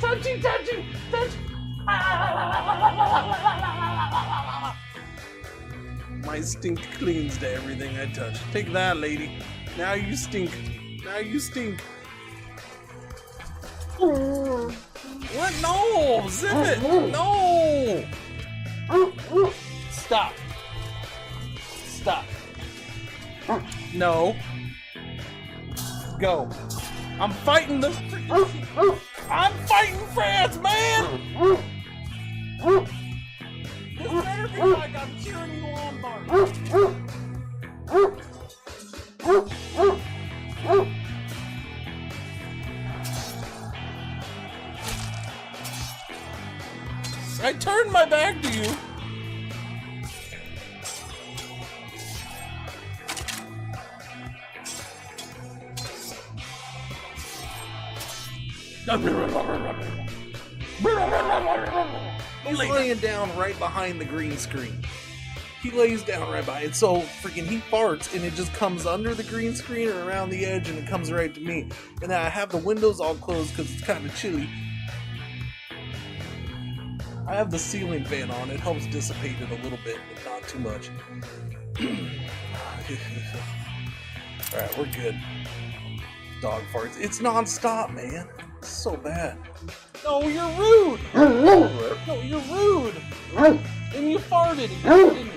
Touchy, touchy, touchy. My stink clings to everything I touch. Take that, lady. Now you stink. Now you stink. What? No! Zip it! No! Stop. Stop. No. Go. I'm fighting the freaking... I'm fighting France, man! This better be like I'm cheering you on, Bart. I turned my back to you. He's laying down right behind the green screen. He lays down right by it, so freaking he farts and it just comes under the green screen or around the edge and it comes right to me. And then I have the windows all closed because it's kind of chilly. I have the ceiling fan on. It helps dissipate it a little bit, but not too much. Alright, we're good. Dog farts. It's non-stop, man. It's so bad. No, you're rude! No, you're rude! And you farted again, didn't you?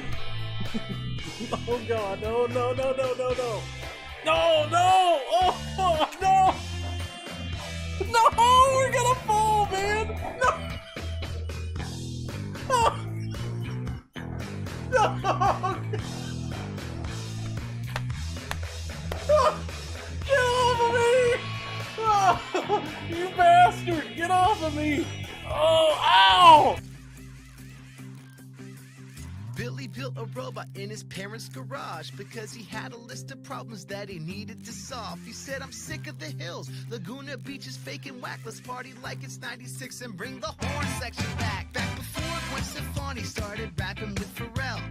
Oh god, no, no, no, no, no, no. No, no! Oh, no! No, we're gonna fall, man! No! Oh. No! Oh. Get off of me! Oh, you bastard! Get off of me! Oh, ow! Billy built a robot in his parents' garage because he had a list of problems that he needed to solve. He said, I'm sick of the hills, Laguna Beach is fake and whack. Let's party like it's 96 and bring the horn section back. Back before Gwen Stefani started rapping with Pharrell.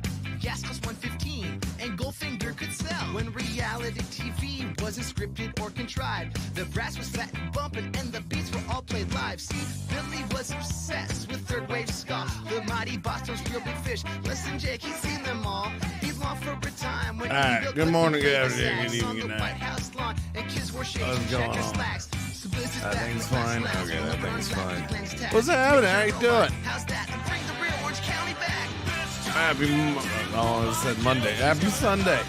Gas cost 115 and Goldfinger could sell. When reality TV wasn't scripted or contrived, the brass was fat and bumping and the beats were all played live. See, Billy was obsessed with third wave ska. The mighty Boston's Real Big Fish. Listen, Jake, he's seen them all. He's long for a time. When alright, good morning, good afternoon, good evening, good night. What's going on? That thing's fine. Okay, that thing's fine. What's happening? How you doing? How's that? And bring the real Orange County back. Happy, oh, it said Monday. Happy Sunday.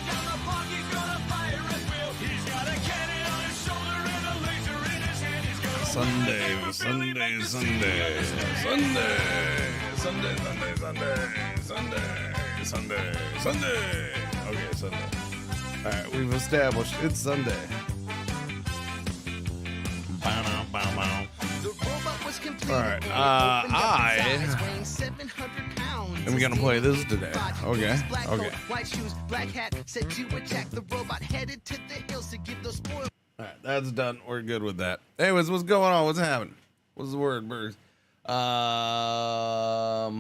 Sunday, Sunday, Sunday, Sunday, Sunday, Sunday, Sunday, Sunday, Sunday, Sunday. Okay, Sunday. All right, we've established it's Sunday. Bow, bow, bow. All right, I'm gonna play this today. Okay, okay. White shoes, black hat, said to attack the robot, headed to the hills to give those spoils. All right, that's done. We're good with that. Anyways, what's going on? What's happening? What's the word, Bruce? I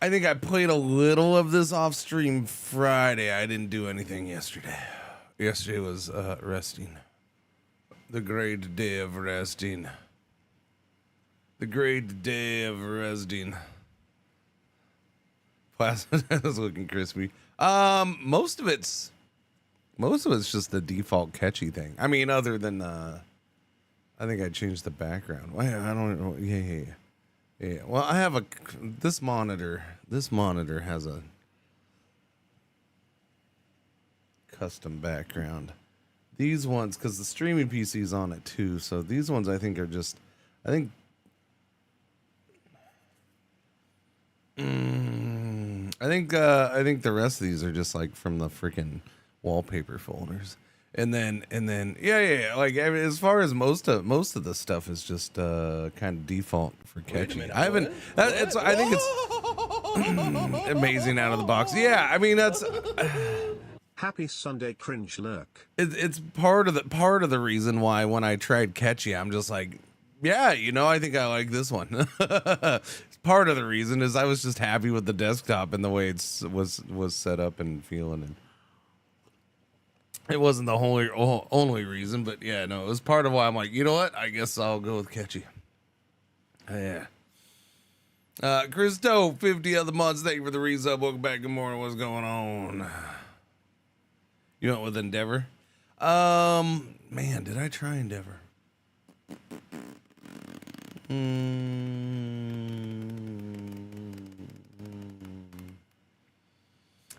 think I played a little of this off stream Friday. I didn't do anything yesterday. Yesterday was resting. The great day of resting. The great day of resting. Plasma is looking crispy. Most of it's just the default catchy thing. I mean, other than I think I changed the background. I don't know. Yeah. Well, I have this monitor. This monitor has a custom background. These ones, because the streaming PC is on it too. So these ones I think are just. I think the rest of these are just like from the freaking wallpaper folders, and then yeah. Like I mean, as far as most of the stuff is just kind of default for catchy. I haven't. I think it's amazing out of the box. Yeah, I mean that's. Happy Sunday, Cringe Lurk. It's part of the reason why when I tried catchy, I'm just like, yeah, I think I like this one. Part of the reason is I was just happy with the desktop and the way it was set up and feeling. And It wasn't the only reason, but yeah, no, it was part of why I'm like, you know what? I guess I'll go with Catchy. Yeah. Christo, 50 other months. Thank you for the resub. Welcome back. Good morning. What's going on? You went with Endeavor? Man, did I try Endeavor?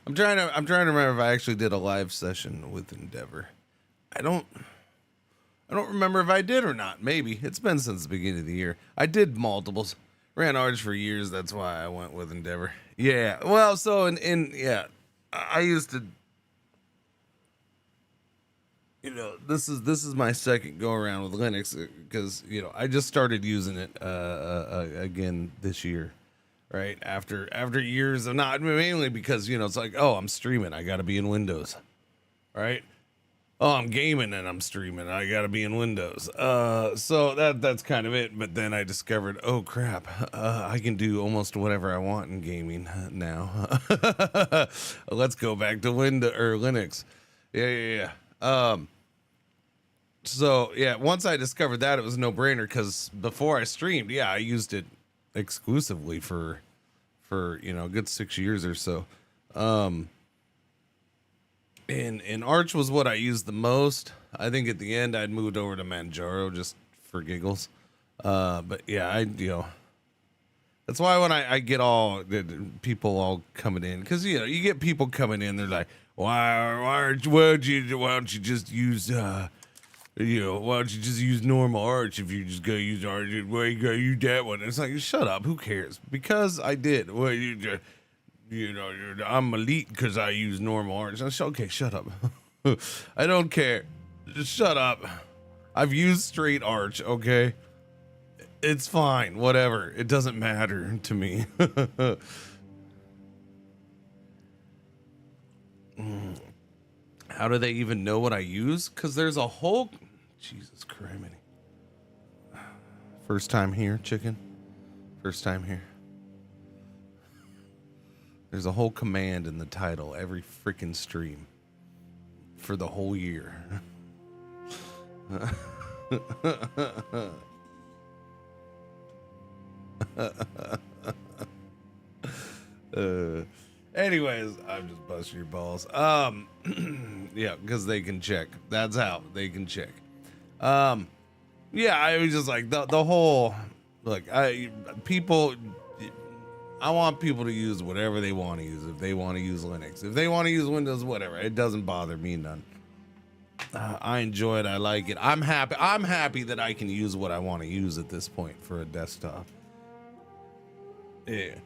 I'm trying to remember if I actually did a live session with Endeavor. I don't remember if I did or not. Maybe. It's been since the beginning of the year. I did multiples. Ran Arch for years. That's why I went with Endeavor. Yeah. Well, so yeah, I used to, you know, this is my second go around with Linux because, you know, I just started using it again this year. Right after years of not, mainly because, you know, it's like, oh, I'm streaming, I got to be in Windows, right? Oh, I'm gaming and I'm streaming, I got to be in Windows. So that's kind of it. But then I discovered, oh crap, I can do almost whatever I want in gaming now. Let's go back to Windows or Linux. Yeah. So yeah, once I discovered that, it was no brainer because before I streamed, yeah, I used it exclusively for you know, a good 6 years or so. And Arch was what I used the most. I think at the end I'd moved over to Manjaro just for giggles. But yeah, you know, that's why when I get all people all coming in, because you know, you get people coming in, they're like, why don't you just use you know, why don't you just use normal Arch if you just go use Arch? Why you go use that one? It's like, shut up. Who cares? Because I did. Well, you know, I'm elite because I use normal Arch. Okay, shut up. I don't care. Just shut up. I've used straight Arch. Okay, it's fine. Whatever. It doesn't matter to me. How do they even know what I use? Because there's a whole... Jesus criminy. First time here, chicken. First time here. There's a whole command in the title every freaking stream for the whole year. Anyways, I'm just busting your balls. Yeah, because they can check. That's how they can check. Yeah, I was just like the whole, look, I want people to use whatever they want to use. If they want to use Linux, if they want to use Windows, whatever, it doesn't bother me none. I enjoy it. I like it. I'm happy that I can use what I want to use at this point for a desktop. Yeah.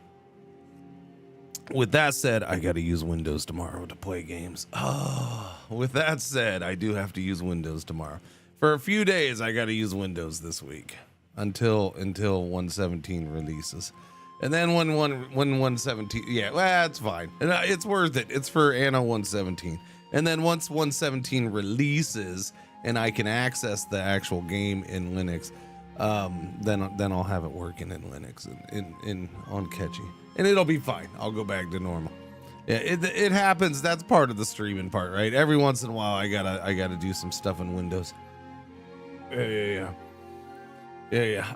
With that said, I got to use Windows tomorrow to play games. Oh, with that said, I do have to use Windows tomorrow. For a few days, I got to use Windows this week until 117 releases. And then when 117, yeah, well, that's fine. And it's worth it. It's for Anno117. And then once 117 releases and I can access the actual game in Linux, then I'll have it working in Linux in on Catchy. And it'll be fine. I'll go back to normal. Yeah, it happens. That's part of the streaming part, right? Every once in a while, I gotta do some stuff in Windows. Yeah.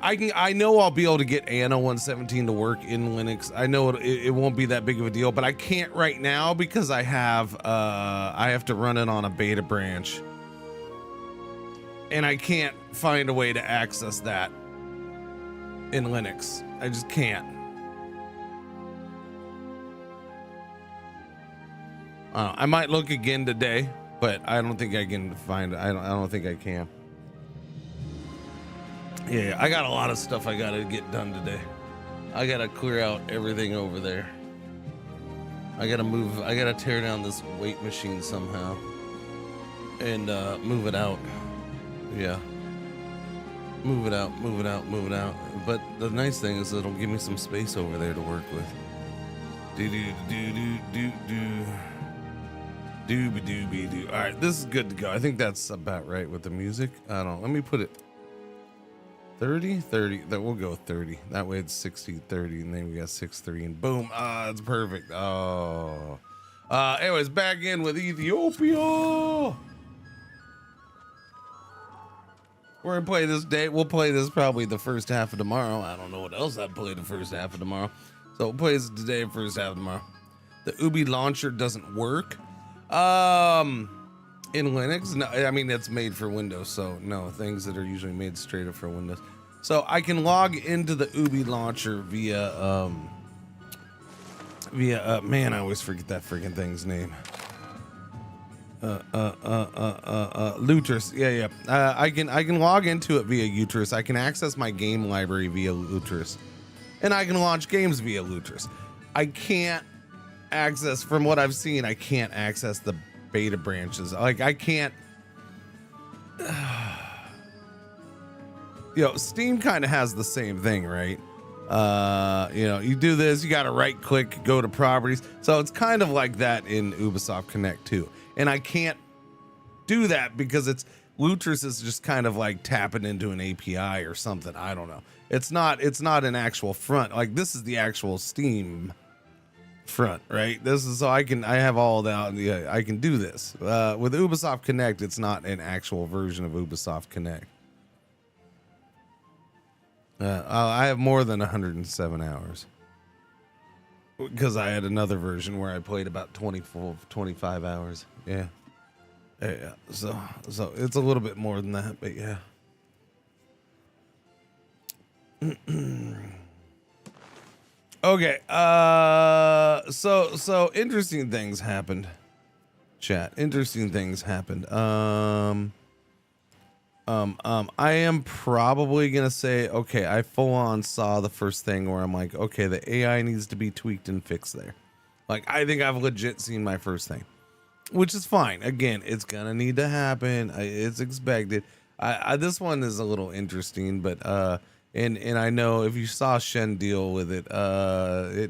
I know I'll be able to get Anno117 to work in Linux. I know it won't be that big of a deal, but I can't right now because I have to run it on a beta branch, and I can't find a way to access that in Linux. I just can't. I might look again today, but I don't think I can find it. I don't think I can. Yeah, I got a lot of stuff I gotta get done today. I gotta clear out everything over there. I gotta tear down this weight machine somehow and move it out. Yeah. Move it out. But the nice thing is it'll give me some space over there to work with. Dooby. All right, this is good to go. I think that's about right with the music. Let me put it 30. That we'll go 30. That way it's 60-30, and then we got 6-3, and boom. It's perfect. Oh. Anyways, back in with Ethiopia. We're gonna play this day. We'll play this probably the first half of tomorrow. I don't know what else I'd play the first half of tomorrow. So we'll play this today, first half of tomorrow. The Ubi launcher doesn't work. In Linux, no, I mean it's made for Windows, so no, things that are usually made straight up for Windows. So I can log into the Ubi launcher via man, I always forget that freaking thing's name. Lutris. Yeah. I can log into it via Lutris. I can access my game library via Lutris, and I can launch games via Lutris. I can't access, from what I've seen, I can't access the beta branches. Like I can't. Steam kind of has the same thing, right? You do this, you got to right click, go to properties. So it's kind of like that in Ubisoft Connect too. And I can't do that because Lutris is just kind of like tapping into an API or something. I don't know. It's not an actual front. Like this is the actual Steam front, right? This is so I have all that. Yeah, I can do this. With Ubisoft Connect, it's not an actual version of Ubisoft Connect. I have more than 107 hours because I had another version where I played about 25 hours. Yeah. So it's a little bit more than that, but yeah. Okay. So interesting things happened. Chat. Interesting things happened. I am probably gonna say, okay, I full on saw the first thing where I'm like, okay, the AI needs to be tweaked and fixed there. Like, I think I've legit seen my first thing, which is fine. Again, it's gonna need to happen. It's expected. This one is a little interesting, but and I know if you saw Shen deal with it,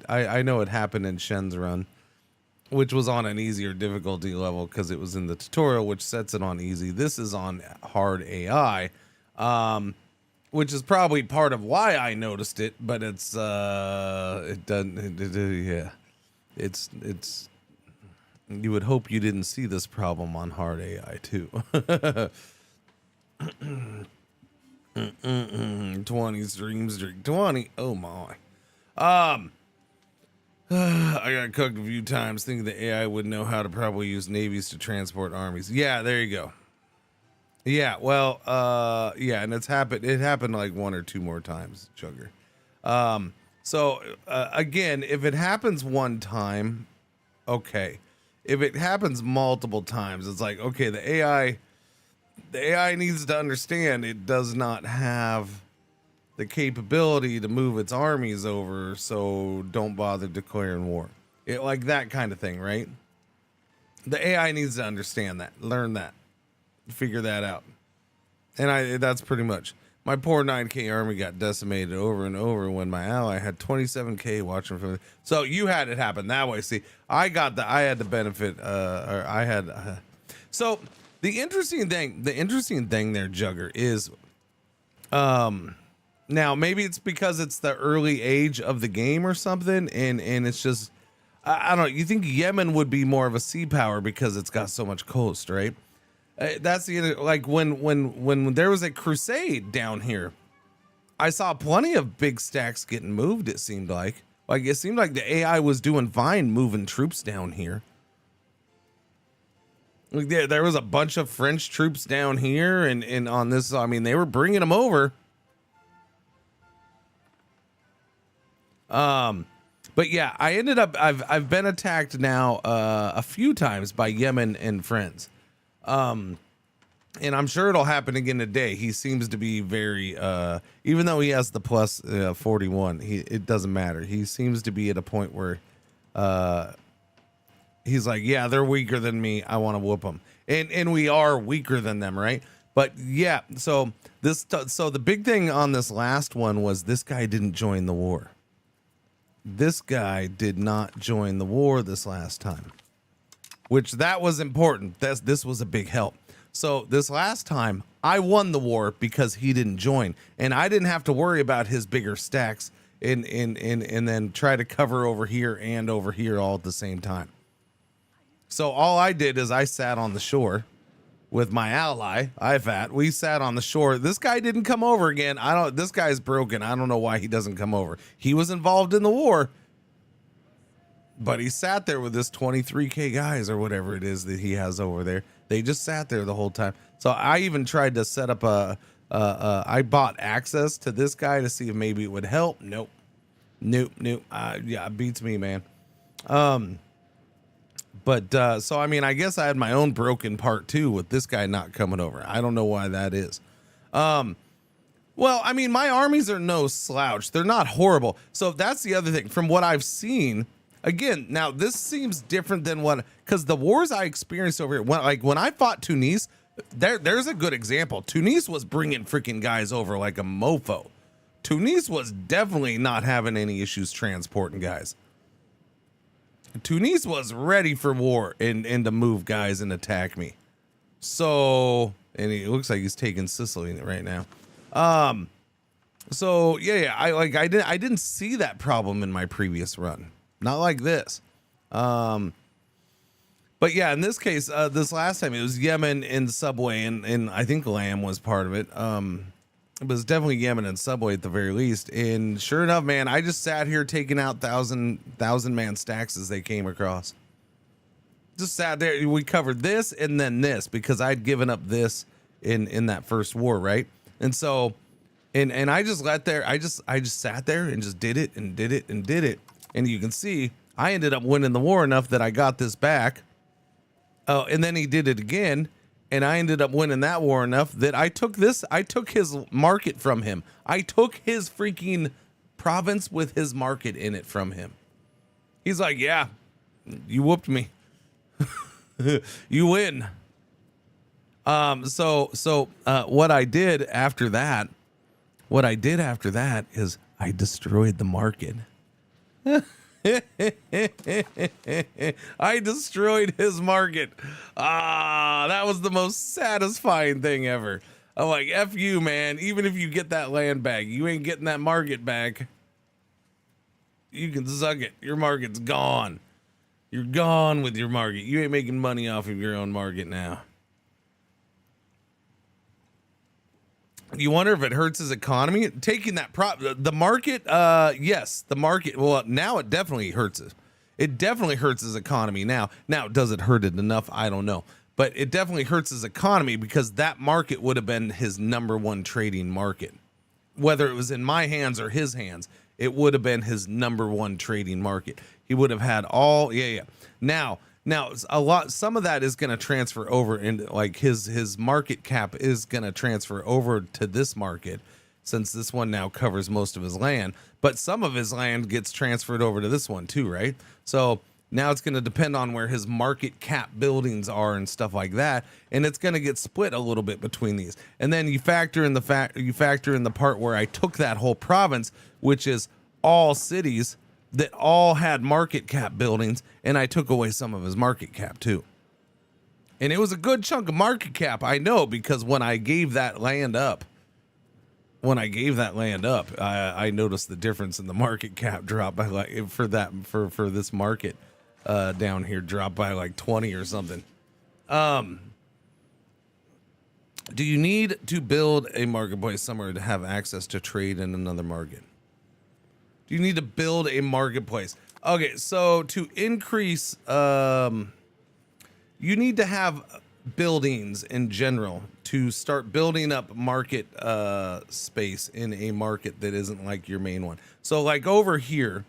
I know it happened in Shen's run, which was on an easier difficulty level because it was in the tutorial, which sets it on easy. This is on hard AI, which is probably part of why I noticed it, but it's it doesn't. Yeah, it's you would hope you didn't see this problem on hard AI too. 20 streams, 20. Oh my. I got cooked a few times thinking the AI would know how to probably use navies to transport armies. Yeah, there you go. Yeah, well, yeah, and it happened like one or two more times, Chugger. Again, if it happens one time, okay. If it happens multiple times, it's like, okay, the AI needs to understand it does not have the capability to move its armies over, so don't bother declaring war. Like that kind of thing, right? The AI needs to understand that, learn that, figure that out. And that's pretty much. My poor 9K army got decimated over and over when my ally had 27K watching from. So you had it happen that way. See, I had the benefit, so the interesting thing there, Jugger, is, now maybe it's because it's the early age of the game or something, and it's just, I don't know. You think Yemen would be more of a sea power because it's got so much coast, right? That's the, like when there was a crusade down here, I saw plenty of big stacks getting moved. It seemed like the AI was doing fine moving troops down here. Like there was a bunch of French troops down here, and on this, I mean, they were bringing them over. But yeah, I've been attacked now a few times by Yemen and friends. And I'm sure it'll happen again today. He seems to be very, even though he has the plus 41, it doesn't matter. He seems to be at a point where, he's like, yeah, they're weaker than me. I want to whoop them. And we are weaker than them, right? But yeah, so the big thing on this last one was this guy didn't join the war. This guy did not join the war this last time, which that was important. This was a big help. So this last time I won the war because he didn't join, and I didn't have to worry about his bigger stacks and then try to cover over here and over here all at the same time. So all I did is I sat on the shore with my ally, IFAT. We sat on the shore. This guy didn't come over again. This guy's broken. I don't know why he doesn't come over. He was involved in the war, but he sat there with this 23K guys or whatever it is that he has over there. They just sat there the whole time. So I even tried to set up I bought access to this guy to see if maybe it would help. Nope. Yeah, it beats me, man. But so, I mean, I guess I had my own broken part too with this guy not coming over. I don't know why that is. Well, I mean, my armies are no slouch. They're not horrible. So that's the other thing from what I've seen. Again, now this seems different than because the wars I experienced over here, when I fought Tunis, there's a good example. Tunis was bringing freaking guys over like a mofo. Tunis was definitely not having any issues transporting guys. Tunis was ready for war and to move guys and attack me. So, and it looks like he's taking Sicily right now. So yeah, I didn't see that problem in my previous run. Not like this. But yeah, in this case, this last time it was Yemen and Subway, and I think Lamb was part of it. It was definitely Yemen and Subway at the very least. And sure enough, man, I just sat here taking out thousand man stacks as they came across. Just sat there. We covered this and then this because I'd given up this in that first war, right? And so, and I just let there. I just sat there and just did it and did it and did it. And you can see I ended up winning the war enough that I got this back. Oh, and then he did it again. And I ended up winning that war enough that I took his market from him. I took his freaking province with his market in it from him. He's like, yeah, you whooped me. You win. So what I did after that is I destroyed the market. I destroyed his market. That was the most satisfying thing ever. I'm like, F you, man. Even if you get that land back, you ain't getting that market back. You can suck it. Your market's gone. You're gone with your market. You ain't making money off of your own market now. You wonder if it hurts his economy taking that the market. Yes, the market. Well, now it definitely hurts it. It definitely hurts his economy now. Now, does it hurt it enough? I don't know, but it definitely hurts his economy because that market would have been his number one trading market. Whether it was in my hands or his hands, it would have been his number one trading market. He would have had all. Yeah. Now some of that is going to transfer over into like his market cap is going to transfer over to this market since this one now covers most of his land, but some of his land gets transferred over to this one too, right? So now it's going to depend on where his market cap buildings are and stuff like that, and it's going to get split a little bit between these. And then you factor in the part where I took that whole province, which is all cities that all had market cap buildings, and I took away some of his market cap too. And it was a good chunk of market cap, I know, because when I gave that land up, I noticed the difference in the market cap drop by like for this market down here dropped by like 20 or something. Do you need to build a marketplace somewhere to have access to trade in another market? Do you need to build a marketplace? Okay, so to increase, you need to have buildings in general to start building up market space in a market that isn't like your main one. So like over here,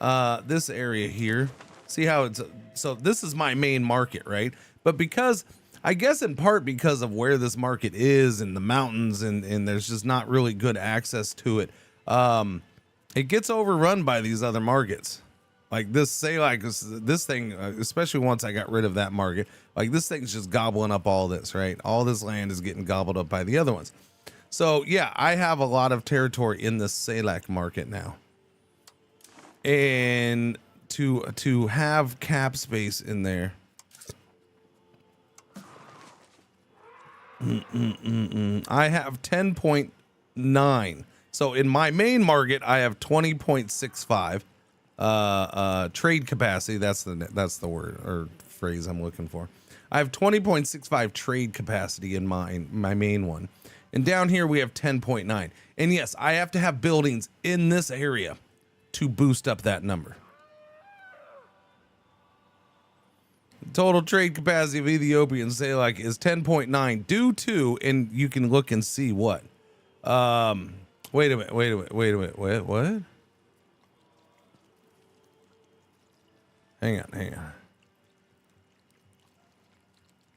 this area here, see how so this is my main market, right? But because, I guess in part because of where this market is and the mountains and there's just not really good access to it, it gets overrun by these other markets. Like this thing, especially once I got rid of that market, like this thing's just gobbling up all this, right? All this land is getting gobbled up by the other ones. So yeah, I have a lot of territory in the Salak market now. And to have cap space in there. I have 10.9. So in my main market, I have 20.65 trade capacity. That's the word or phrase I'm looking for. I have 20.65 trade capacity in my main one. And down here we have 10.9. And yes, I have to have buildings in this area to boost up that number. Total trade capacity of Ethiopians, say, like, is 10.9 due to, and you can look and see what. Wait a minute. What? Hang on.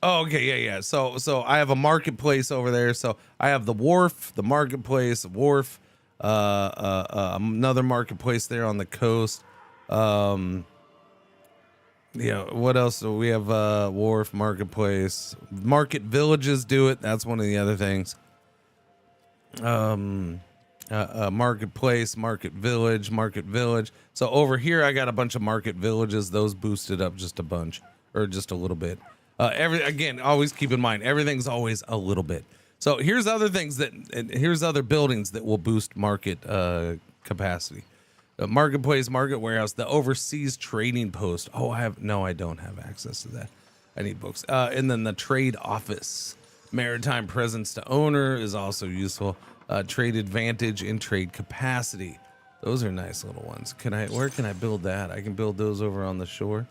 Oh, okay, yeah. So I have a marketplace over there. So I have the wharf, the marketplace, another marketplace there on the coast. What else? So we have wharf, marketplace, market villages do it. That's one of the other things. Marketplace, market village. So over here I got a bunch of market villages. Those boosted up just a bunch, or just a little bit. Again, always keep in mind, everything's always a little bit. So here's other things here's other buildings that will boost market capacity. Marketplace, market warehouse, the overseas trading post. Oh, I don't have access to that. I need books. And then the trade office, maritime presence to owner is also useful. Trade advantage and trade capacity. Those are nice little ones. Where can I build that? I can build those over on the shore.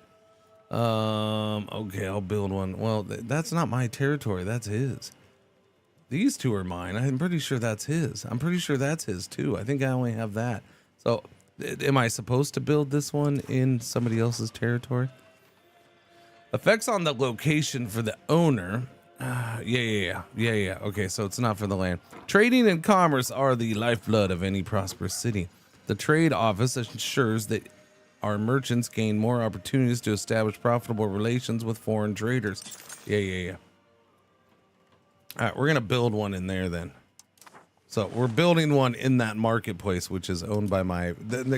Okay, I'll build one. Well, that's not my territory. That's his. These two are mine. I'm pretty sure that's his. I'm pretty sure that's his too. I think I only have that. So am I supposed to build this one in somebody else's territory? Effects on the location for the owner. Yeah. Okay, so it's not for the land. Trading and commerce are the lifeblood of any prosperous city. The trade office ensures that our merchants gain more opportunities to establish profitable relations with foreign traders. Yeah. All right, we're gonna build one in there then. So we're building one in that marketplace, which is owned by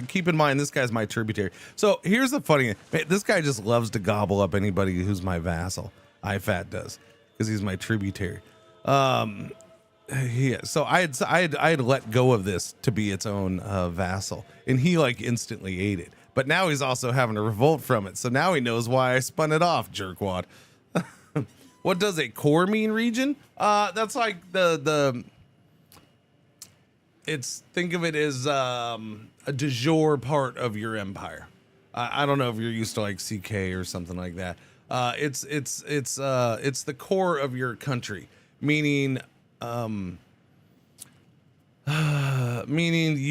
keep in mind, this guy's my tributary. So here's the funny thing. This guy just loves to gobble up anybody who's my vassal. IFAT does, because he's my tributary. Yeah, so I had let go of this to be its own vassal, and he like instantly ate it. But now he's also having a revolt from it. So now he knows why I spun it off, jerkwad. What does a core mean, region? That's like think of it as a de jure part of your empire. I don't know if you're used to like CK or something like that. It's the core of your country, meaning you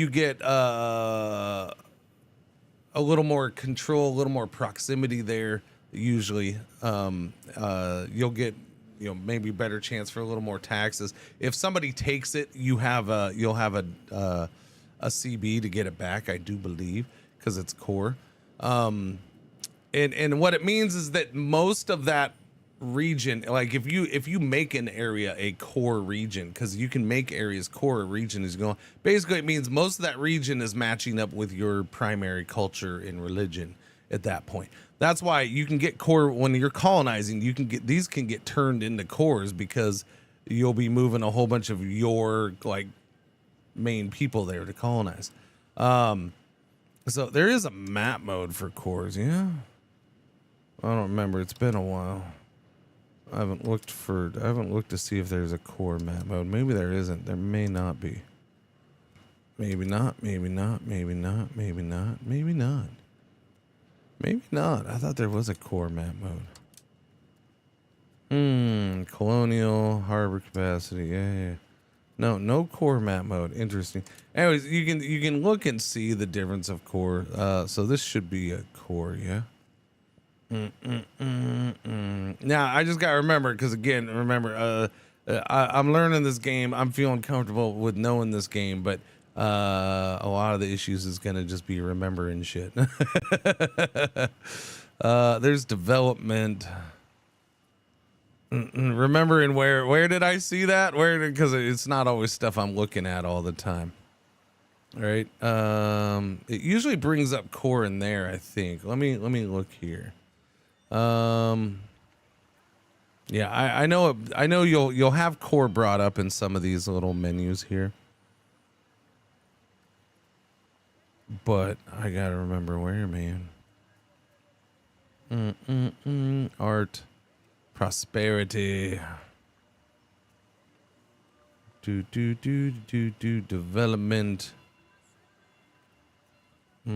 get a little more control, a little more proximity there. Usually, you'll get maybe better chance for a little more taxes. If somebody takes it, you'll have a CB to get it back. I do believe, because it's core. And what it means is that most of that region, like if you make an area a core region, because you can make areas core region as you go on, basically it means most of that region is matching up with your primary culture and religion at that point. That's why you can get core when you're colonizing. These can get turned into cores, because you'll be moving a whole bunch of your like main people there to colonize. So there is a map mode for cores. Yeah, I don't remember. It's been a while. I haven't looked to see if there's a core map mode. Maybe there isn't. There may not be. Maybe not. I thought there was a core map mode. Colonial harbor capacity. Yeah. No core map mode. Interesting. Anyways, you can look and see the difference of core. So this should be a core, yeah. Now I just gotta remember, because again, I'm learning this game. I'm feeling comfortable with knowing this game, but a lot of the issues is gonna just be remembering shit. There's development. Remembering where did I see that? Because it's not always stuff I'm looking at all the time. All right. It usually brings up core in there, I think. Let me look here. Yeah, I know you'll have core brought up in some of these little menus here. But I gotta remember where, man. Art. Prosperity. Development. You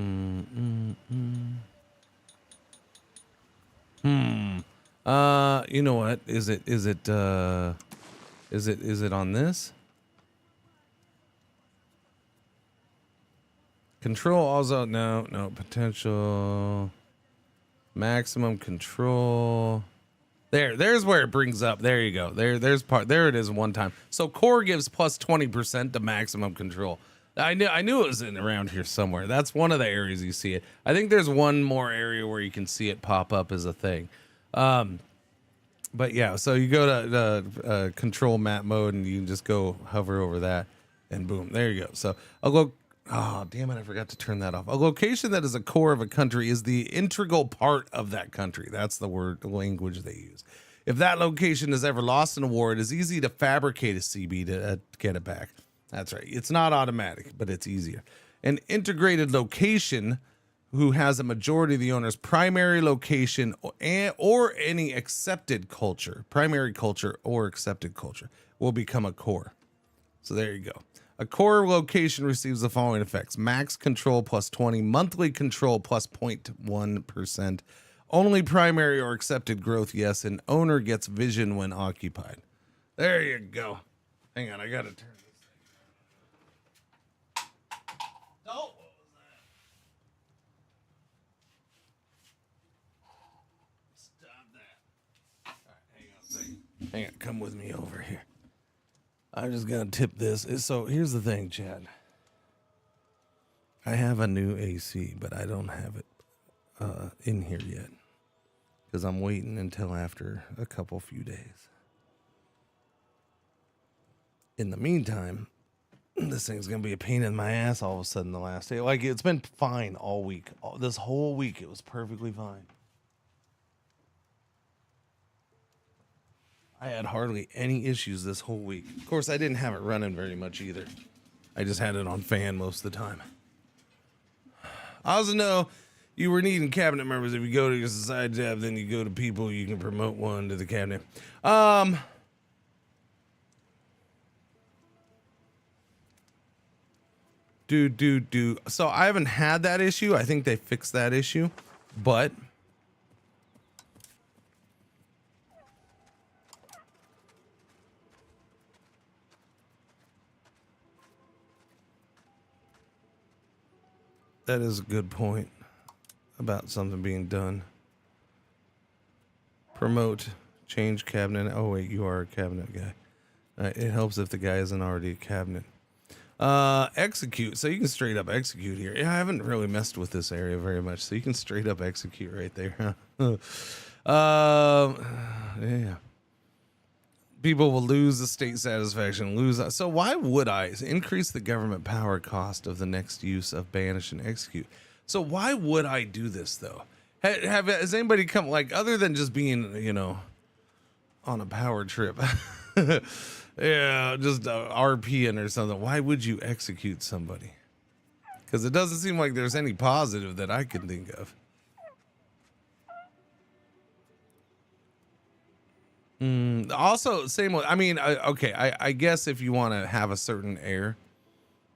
know what? Is it on this? Control also no potential. Maximum control. There's where it brings up. There you go. There it is one time. So core gives plus 20% to maximum control. I knew it was in around here somewhere. That's one of the areas you see it. I think there's one more area where you can see it pop up as a thing. But yeah, so you go to the control map mode and you can just go hover over that and boom, there you go. So I'll go. Oh, damn it. I forgot to turn that off. A location that is a core of a country is the integral part of that country. That's the language they use. If that location is ever lost in a war, it is easy to fabricate a CB to get it back. That's right. It's not automatic, but it's easier. An integrated location who has a majority of the owner's primary location or any accepted culture, primary culture or accepted culture, will become a core. So there you go. A core location receives the following effects: max control plus 20, monthly control plus 0.1%, only primary or accepted growth, yes, and owner gets vision when occupied. There you go. Hang on, I gotta turn this thing. Oh, what was that? Stop that. All right, hang on a second. Hang on, come with me over here. I'm just gonna tip this. So here's the thing, Chad. I have a new AC, but I don't have it in here yet because I'm waiting until after a few days. In the meantime, this thing's gonna be a pain in my ass all of a sudden the last day. Like, it's been fine all week. This whole week it was perfectly fine. I had hardly any issues this whole week. Of course, I didn't have it running very much either. I just had it on fan most of the time. I also know you were needing cabinet members. If you go to your society tab, then you go to people, you can promote one to the cabinet. So I haven't had that issue. I think they fixed that issue, but that is a good point about something being done. Promote, change cabinet. Oh wait, you are a cabinet guy. It helps if the guy isn't already a cabinet. Execute. So you can straight up execute here. Yeah, I haven't really messed with this area very much. So you can straight up execute right there. Yeah. People will lose the state satisfaction, so why would I increase the government power cost of the next use of banish and execute? So why would I do this though? Has anybody come, like, other than just being, on a power trip? Yeah, just RPing or something. Why would you execute somebody? Because it doesn't seem like there's any positive that I can think of. Also, same way. I mean, okay, I guess if you want to have a certain heir,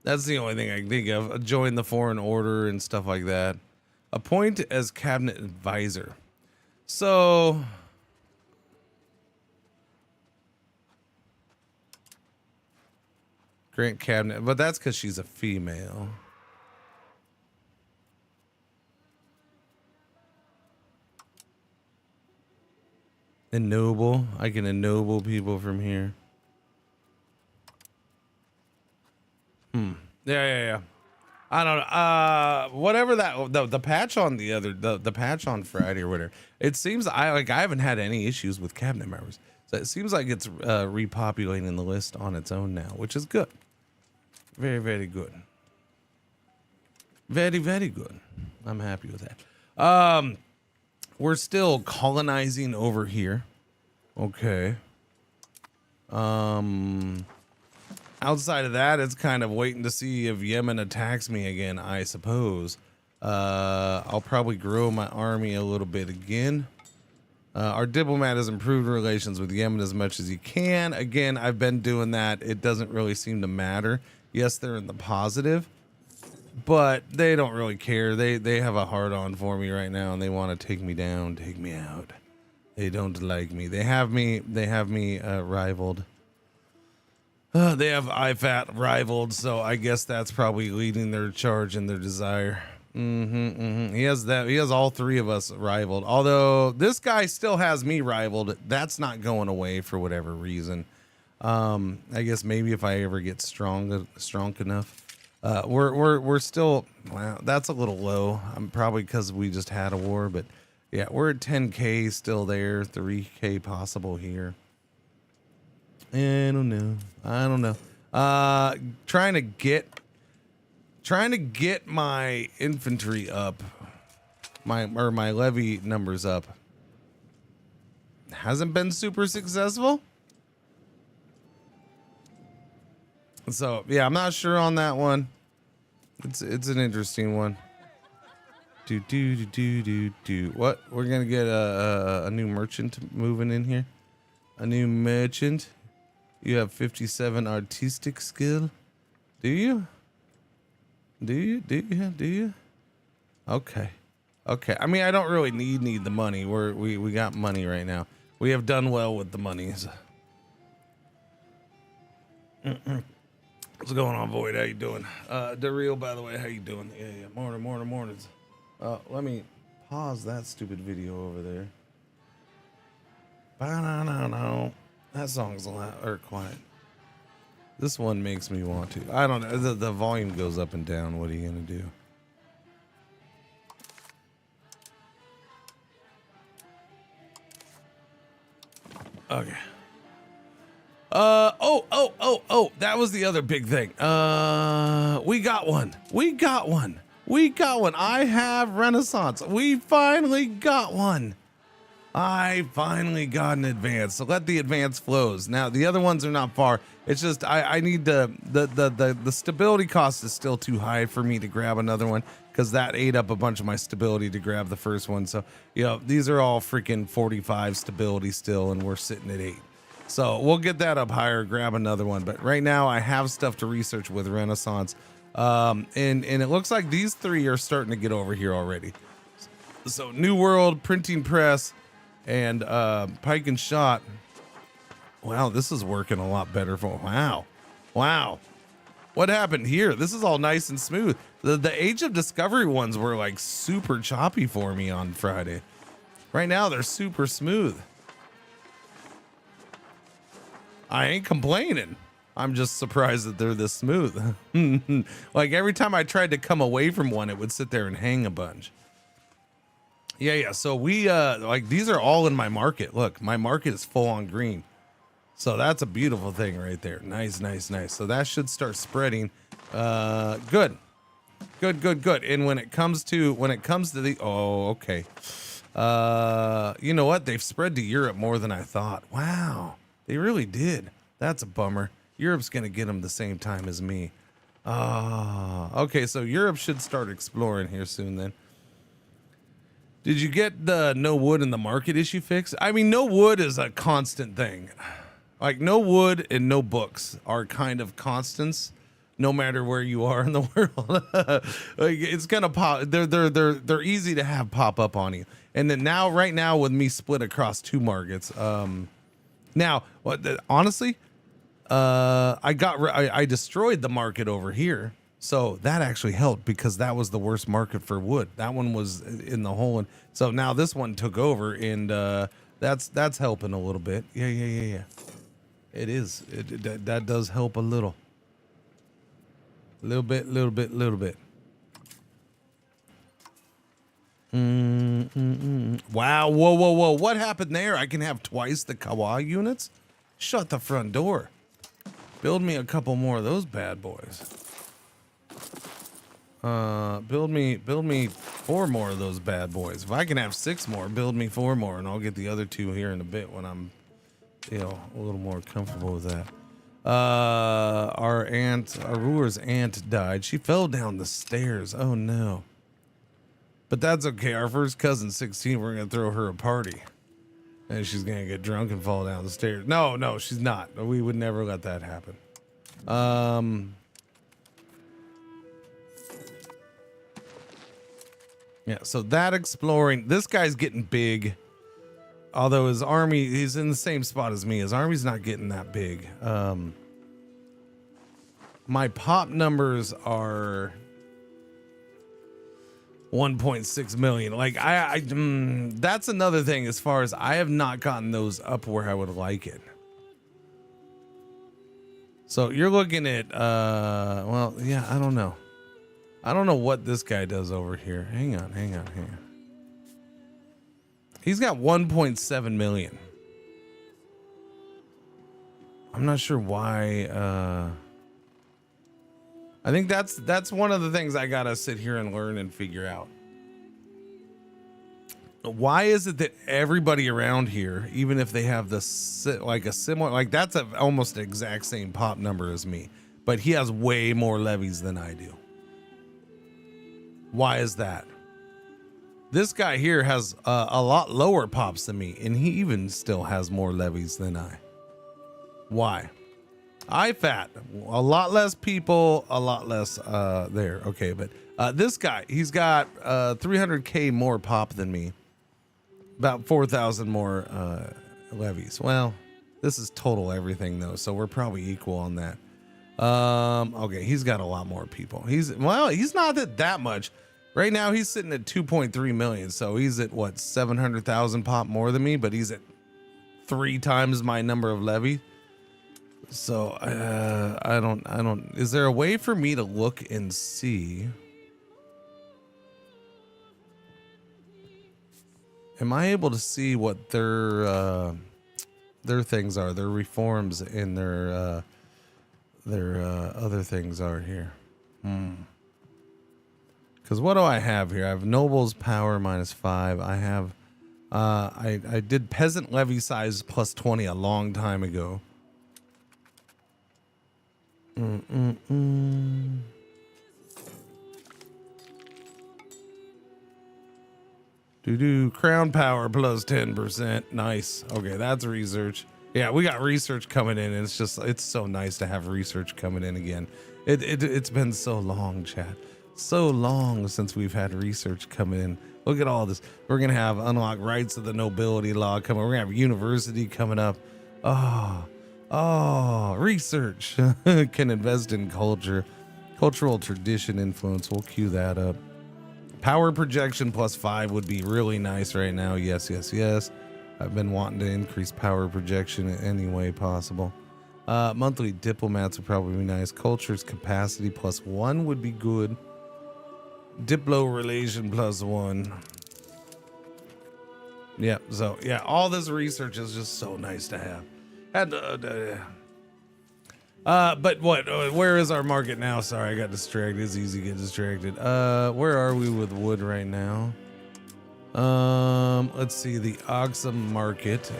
that's the only thing I can think of. Join the foreign order and stuff like that. Appoint as cabinet advisor. So grant cabinet, but that's because she's a female. Ennoble. I can ennoble people from here. Yeah. I don't know. Whatever that the patch on the patch on Friday or whatever. It seems I haven't had any issues with cabinet members. So it seems like it's repopulating the list on its own now, which is good. Very, very good. Very, very good. I'm happy with that. We're still colonizing over here. Okay. Outside of that, it's kind of waiting to see if Yemen attacks me again, I suppose. I'll probably grow my army a little bit again. Our diplomat has improved relations with Yemen as much as he can. Again, I've been doing that. It doesn't really seem to matter. Yes, they're in the positive, but they don't really care. They have a hard on for me right now, and they want to take me down, take me out. They don't like me. They have me rivaled. They have IFAT rivaled, so I guess that's probably leading their charge and their desire. He has that. He has all three of us rivaled. Although this guy still has me rivaled. That's not going away for whatever reason. I guess maybe if I ever get strong enough. We're still. Wow, that's a little low. I'm probably because we just had a war, but yeah, we're at 10K still there. 3K possible here. I don't know. Trying to get my infantry up, my levy numbers up. Hasn't been super successful. So yeah, I'm not sure on that one. It's an interesting one. Do. What? We're gonna get a new merchant moving in here. A new merchant. You have 57 artistic skill. Do you? Do you? Okay. I mean, I don't really need the money. We got money right now. We have done well with the monies. What's going on, Void? How you doing? Daryl, by the way, how you doing? Yeah. Mornings. Let me pause that stupid video over there. No. That song's loud or quiet. This one makes me want to. I don't know. The volume goes up and down. What are you gonna do? Okay. Oh, that was the other big thing. We got one. I have Renaissance. We finally got one. I finally got an advance. So let the advance flows. Now the other ones are not far. It's just I need the stability cost is still too high for me to grab another one because that ate up a bunch of my stability to grab the first one. So these are all freaking 45 stability still, and we're sitting at 8. So we'll get that up higher, grab another one. But right now I have stuff to research with Renaissance. And it looks like these 3 are starting to get over here already. So New World, Printing Press, and Pike and Shot. Wow, this is working a lot better for. Wow. What happened here? This is all nice and smooth. The Age of Discovery ones were like super choppy for me on Friday. Right now they're super smooth. I ain't complaining. I'm just surprised that they're this smooth. Like every time I tried to come away from one, it would sit there and hang a bunch. Yeah. So we like these are all in my market. Look, my market is full on green. So that's a beautiful thing right there. Nice. So that should start spreading. Good. And when it comes to the okay. You know what? They've spread to Europe more than I thought. Wow. They really did. That's a bummer. Europe's going to get them the same time as me. Okay, so Europe should start exploring here soon then. Did you get the no wood in the market issue fixed? I mean, no wood is a constant thing. Like no wood and no books are kind of constants no matter where you are in the world. Like it's going to pop. They're easy to have pop up on you. And then right now with me split across 2 markets, now, honestly, I destroyed the market over here, so that actually helped because that was the worst market for wood. That one was in the hole, and so now this one took over, and that's helping a little bit. Yeah. It is. That does help a little bit. Wow, whoa. What happened there? I can have twice the Kawa units? Shut the front door. Build me a couple more of those bad boys. Build me 4 more of those bad boys. If I can have 6 more, build me 4 more, and I'll get the other 2 here in a bit when I'm, a little more comfortable with that. Our ruler's aunt died. She fell down the stairs. Oh no. But that's okay. Our first cousin, 16, we're going to throw her a party. And she's gonna get drunk and fall down the stairs. No, no, she's not. We would never let that happen. Yeah, so that exploring, this guy's getting big. Although his army, he's in the same spot as me. His army's not getting that big. My pop numbers are 1.6 million. Like that's another thing as far as I have not gotten those up where I would like it. So you're looking at, well, yeah, I don't know. I don't know what this guy does over here. Hang on. He's got 1.7 million. I'm not sure why. I think that's one of the things I gotta sit here and learn and figure out. Why is it that everybody around here, even if they have like a similar, like that's almost exact same pop number as me, but he has way more levies than I do? Why is that? This guy here has a lot lower pops than me, and he even still has more levies than I. Why? IFAT, a lot less people, a lot less there. Okay, but this guy, he's got 300k more pop than me, about 4,000 more levies. Well, this is total everything though, so we're probably equal on that. Okay, he's got a lot more people. He's not that much. Right now he's sitting at 2.3 million, so he's at what, 700,000 pop more than me, but he's at 3 times my number of levy. So I don't. Is there a way for me to look and see? Am I able to see what their things are, their reforms and their other things are here? Because what do I have here? I have nobles power -5. I have I did peasant levy size +20 a long time ago. Crown power +10%. Nice. Okay, that's research. Yeah, we got research coming in, and it's so nice to have research coming in again. It's been so long, chat. So long since we've had research coming in. Look at all this. We're gonna have unlock rights of the nobility law coming. We're gonna have university coming up. Oh, research. Can invest in cultural tradition influence. We'll cue that up. Power projection +5 would be really nice right now. Yes. I've been wanting to increase power projection in any way possible. Monthly diplomats would probably be nice. Culture's capacity +1 would be good. Diplo relation +1. Yeah, so yeah, all this research is just so nice to have. But what? Where is our market now? Sorry, I got distracted. It's easy to get distracted. Where are we with wood right now? Let's see the Oxum market.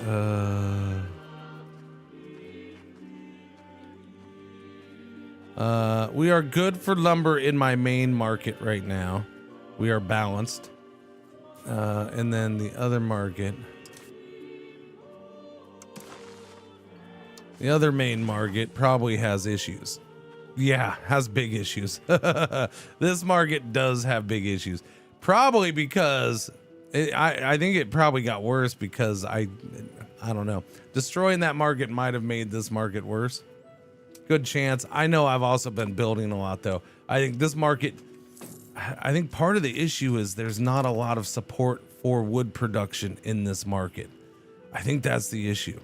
We are good for lumber in my main market right now. We are balanced. And then the other market. The other main market probably has issues. Yeah, has big issues. This market does have big issues. Probably because I think it probably got worse because I don't know. Destroying that market might have made this market worse. Good chance. I know I've also been building a lot though. I think this market, I think part of the issue is there's not a lot of support for wood production in this market. I think that's the issue.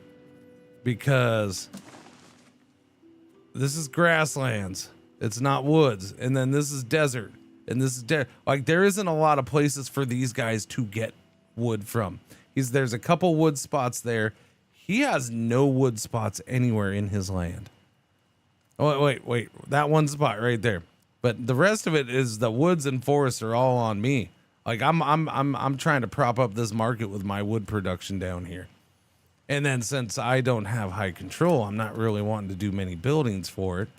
Because this is grasslands, it's not woods, and then this is desert, and this is like there isn't a lot of places for these guys to get wood from. There's a couple wood spots there. He has no wood spots anywhere in his land. Oh wait, that one spot right there. But the rest of it is the woods and forests are all on me. Like I'm trying to prop up this market with my wood production down here. And then since I don't have high control, I'm not really wanting to do many buildings for it.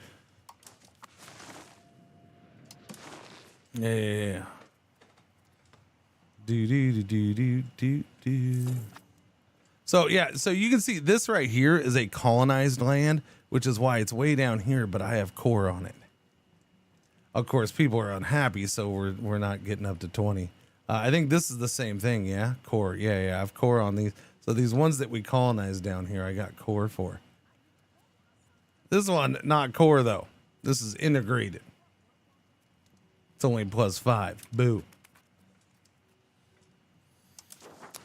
Yeah. Do. So yeah, so you can see this right here is a colonized land, which is why it's way down here, but I have core on it. Of course, people are unhappy, so we're not getting up to 20. I think this is the same thing, yeah? Core, yeah, I have core on these. So these ones that we colonized down here, I got core for. This one, not core though. This is integrated. It's only +5. Boo.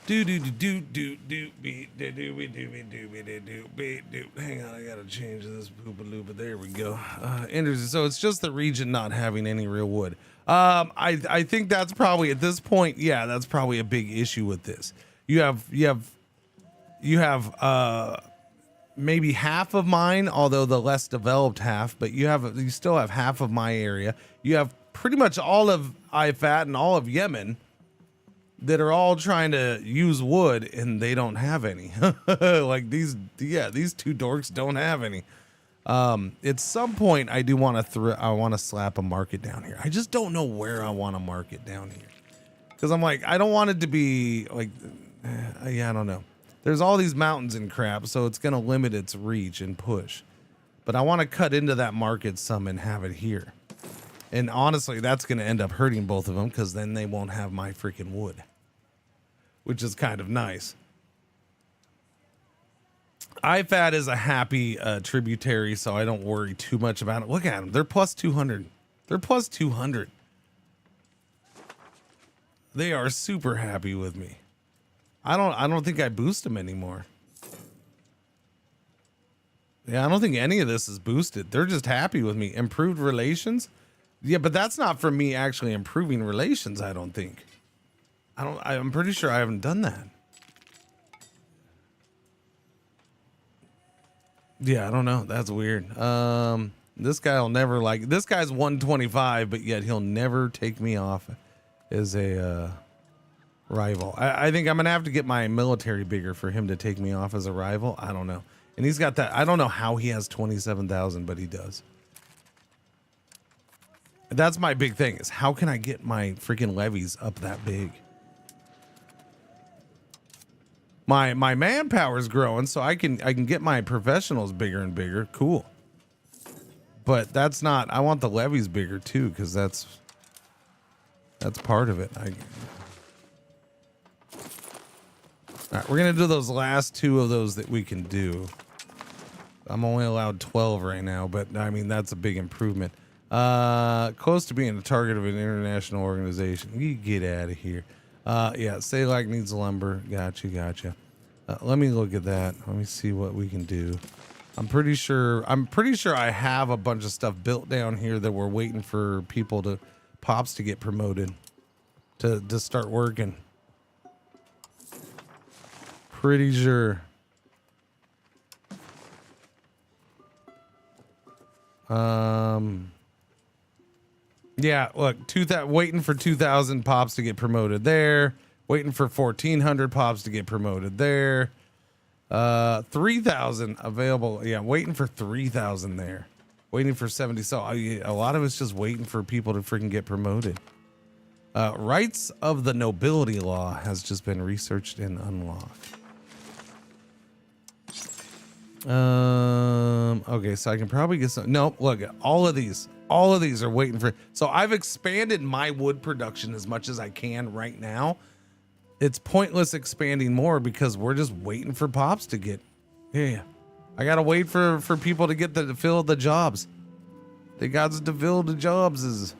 Hang on, I gotta change this boopaloopa. There we go. So it's just the region not having any real wood. I think that's probably at this point, yeah, that's probably a big issue with this. You have maybe half of mine, although the less developed half, but you still have half of my area. You have pretty much all of IFAT and all of Yemen that are all trying to use wood, and they don't have any. Like these two dorks don't have any. At some point, I do want to slap a market down here. I just don't know where I want to market down here, because I'm like, I don't want it to be like, I don't know. There's all these mountains and crap, so it's gonna limit its reach and push. But I want to cut into that market some and have it here. And honestly, that's going to end up hurting both of them, because then they won't have my freaking wood, which is kind of nice. IFAT is a happy tributary, so I don't worry too much about it. Look at them. They're +200. They're +200. They are super happy with me. I don't think I boost them anymore. Yeah, I don't think any of this is boosted. They're just happy with me. Improved relations? Yeah, but that's not from me actually improving relations, I don't think. I'm pretty sure I haven't done that. Yeah, I don't know. That's weird. This guy will never this guy's 125, but yet he'll never take me off as a rival. I think I'm gonna have to get my military bigger for him to take me off as a rival. I don't know. And he's got that. I don't know how he has 27,000, but he does. That's my big thing, is how can I get my freaking levies up that big? My manpower is growing, so I can get my professionals bigger and bigger. Cool. But that's not, I want the levies bigger too, because that's part of it. All right, we're gonna do those last two of those that we can do. I'm only allowed 12 right now, but I mean, that's a big improvement. Close to being a target of an international organization. You get out of here. Yeah, say like needs lumber. Gotcha. Let me look at that. Let me see what we can do. I'm pretty sure I have a bunch of stuff built down here that we're waiting for pops to get promoted to start working. Pretty sure. Yeah, look, waiting for 2,000 pops to get promoted there. Waiting for 1,400 pops to get promoted there. 3,000 available. Yeah, waiting for 3,000 there. Waiting for 70. So a lot of it's just waiting for people to freaking get promoted. Rights of the nobility law has just been researched and unlocked. Okay, so I can probably get some. Nope, look, all of these are waiting for. So I've expanded my wood production as much as I can right now. It's pointless expanding more because we're just waiting for pops to get. Yeah, I gotta wait for people to get to fill the jobs. They got to fill the jobs.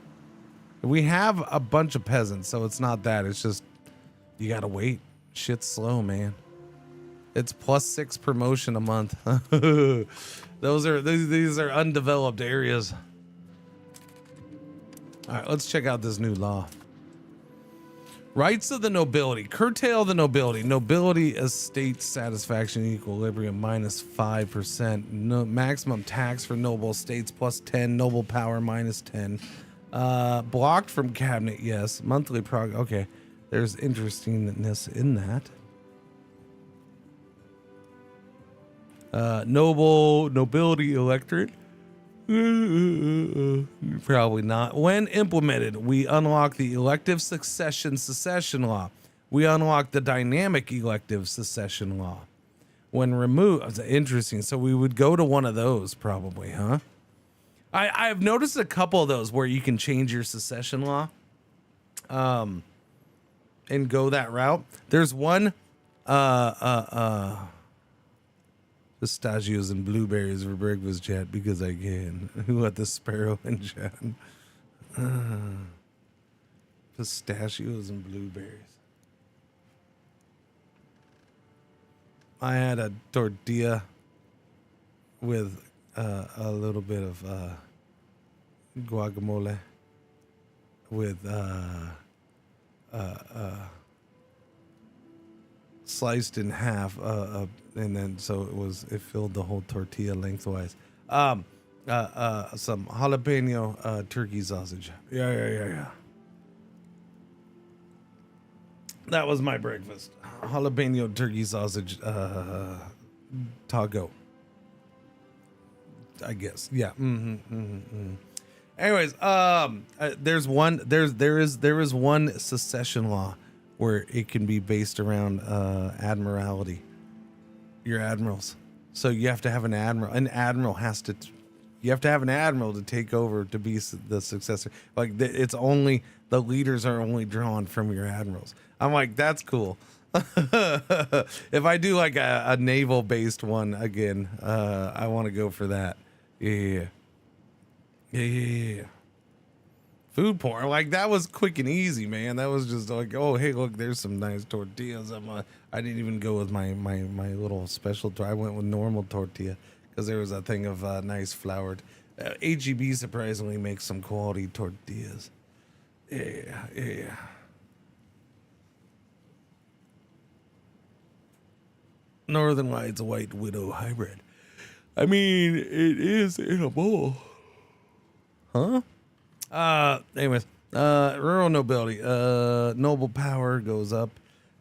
We have a bunch of peasants, so it's not that. It's just you gotta wait. Shit's slow, man. It's +6 promotion a month. These are undeveloped areas. All right, let's check out this new law. Rights of the nobility. Curtail the nobility. Nobility estate satisfaction equilibrium -5%. No, maximum tax for noble estates +10. Noble power -10. Blocked from cabinet, yes. Monthly prog. Okay, there's interestingness in that. Nobility electorate. Probably not. When implemented, we unlock the elective succession law. We unlock the dynamic elective succession law. when removed. Interesting. So we would go to one of those probably, huh? I've noticed a couple of those where you can change your secession law, and go that route. There's one, pistachios and blueberries for breakfast, chat, because I can. Who let the sparrow in chat? Pistachios and blueberries. I had a tortilla with a little bit of guacamole with sliced in half, and then so it filled the whole tortilla lengthwise. Some jalapeno turkey sausage. Yeah. That was my breakfast. Jalapeno turkey sausage taco. I guess. Yeah. Anyways, there is one secession law where it can be based around admiralty. Your admirals. So you have to have an admiral. You have to have an admiral to take over to be the successor. Like it's only the leaders are only drawn from your admirals. I'm like, that's cool. If I do like a naval based one again, I want to go for that. Yeah. Food porn, like that was quick and easy, man. That was just like, oh hey, look, there's some nice tortillas. I didn't even go with my little special. I went with normal tortilla because there was a thing of nice floured. HEB surprisingly makes some quality tortillas. Yeah. Northern Lights White Widow hybrid. I mean, it is in a bowl. Huh? Anyways, rural nobility. Noble power goes up.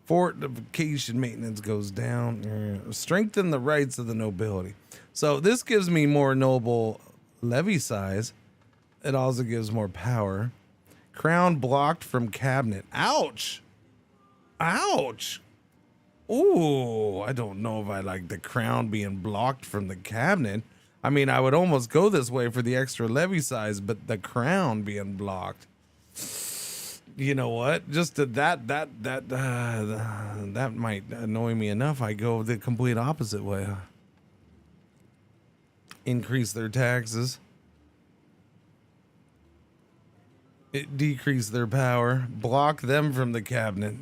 Fortification maintenance goes down. Strengthen the rights of the nobility. So this gives me more noble levy size. It also gives more power. Crown blocked from cabinet. Ouch! Ooh, I don't know if I like the crown being blocked from the cabinet. I mean, I would almost go this way for the extra levy size, but the crown being blocked. You know what? Just that might annoy me enough. I go the complete opposite way. Increase their taxes. It decrease their power. Block them from the cabinet.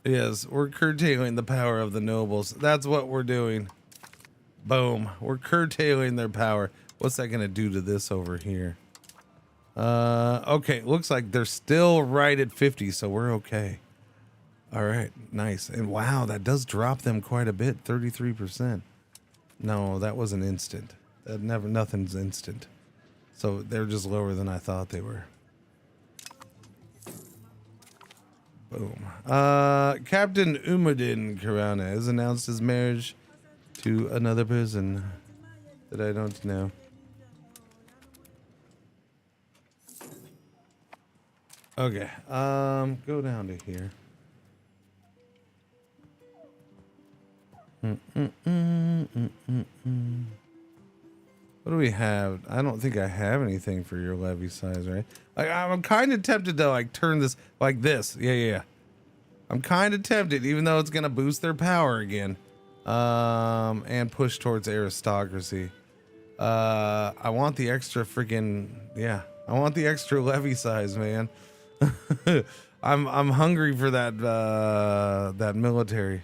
Yes, we're curtailing the power of the nobles. That's what we're doing. Boom. We're curtailing their power. What's that going to do to this over here? Okay, looks like they're still right at 50, so we're okay. All right, nice. And wow, that does drop them quite a bit, 33%. No, that wasn't instant. Nothing's instant. So they're just lower than I thought they were. Boom. Captain Umudin Karana has announced his marriage to another person that I don't know. Okay. Go down to here. What do we have? I don't think I have anything for your levy size, right? Like, I'm kind of tempted to like turn this like this. Yeah. I'm kind of tempted, even though it's gonna boost their power again, and push towards aristocracy. I want the extra freaking I want the extra levy size, man. I'm hungry for that military.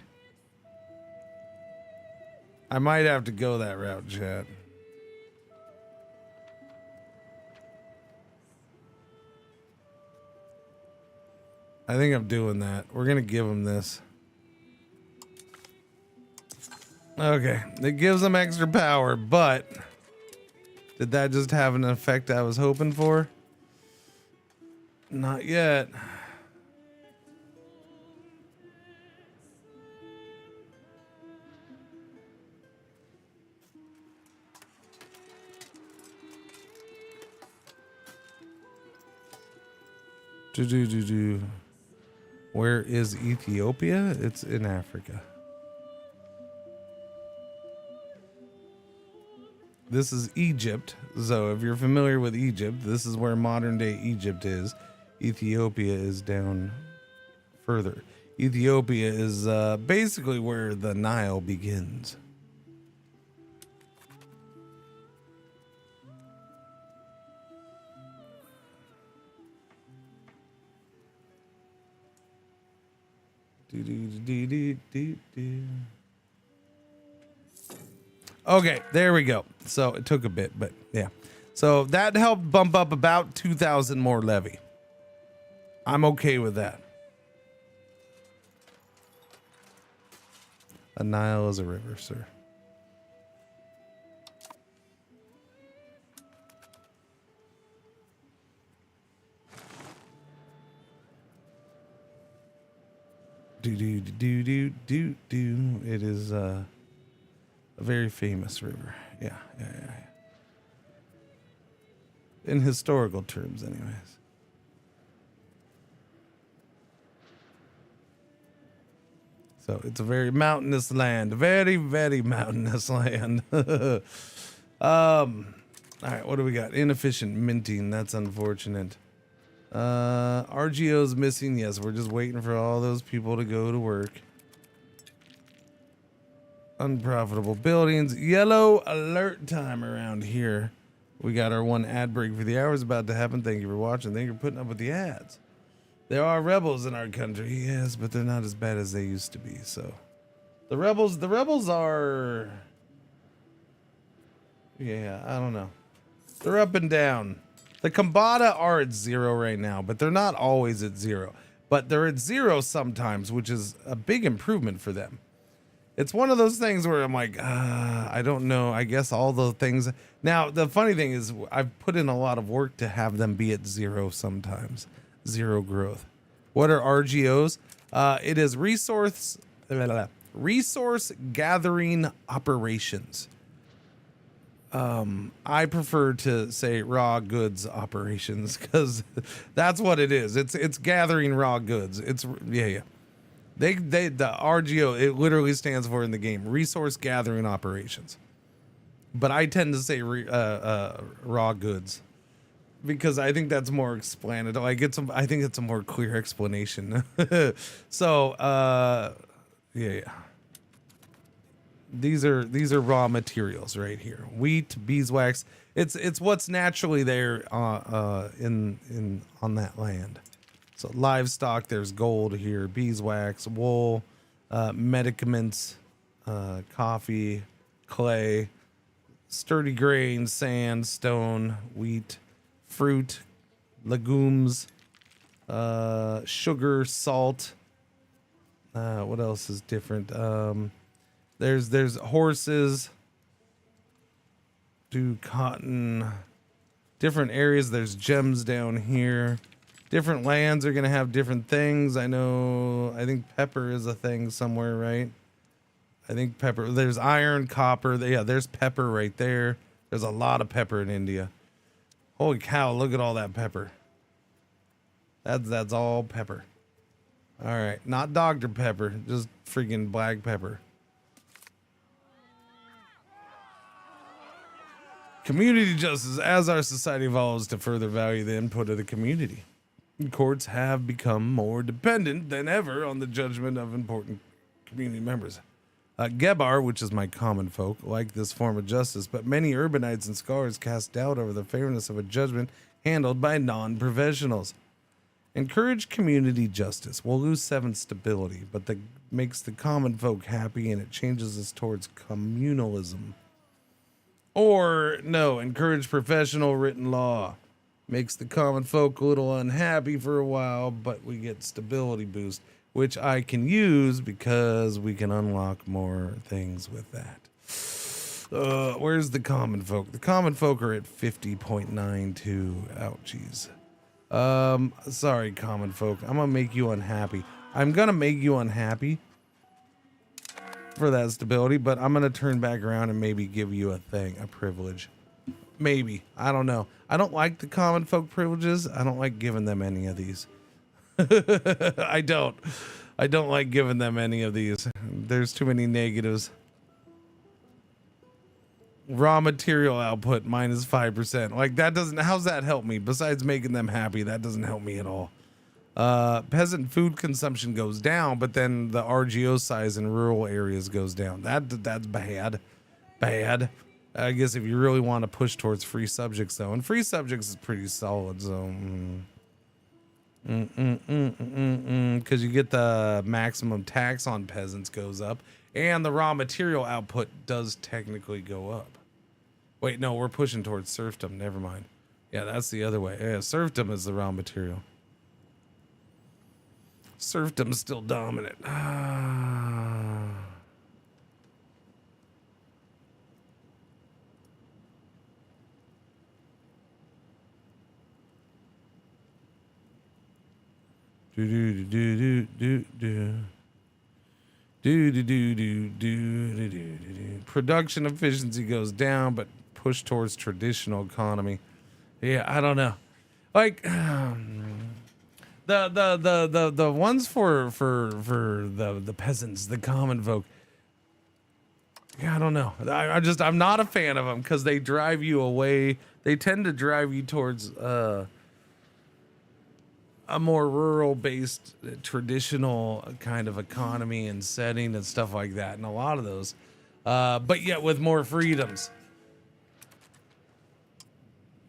I might have to go that route, chat. I think I'm doing that. We're gonna give them this. Okay, it gives them extra power, but did that just have an effect I was hoping for? Not yet. Where is Ethiopia? It's in Africa. This is Egypt. So if you're familiar with Egypt, this is where modern day Egypt is. Ethiopia is down further. Ethiopia is basically where the Nile begins. Okay, there we go. So it took a bit, but yeah. So that helped bump up about 2,000 more levy. I'm okay with that. A Nile is a river, sir. Do. It is a very famous river. Yeah. In historical terms, anyways. So it's a very mountainous land. Very, very mountainous land. All right, what do we got? Inefficient minting. That's unfortunate. RGO's missing. Yes, we're just waiting for all those people to go to work. Unprofitable buildings. Yellow alert time around here. We got our one ad break for the hour is about to happen. Thank you for watching. Thank you for putting up with the ads. There are rebels in our country, yes, but they're not as bad as they used to be. So the rebels are, yeah, I don't know. They're up and down. The Kambata are at 0 right now, but they're not always at 0. But they're at 0 sometimes, which is a big improvement for them. It's one of those things where I'm like, I don't know. I guess all the things. Now, the funny thing is I've put in a lot of work to have them be at 0 sometimes. 0 growth. What are RGOs? It is resource gathering operations. I prefer to say raw goods operations because that's what it is. It's gathering raw goods. It's yeah. The RGO, it literally stands for in the game resource gathering operations. But I tend to say raw goods because I think that's more explanatory. I think it's a more clear explanation. So yeah. These are raw materials right here. Wheat, beeswax. It's what's naturally there in on that land. So livestock, there's gold here, beeswax, wool, medicaments, coffee, clay, sturdy grain, sand, stone, wheat, fruit, legumes, sugar, salt. What else is different? There's horses, do cotton, different areas. There's gems down here. Different lands are going to have different things. I think pepper is a thing somewhere, right? I think pepper. There's iron, copper. Yeah, there's pepper right there. There's a lot of pepper in India. Holy cow, look at all that pepper. That's all pepper. All right, not Dr. Pepper, just freaking black pepper. Community justice. As our society evolves to further value the input of the community, courts have become more dependent than ever on the judgment of important community members. Gebar, which is my common folk, like this form of justice, but many urbanites and scholars cast doubt over the fairness of a judgment handled by non-professionals. Encourage community justice. We'll lose 7 stability, but that makes the common folk happy and it changes us towards communalism. Or, no, encourage professional written law. Makes the common folk a little unhappy for a while, but we get stability boost, which I can use because we can unlock more things with that. Where's the common folk? The common folk are at 50.92. Ouchies. Sorry, common folk. I'm gonna make you unhappy. I'm gonna make you unhappy for that stability, but I'm gonna turn back around and maybe give you a privilege. Maybe. I don't know. I don't like the common folk privileges. I don't like giving them any of these. I don't like giving them any of these. There's too many negatives. Raw material output minus 5%. Like that doesn't, how's that help me? Besides making them happy, that doesn't help me at all. Peasant food consumption goes down, but then the RGO size in rural areas goes down. That's bad. I guess if you really want to push towards free subjects though, and free subjects is pretty solid, so because you get the maximum tax on peasants goes up, and the raw material output does technically go up. Wait, no, we're pushing towards serfdom. Never mind. Yeah, that's the other way. Yeah, serfdom is the raw material. Serfdom is still dominant. Production efficiency goes down, but push towards traditional economy. Yeah, I don't know. Like the ones for the peasants, the common folk. Yeah, I don't know. I'm not a fan of them because they drive you away. They tend to drive you towards a more rural-based, traditional kind of economy and setting and stuff like that, and a lot of those, but yet with more freedoms.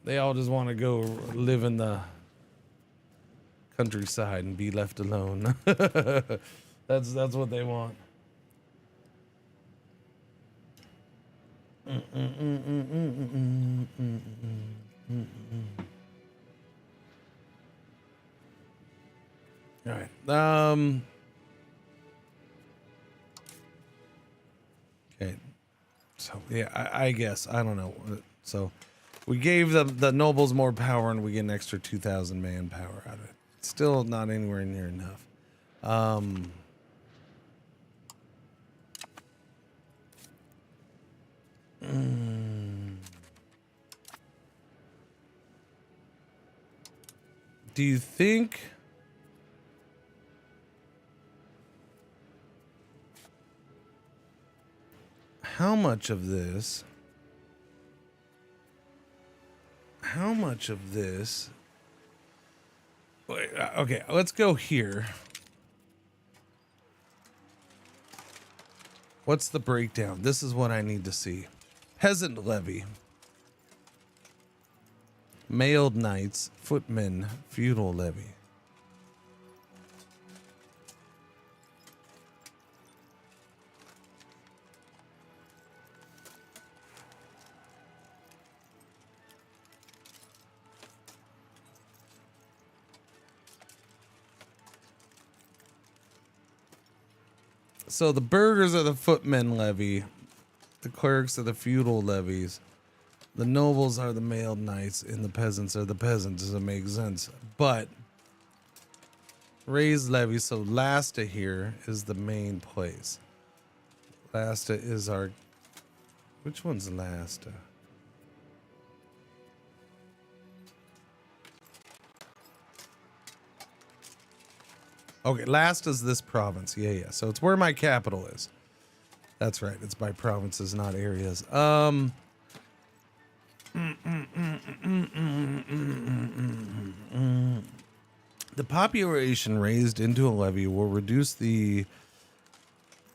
They all just want to go live in the countryside and be left alone. That's what they want. All right. Okay. So yeah, I guess I don't know. So we gave the nobles more power, and we get an extra 2,000 manpower out of it. Still not anywhere near enough. Do you think? How much of this? Wait, okay, let's go here. What's the breakdown? This is what I need to see. Peasant levy. Mailed knights, footmen, feudal levy. So the burghers are the footmen levy, the clerics are the feudal levies, the nobles are the mailed knights, and the peasants are the peasants. Does it make sense? But raised levy, so Lasta here is the main place. Lasta is our, which one's Lasta? Okay, last is this province. Yeah. So it's where my capital is. That's right. It's by provinces, not areas. The population raised into a levy will reduce the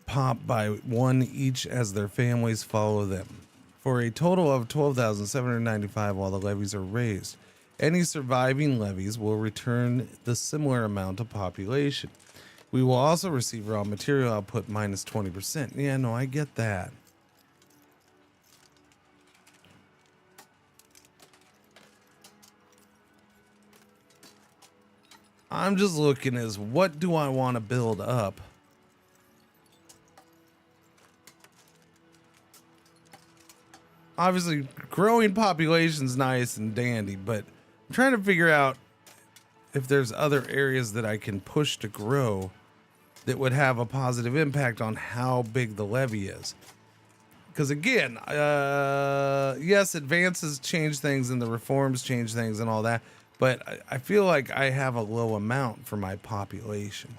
pop by 1 each as their families follow them, for a total of 12,795 while the levies are raised. Any surviving levies will return the similar amount of population. We will also receive raw material output minus 20%. Yeah, no, I get that. I'm just looking as what do I want to build up? Obviously, growing population's nice and dandy, but I'm trying to figure out if there's other areas that I can push to grow that would have a positive impact on how big the levy is. Because again, yes, advances change things and the reforms change things and all that, but I feel like I have a low amount for my population.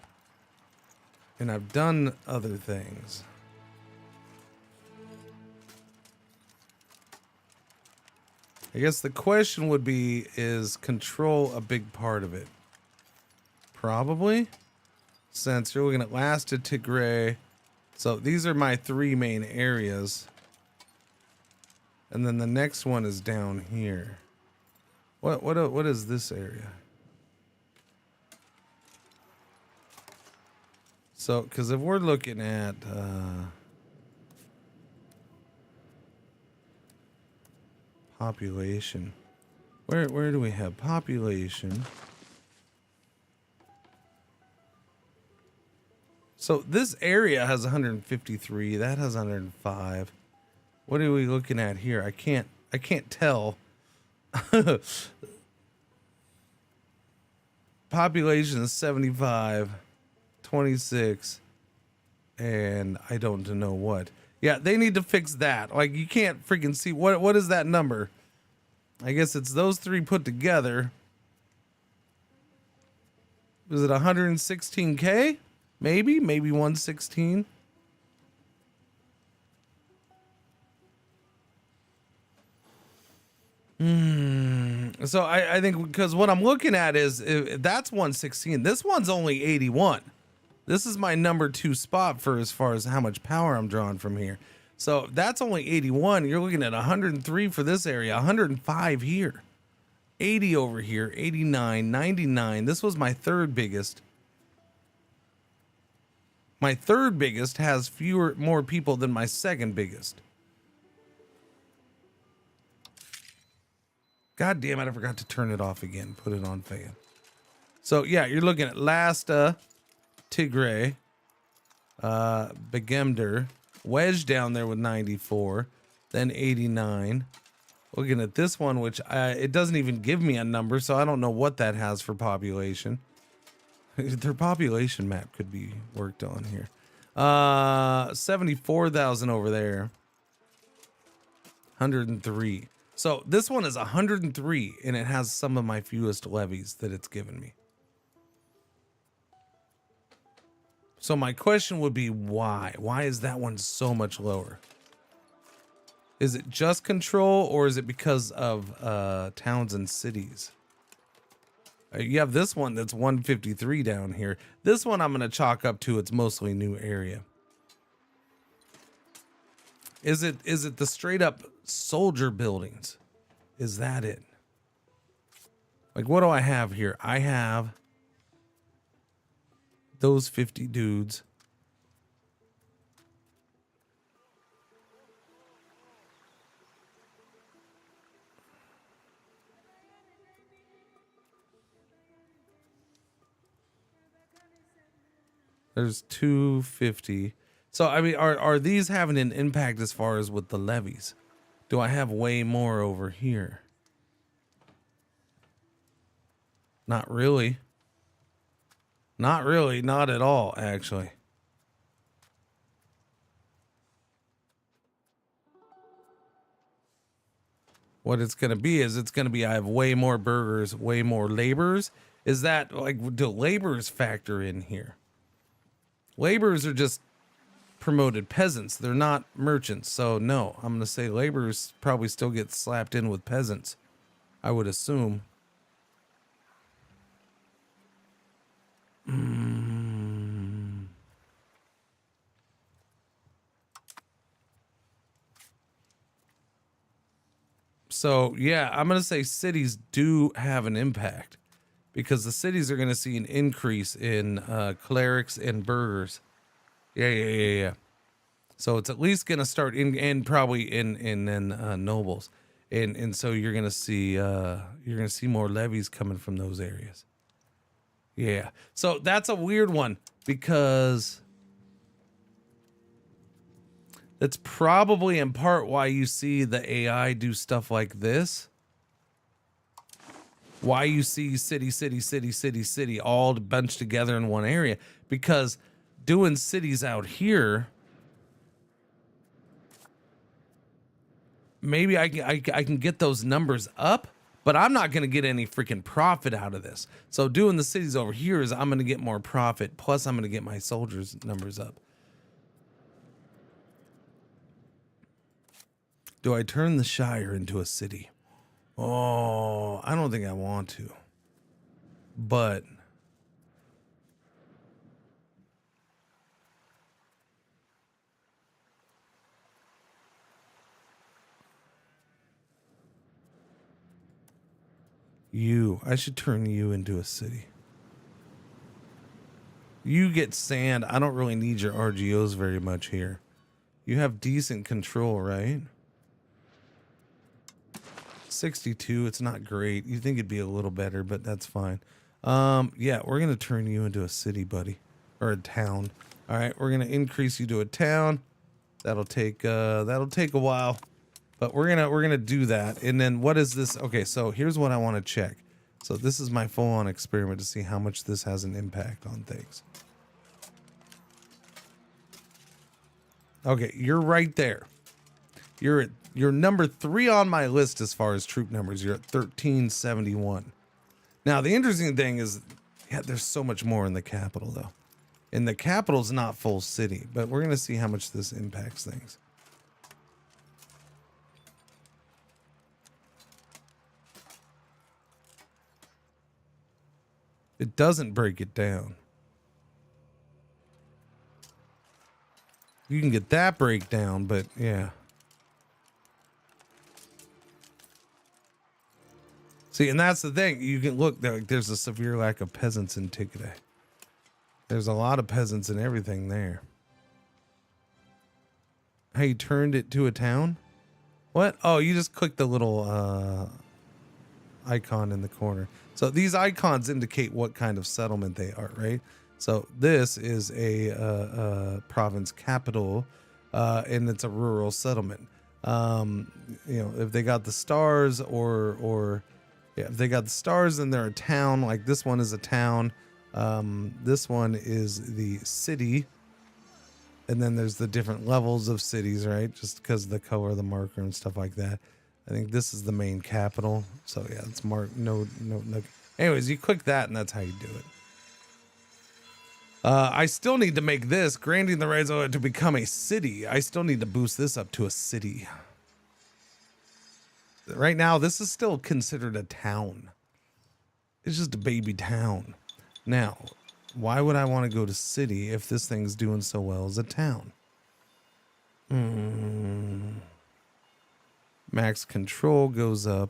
And I've done other things. I guess the question would be, is control a big part of it? Probably. Since you're looking at Lasta, Tigray. So these are my 3 main areas. And then the next one is down here. What is this area? So, because if we're looking at population, where do we have population? So this area has 153. That has 105. What are we looking at here? I can't tell. Population is 75, 26, and I don't know what. Yeah, they need to fix that. Like, you can't freaking see what is that number? I guess it's those 3 put together. Is it 116K? Maybe 116. So I think, because what I'm looking at is, if that's 116. This one's only 81. This is my number 2 spot for as far as how much power I'm drawing from here. So that's only 81. You're looking at 103 for this area, 105 here, 80 over here, 89, 99. This was my 3rd biggest. My 3rd biggest has more people than my 2nd biggest. God damn it, I forgot to turn it off again. Put it on fan. So yeah, you're looking at Lasta, Tigray, Begemder, Wedge down there with 94, then 89. Looking at this one, which it doesn't even give me a number, so I don't know what that has for population. Their population map could be worked on here. 74,000 over there. 103. So this one is 103, and it has some of my fewest levies that it's given me. So my question would be, why? Why is that one so much lower? Is it just control, or is it because of towns and cities? You have this one that's 153 down here. This one I'm going to chalk up to it's mostly new area. Is it the straight up soldier buildings? Is that it? Like, what do I have here? I have those 50 dudes. There's 250. So, I mean, are these having an impact as far as with the levies? Do I have way more over here? Not really. Not really. Not at all, actually. What it's going to be is I have way more burgers, way more laborers. Is that, like, do laborers factor in here? Laborers are just promoted peasants. They're not merchants. So no, I'm going to say laborers probably still get slapped in with peasants, I would assume. So yeah, I'm going to say cities do have an impact, because the cities are going to see an increase in clerics and burghers. Yeah. So it's at least going to start in, and probably in nobles, and so you're going to see more levies coming from those areas. Yeah. So that's a weird one, because that's probably in part why you see the AI do stuff like this. Why you see city all bunched together in one area, because doing cities out here, maybe I can get those numbers up, But I'm not going to get any freaking profit out of this. So doing the cities over here is I'm going to get more profit. Plus I'm going to get my soldiers numbers up. Do I turn the Shire into a city? Oh, I don't think I want to. But I should turn you into a city. You get sand. I don't really need your RGOs very much here. You have decent control, right? 62. It's not great. You think it'd be a little better, but that's fine. Yeah, we're going to turn you into a city, buddy, or a town. All right, we're going to increase you to a town. That'll take a while, but we're going to do that. And then what is this? Okay, so here's what I want to check. So this is my full-on experiment to see how much this has an impact on things. Okay, you're right there. You're number 3 on my list as far as troop numbers. You're at 1371. Now, the interesting thing is, yeah, there's so much more in the capital, though. And the capital's not full city, but we're going to see how much this impacts things. It doesn't break it down. You can get that breakdown, but yeah. See, and that's the thing. You can look, there's a severe lack of peasants in Tickeday. There's a lot of peasants and everything there. How you turned it to a town? What? Oh, you just clicked the little icon in the corner. So these icons indicate what kind of settlement they are, right? So this is a province capital, and it's a rural settlement. You know, if they got the stars or yeah, if they got the stars, then they're a town. Like this one is a town. This one is the city. And then there's the different levels of cities, right? Just because of the color of the marker and stuff like that. I think this is the main capital. So yeah, it's marked. No. Anyways, you click that and that's how you do it. I still need to make this granting the rights to become a city. I still need to boost this up to a city. Right now, this is still considered a town. It's just a baby town. Now, why would I want to go to city if this thing's doing so well as a town? Max control goes up.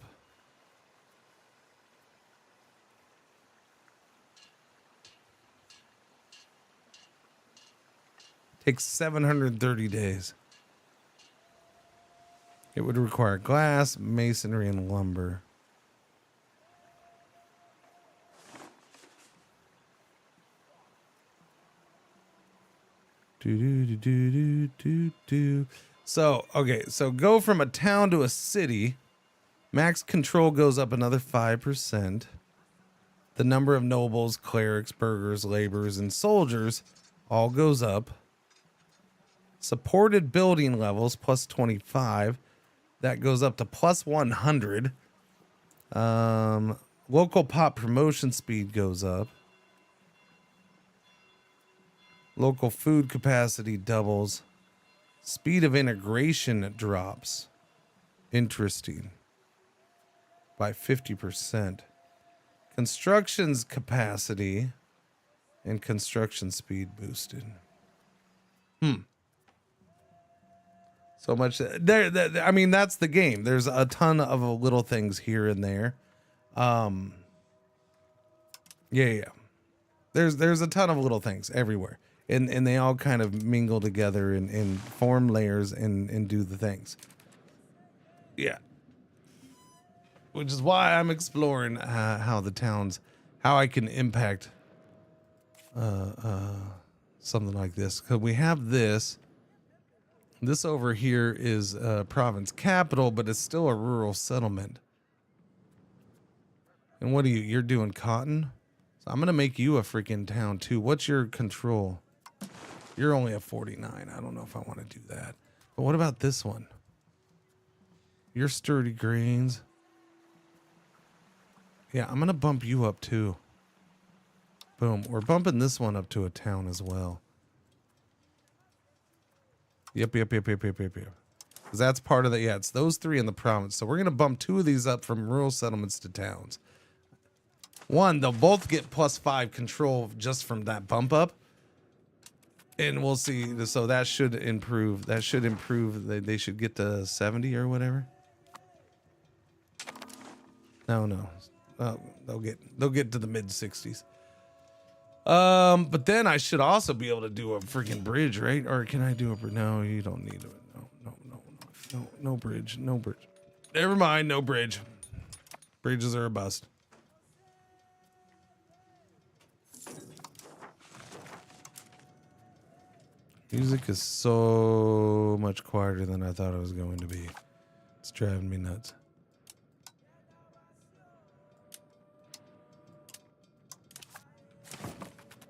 Takes 730 days. It would require glass, masonry, and lumber. So, okay, so go from a town to a city. Max control goes up another 5%. The number of nobles, clerics, burghers, laborers, and soldiers all goes up. Supported building levels plus 25. That goes up to plus 100. Local pop promotion speed goes up. Local food capacity doubles. Speed of integration drops. Interesting. By 50%. Construction's capacity and construction speed boosted. So much there. I mean, that's the game. There's a ton of little things here and there. Yeah. There's a ton of little things everywhere. And they all kind of mingle together and form layers and do the things. Yeah. Which is why I'm exploring how the towns, how I can impact something like this. Because we have this. This over here is province capital, but it's still a rural settlement. And what are you? You're doing cotton? So I'm going to make you a freaking town too. What's your control? You're only at 49. I don't know if I want to do that. But what about this one? You're sturdy grains. Yeah, I'm gonna bump you up too. Boom. We're bumping this one up to a town as well. Yep. Because that's part of the, yeah, it's those three in the province. So we're going to bump 2 of these up from rural settlements to towns. One, they'll both get +5 control just from that bump up. And we'll see. So that should improve. They should get to 70 or whatever. No. They'll get to the mid 60s. But then I should also be able to do a freaking bridge, right? Or can I do a bridge? No, you don't need it. No bridge. Never mind, no bridge. Bridges are a bust. Music is so much quieter than I thought it was going to be. It's driving me nuts.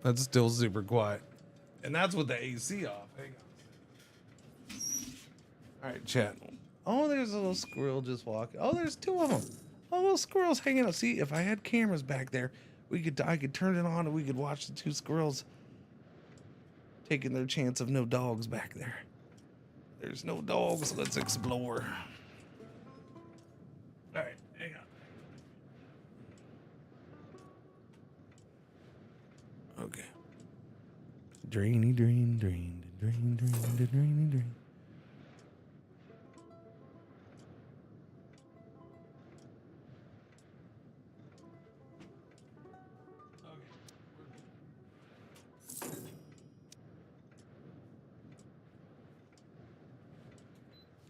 That's still super quiet. And that's with the AC off. Hang on. All right, chat. Oh, there's a little squirrel just walking. Oh, there's 2 of them. Oh, little squirrels hanging out. See, if I had cameras back there, I could turn it on and we could watch the 2 squirrels taking their chance of no dogs back there. There's no dogs. Let's explore. All right, hang on. Okay. Drainy, drain.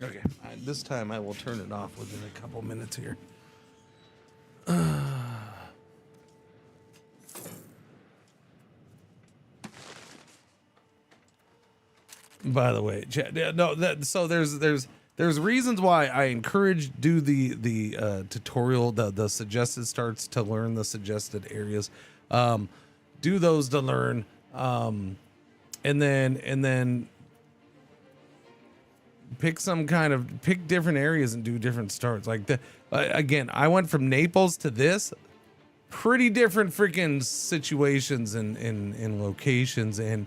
Okay, this time I will turn it off within a couple minutes here. By the way, so there's reasons why I encourage do the tutorial, the suggested starts to learn the suggested areas, do those to learn, and then pick different areas and do different starts. Like again, I went from Naples to this, pretty different freaking situations and locations, and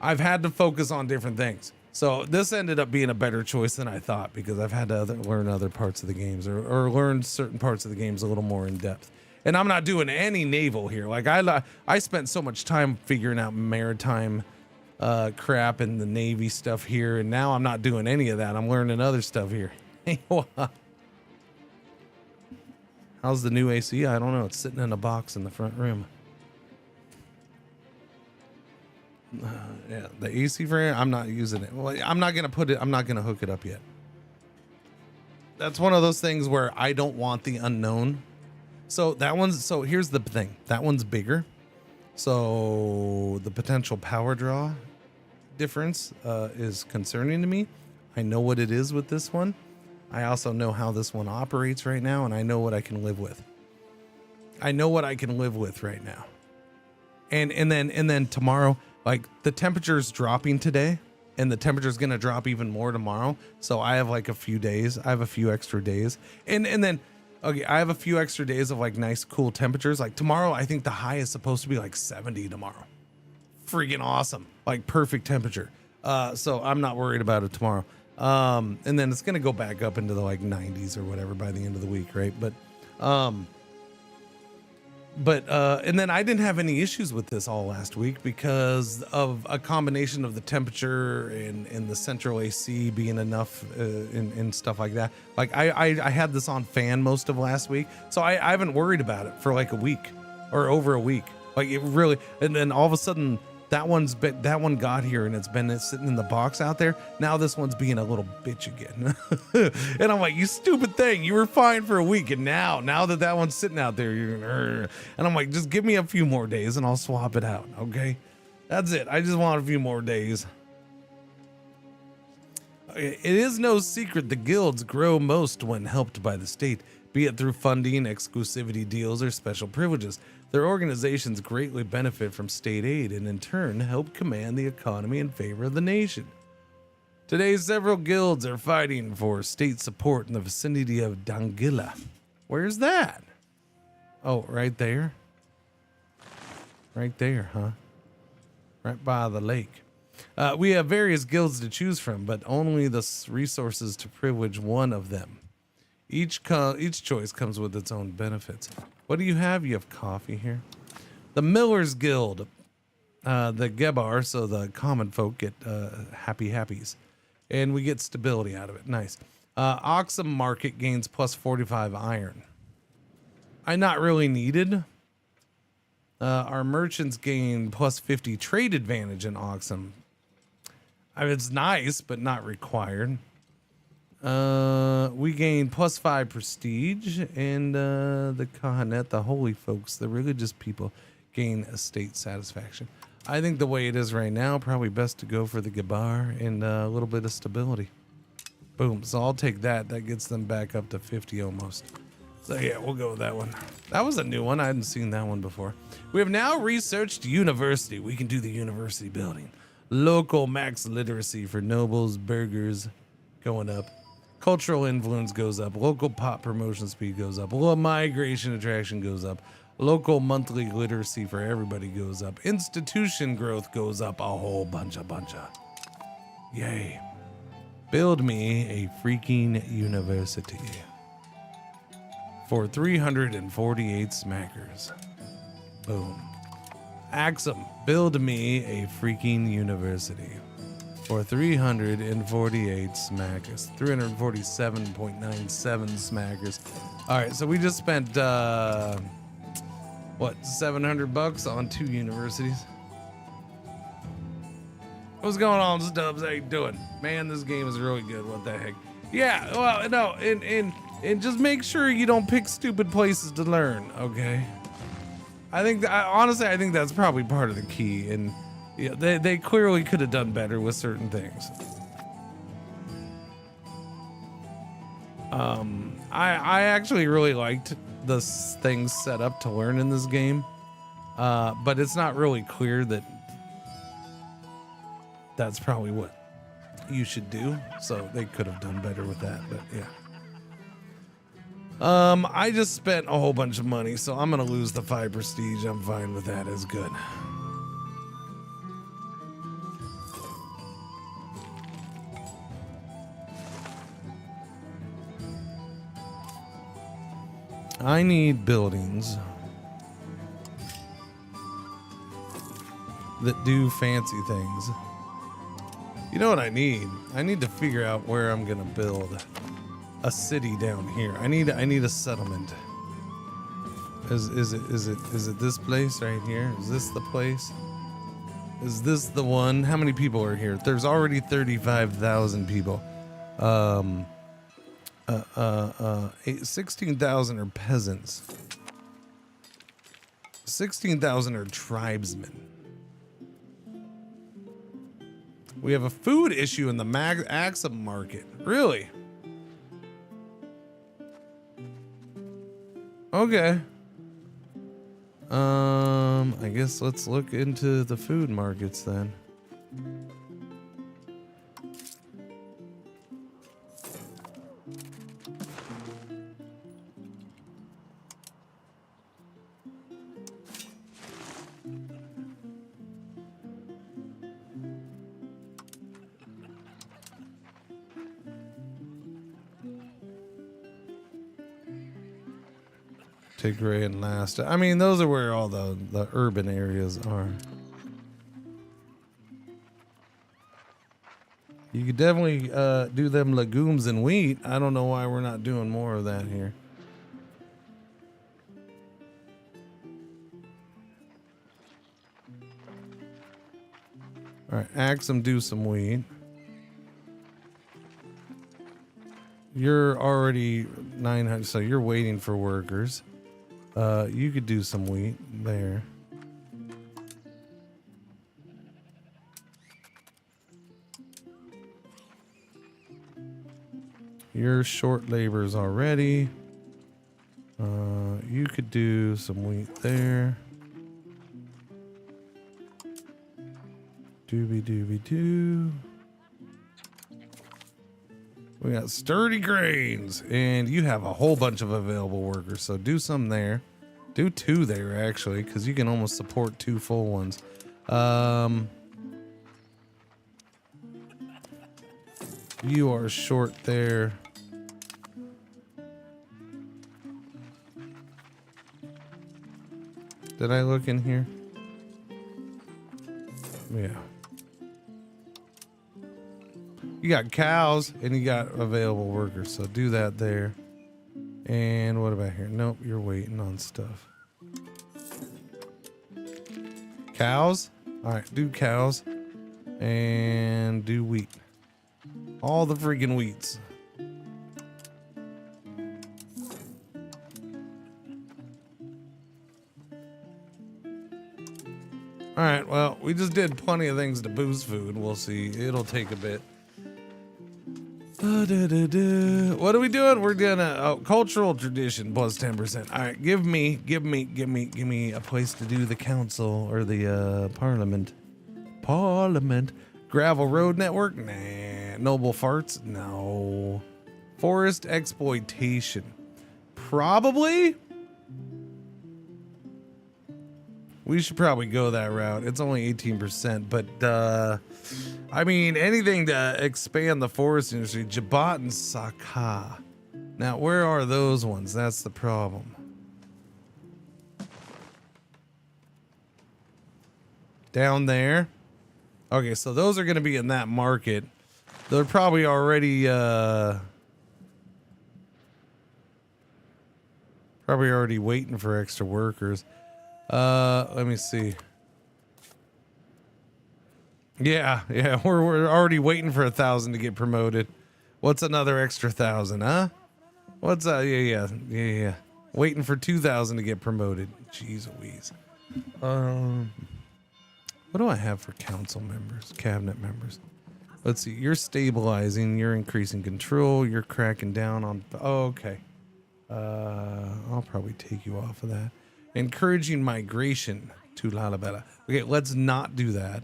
I've had to focus on different things. So this ended up being a better choice than I thought, because I've had to learn other parts of the games or learn certain parts of the games a little more in depth. And I'm not doing any naval here. Like I spent so much time figuring out maritime crap and the Navy stuff here, and now I'm not doing any of that. I'm learning other stuff here. How's the new AC? I don't know. It's sitting in a box in the front room. Yeah, the AC frame, I'm not using it. Well, I'm not gonna hook it up yet. That's one of those things where I don't want the unknown. So here's the thing. That one's bigger. So the potential power draw difference is concerning to me. I know what it is with this one. I also know how this one operates right now, and I know what I can live with. I know what I can live with right now. And then tomorrow, like the temperature's dropping today, and the temperature's gonna drop even more tomorrow. So I have like a few days. I have a few extra days, and then okay, I have a few extra days of like nice cool temperatures. Like tomorrow, I think the high is supposed to be like 70 tomorrow. Freaking awesome, like perfect temperature. So I'm not worried about it tomorrow. And then it's gonna go back up into the like 90s or whatever by the end of the week, right? But and then I didn't have any issues with this all last week because of a combination of the temperature and the central AC being enough and stuff like that. Like I had this on fan most of last week, so I haven't worried about it for like a week or over a week. Like it really, and then all of a sudden that one got here and it's been sitting in the box out there. Now this one's being a little bitch again. And I'm like, you stupid thing, you were fine for a week, and now that one's sitting out there, and I'm like, just give me a few more days and I'll swap it out. Okay, that's it. I just want a few more days. It is no secret the guilds grow most when helped by the state, be it through funding, exclusivity deals, or special privileges. Their organizations greatly benefit from state aid and in turn help command the economy in favor of the nation. Today, several guilds are fighting for state support in the vicinity of Dangila. Where's that? Oh, right there. Right there, huh? Right by the lake. We have various guilds to choose from, but only the resources to privilege one of them. Each choice comes with its own benefits. What do you have? You have coffee here. The Miller's Guild. The Gebar, so the common folk get happy happies. And we get stability out of it. Nice. Oxum Market gains plus 45 iron. I not really needed. Our merchants gain plus 50 trade advantage in Oxum. I mean, it's nice, but not required. We gain plus 5 prestige, and the Kahanet, the holy folks, the religious people, gain estate satisfaction. I think the way it is right now, probably best to go for the Gabar and a little bit of stability. Boom. So I'll take that. That gets them back up to 50 almost. So yeah, we'll go with that one. That was a new one. I hadn't seen that one before. We have now researched university. We can do the university building. Local max literacy for nobles, burghers going up. Cultural influence goes up. Local pop promotion speed goes up. Local migration attraction goes up. Local monthly literacy for everybody goes up. Institution growth goes up a whole bunch of. Yay. Build me a freaking university. For 348 smackers. Boom. Axum, build me a freaking university. For 348 smackers. 347.97 smackers. Alright, so we just spent what, $700 on 2 universities? What's going on, Stubbs? How you doing? Man, this game is really good. What the heck? Yeah, well, no, and just make sure you don't pick stupid places to learn, okay? I think, honestly, I think that's probably part of the key, and yeah, they clearly could have done better with certain things. I actually really liked the things set up to learn in this game, but it's not really clear that that's probably what you should do, so they could have done better with that, but yeah. I just spent a whole bunch of money, so I'm gonna lose the 5 prestige. I'm fine with that. It's good. I need buildings that do fancy things. You know what I need? I need to figure out where I'm gonna build a city down here. I need a settlement. Is it this place right here? Is this the place? Is this the one? How many people are here? There's already 35,000 people. 16,000 are peasants. 16,000 are tribesmen. We have a food issue in the Axum market. Really? Okay. I guess let's look into the food markets then. Tigray and Lasta. I mean, those are where all the urban areas are. You could definitely do them legumes and wheat. I don't know why we're not doing more of that here. All right, Axum, do some wheat. You're already 900, so you're waiting for workers. You could do some wheat there. You're short labors already. You could do some wheat there. Doobie doobie doo. We got sturdy grains, and you have a whole bunch of available workers, so do some there. Do 2 there, actually, because you can almost support 2 full ones. You are short there. Did I look in here? Yeah. You got cows and you got available workers, so do that there. And what about here? Nope, you're waiting on stuff. Cows? All right, do cows and do wheat. All the freaking wheats. All right, well, we just did plenty of things to boost food. We'll see. It'll take a bit. What are we doing? We're doing a cultural tradition plus 10%. All right, give me a place to do the council or the parliament. Gravel road network? Nah. Noble farts? No. Forest exploitation? Probably. We should probably go that route. It's only 18%, but I mean, anything to expand the forest industry. Jabat and Saka. Now, where are those ones? That's the problem. Down there. Okay, so those are going to be in that market. They're probably already waiting for extra workers. Let me see. Yeah, we're already waiting for 1,000 to get promoted. What's another extra 1,000, huh? What's yeah. Waiting for 2,000 to get promoted. Jeez Louise. What do I have for council members, cabinet members? Let's see. You're stabilizing. You're increasing control. You're cracking down on. Oh, okay. I'll probably take you off of that. Encouraging migration to Lalabella. Okay, let's not do that.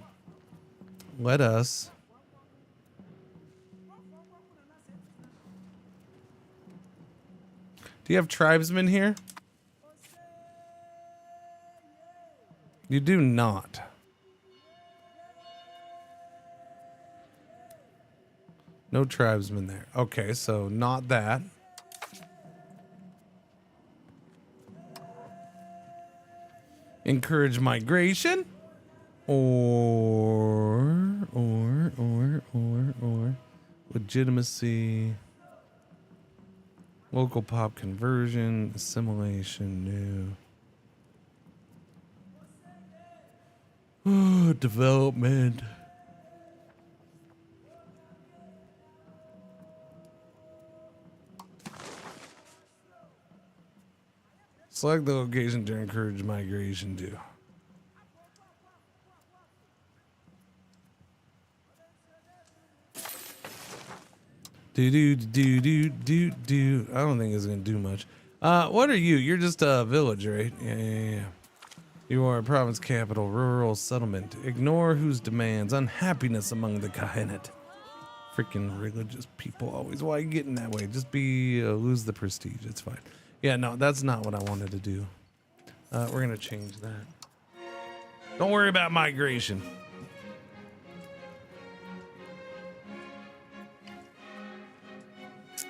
Let us. Do you have tribesmen here? You do not. No tribesmen there. Okay, so not that. Encourage migration. Or legitimacy. Local pop conversion. Assimilation. New. Development. Select the location to encourage migration to. Do. I don't think it's gonna do much. What are you? You're just a village, right? Yeah. You are a province capital, rural settlement. Ignore whose demands. Unhappiness among the Kahanet. Freaking religious people always. Why are you getting that way? Just be lose the prestige. It's fine. Yeah, no, that's not what I wanted to do. We're gonna change that. Don't worry about migration.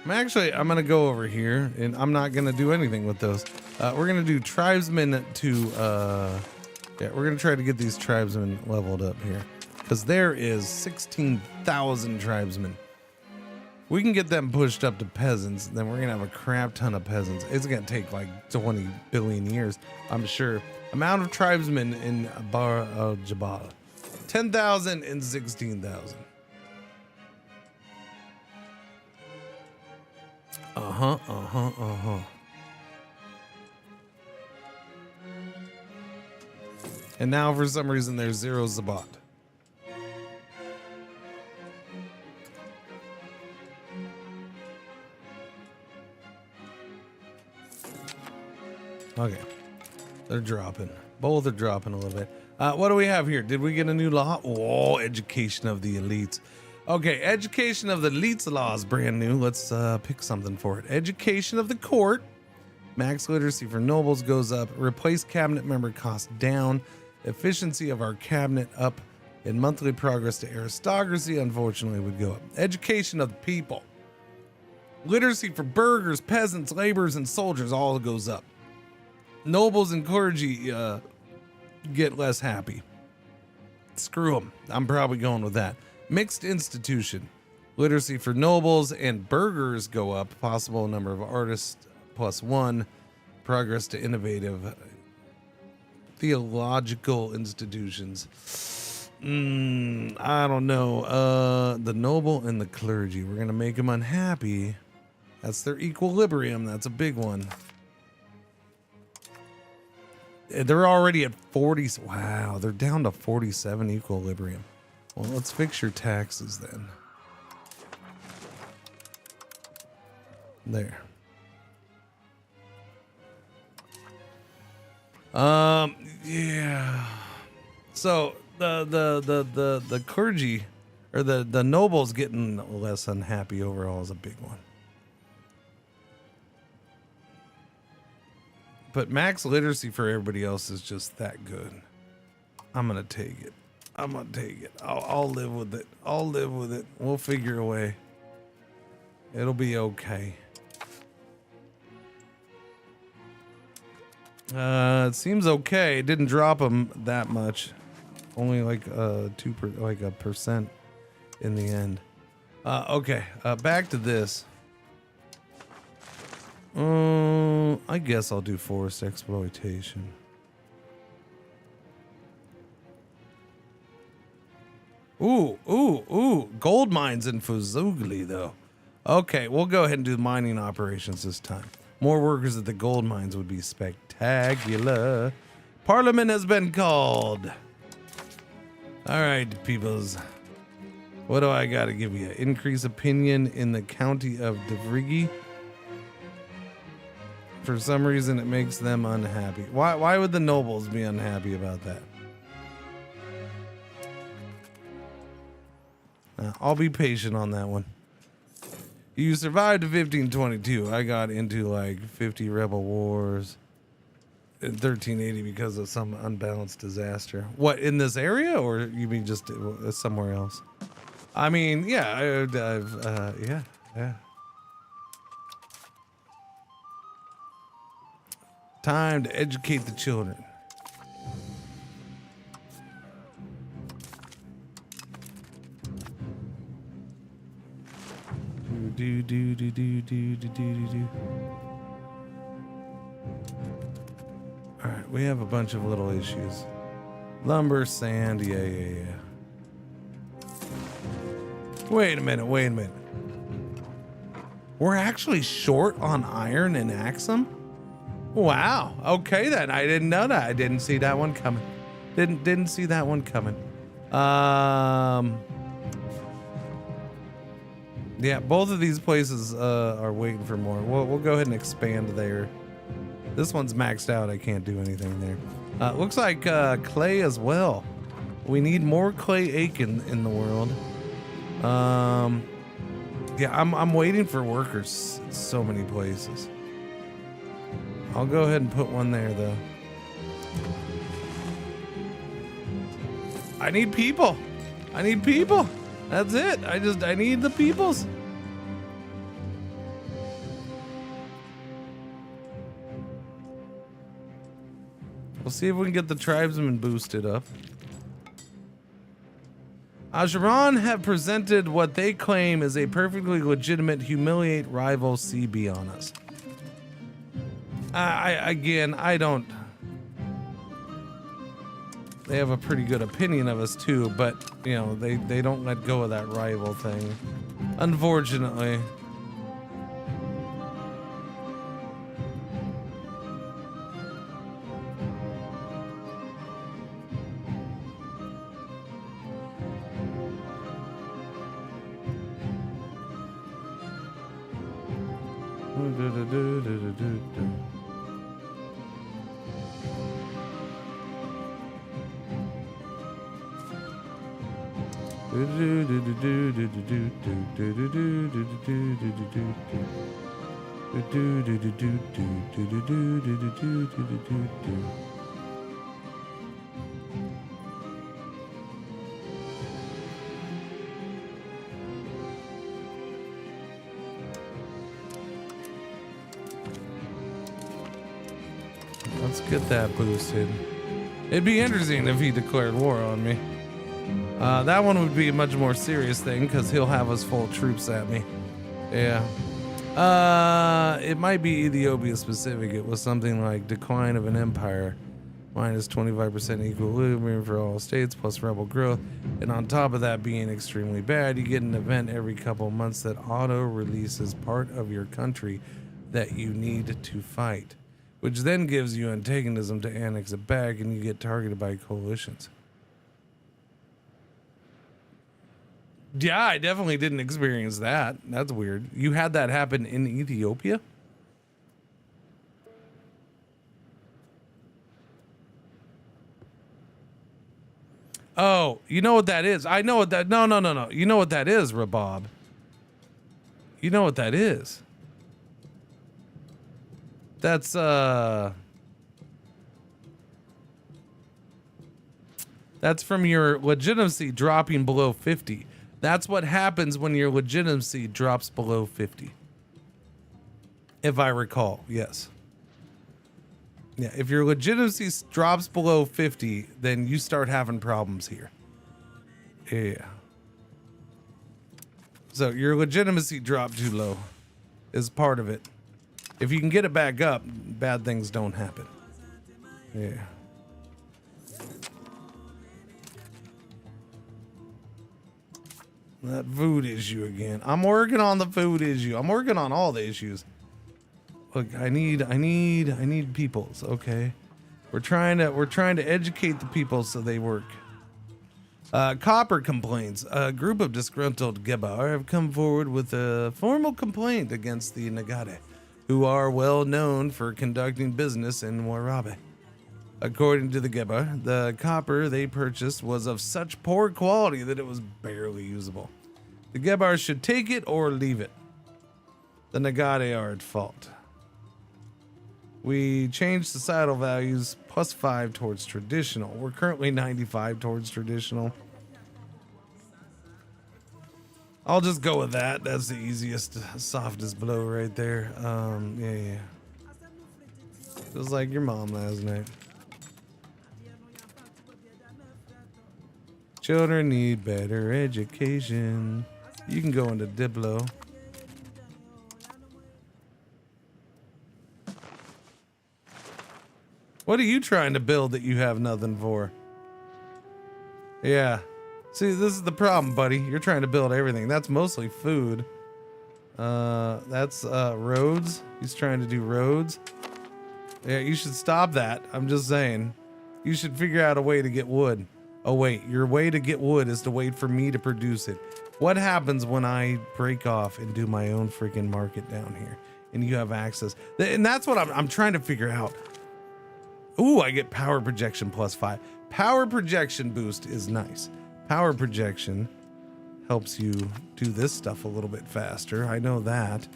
I'm gonna go over here, and I'm not gonna do anything with those. We're gonna do tribesmen to. Yeah, we're gonna try to get these tribesmen leveled up here, because there is 16,000 tribesmen. We can get them pushed up to peasants, then we're gonna have a crap ton of peasants. It's gonna take like 20 billion years, I'm sure. Amount of tribesmen in Bar al Jabal: 10,000 and 16,000. And now for some reason there's 0 Zabat. Okay. They're dropping. Both are dropping a little bit. What do we have here? Did we get a new law? Oh, education of the elites. Okay, education of the elites law is brand new. Let's pick something for it. Education of the court. Max literacy for nobles goes up. Replace cabinet member cost down. Efficiency of our cabinet up. And monthly progress to aristocracy, unfortunately, would go up. Education of the people. Literacy for burghers, peasants, laborers, and soldiers all goes up. Nobles and clergy get less happy. Screw them. I'm probably going with that. Mixed institution. Literacy for nobles and burghers go up. Possible number of artists +1. Progress to innovative theological institutions. I don't know. The noble and the clergy. We're going to make them unhappy. That's their equilibrium. That's a big one. They're already at 40. Wow, they're down to 47 equilibrium. Well, let's fix your taxes then. There. Yeah. So the clergy or the nobles getting less unhappy overall is a big one. But max literacy for everybody else is just that good. I'm gonna take it. I'm gonna take it. I'll live with it. I'll live with it. We'll figure a way. It'll be okay. It seems okay. It didn't drop them that much. Only like a percent in the end. Okay. Back to this. I guess I'll do forest exploitation. Ooh. Gold mines in Fuzugli, though. Okay, we'll go ahead and do mining operations this time. More workers at the gold mines would be spectacular. Parliament has been called. All right, peoples. What do I got to give you? Increase opinion in the county of Devrigi. For some reason, it makes them unhappy. Why would the nobles be unhappy about that? I'll be patient on that one. You survived to 1522. I got into like 50 rebel wars in 1380 because of some unbalanced disaster. What, in this area, or you mean just somewhere else? I mean, yeah, yeah. Time to educate the children. Do. All right, we have a bunch of little issues. Lumber, sand, yeah. Wait a minute. We're actually short on iron and Axum? Wow. Okay then. I didn't know that. I didn't see that one coming. Didn't see that one coming. Yeah, both of these places are waiting for more. We'll go ahead and expand there. This one's maxed out. I can't do anything there. Looks like clay as well. We need more clay ache in the world. Yeah, I'm waiting for workers in so many places. I'll go ahead and put one there though. I need people. That's it. I need the peoples. We'll see if we can get the tribesmen boosted up. Ajaran have presented what they claim is a perfectly legitimate humiliate rival CB on us. I don't. They have a pretty good opinion of us too, but you know, they don't let go of that rival thing. Unfortunately. Let's get that boosted. It'd be interesting if he declared war on me. That one would be a much more serious thing because he'll have his full troops at me. Yeah. It might be Ethiopia specific. It was something like decline of an empire, minus 25% equilibrium for all states, plus rebel growth. And on top of that being extremely bad, you get an event every couple months that auto releases part of your country that you need to fight, which then gives you antagonism to annex it back, and you get targeted by coalitions. Yeah, I definitely didn't experience that. That's weird. You had that happen in Ethiopia? Oh, you know what that is? I know what that... No. You know what that is, Rabob. You know what that is. That's, That's from your legitimacy dropping below 50. That's what happens when your legitimacy drops below 50. If I recall, yes. Yeah, if your legitimacy drops below 50, then you start having problems here. Yeah. So your legitimacy dropped too low is part of it. If you can get it back up, bad things don't happen. Yeah. That food issue again. I'm working on the food issue. I'm working on all the issues. Look, I need peoples, okay? We're trying to educate the people so they work. Copper complains. A group of disgruntled Gebar have come forward with a formal complaint against the Nagade, who are well known for conducting business in Warabe. According to the Gebar, the copper they purchased was of such poor quality that it was barely usable. The Gebar should take it or leave it. The Nagade are at fault. We changed societal values +5 towards traditional. We're currently 95 towards traditional. I'll just go with that. That's the easiest, softest blow right there. Yeah. It was like your mom last night. Children need better education. You can go into Diplo. What are you trying to build that you have nothing for? Yeah. See, this is the problem, buddy. You're trying to build everything. That's mostly food. That's roads. He's trying to do roads. Yeah, you should stop that. I'm just saying. You should figure out a way to get wood. Oh, wait. Your way to get wood is to wait for me to produce it. What happens when I break off and do my own freaking market down here and you have access? And that's what I'm trying to figure out. Ooh, I get power projection +5. Power projection boost is nice. Power projection helps you do this stuff a little bit faster. I know that.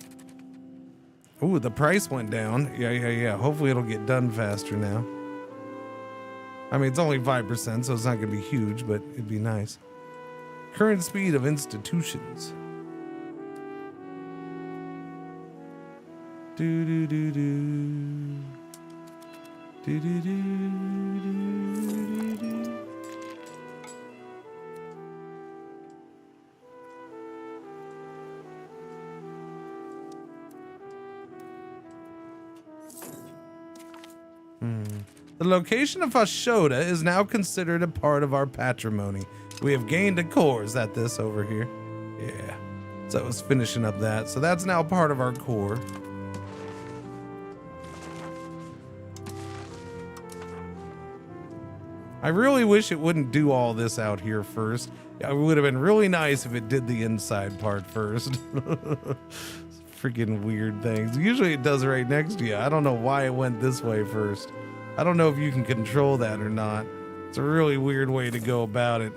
Ooh, the price went down. Yeah. Hopefully it'll get done faster now. I mean, it's only 5%, so it's not going to be huge, but it'd be nice. Current speed of institutions. Do-do-do-do. The location of Fashoda is now considered a part of our patrimony. We have gained a core. Is that this over here? Yeah. So I was finishing up that. So that's now part of our core. I really wish it wouldn't do all this out here first. It would have been really nice if it did the inside part first. Freaking weird things. Usually it does right next to you. I don't know why it went this way first. I don't know if you can control that or not. It's a really weird way to go about it.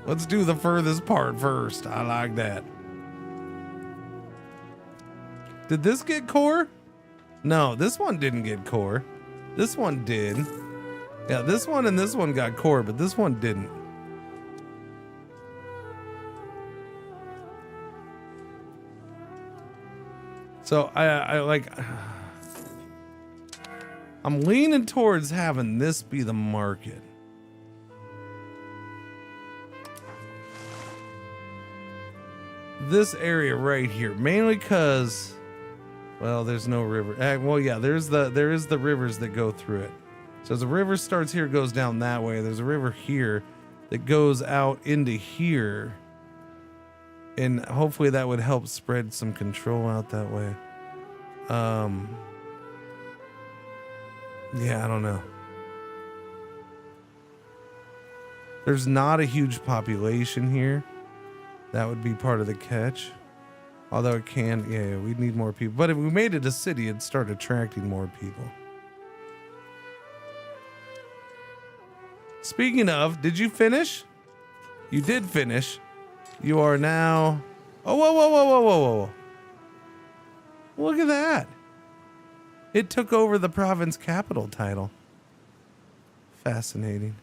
Let's do the furthest part first. I like that. Did this get core? No, this one didn't get core. This one did. Yeah, this one and this one got core, but this one didn't. So I like, I'm leaning towards having this be the market. This area right here, mainly because, well, there's no river. Well, yeah, there is the rivers that go through it. So the river starts here, goes down that way. There's a river here that goes out into here. And hopefully that would help spread some control out that way. Yeah, I don't know. There's not a huge population here. That would be part of the catch. Although it can, yeah, we'd need more people. But if we made it a city, it'd start attracting more people. Speaking of, did you finish? You did finish. You are now... Oh, whoa, whoa, whoa, whoa, whoa, whoa. Look at that. It took over the province capital title. Fascinating.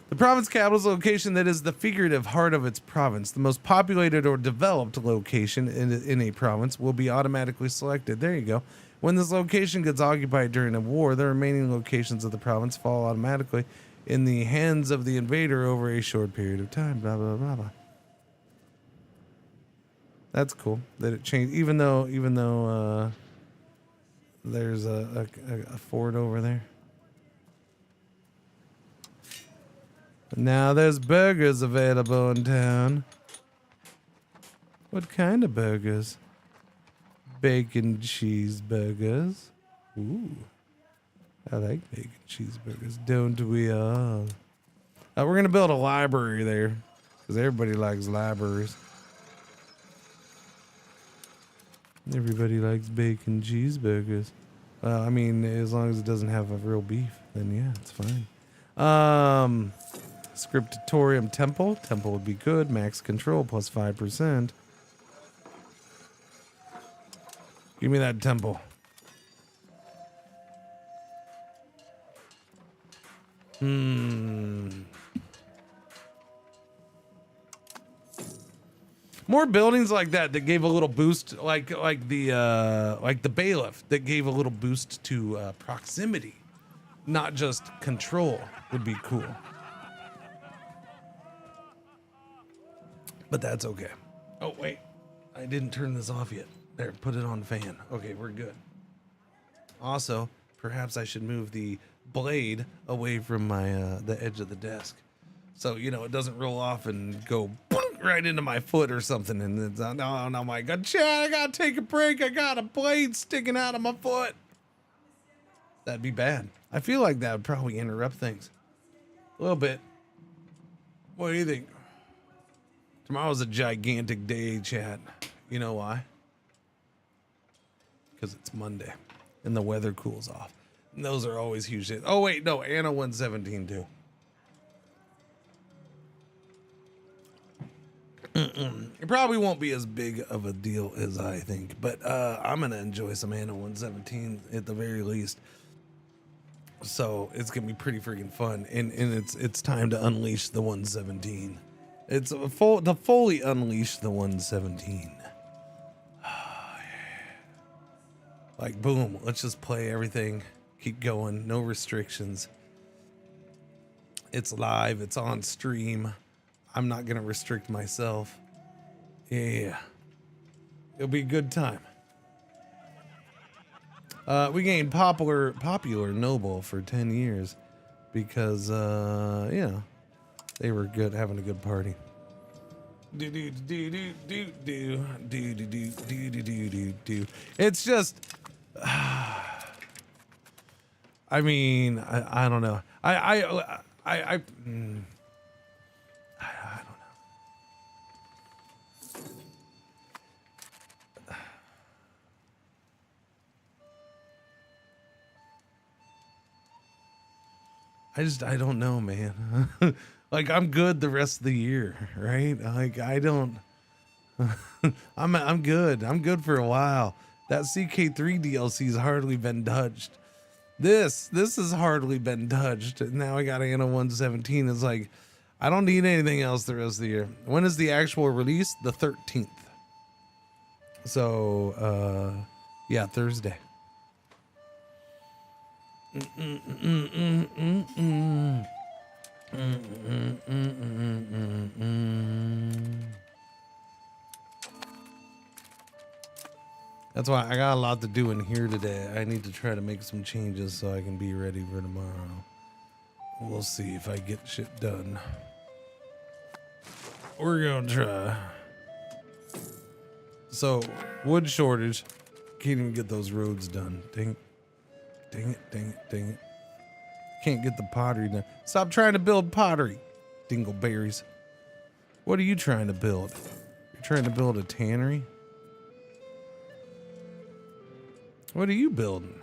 The province capital's location that is the figurative heart of its province. The most populated or developed location in a province will be automatically selected. There you go. When this location gets occupied during a war, the remaining locations of the province fall automatically in the hands of the invader over a short period of time. Blah, blah, blah, blah. That's cool that it changed, even though there's a fort over there. Now there's burgers available in town. What kind of burgers? Bacon cheeseburgers. Ooh, I like bacon cheeseburgers, don't we all? We're gonna build a library there because everybody likes libraries. Everybody likes bacon cheeseburgers. I mean, as long as it doesn't have a real beef, then yeah, it's fine. Scriptatorium temple. Temple would be good. Max control plus 5%. Give me that temple. More buildings like that gave a little boost, like the bailiff that gave a little boost to proximity, not just control, would be cool. But that's okay. Oh wait, I didn't turn this off yet. There, put it on fan. Okay, we're good. Also, perhaps I should move the blade away from my the edge of the desk, so you know it doesn't roll off and go right into my foot or something. And it's no, my God, Chad, I gotta take a break. I got a blade sticking out of my foot. That'd be bad. I feel like that would probably interrupt things a little bit. What do you think? Tomorrow's a gigantic day, Chad. You know why? Because it's Monday and the weather cools off. And those are always huge days. Oh, wait, no, Anno117 too. It probably won't be as big of a deal as I think, but I'm going to enjoy some Anno117 at the very least. So it's going to be pretty freaking fun. And it's time to unleash the 117. It's to fully unleash the 117. Like, boom, let's just play everything. Keep going. No restrictions. It's live. It's on stream. I'm not going to restrict myself. Yeah. It'll be a good time. We gained popular noble for 10 years because, you know, they were good, having a good party. It's just, I mean, I don't know. I don't know. I don't know, man. Like, I'm good the rest of the year, right? Like, I don't I'm good. I'm good for a while. That CK3 DLC's hardly been touched. This has hardly been touched. Now I got Anno117. It's like, I don't need anything else the rest of the year. When is the actual release? The 13th. So, yeah, Thursday. That's why I got a lot to do in here today. I need to try to make some changes so I can be ready for tomorrow. We'll see if I get shit done. We're gonna try. So, wood shortage. Can't even get those roads done. Dang it. Can't get the pottery done. Stop trying to build pottery, dingleberries. What are you trying to build? You're trying to build a tannery? What are you building?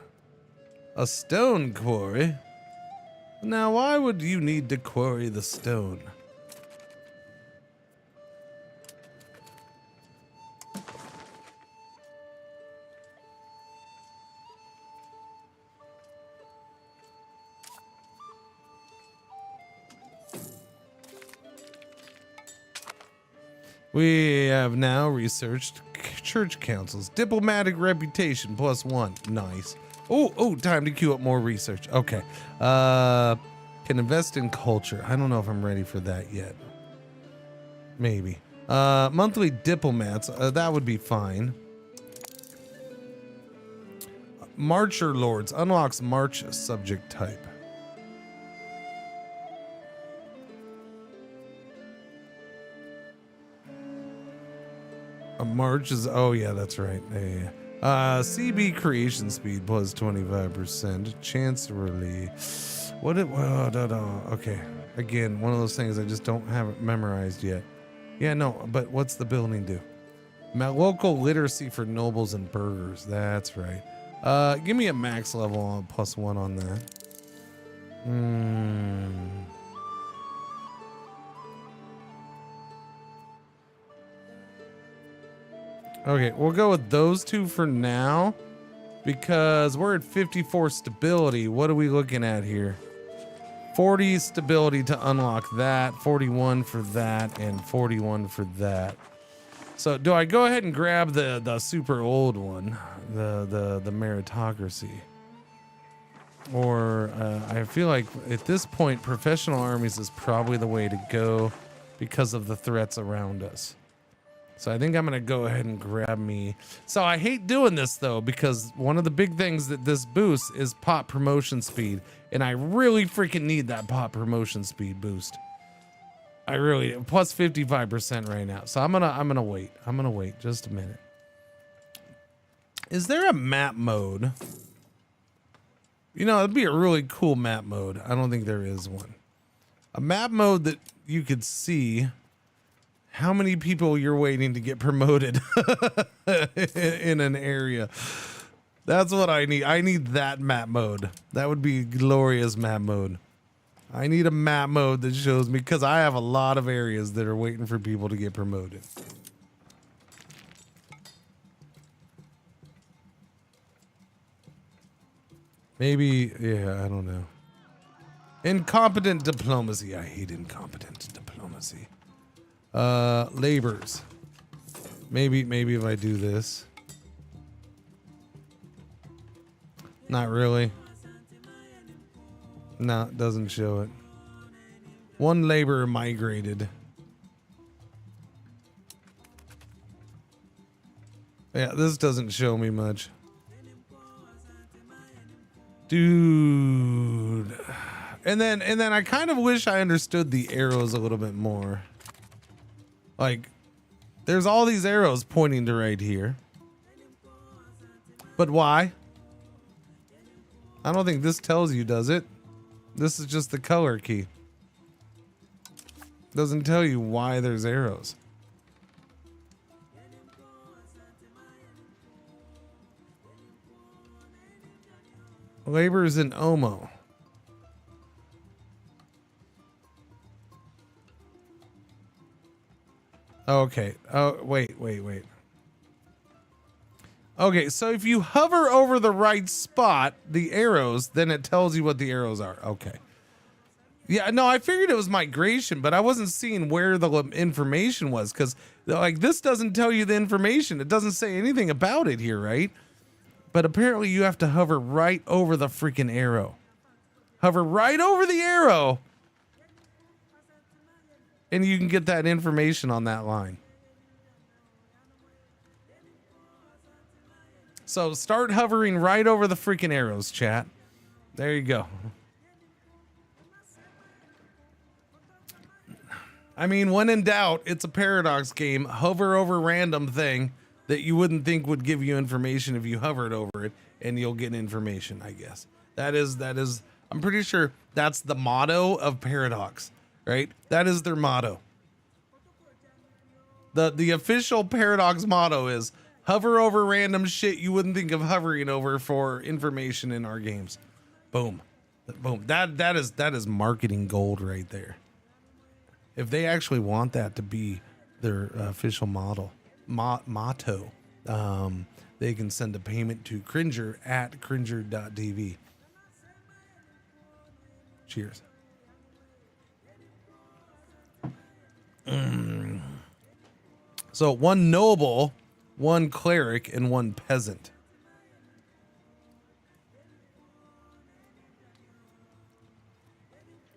A stone quarry? Now, why would you need to quarry the stone? We have now researched church councils. Diplomatic reputation +1. Nice. Oh, time to queue up more research. Okay. Can invest in culture. I don't know if I'm ready for that yet. Maybe. Monthly diplomats. That would be fine. Marcher lords. Unlocks march subject type. A march is, oh yeah, that's right. Yeah. CB creation speed +25%. Chancellery. What it, no. Okay. Again, one of those things I just don't have it memorized yet. Yeah, no, but what's the building do? Local literacy for nobles and burghers. That's right. Give me a max level on +1 on that. Okay, we'll go with those two for now because we're at 54 stability. What are we looking at here? 40 stability to unlock that, 41 for that, and 41 for that. So do I go ahead and grab the super old one, the meritocracy? Or I feel like at this point, professional armies is probably the way to go because of the threats around us. So I think I'm going to go ahead and grab me. So I hate doing this though, because one of the big things that this boosts is pop promotion speed. And I really freaking need that pop promotion speed boost. I really, plus 55% right now. So I'm going to wait. I'm going to wait just a minute. Is there a map mode? You know, it'd be a really cool map mode. I don't think there is one. A map mode that you could see how many people you're waiting to get promoted in an area. That's what I need. I need that map mode. That would be glorious map mode. I need a map mode that shows me, because I have a lot of areas that are waiting for people to get promoted. Maybe, yeah, I don't know. Incompetent diplomacy. I hate incompetent diplomacy. Labors. Maybe if I do this. Not really. No, it doesn't show it. One laborer migrated. Yeah, this doesn't show me much. Dude. And then I kind of wish I understood the arrows a little bit more. Like, there's all these arrows pointing to right here. But why? I don't think this tells you, does it? This is just the color key. Doesn't tell you why there's arrows. Labor's in Omo. Okay. Oh, wait. Okay, so if you hover over the right spot, the arrows, then it tells you what the arrows are. Okay. Yeah, no, I figured it was migration, but I wasn't seeing where the information was, because like this doesn't tell you the information. It doesn't say anything about it here, right? But apparently you have to hover right over the freaking arrow. Hover right over the arrow, and you can get that information on that line. So start hovering right over the freaking arrows, chat. There you go. I mean, when in doubt, it's a paradox game. Hover over random thing that you wouldn't think would give you information if you hovered over it, and you'll get information, I guess. That is, I'm pretty sure that's the motto of Paradox, right? That is their motto. The official Paradox motto is hover over random shit you wouldn't think of hovering over for information in our games. Boom. Boom. That is marketing gold right there. If they actually want that to be their official motto, they can send a payment to Cringer at cringer.tv. Cheers. So one noble, one cleric, and one peasant.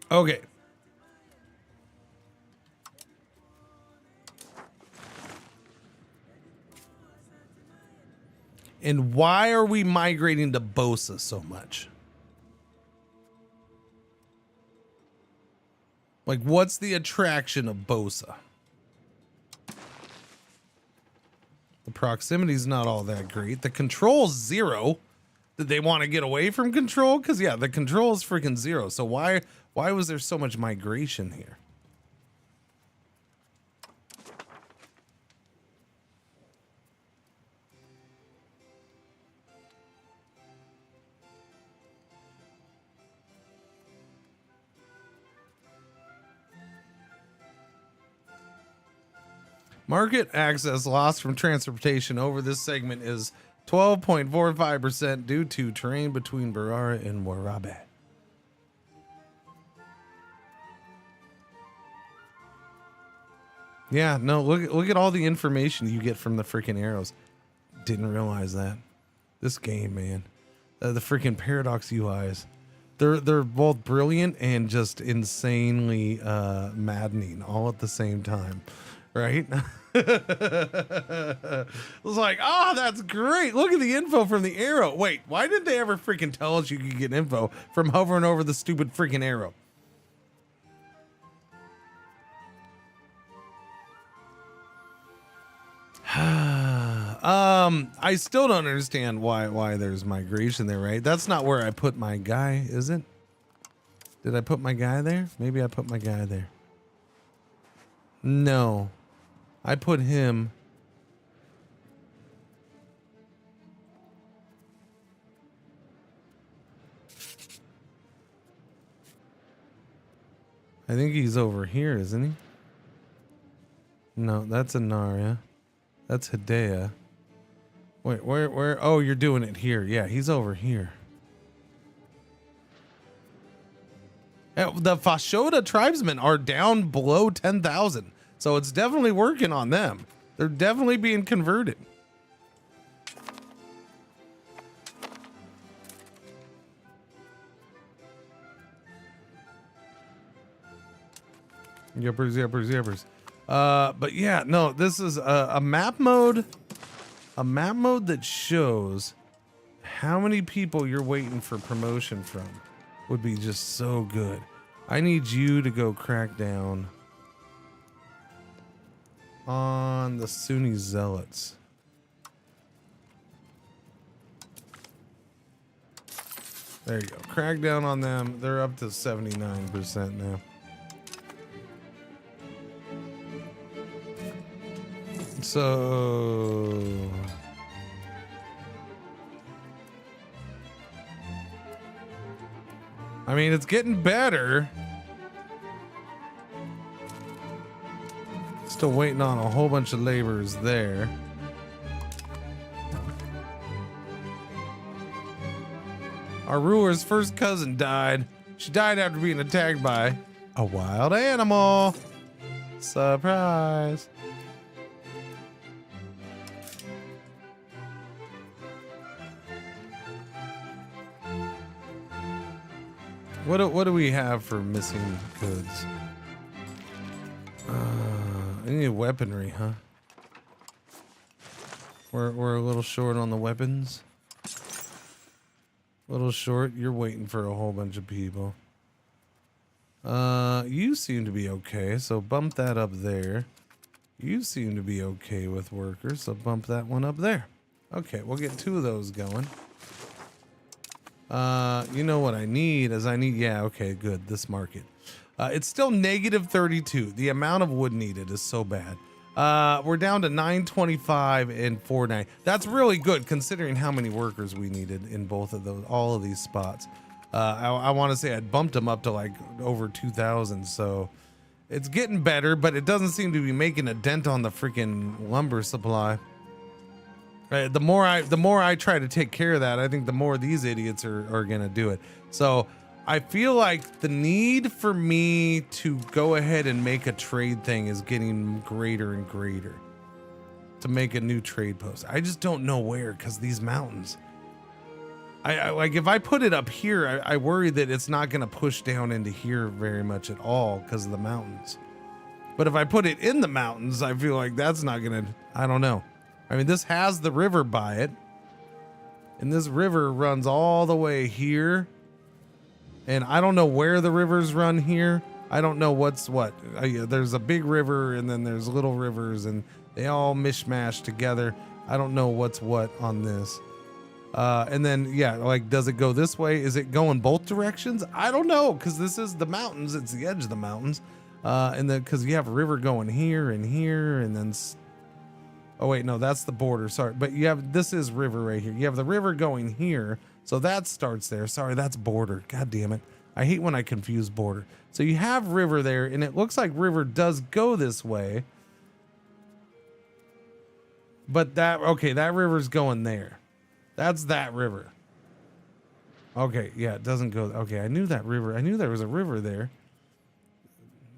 Okay. And why are we migrating to Bosa so much? Like, what's the attraction of Bosa? The proximity's not all that great. The control's 0. Did they want to get away from control? Because, yeah, the control is freaking 0. So why was there so much migration here? Market access loss from transportation over this segment is 12.45% due to terrain between Barara and Warabe. Yeah, no, look at all the information you get from the freaking arrows. Didn't realize that. This game, man. The freaking Paradox UIs. They're both brilliant and just insanely maddening all at the same time. Right? It was like, oh, that's great. Look at the info from the arrow. Wait, why didn't they ever freaking tell us you could get info from hovering over the stupid freaking arrow? I still don't understand why there's migration there, right? That's not where I put my guy, is it? Did I put my guy there? Maybe I put my guy there. No. I put him. I think he's over here, isn't he? No, that's Anaria. That's Hidea. Wait, where? Oh, you're doing it here. Yeah, he's over here. The Fashoda tribesmen are down below 10,000. So it's definitely working on them. They're definitely being converted. Yuppers. But yeah, no, this is a map mode. A map mode that shows how many people you're waiting for promotion from would be just so good. I need you to go crack down on the Sunni Zealots. There you go. Crack down on them. They're up to 79% now. So I mean, it's getting better. Still waiting on a whole bunch of laborers there. Our ruler's first cousin died. She died after being attacked by a wild animal. Surprise. What do we have for missing goods? I need weaponry, huh? We're a little short on the weapons. A little short. You're waiting for a whole bunch of people. You seem to be okay, so bump that up there. You seem to be okay with workers, so bump that one up there. Okay, we'll get 2 of those going. You know what I need is yeah, okay, good. This market. It's still negative 32. The amount of wood needed is so bad. We're down to 925 and 490. That's really good considering how many workers we needed in both of those, all of these spots. I want to say I'd bumped them up to like over 2,000. So it's getting better, but it doesn't seem to be making a dent on the freaking lumber supply. Right, the more I try to take care of that, I think the more these idiots are gonna do it. So I feel like the need for me to go ahead and make a trade thing is getting greater and greater. To make a new trade post, I just don't know where, because these mountains. I like, if I put it up here, I worry that it's not gonna push down into here very much at all because of the mountains. But if I put it in the mountains, I feel like that's not gonna. I don't know. I mean, this has the river by it, and this river runs all the way here, and I don't know where the rivers run here. I don't know what's what. There's a big river, and then there's little rivers, and they all mishmash together. I don't know what's what on this. And then, yeah, like, does it go this way? Is it going both directions? I don't know, because this is the mountains. It's the edge of the mountains. And then, because you have a river going here, and then... Oh wait, no, that's the border. Sorry, but you have, this is river right here. You have the river going here, so that starts there. Sorry, that's border. God damn it. I hate when I confuse border. So you have river there, and it looks like river does go this way. But that, okay, that river's going there. That's that river. Okay, yeah, it doesn't go. Okay, I knew that river. I knew there was a river there.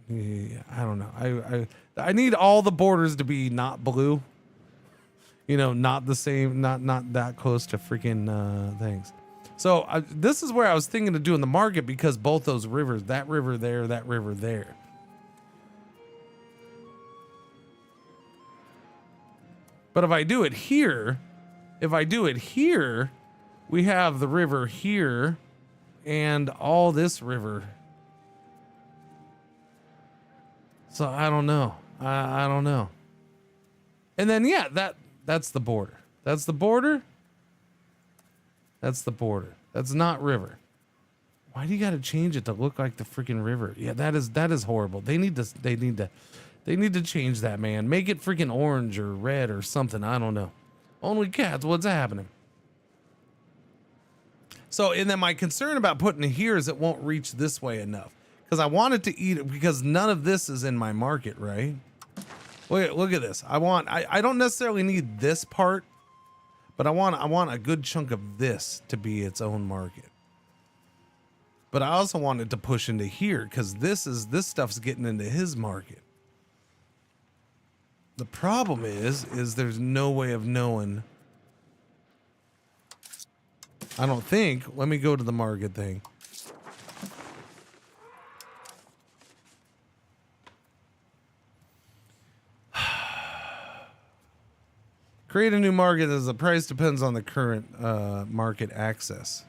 Yeah, I don't know. I need all the borders to be not blue. You know, not the same, not that close to freaking things. So this is where I was thinking of doing the market, because both those rivers, that river there, that river there. But if I do it here, we have the river here and all this river. So I don't know. I don't know. And then, yeah, that's the border. That's the border. That's the border. That's not river. Why do you got to change it to look like the freaking river? Yeah, that is horrible. They need to change that, man. Make it freaking orange or red or something. I don't know. Only cats. What's happening? So, and then my concern about putting it here is it won't reach this way enough, because I want it to eat it, because none of this is in my market, right? Look at this. I don't necessarily need this part, but I want a good chunk of this to be its own market. But I also want it to push into here, because this stuff's getting into his market. The problem is there's no way of knowing. I don't think. Let me go to the market thing. Create a new market as the price depends on the current market access.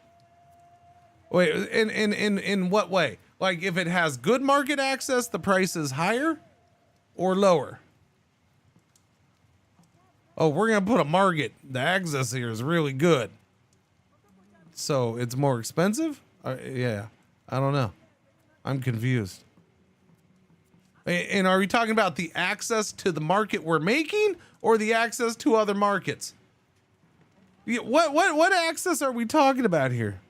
Wait, in what way? Like, if it has good market access, the price is higher or lower? Oh, we're gonna put a market. The access here is really good, so it's more expensive? Yeah, I don't know. I'm confused. And are we talking about the access to the market we're making, or the access to other markets? What access are we talking about here?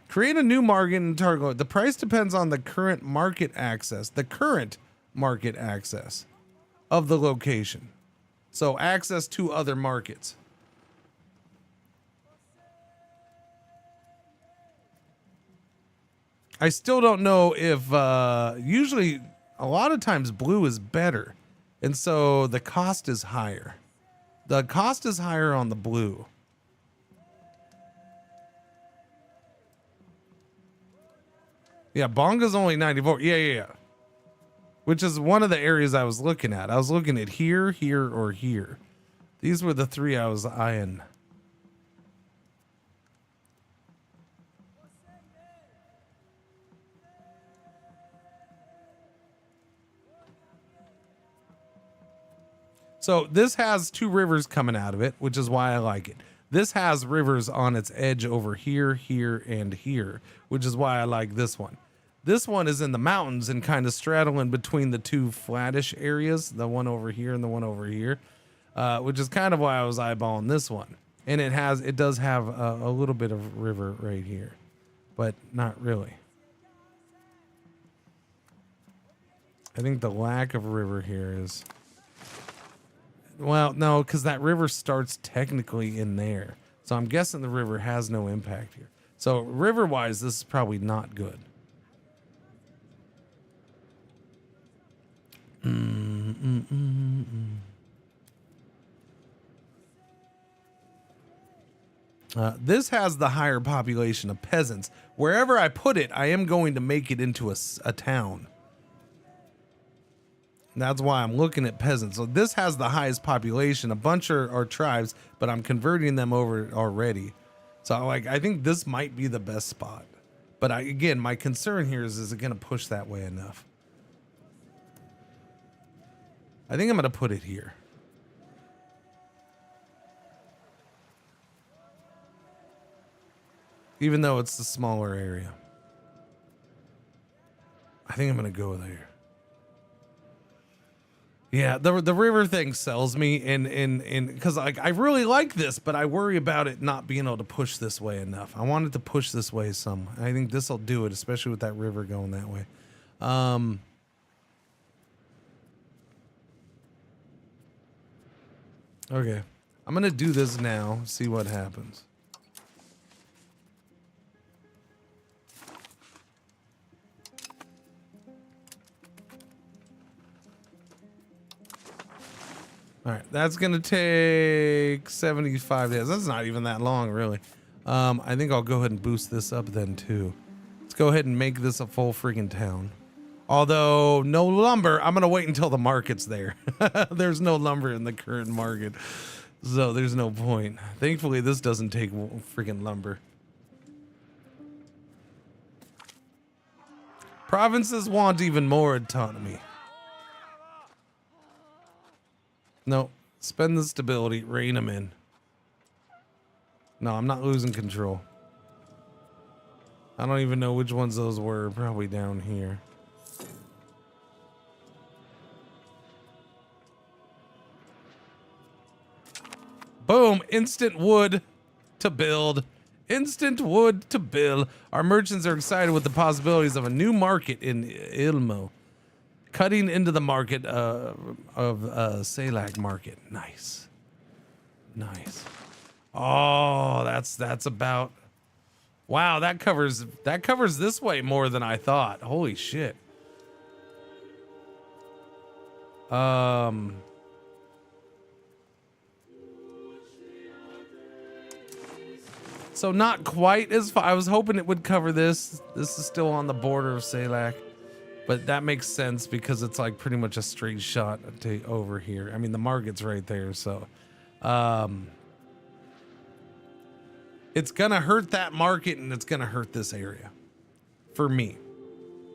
Create a new market and target. The price depends on the current market access. The current market access. of the location. So access to other markets. I still don't know if usually a lot of times blue is better. And so the cost is higher. The cost is higher on the blue. Yeah, Bonga's only 94. Yeah. Which is one of the areas I was looking at. I was looking at here, here, or here. These were the three I was eyeing. So this has two rivers coming out of it, which is why I like it. This has rivers on its edge over here, here, and here, which is why I like this one. This one is in the mountains and kind of straddling between the two flattish areas, the one over here and the one over here, which is kind of why I was eyeballing this one. And it does have a little bit of river right here, but not really. I think the lack of river here is... Well, no, because that river starts technically in there. So I'm guessing the river has no impact here. So river-wise, this is probably not good. This has the higher population of peasants. Wherever I put it, I am going to make it into a town. That's why I'm looking at peasants. So this has the highest population. A bunch are tribes, but I'm converting them over already. So I think this might be the best spot. But again, my concern here is it going to push that way enough? I think I'm going to put it here. Even though it's the smaller area. I think I'm going to go there. Yeah, the river thing sells me, and because I really like this, but I worry about it not being able to push this way enough. I want it to push this way some. I think this will do it, especially with that river going that way. Okay, I'm gonna do this now. See what happens. All right, that's gonna take 75 days. That's not even that long, really. I think I'll go ahead and boost this up then too. Let's go ahead and make this a full freaking town. Although no lumber, I'm gonna wait until the market's there. There's no lumber in the current market, so there's no point. Thankfully, this doesn't take freaking lumber. Provinces want even more autonomy. No, spend the stability, rein them in. No, I'm not losing control. I don't even know which ones those were. Probably down here. Boom, instant wood to build. Instant wood to build. Our merchants are excited with the possibilities of a new market in Ilmo. Cutting into the market of Salak market. Nice. Nice. Oh, that's about... Wow, that covers this way more than I thought. Holy shit. So not quite as far. I was hoping it would cover this. This is still on the border of Salak. But that makes sense because it's like pretty much a straight shot to over here. I mean, the market's right there, so it's gonna hurt that market and it's gonna hurt this area. For me,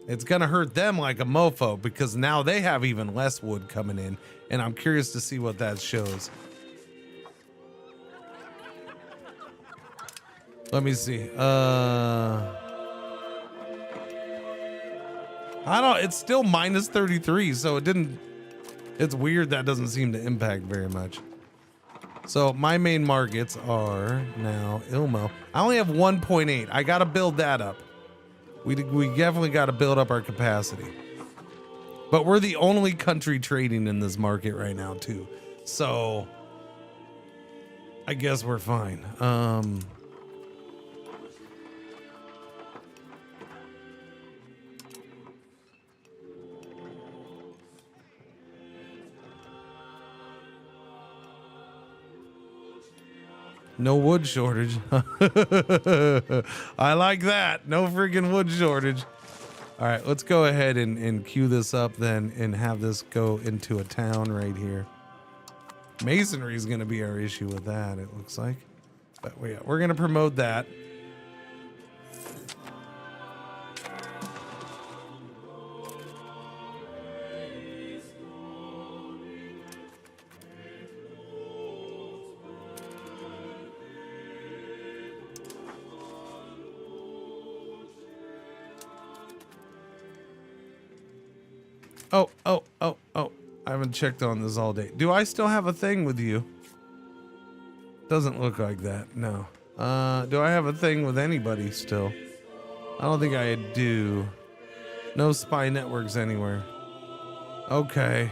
it's gonna hurt them like a mofo because now they have even less wood coming in, and I'm curious to see what that shows. Let me see. It's still minus 33, so it didn't, it's weird that doesn't seem to impact very much. So my main markets are now Ilmo. I only have 1.8. I got to build that up. We definitely got to build up our capacity. But we're the only country trading in this market right now too. So I guess we're fine. No wood shortage. I like that. No freaking wood shortage. All right, let's go ahead and queue this up then and have this go into a town right here. Masonry is going to be our issue with that, it looks like. But we're going to promote that. Oh. I haven't checked on this all day. Do I still have a thing with you? Doesn't look like that, no. Do I have a thing with anybody still? I don't think I do. No spy networks anywhere. Okay.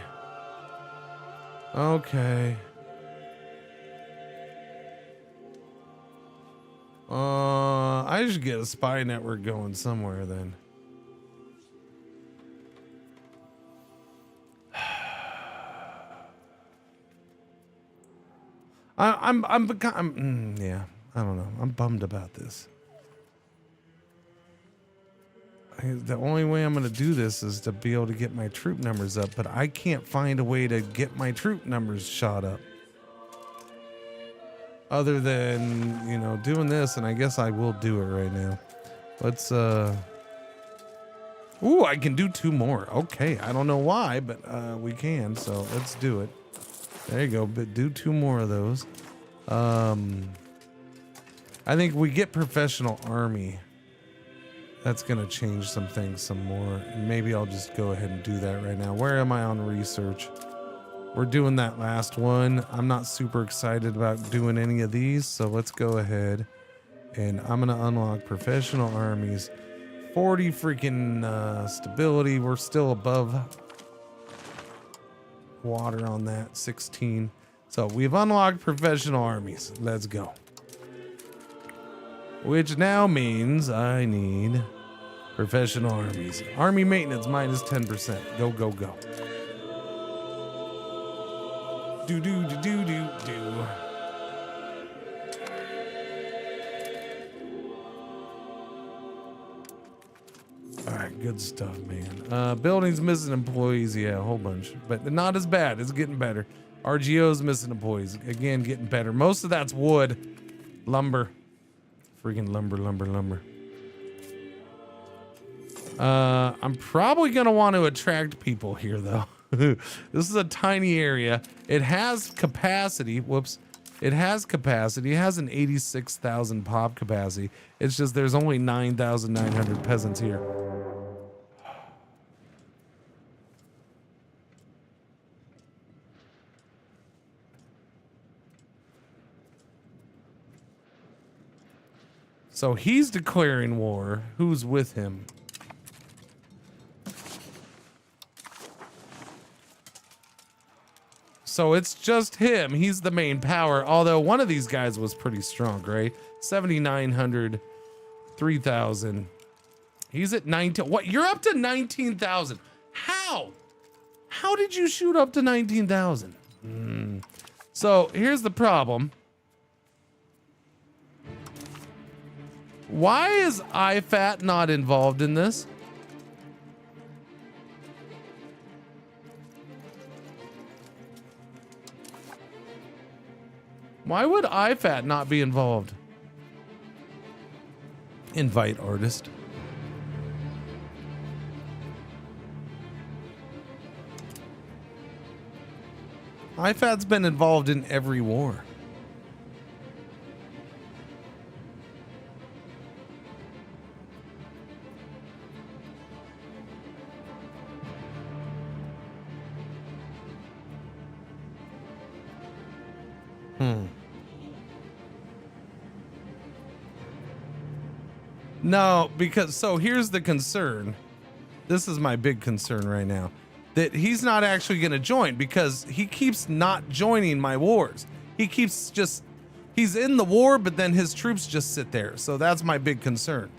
I should get a spy network going somewhere then. Yeah, I don't know. I'm bummed about this. The only way I'm going to do this is to be able to get my troop numbers up, but I can't find a way to get my troop numbers shot up. Other than, you know, doing this, and I guess I will do it right now. Let's, ooh, I can do 2 more. Okay, I don't know why, but we can, so let's do it. There you go, but do 2 more of those. I think we get professional army. That's gonna change some things some more. And maybe I'll just go ahead and do that right now. Where am I on research? We're doing that last one. I'm not super excited about doing any of these, so let's go ahead and I'm gonna unlock professional armies. 40 freaking stability. We're still above water on that. 16. So we've unlocked professional armies. Let's go. Which now means I need professional armies. Army maintenance minus 10%. Go, go, go. Do, do, do, do, do, do. All right, good stuff, man. Buildings missing employees. Yeah, a whole bunch, but not as bad. It's getting better. RGO's missing employees. Again, getting better. Most of that's wood, lumber. Freaking lumber. I'm probably gonna want to attract people here though. This is a tiny area. It has capacity. Whoops. It has capacity. It has an 86,000 pop capacity. It's just there's only 9,900 peasants here. So he's declaring war. Who's with him? So it's just him. He's the main power. Although one of these guys was pretty strong, right? 7,900, 3,000. He's at 19. What? You're up to 19,000. How? How did you shoot up to 19,000? So here's the problem. Why is IFAT not involved in this? Why would IFAT not be involved? Invite artist. IFAT's been involved in every war. No, because so here's the concern. This is my big concern right now. that he's not actually going to join because he keeps not joining my wars. He keeps he's in the war, but then his troops just sit there. So that's my big concern.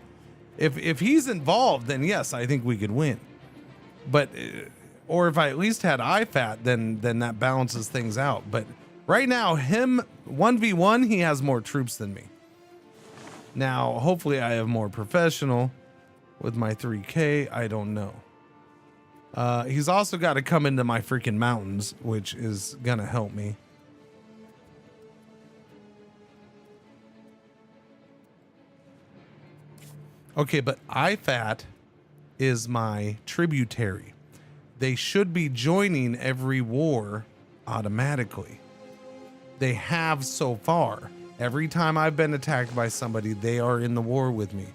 If he's involved, then yes, I think we could win. But, or if I at least had IFAT, then that balances things out. But right now, him 1v1, he has more troops than me. Now, hopefully I have more professional with my 3K. I don't know. He's also got to come into my freaking mountains, which is going to help me. Okay, but IFAT is my tributary. They should be joining every war automatically. They have so far. Every time I've been attacked by somebody, they are in the war with me.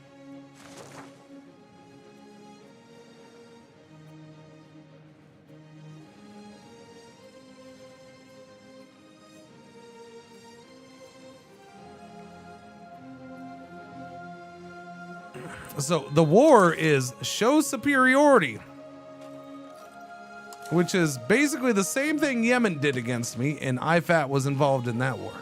So the war is show superiority, which is basically the same thing Yemen did against me, and IFAT was involved in that war.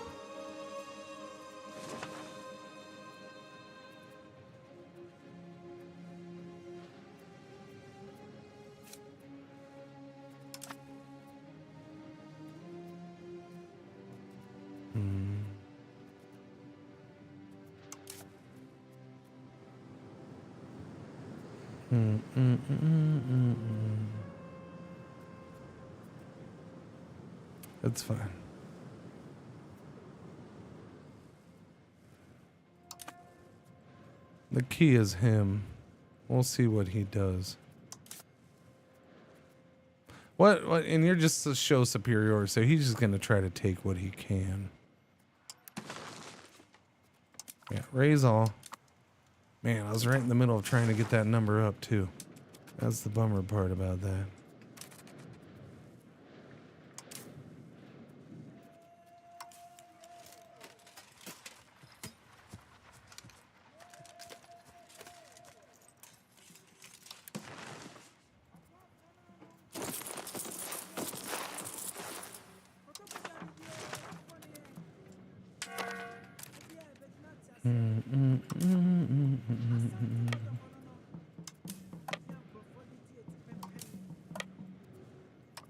That's fine. The key is him. We'll see what he does. What and you're just to show superiority, so he's just gonna try to take what he can. Yeah, raise all. Man, I was right in the middle of trying to get that number up too. That's the bummer part about that.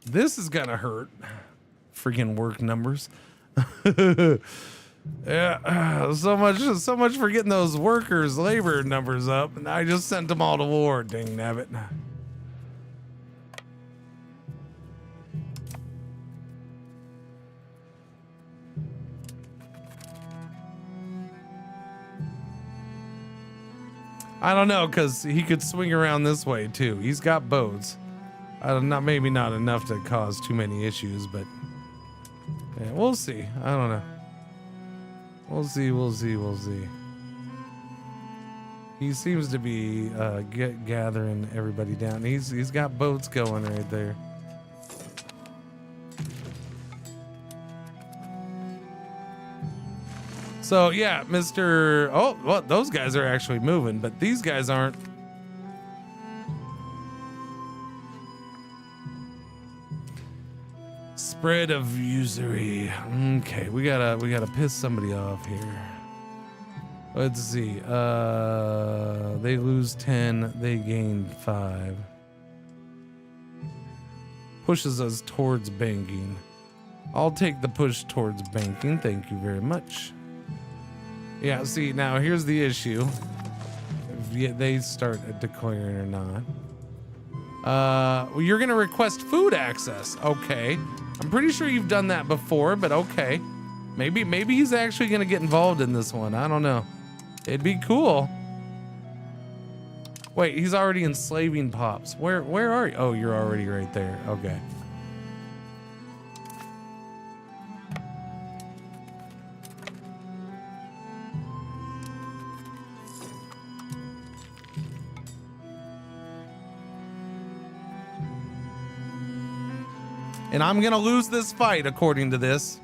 This is gonna hurt. Freaking work numbers. Yeah, so much for getting those workers' labor numbers up, and I just sent them all to war. Dang nabbit. I don't know, because he could swing around this way too. He's got boats. Maybe not enough to cause too many issues, but yeah, we'll see. I don't know. We'll see. He seems to be gathering everybody down. He's got boats going right there. So yeah, Mr. Oh, well, those guys are actually moving, but these guys aren't. Spread of usury. Okay, we gotta piss somebody off here. Let's see. They lose 10, they gain 5. Pushes us towards banking. I'll take the push towards banking. Thank you very much. Yeah, see, now here's the issue. If they start declaring or not. Well, you're gonna request food access. Okay. I'm pretty sure you've done that before, but okay. Maybe he's actually gonna get involved in this one. I don't know. It'd be cool. Wait, he's already enslaving Pops. Where are you? Oh, you're already right there. Okay. And I'm gonna lose this fight according to this.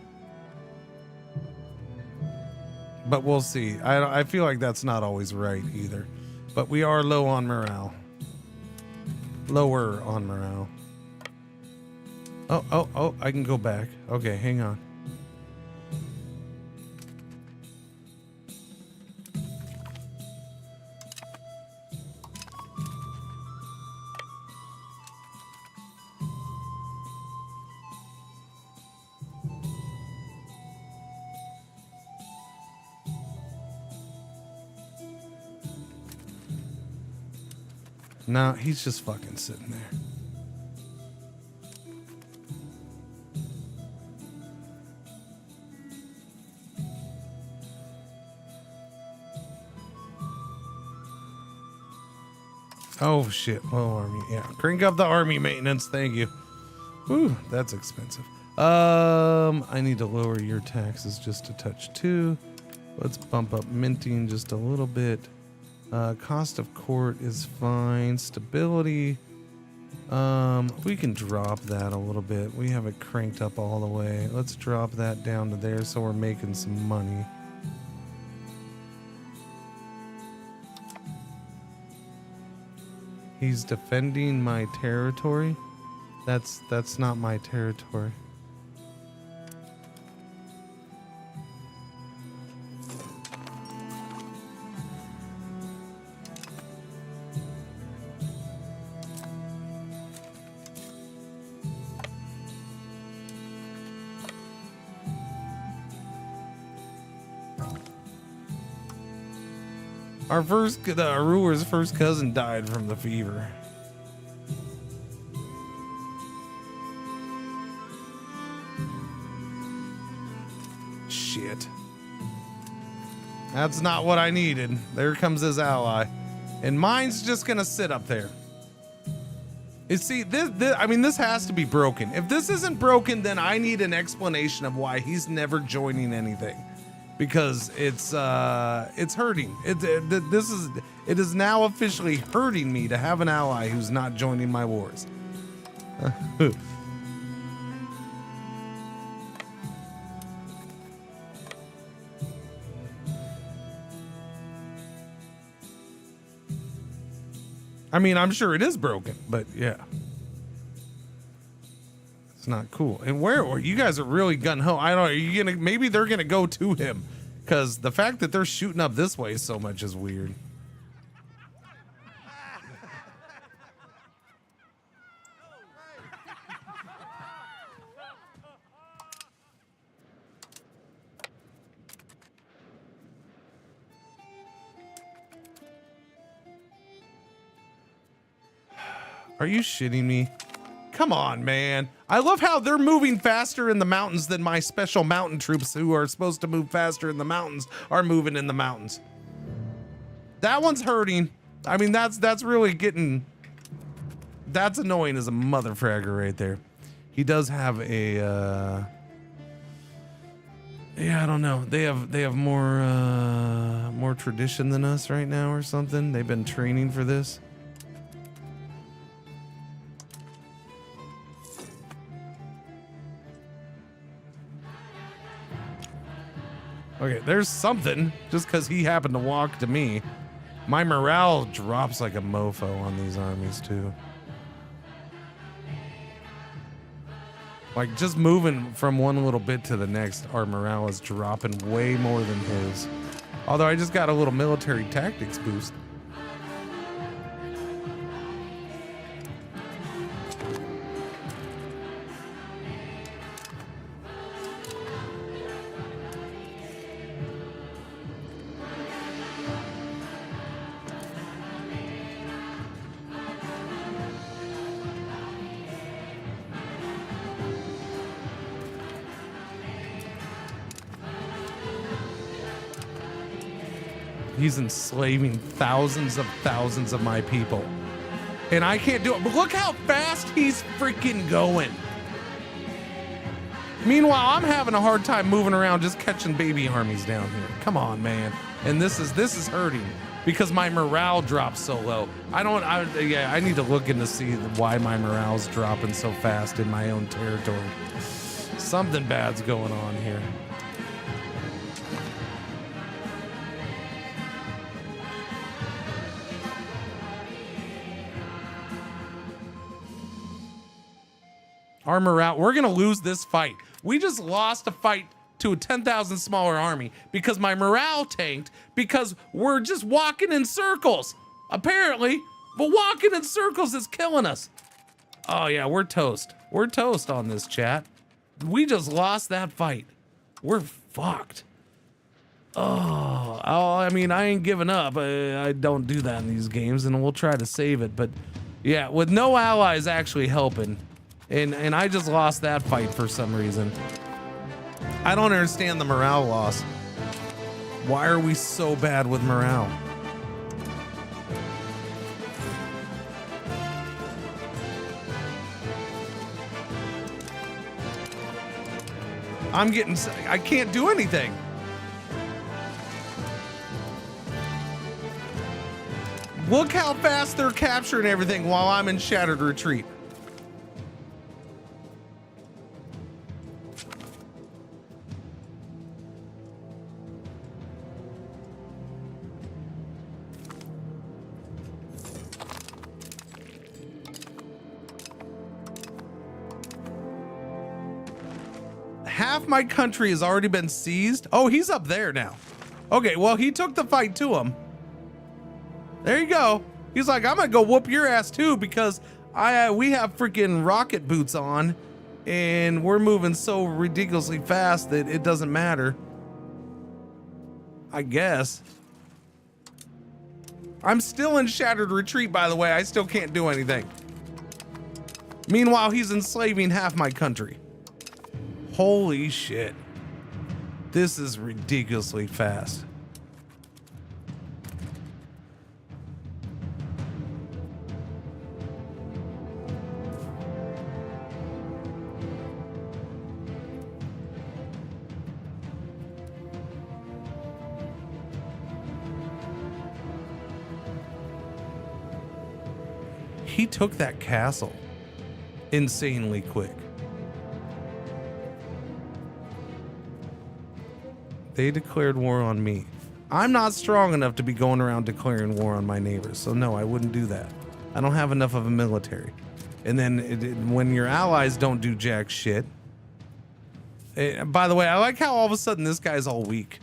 But we'll see. I feel like that's not always right either. But we are low on morale. Lower on morale. Oh, I can go back. Okay, hang on. No, he's just fucking sitting there. Oh shit, low army. Yeah, crank up the army maintenance. Thank you. Whew, that's expensive. I need to lower your taxes just a touch too. Let's bump up minting just a little bit. Cost of court is fine. Stability. We can drop that a little bit. We have it cranked up all the way. Let's drop that down to there so we're making some money. He's defending my territory. That's not my territory. Our ruler's first cousin died from the fever. Shit. That's not what I needed. There comes his ally. And mine's just gonna sit up there. You see, this has to be broken. If this isn't broken, then I need an explanation of why he's never joining anything. Because it's hurting. It is now officially hurting me to have an ally who's not joining my wars. I mean, I'm sure it is broken, but yeah. It's not cool. And where you guys are really gun ho. I don't know. Are you gonna maybe they're gonna go to him? Because the fact that they're shooting up this way so much is weird. Are you shitting me? Come on, man. I love how they're moving faster in the mountains than my special mountain troops who are supposed to move faster in the mountains are moving in the mountains. That one's hurting. I mean, that's really getting... That's annoying as a motherfragger right there. He does have a... Yeah, I don't know. They have more tradition than us right now or something. They've been training for this. Okay, there's something. Just because he happened to walk to me. My morale drops like a mofo on these armies, too. Like, just moving from one little bit to the next, our morale is dropping way more than his. Although I just got a little military tactics boost. He's enslaving thousands of my people. And I can't do it. But look how fast he's freaking going. Meanwhile, I'm having a hard time moving around just catching baby armies down here. Come on, man. And this is hurting because my morale drops so low. I need to look in to see why my morale's dropping so fast in my own territory. Something bad's going on here. Our morale, we're gonna lose this fight. We just lost a fight to a 10,000 smaller army because my morale tanked because we're just walking in circles. Apparently, but walking in circles is killing us. Oh yeah, we're toast. We're toast on this, chat. We just lost that fight. We're fucked. Oh, I mean, I ain't giving up. I don't do that in these games, and we'll try to save it. But yeah, with no allies actually helping, and I just lost that fight for some reason. I don't understand the morale loss. Why are we so bad with morale? I can't do anything. Look how fast they're capturing everything while I'm in shattered retreat. Half my country has already been seized. Oh, he's up there now. Okay, well, he took the fight to him. There you go. He's like, I'm gonna go whoop your ass too because we have freaking rocket boots on and we're moving so ridiculously fast that it doesn't matter. I guess. I'm still in shattered retreat, by the way. I still can't do anything. Meanwhile, he's enslaving half my country. Holy shit. This is ridiculously fast. He took that castle insanely quick. They declared war on me. I'm not strong enough to be going around declaring war on my neighbors, so no, I wouldn't do that. I don't have enough of a military. And then when your allies don't do jack shit. By the way, I like how all of a sudden this guy's all weak.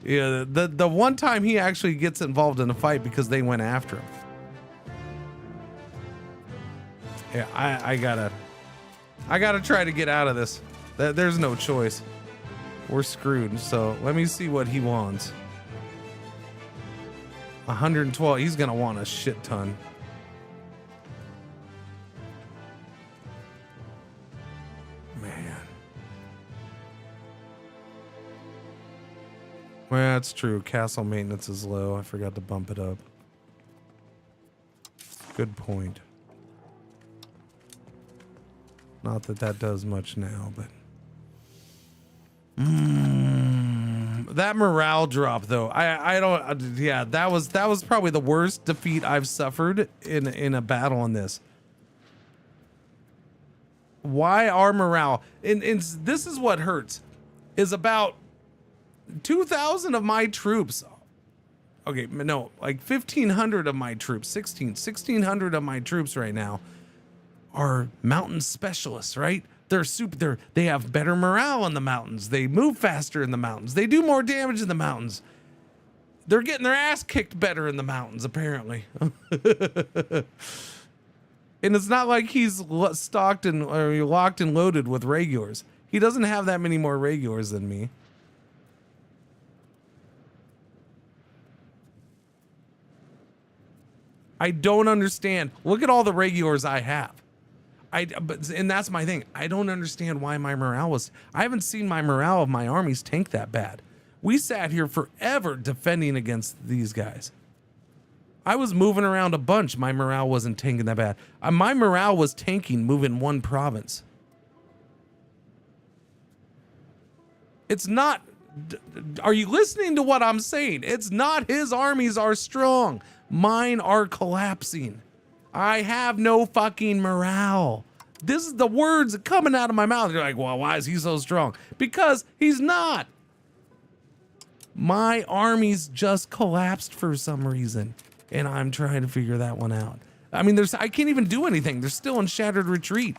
Yeah, the one time he actually gets involved in a fight because they went after him. Yeah, I gotta try to get out of this. There's no choice. We're screwed. So let me see what he wants. 112. He's gonna want a shit ton. Man. Well, that's true. Castle maintenance is low. I forgot to bump it up. Good point. Not that that does much now, but that morale drop though, I don't. Yeah, that was probably the worst defeat I've suffered in a battle on this. Why our morale? And this is what hurts. Is about 2,000 of my troops. Okay, no, like 1,500 of my troops, 1,600 of my troops right now are mountain specialists, right? They have better morale in the mountains. They move faster in the mountains. They do more damage in the mountains. They're getting their ass kicked better in the mountains, apparently. And it's not like he's locked and loaded with regulars. He doesn't have that many more regulars than me. I don't understand. Look at all the regulars I have. And that's my thing. I don't understand why my morale was. I haven't seen my morale of my armies tank that bad. We sat here forever defending against these guys. I was moving around a bunch. My morale wasn't tanking that bad. My morale was tanking moving one province. It's not. Are you listening to what I'm saying? It's not his armies are strong. Mine are collapsing. I have no fucking morale. This is the words coming out of my mouth. You're like, well, why is he so strong? Because he's not. My armies just collapsed for some reason, and I'm trying to figure that one out. I mean, I can't even do anything. They're still in shattered retreat.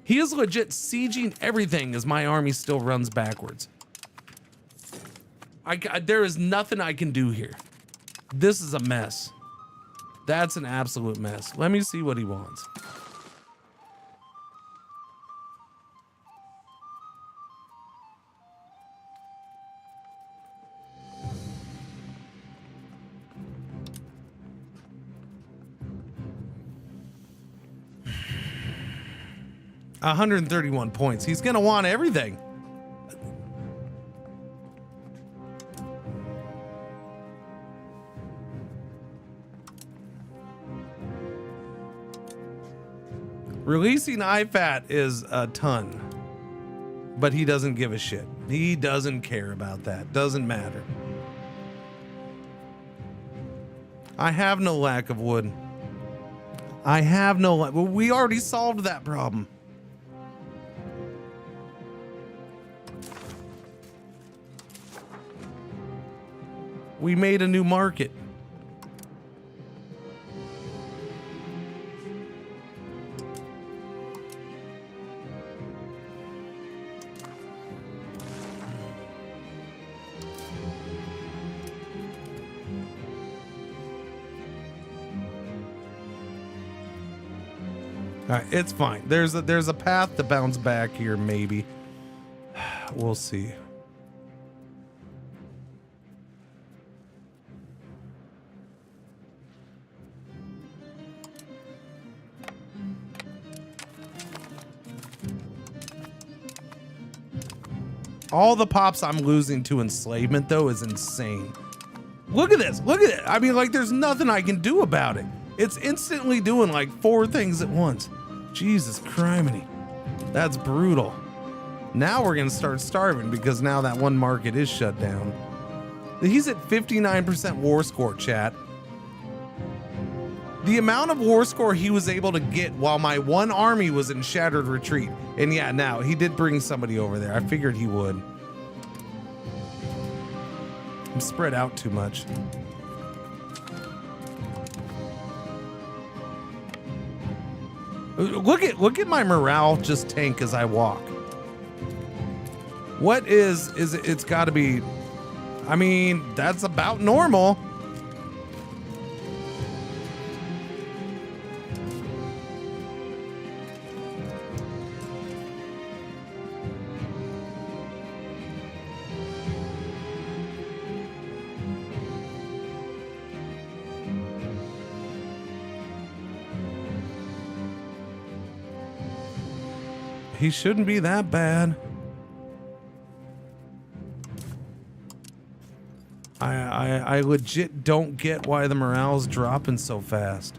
He is legit sieging everything as my army still runs backwards. There is nothing I can do here. This is a mess. That's an absolute mess. Let me see what he wants. $131 points. He's gonna want everything. Releasing IFAT is a ton, but he doesn't give a shit. He doesn't care about that. Doesn't matter. I have no lack of wood. I have no. We already solved that problem. We made a new market. All right, it's fine. There's a path to bounce back here, maybe. We'll see. All the pops I'm losing to enslavement, though, is insane. Look at this. Look at it. I mean, like, there's nothing I can do about it. It's instantly doing like 4 things at once. Jesus criminy. That's brutal. Now we're going to start starving because now that one market is shut down. He's at 59% war score, chat. The amount of war score he was able to get while my one army was in shattered retreat. And yeah, now he did bring somebody over there. I figured he would. I'm spread out too much. Look at my morale just tank as I walk. What is it's got to be, I mean, that's about normal. He shouldn't be that bad. I legit don't get why the morale's dropping so fast.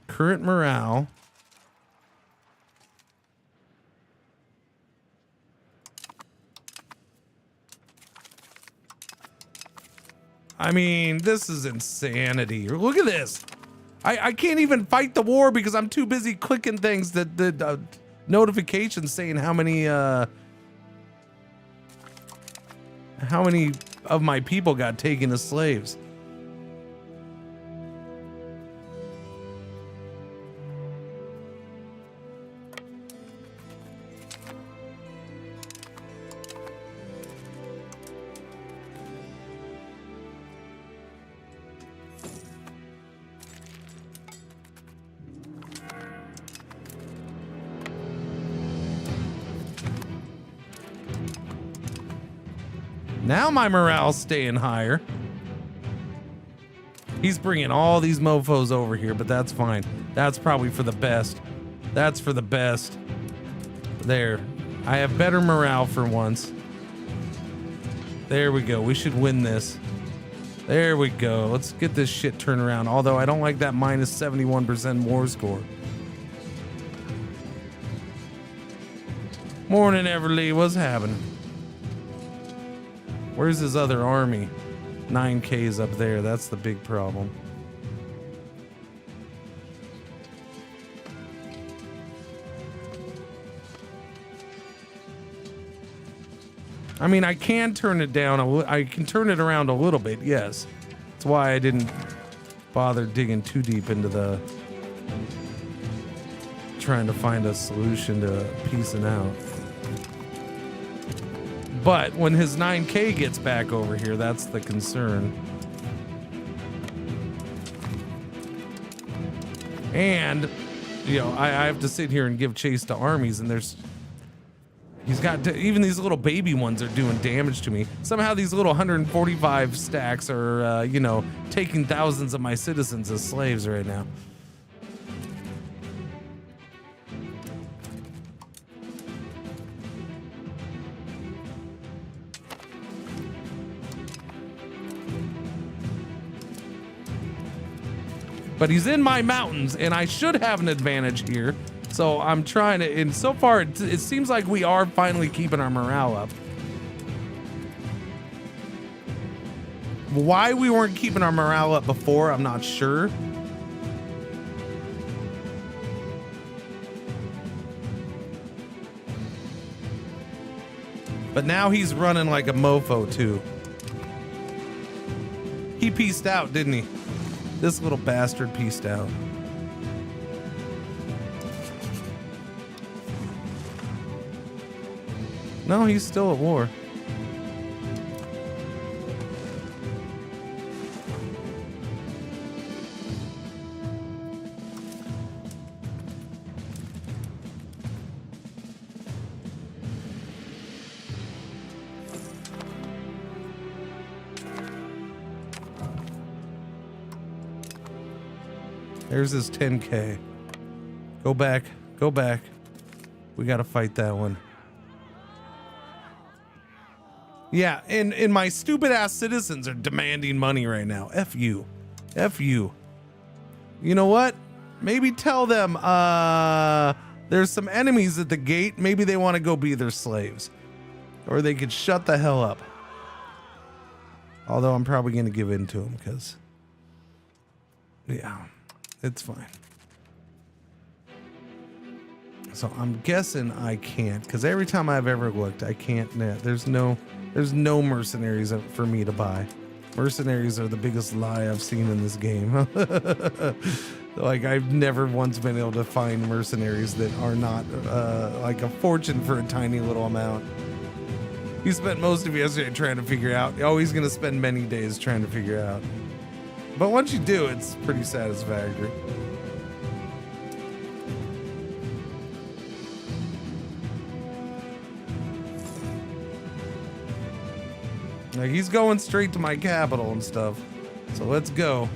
Current morale. I mean, this is insanity. Look at this. I can't even fight the war because I'm too busy clicking things that the notifications saying how many of my people got taken as slaves. Now my morale's staying higher. He's bringing all these mofos over here, but that's fine. That's probably for the best. That's for the best. There. I have better morale for once. There we go. We should win this. There we go. Let's get this shit turned around. Although I don't like that minus 71% war score. Morning, Everly. What's happening? Where's his other army? 9K's up there. That's the big problem. I mean, I can turn it down. I can turn it around a little bit, yes. That's why I didn't bother digging too deep into the trying to find a solution to piecing out. But when his 9K gets back over here, that's the concern. And, you know, I have to sit here and give chase to armies, and he's got even these little baby ones are doing damage to me. Somehow these little 145 stacks are, you know, taking thousands of my citizens as slaves right now. But he's in my mountains, and I should have an advantage here. So I'm trying to, and so far it seems like we are finally keeping our morale up. Why we weren't keeping our morale up before, I'm not sure. But now he's running like a mofo too. He pieced out, didn't he? This little bastard pieced out. No, he's still at war. There's his 10K. Go back. Go back. We got to fight that one. Yeah, and my stupid ass citizens are demanding money right now. F you. F you. You know what? Maybe tell them there's some enemies at the gate. Maybe they want to go be their slaves. Or they could shut the hell up. Although I'm probably going to give in to them because... yeah. It's fine. So I'm guessing I can't, because every time I've ever looked, I can't. There's no mercenaries for me to buy. Mercenaries are the biggest lie I've seen in this game. Like I've never once been able to find mercenaries that are not like a fortune for a tiny little amount. You spent most of yesterday trying to figure out. You're always going to spend many days trying to figure out. But once you do, it's pretty satisfactory. Like he's going straight to my capital and stuff. So let's go.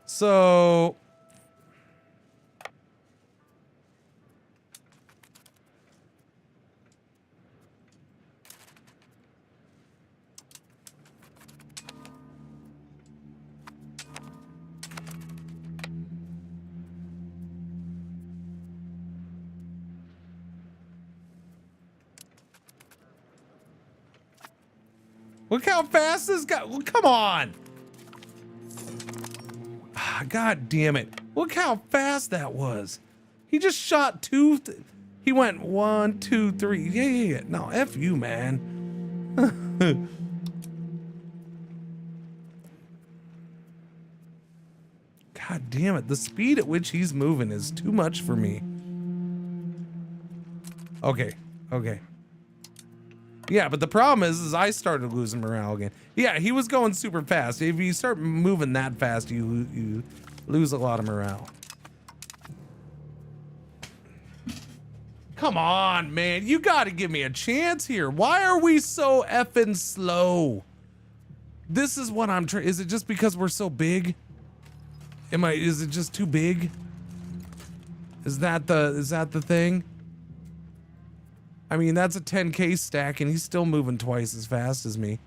So look how fast this guy, come on. God damn it. Look how fast that was. He just shot two. He went 1, 2, 3. Yeah. No, F you, man. God damn it. The speed at which he's moving is too much for me. Okay. Yeah, but the problem is I started losing morale again. Yeah, he was going super fast. If you start moving that fast, you lose a lot of morale. Come on, man. You got to give me a chance here. Why are we so effing slow? This is what I'm trying. Is it just because we're so big? Is it just too big? Is that the thing? I mean, that's a 10K stack, and he's still moving twice as fast as me.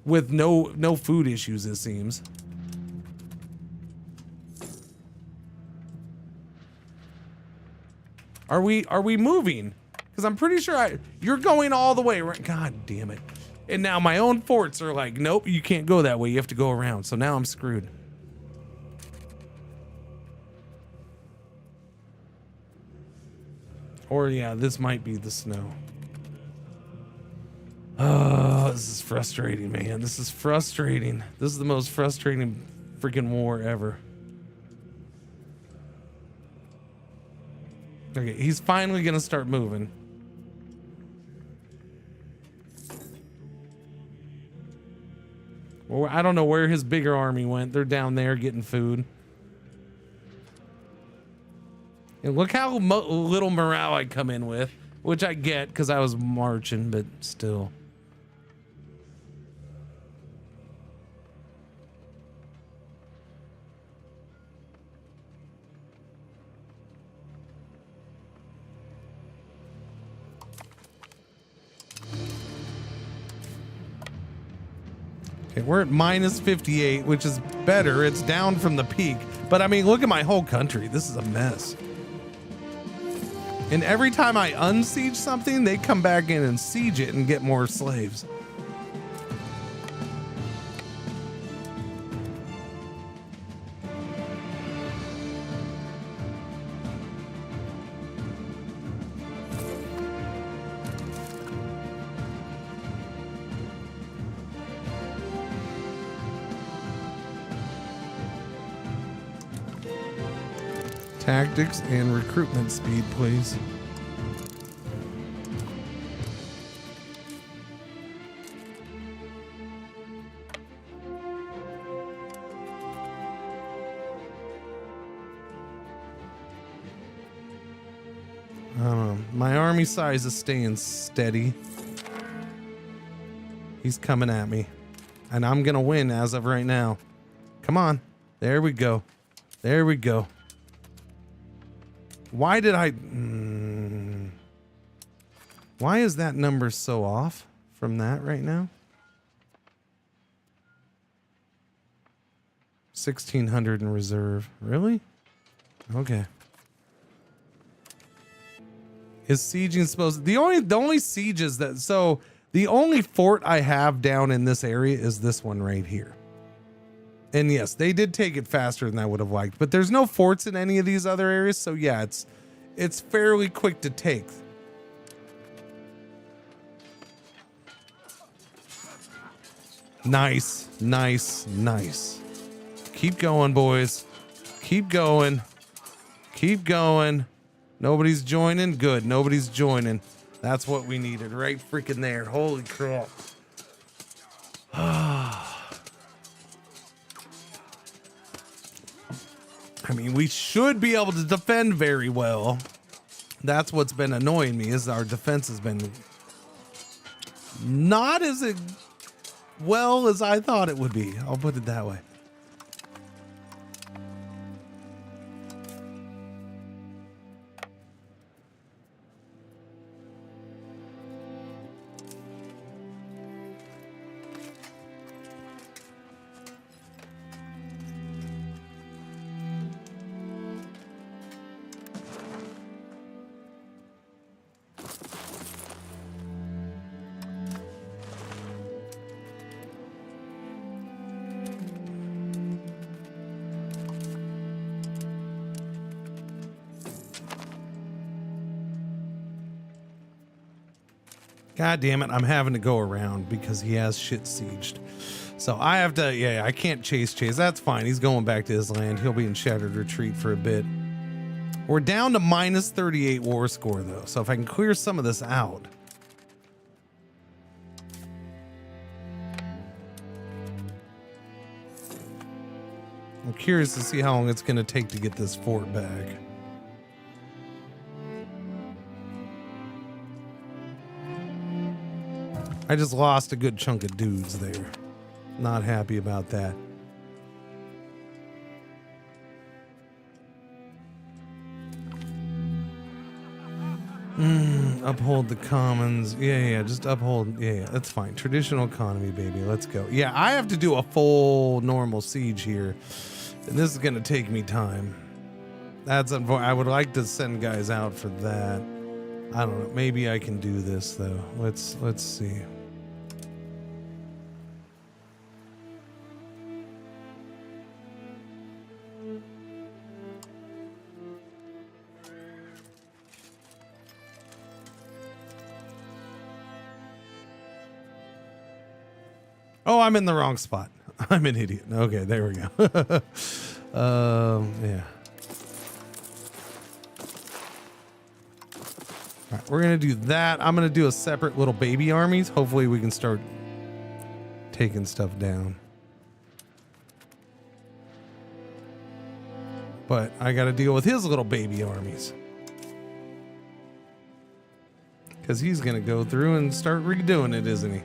With no food issues, it seems. Are we moving? Because I'm pretty sure you're going all the way right. God damn it. And now my own forts are like, nope, you can't go that way. You have to go around. So now I'm screwed. Or yeah, this might be the snow. Oh, this is frustrating, man. This is frustrating. This is the most frustrating freaking war ever. Okay, he's finally gonna start moving. Well, I don't know where his bigger army went. They're down there getting food. And look how little morale I come in with, which I get because I was marching, but still. Okay, we're at minus 58, which is better. It's down from the peak. But I mean, look at my whole country. This is a mess. And every time I unsiege something, they come back in and siege it and get more slaves. Tactics and recruitment speed, please. I don't know. My army size is staying steady. He's coming at me. And I'm gonna win as of right now. Come on. There we go. There we go. Why did I... Why is that number so off from that right now? 1,600 in reserve. Really? Okay. Is sieging supposed... The only sieges that... So, the only fort I have down in this area is this one right here. And yes, they did take it faster than I would have liked, but there's no forts in any of these other areas, so yeah, it's fairly quick to take. Nice, nice, nice. Keep going, boys. Keep going. Keep going. Nobody's joining. Good. Nobody's joining. That's what we needed right freaking there. Holy crap. I mean, we should be able to defend very well. That's what's been annoying me, is our defense has been not as well as I thought it would be. I'll put it that way. God damn it, I'm having to go around because he has shit sieged. So I have to, yeah, I can't chase. That's fine. He's going back to his land. He'll be in shattered retreat for a bit. We're down to minus 38 war score, though. So if I can clear some of this out. I'm curious to see how long it's going to take to get this fort back. I just lost a good chunk of dudes there. Not happy about that. Uphold the commons. Yeah, just uphold. Yeah, that's fine. Traditional economy, baby. Let's go. Yeah, I have to do a full normal siege here. And this is going to take me time. That's unfortunate. I would like to send guys out for that. I don't know. Maybe I can do this, though. Let's see. Oh, I'm in the wrong spot. I'm an idiot. Okay, there we go. Yeah. All right, we're gonna do that. I'm gonna do a separate little baby armies. Hopefully we can start taking stuff down. But I gotta deal with his little baby armies. Because he's gonna go through and start redoing it, isn't he?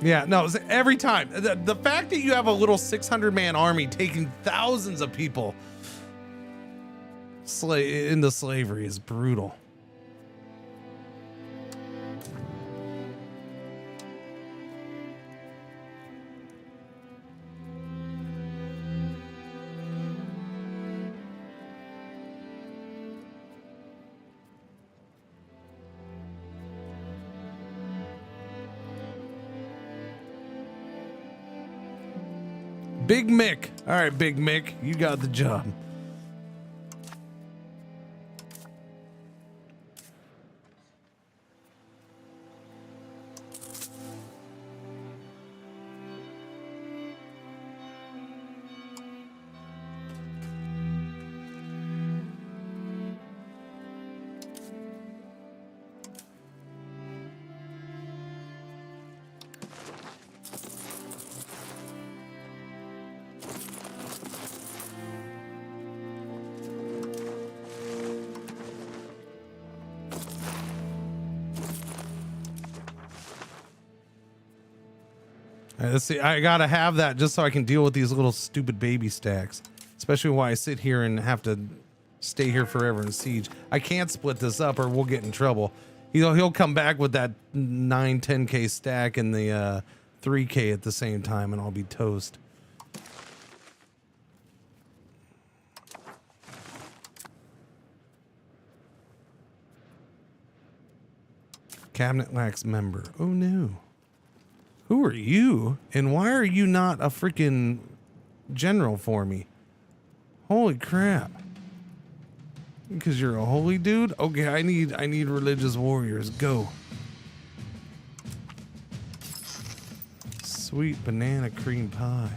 Yeah, no, every time. The fact that you have a little 600-man army taking thousands of people into slavery is brutal. Big Mick. All right, Big Mick, you got the job. Let's see, I gotta have that just so I can deal with these little stupid baby stacks, especially while I sit here and have to stay here forever in siege. I can't split this up or we'll get in trouble. He'll come back with that 9-10k stack and the 3k at the same time and I'll be toast. Cabinet lacks member. Oh no. Who are you? And why are you not a freaking general for me? Holy crap. Because you're a holy dude? Okay, I need religious warriors. Go. Sweet banana cream pie.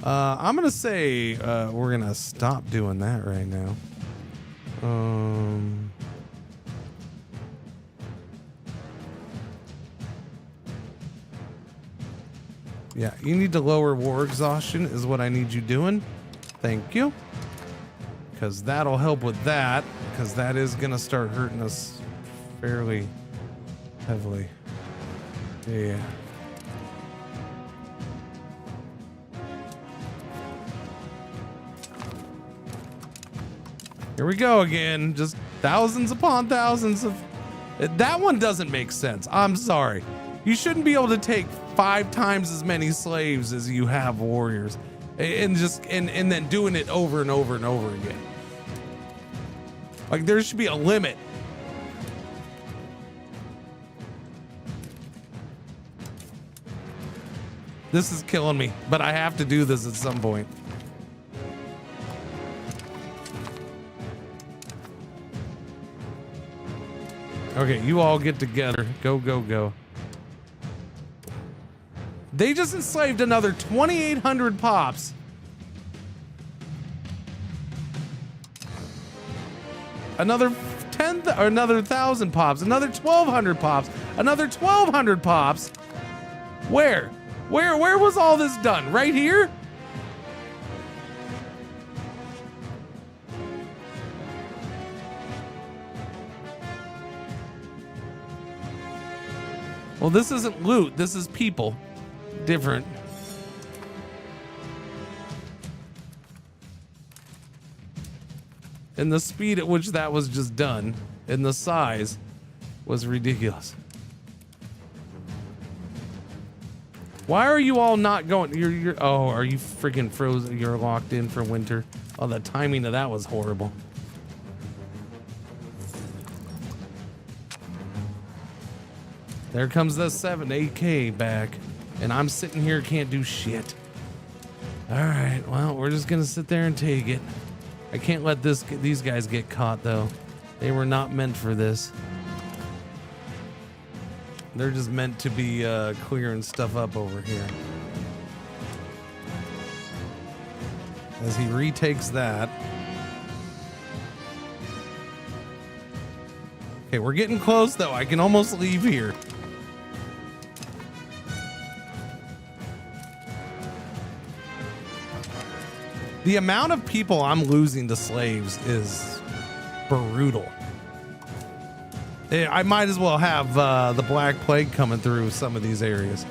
I'm gonna say we're gonna stop doing that right now. Yeah, you need to lower war exhaustion is what I need you doing. Thank you. Because that'll help with that. Because that is going to start hurting us fairly heavily. Yeah. Here we go again. Just thousands upon thousands of... That one doesn't make sense. I'm sorry. You shouldn't be able to take 5 times as many slaves as you have warriors and then doing it over and over and over again. Like there should be a limit. This is killing me, but I have to do this at some point. Okay, you all get together. Go, go, go. They just enslaved another 2,800 pops. Another 1,000 pops. Another 1,200 pops. Another 1,200 pops. Where was all this done? Right here? Well, this isn't loot. This is people. Different. And the speed at which that was just done and the size was ridiculous. Why are you all not going? Oh, are you freaking frozen? You're locked in for winter. Oh, the timing of that was horrible. There comes the 7-8K back. And I'm sitting here, can't do shit. All right, well, we're just gonna sit there and take it. I can't let these guys get caught though. They were not meant for this. They're just meant to be clearing stuff up over here. As he retakes that. Okay, we're getting close though. I can almost leave here. The amount of people I'm losing to slaves is brutal. I might as well have the Black Plague coming through some of these areas.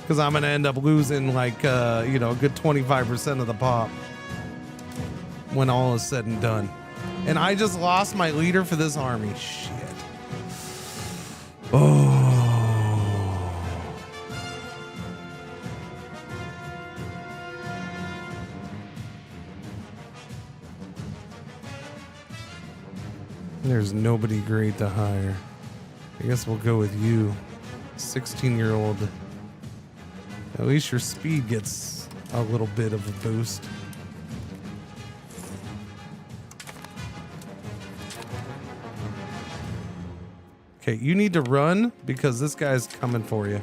Because I'm going to end up losing like, you know, a good 25% of the pop when all is said and done. And I just lost my leader for this army. Shit. Oh. There's nobody great to hire. I guess we'll go with you. 16-year-old. At least your speed gets a little bit of a boost. Okay, you need to run because this guy's coming for you.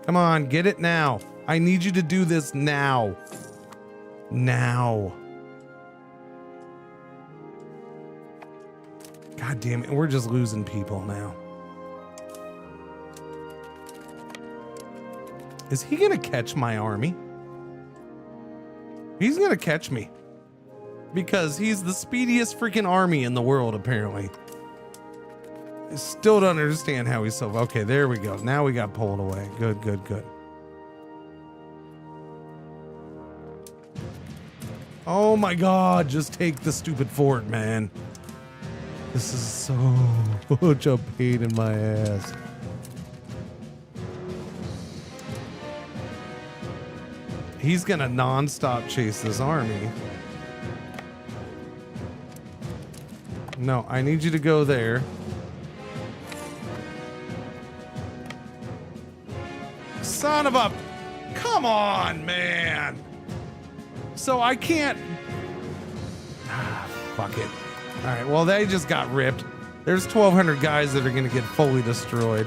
Come on, get it now. I need you to do this now. Now. God damn it, we're just losing people now. Is he gonna catch my army? He's gonna catch me. Because he's the speediest freaking army in the world, apparently. I still don't understand how he's so... Okay, there we go. Now we got pulled away. Good, good, good. Oh my God, just take the stupid fort, man. This is so such a pain in my ass. He's gonna non-stop chase this army. No, I need you to go there. Son of a... Come on, man. So I can't... Fuck it. All right, well, they just got ripped. There's 1,200 guys that are going to get fully destroyed.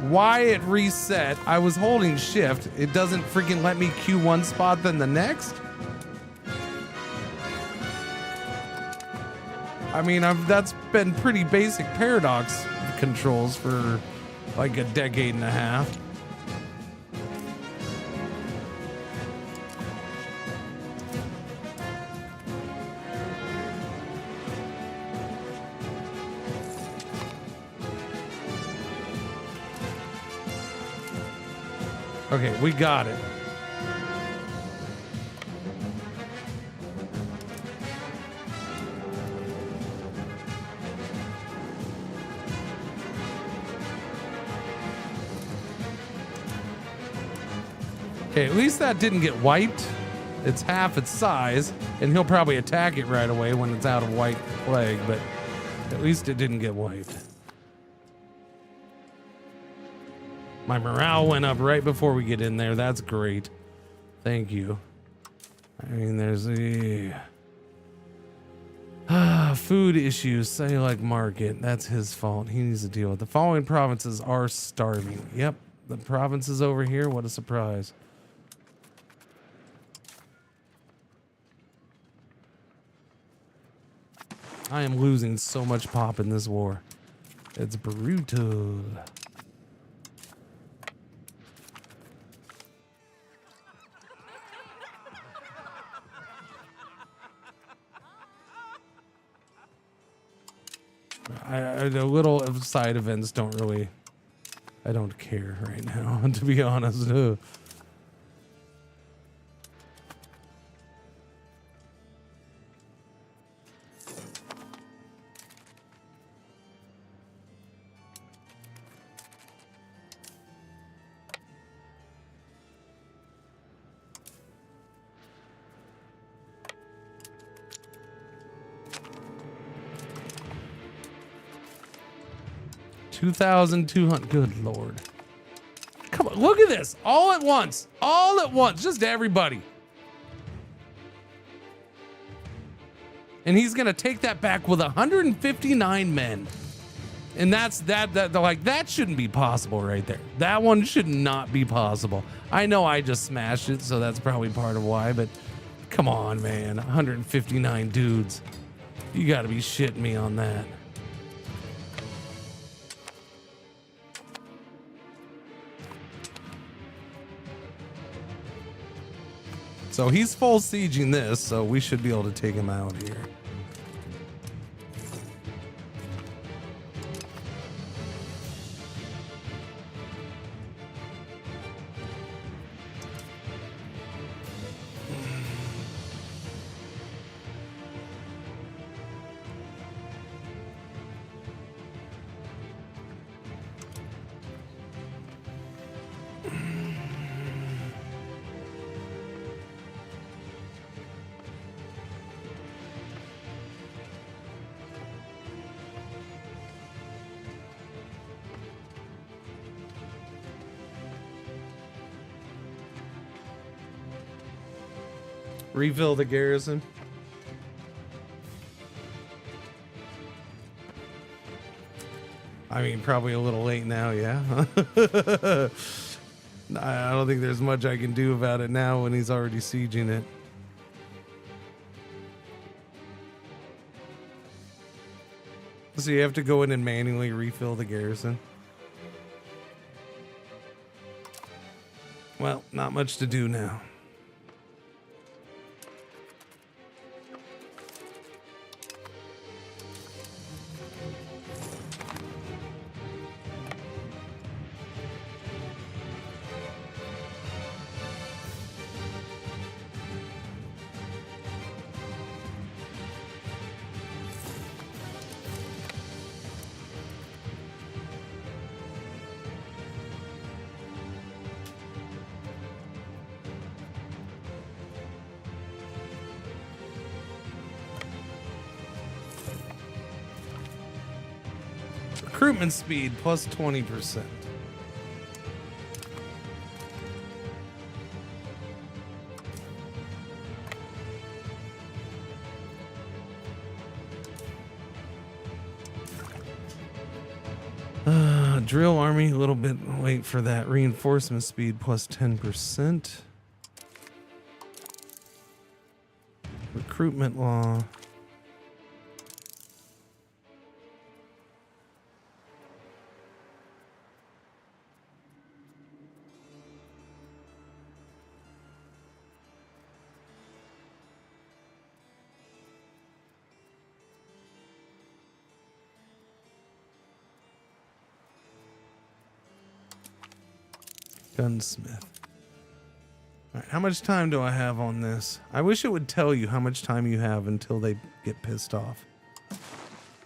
Why it reset? I was holding shift. It doesn't freaking let me queue one spot then the next. I mean, that's been pretty basic paradox controls for like a decade and a half. Okay, we got it. Okay, at least that didn't get wiped. It's half its size, and he'll probably attack it right away when it's out of white plague, but at least it didn't get wiped. My morale went up right before we get in there. That's great. Thank you. I mean, there's the food issues. Say like market. That's his fault. He needs to deal with. The following provinces are starving. Yep, the provinces over here. What a surprise. I am losing so much pop in this war. It's brutal. The little side events don't really... I don't care right now, to be honest. 2,200. Good Lord. Come on, look at this. All at once. All at once. Just everybody. And he's going to take that back with 159 men. And that's like, that shouldn't be possible right there. That one should not be possible. I know I just smashed it, so that's probably part of why, but come on, man. 159 dudes. You got to be shitting me on that. So he's full sieging this, so we should be able to take him out here. Refill the garrison. I mean, probably a little late now, yeah. I don't think there's much I can do about it now when he's already sieging it. So you have to go in and manually refill the garrison. Well, not much to do now. Recruitment speed plus 20%. Drill army, a little bit late for that. Reinforcement speed plus 10%. Recruitment law. Gunsmith. All right, how much time do I have on this? I wish it would tell you how much time you have until they get pissed off.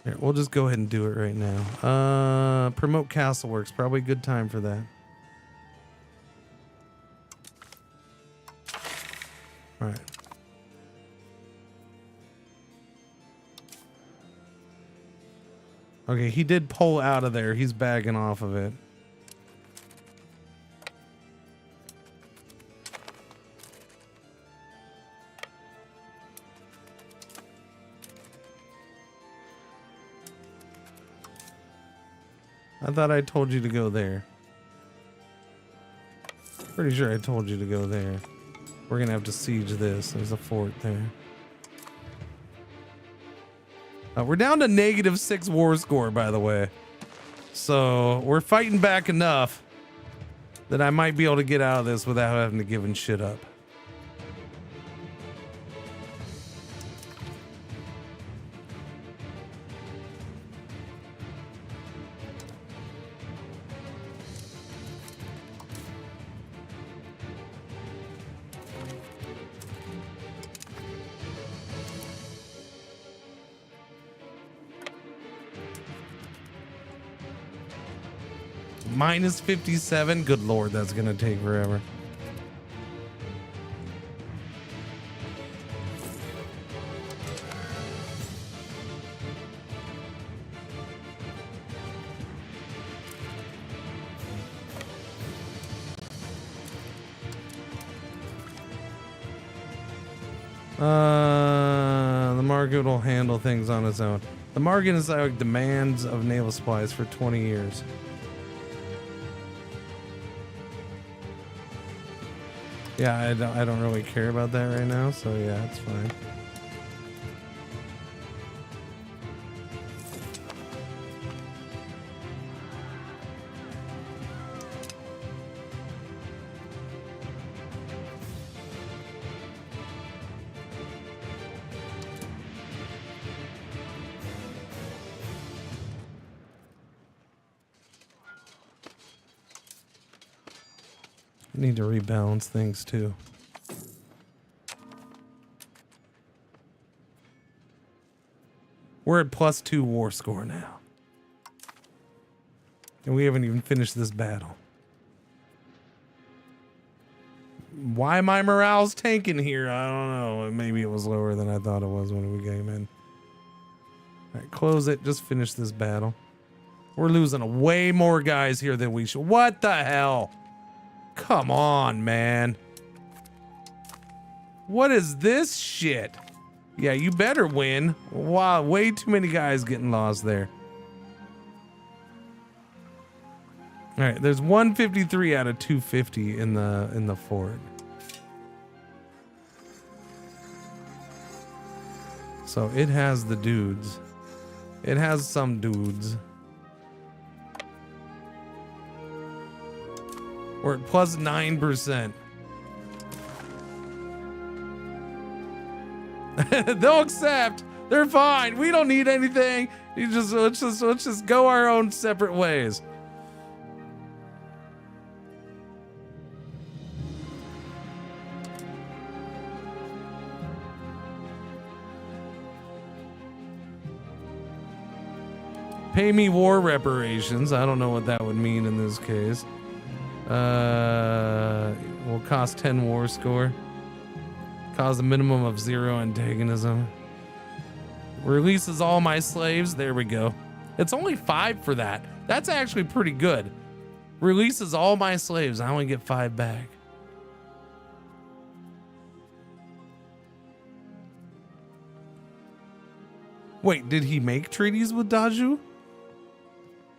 Here, we'll just go ahead and do it right now. Promote castle works. Probably a good time for that. All right. Okay, he did pull out of there. He's bagging off of it. I thought I told you to go there. Pretty sure I told you to go there. We're gonna have to siege this. There's a fort there. We're down to -6 war score, by the way. So we're fighting back enough that I might be able to get out of this without having to give shit up. -57. Good Lord, that's gonna take forever. The market will handle things on its own. The market is like demands of naval supplies for 20 years. Yeah, I don't really care about that right now, so yeah, it's fine. I need to rebalance things too. We're at +2 war score now. And we haven't even finished this battle. Why my morale's tanking here? I don't know. Maybe it was lower than I thought it was when we came in. Alright, close it. Just finish this battle. We're losing way more guys here than we should. What the hell? Come on, man. What is this shit? Yeah, you better win. Wow, way too many guys getting lost there. All right, there's 153 out of 250 in the fort. So it has the dudes. It has some dudes. We're at +9%. They'll accept. They're fine. We don't need anything. Let's just go our own separate ways. Pay me war reparations. I don't know what that would mean in this case. Will cost 10 war score. Cause a minimum of 0 antagonism. Releases all my slaves. There we go. It's only 5 for that. That's actually pretty good. Releases all my slaves. I only get 5 back. Wait, did he make treaties with Daju?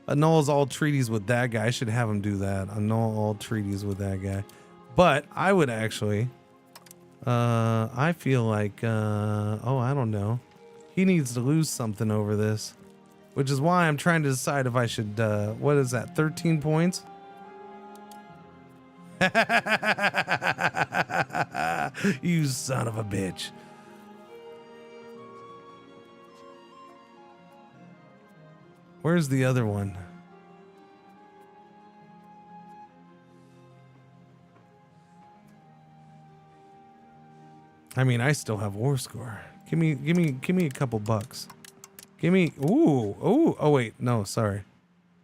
Annuls all treaties with that guy. I should have him do that. Annul all treaties with that guy. But I would actually, I feel like, oh, I don't know. He needs to lose something over this, which is why I'm trying to decide if I should, what is that, 13 points? You son of a bitch. Where's the other one? I mean, I still have war score. Give me a couple bucks. Give me, oh wait, no, sorry.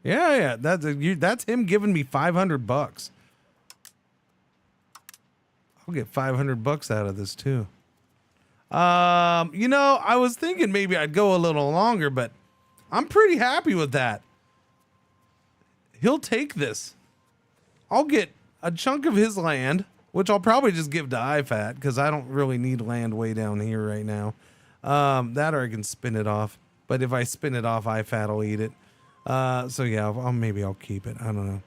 Yeah, that's him giving me 500 bucks. I'll get 500 bucks out of this too. You know, I was thinking maybe I'd go a little longer, but I'm pretty happy with that. He'll take this. I'll get a chunk of his land, which I'll probably just give to IFAT because I don't really need land way down here right now. That or I can spin it off. But if I spin it off, IFAT will eat it. So yeah, maybe I'll keep it. I don't know.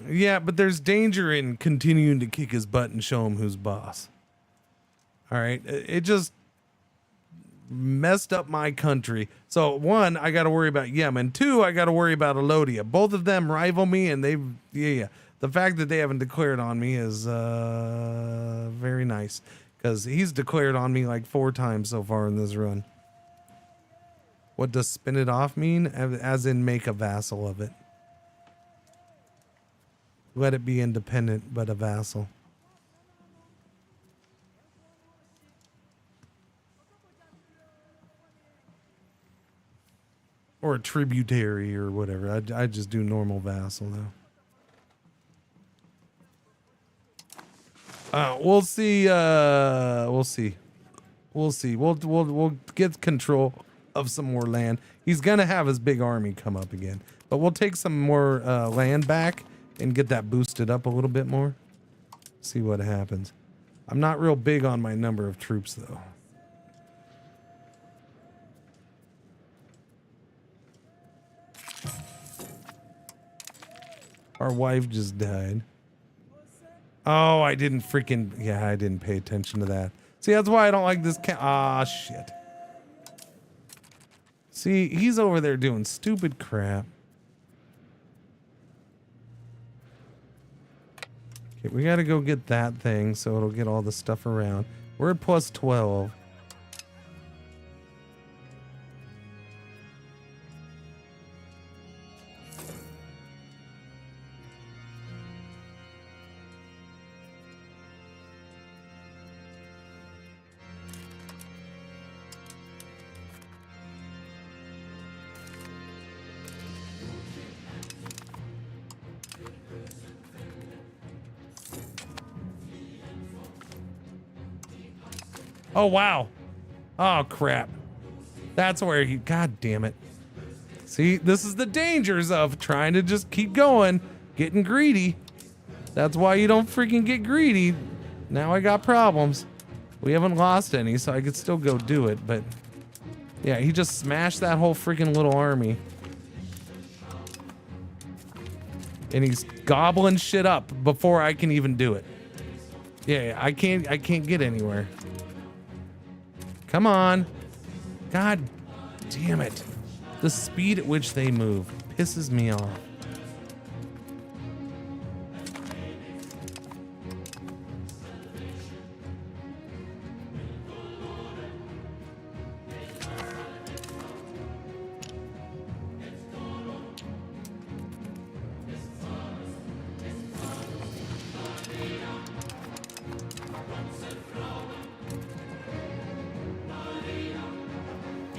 Yeah, but there's danger in continuing to kick his butt and show him who's boss. All right, it just messed up my country. So one, I got to worry about Yemen. Two, I got to worry about Elodia. Both of them rival me, and yeah. The fact that they haven't declared on me is very nice because he's declared on me like 4 times so far in this run. What does spin it off mean? As in make a vassal of it. Let it be independent, but a vassal. Or a tributary or whatever. I just do normal vassal now. We'll see. We'll see. We'll get control of some more land. He's gonna have his big army come up again, but But we'll take some more land back and get that boosted up a little bit more. See what happens. I'm not real big on my number of troops, though. Our wife just died. Oh, I didn't freaking... Yeah, I didn't pay attention to that. See, that's why I don't like this cat. Ah, shit. See, he's over there doing stupid crap. Okay, we got to go get that thing so it'll get all the stuff around. We're at plus 12. Oh, wow. Oh, crap. That's where he... God damn it. See, this is the dangers of trying to just keep going, getting greedy. That's why you don't freaking get greedy. Now I got problems. We haven't lost any, so I could still go do it, but... Yeah, he just smashed that whole freaking little army. And he's gobbling shit up before I can even do it. Yeah, I can't get anywhere. Come on. God damn it. The speed at which they move pisses me off.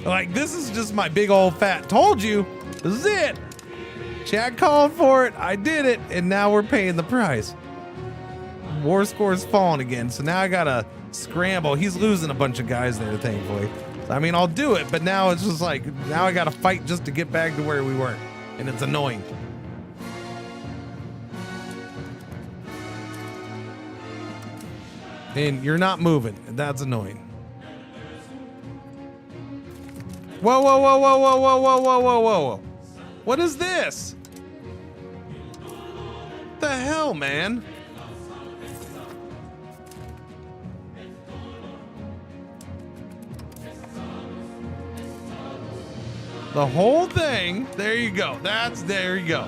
Like, this is just my big old fat told you. This is it. Chat called for it. I did it. And now we're paying the price. War score's falling again. So now I gotta scramble. He's losing a bunch of guys there, thankfully. I mean, I'll do it, but now it's just like, now I gotta fight just to get back to where we were. And it's annoying. And you're not moving. That's annoying. Whoa, whoa, whoa, whoa, whoa, whoa, whoa, whoa, whoa, whoa. What is this? What the hell, man? The whole thing. There you go. There you go.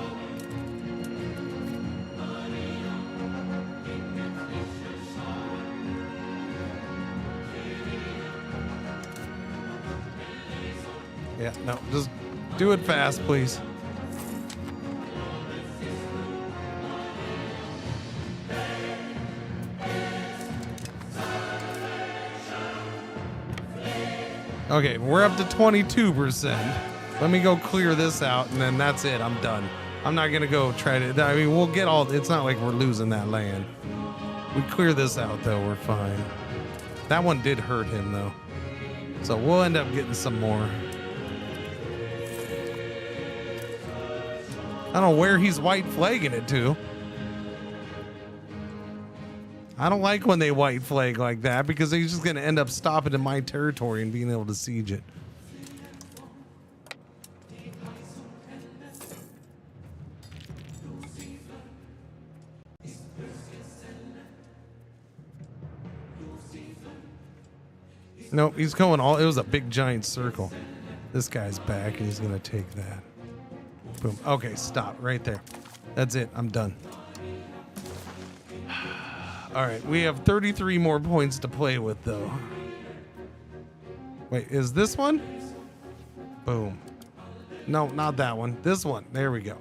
Yeah, no, just do it fast, please. Okay, we're up to 22%. Let me go clear this out, and then that's it. I'm done. I'm not gonna go try to, I mean, we'll get all, it's not like we're losing that land. We clear this out, though, we're fine. That one did hurt him, though. So we'll end up getting some more. I don't know where he's white flagging it to. I don't like when they white flag like that because he's just going to end up stopping in my territory and being able to siege it. Nope, he's going all, it was a big giant circle. This guy's back and he's going to take that. Boom. Okay, stop right there. That's it. I'm done. All right, we have 33 more points to play with, though. Wait, is this one? Boom. No, not that one. This one. There we go.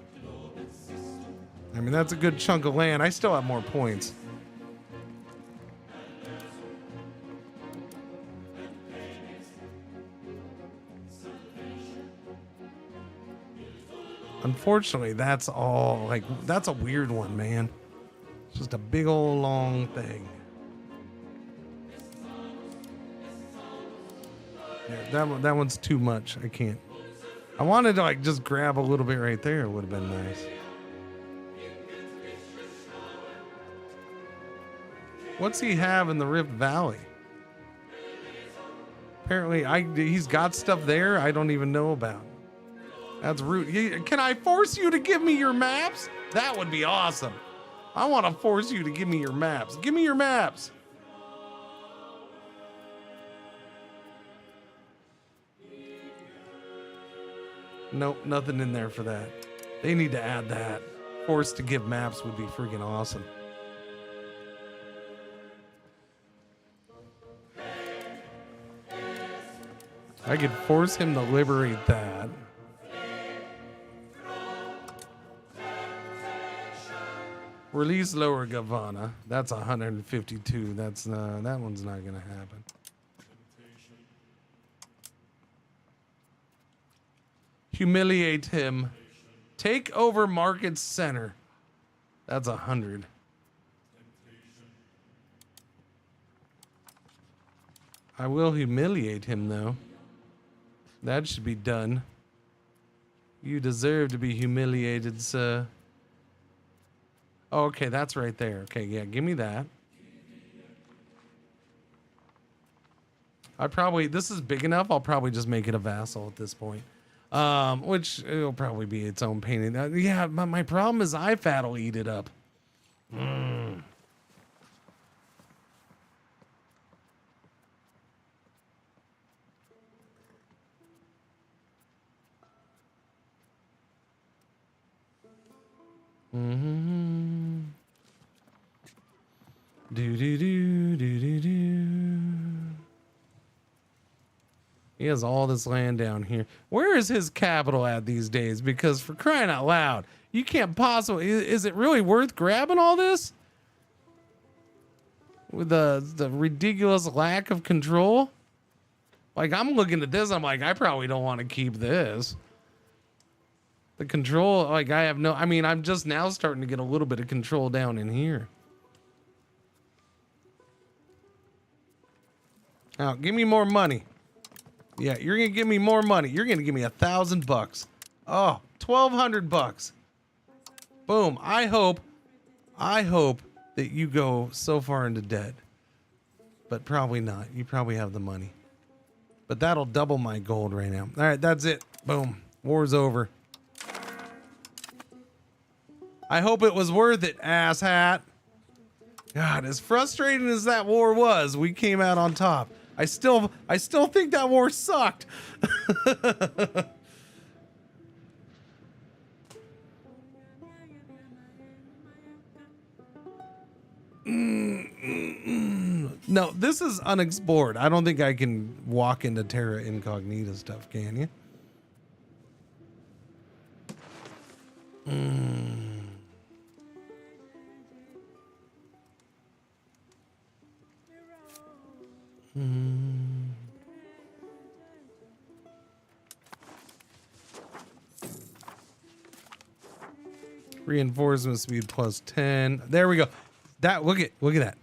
I mean, that's a good chunk of land. I still have more points. Unfortunately, that's all, like, that's a weird one, man. It's just a big old long thing. Yeah, that one's too much. I can't. I wanted to like just grab a little bit right there. It would have been nice. What's he have in the Rift Valley? Apparently, he's got stuff there I don't even know about. That's rude. Can I force you to give me your maps? That would be awesome. I want to force you to give me your maps. Give me your maps. Nope, nothing in there for that. They need to add that. Forced to give maps would be freaking awesome. I could force him to liberate that. Release Lower Gavana. That's 152. That's that one's not gonna happen. Humiliate him. Take over Market Center. That's 100. I will humiliate him though. That should be done. You deserve to be humiliated, sir. Oh, okay, that's right there. Okay, yeah, give me that. This is big enough, I'll probably just make it a vassal at this point. Which it'll probably be its own pain. Yeah, but my problem is IFAT will eat it up. He has all this land down here. Where is his capital at these days? Because for crying out loud, you can't possibly. Is it really worth grabbing all this? With the ridiculous lack of control? Like, I'm looking at this, I'm like, I probably don't want to keep this. The control, like, I'm just now starting to get a little bit of control down in here. Now, give me more money. Yeah, you're gonna give me more money. You're gonna give me $1,000. Oh, $1,200. Boom. I hope that you go so far into debt. But probably not. You probably have the money. But that'll double my gold right now. All right, that's it. Boom. War's over. I hope it was worth it, asshat. God, as frustrating as that war was, we came out on top. I still think that war sucked. No, this is unexplored. I don't think I can walk into Terra Incognita stuff, can you? Reinforcement speed plus 10. There we go. Look at that.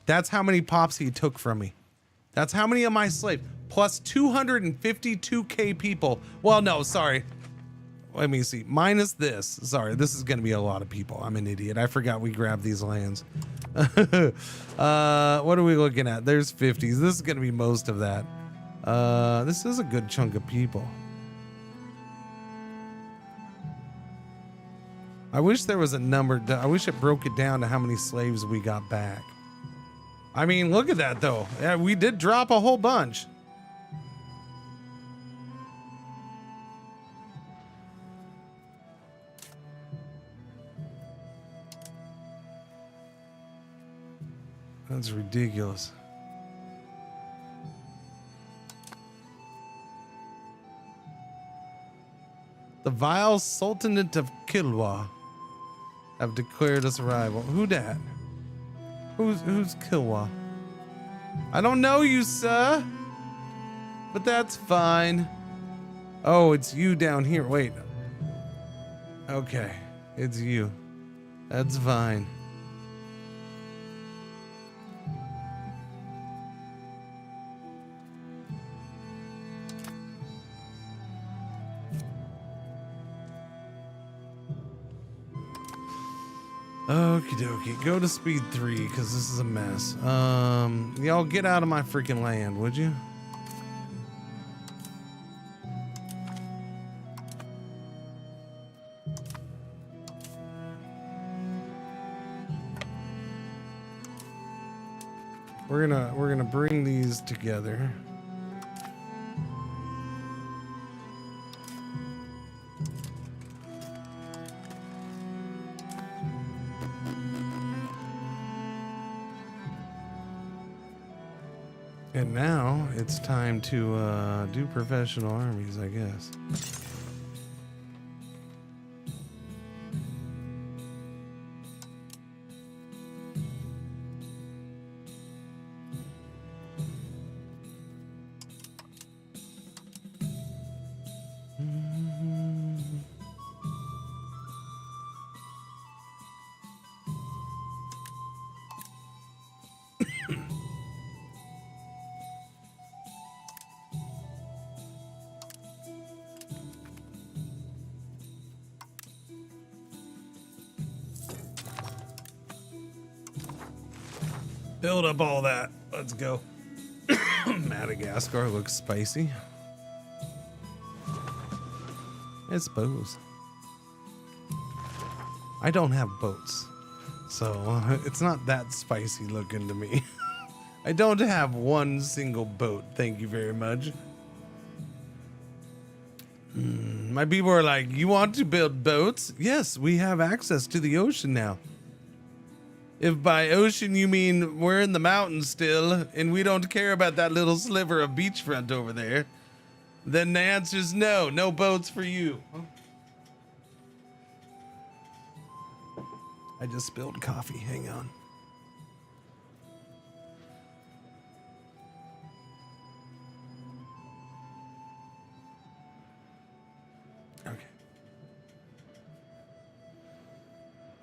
That's how many pops he took from me. That's how many of my slaves. Plus 252k people. Well, no, sorry. Let me see. Minus this. Sorry, this is gonna be a lot of people. I'm an idiot. I forgot we grabbed these lands. What are we looking at? There's 50s. This is gonna be most of that. This is a good chunk of people. I wish there was a number. I wish it broke it down to how many slaves we got back. I mean, look at that though. Yeah, we did drop a whole bunch. That's ridiculous. The vile Sultanate of Kilwa have declared us a rival. Who dat? Who's Kilwa? I don't know you, sir. But that's fine. Oh, it's you down here. Wait. Okay. It's you. That's fine. Okie dokie. Go to speed 3 because this is a mess. Y'all get out of my freaking land, would you? We're gonna bring these together. And now it's time to do professional armies, I guess. Build up all that. Let's go. Madagascar looks spicy. I suppose. I don't have boats, so it's not that spicy looking to me. I don't have one single boat. Thank you very much. My people are like, you want to build boats? Yes, we have access to the ocean now. If by ocean you mean we're in the mountains still and we don't care about that little sliver of beachfront over there, then the answer is no. No boats for you. I just spilled coffee. Hang on. Okay.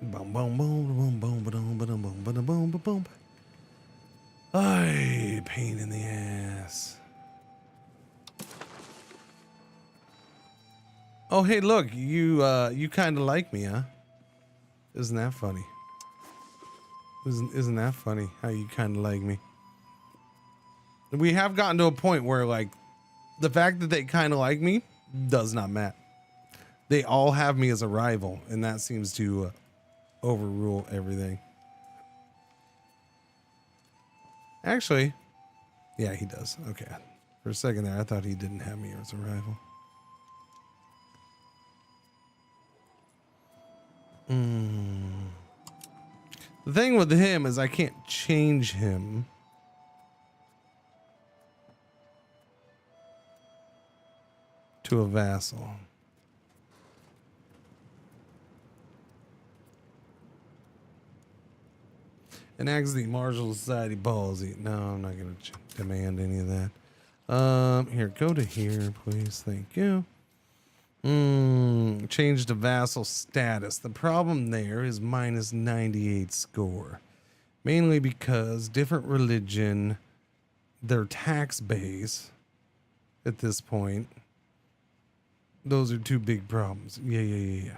Boom, boom, boom, boom, boom, boom, boom, boom, boom, boom, boom, boom. Ay, pain in the ass. Oh, hey, look, you kind of like me, huh? Isn't that funny? Isn't that funny how you kind of like me? We have gotten to a point where, like, the fact that they kind of like me does not matter. They all have me as a rival, and that seems to overrule everything. Actually, yeah, he does. Okay. For a second there, I thought he didn't have me as a rival. The thing with him is I can't change him. To a vassal. Enacts the Marshall Society ballsy. No, I'm not going to demand any of that. Here, go to here, please. Thank you. Change to vassal status. The problem there is minus 98 score. Mainly because different religion, their tax base at this point, those are two big problems. Yeah.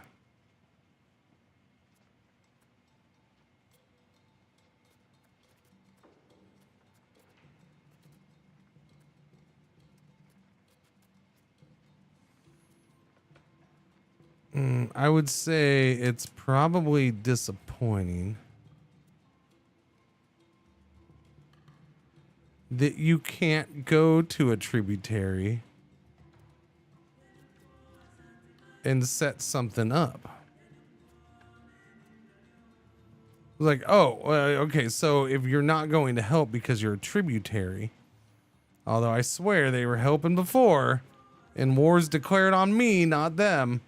I would say it's probably disappointing that you can't go to a tributary and set something up. Like, oh, okay, so if you're not going to help because you're a tributary, although I swear they were helping before, and war's declared on me, not them.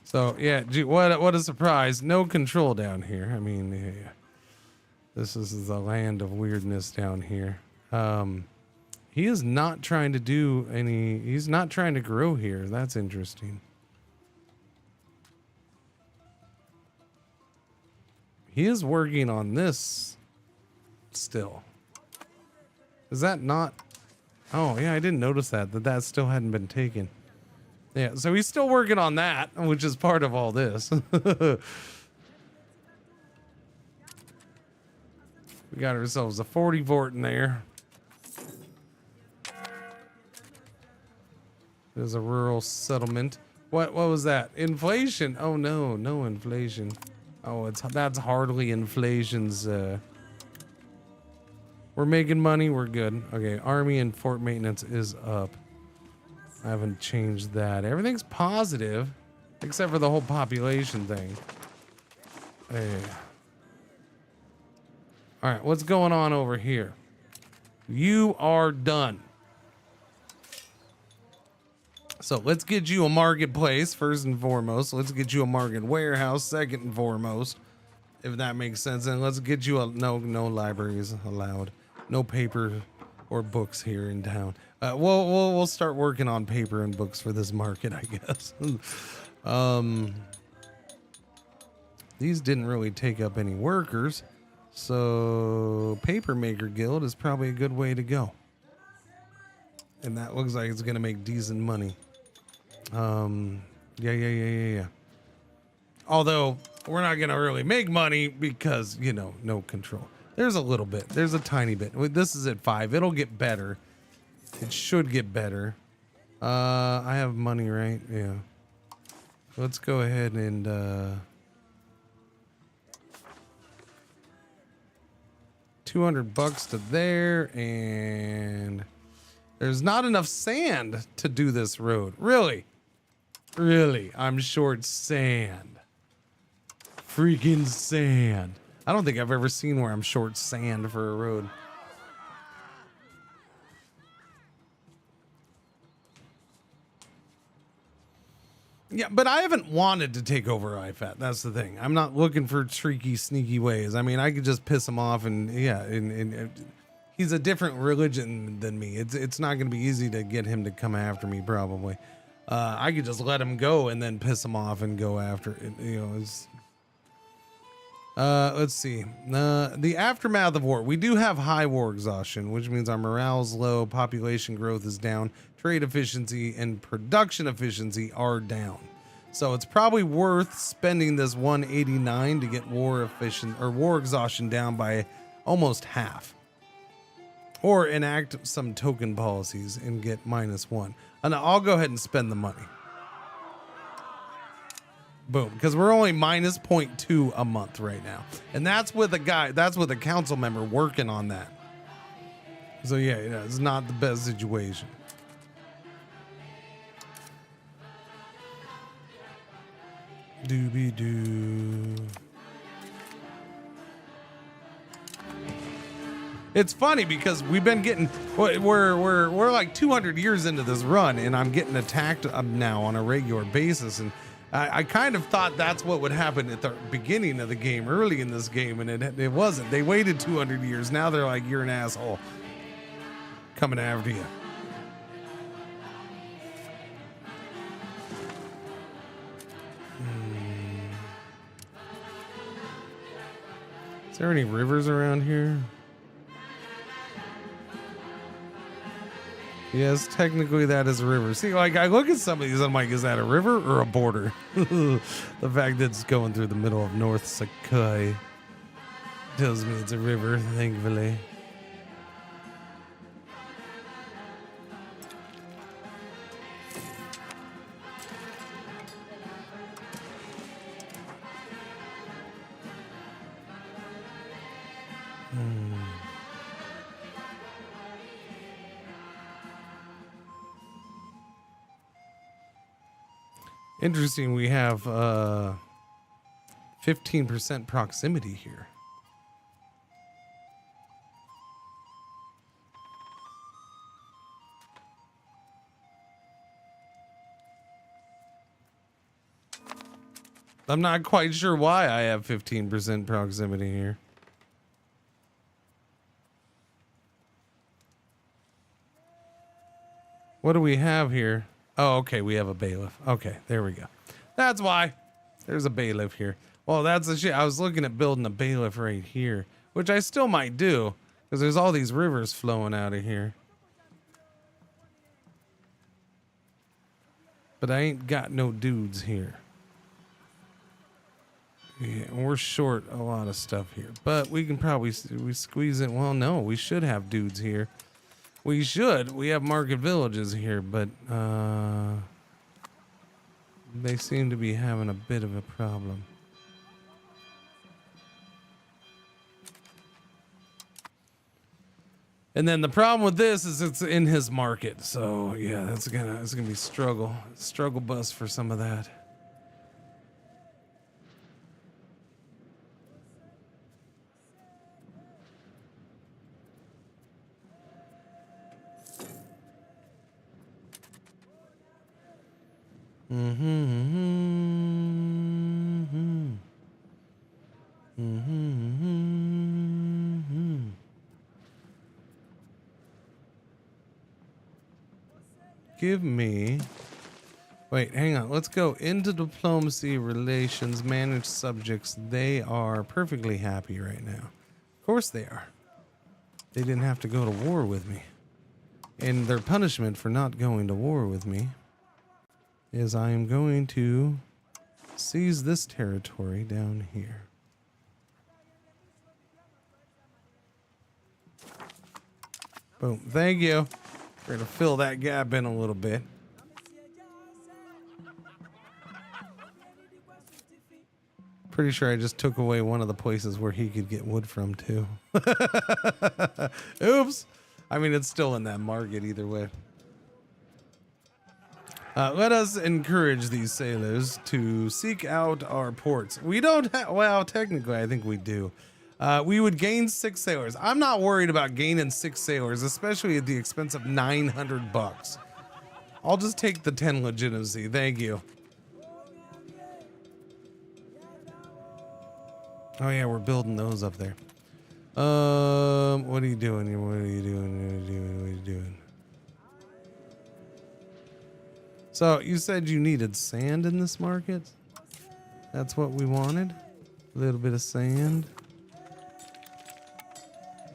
So yeah, gee, what a surprise! No control down here. I mean, yeah. This is the land of weirdness down here. He is not trying to do any, he's not trying to grow here. That's interesting. He is working on this still. Is that not? Oh, yeah, I didn't notice that still hadn't been taken. Yeah, so he's still working on that, which is part of all this. We got ourselves a 40 vort in there. There's a rural settlement. What was that? Inflation? Oh no, no inflation. Oh, that's hardly inflation's. We're making money. We're good. Okay, army and fort maintenance is up. I haven't changed that. Everything's positive, except for the whole population thing. Hey. All right, what's going on over here? You are done. So let's get you a marketplace first and foremost. Let's get you a market warehouse second and foremost, if that makes sense. And let's get you a no libraries allowed, no paper or books here in town. We'll start working on paper and books for this market, I guess. These didn't really take up any workers, so paper maker guild is probably a good way to go. And that looks like it's gonna make decent money. Yeah. Although we're not gonna really make money because, you know, no control. There's a little bit. There's a tiny bit. This is at 5. It'll get better. It should get better. I have money, right? Yeah. Let's go ahead and 200 bucks to there, and there's not enough sand to do this road. Really? Really? I'm short sand. Freaking sand. I don't think I've ever seen where I'm short sand for a road. Yeah, but I haven't wanted to take over IFAT. That's the thing. I'm not looking for tricky, sneaky ways. I mean, I could just piss him off and yeah, and he's a different religion than me. It's not going to be easy to get him to come after me, probably. I could just let him go and then piss him off and go after it. You know, let's see. The aftermath of war. We do have high war exhaustion, which means our morale's low, population growth is down, trade efficiency and production efficiency are down. So it's probably worth spending this 189 to get war exhaustion down by almost half. Or enact some token policies and get -1. And I'll go ahead and spend the money. Boom, because we're only -0.2 a month right now. And that's with a council member working on that. So yeah, it's not the best situation. Doobie-doo. It's funny because we've been getting, we're like 200 years into this run, and I'm getting attacked now on a regular basis, and I kind of thought that's what would happen at the beginning of the game, early in this game, and it wasn't. They waited 200 years. Now they're like, you're an asshole, coming after you. Is there any rivers around here? Yes, technically that is a river. See, like I look at some of these, I'm like, is that a river or a border? The fact that it's going through the middle of North Sakai tells me it's a river, thankfully. Interesting, we have 15% proximity here. I'm not quite sure why I have 15% proximity here. What do we have here? Oh, okay, we have a bailiff. Okay, there we go. That's why. There's a bailiff here. Well, that's the shit. I was looking at building a bailiff right here, which I still might do, because there's all these rivers flowing out of here. But I ain't got no dudes here. Yeah, we're short a lot of stuff here, but we can probably squeeze it. Well, no, we should have dudes here. We should. We have market villages here, but they seem to be having a bit of a problem. And then the problem with this is it's in his market, so yeah, it's gonna be struggle bus for some of that. Give me. Wait, hang on. Let's go into diplomacy, relations, manage subjects. They are perfectly happy right now. Of course they are. They didn't have to go to war with me. And their punishment for not going to war with me is I am going to seize this territory down here. Boom. Thank you. We're going to fill that gap in a little bit. Pretty sure I just took away one of the places where he could get wood from too. Oops. I mean, it's still in that market either way. Let us encourage these sailors to seek out our ports. We don't have, well, technically, I think we do. We would gain 6 sailors. I'm not worried about gaining 6 sailors, especially at the expense of $900. I'll just take the 10 legitimacy. Thank you. Oh yeah, we're building those up there. What are you doing here? What are you doing? What are you doing? So you said you needed sand in this market? That's what we wanted? A little bit of sand.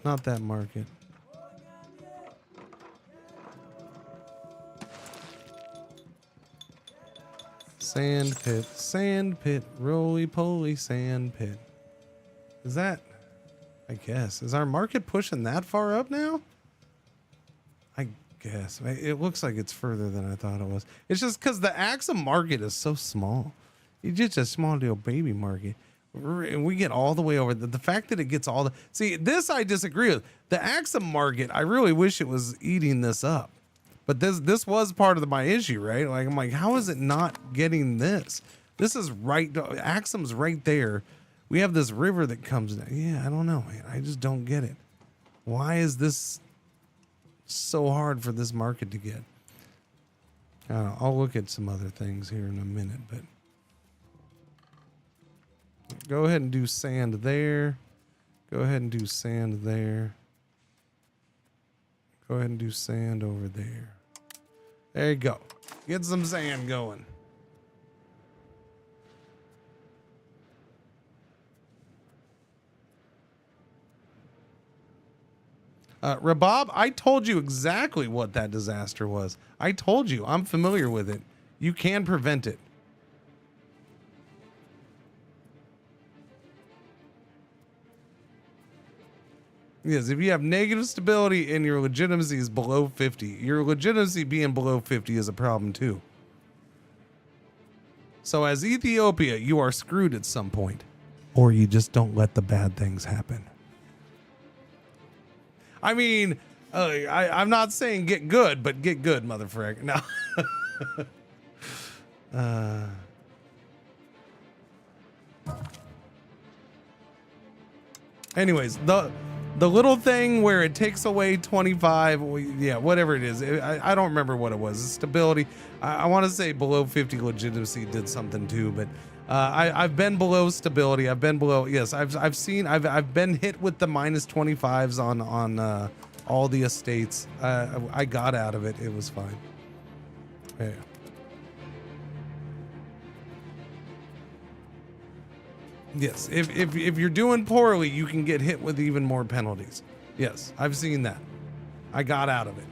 Not that market. Sand pit, roly-poly sand pit. Is that, I guess, is our market pushing that far up now? I guess. It looks like it's further than I thought it was. It's just because the Axum market is so small. It's just a small little baby market. And we get all the way over the fact that it gets all the, see, this I disagree with. The Axum market, I really wish it was eating this up. But this was part of my issue, right? Like, I'm like, how is it not getting this? This is right, Axum's right there. We have this river that comes down. Yeah, I don't know, man. I just don't get it. Why is this so hard for this market to get? I don't know, I'll look at some other things here in a minute, but go ahead and do sand there. Go ahead and do sand there. Go ahead and do sand over there. There you go. Get some sand going. Rabob, I told you exactly what that disaster was. I told you. I'm familiar with it. You can prevent it. Yes, if you have negative stability and your legitimacy is below 50, your legitimacy being below 50 is a problem too. So as Ethiopia, you are screwed at some point, or you just don't let the bad things happen. I mean, I'm not saying get good, but get good, motherfucker. No. Anyways, the little thing where it takes away 25, yeah, whatever it is. I don't remember what it was. Stability. I want to say below 50 legitimacy did something too, but I've been below stability. I've been below. Yes, I've been hit with the minus 25s on all the estates. I got out of it. It was fine. Yeah. Yes, if you're doing poorly, you can get hit with even more penalties. Yes, I've seen that. I got out of it.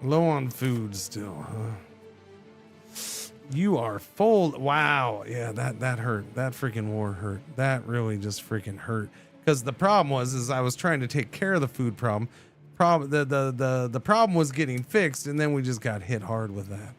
Low on food still, huh? You are full. Wow. Yeah, that hurt. That freaking war hurt. That really just freaking hurt. Because the problem was I was trying to take care of the food problem. The problem was getting fixed, and then we just got hit hard with that.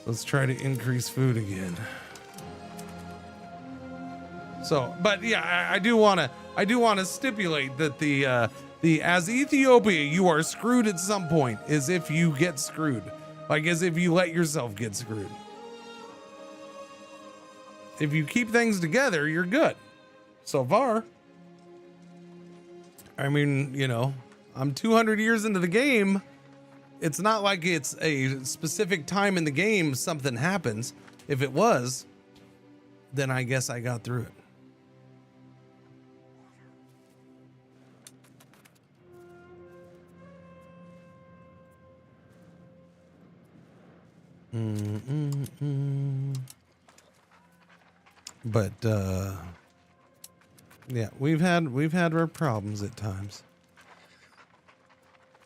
Let's try to increase food again. So, but yeah, I do want to stipulate that the as Ethiopia, you are screwed at some point, as if you get screwed, like as if you let yourself get screwed. If you keep things together, you're good. So far. I mean, you know, I'm 200 years into the game. It's not like it's a specific time in the game something happens. If it was, then I guess I got through it. But yeah, we've had our problems at times.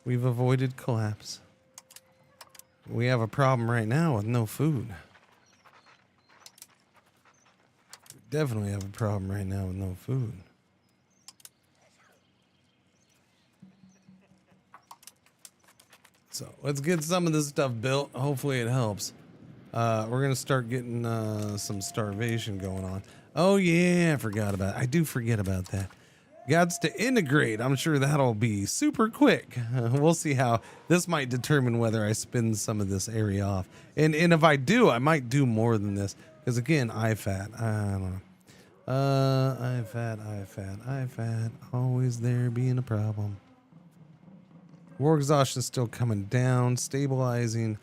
We've avoided collapse. We have a problem right now with no food. We definitely have a problem right now with no food. So let's get some of this stuff built. Hopefully it helps. We're going to start getting some starvation going on. Oh yeah, I forgot about it. I do forget about that. Gots to integrate. I'm sure that'll be super quick. We'll see how this might determine whether I spin some of this area off. And if I do, I might do more than this. Because again, IFAT. I don't know. IFAT. Always there being a problem. War exhaustion still coming down. Stabilizing.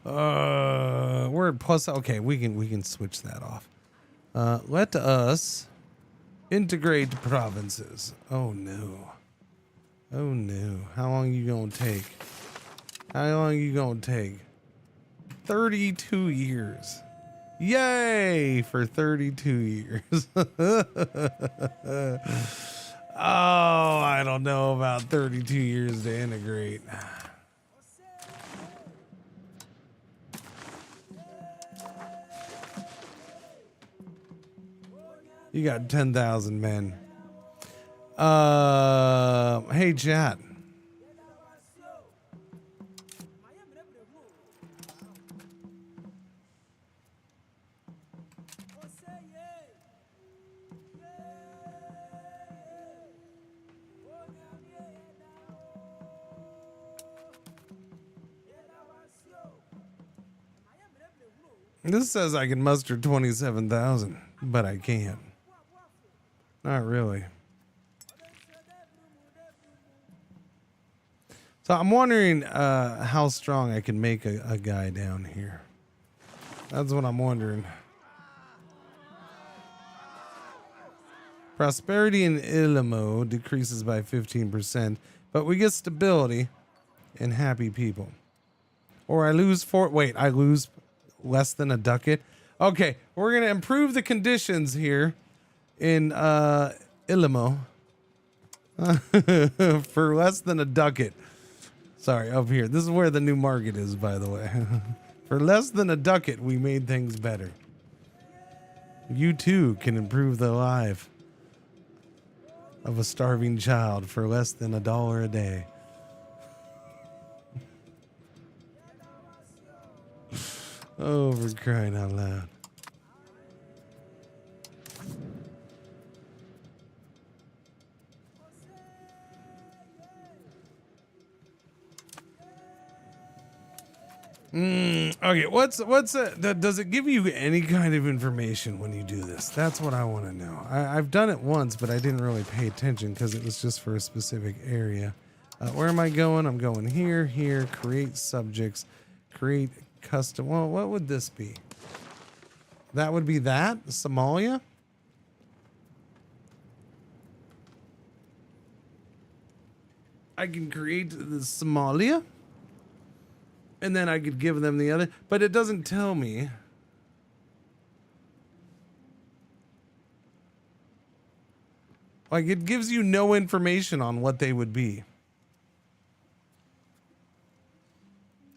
We're at plus. Okay, we can switch that off. Let us integrate provinces. Oh no. Oh no. How long you gonna take? How long you gonna take? 32 years. Yay for 32 years. Oh, I don't know about 32 years to integrate. You got 10,000 men. Hey, chat. This says I can muster 27,000, but I can't. Not really. So I'm wondering how strong I can make a guy down here. That's what I'm wondering. Prosperity in Ilimo decreases by 15%, but we get stability and happy people. Or I lose I lose less than a ducat. Okay, we're gonna improve the conditions here in Ilimo for less than a ducat. Sorry, up here. This is where the new market is, by the way. For less than a ducat, we made things better. You too can improve the life of a starving child for less than $1 a day. Oh, for crying out loud. Okay, does it give you any kind of information when you do this? That's what I want to know. I've done it once, but I didn't really pay attention because it was just for a specific area. Where am I going? I'm going here, create subjects, create custom. Well, what would this be? That would be that? Somalia? I can create the Somalia? And then I could give them the other, but it doesn't tell me. Like, it gives you no information on what they would be.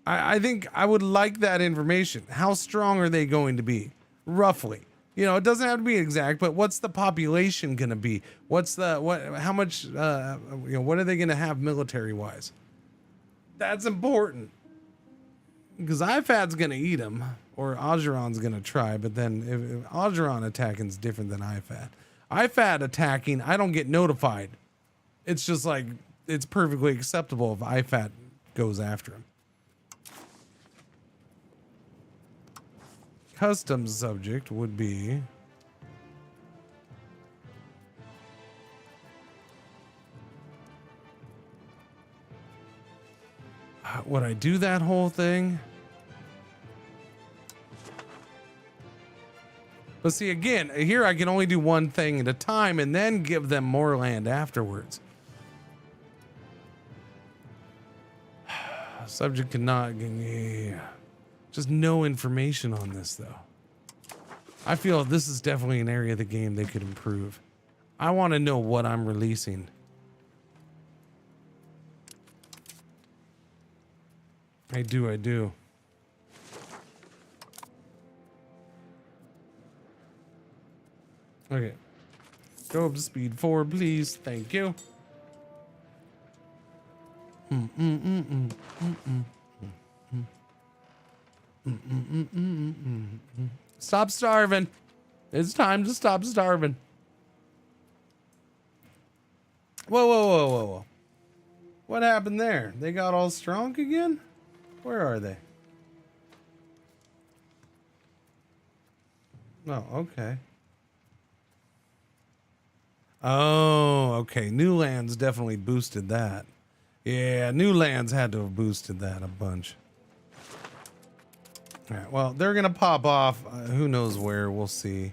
I think I would like that information. How strong are they going to be? Roughly. You know, it doesn't have to be exact, but what's the population going to be? How much, what are they going to have military wise? That's important. Because IFAD's going to eat them, or Ajuran's going to try, but then if Ajuran attacking is different than IFAD. IFAD attacking, I don't get notified. It's just like, it's perfectly acceptable if IFAD goes after him. Custom subject would be would I do that whole thing? But see, again, here I can only do one thing at a time and then give them more land afterwards. Subject cannot give me just no information on this, though. I feel this is definitely an area of the game they could improve. I want to know what I'm releasing. I do. Okay. Go up to speed 4, please. Thank you. Stop starving. It's time to stop starving. Whoa. What happened there? They got all strong again? Where are they? Oh, okay. Oh, okay. New lands definitely boosted that. Yeah, new lands had to have boosted that a bunch. All right, well, they're going to pop off. Who knows where? We'll see.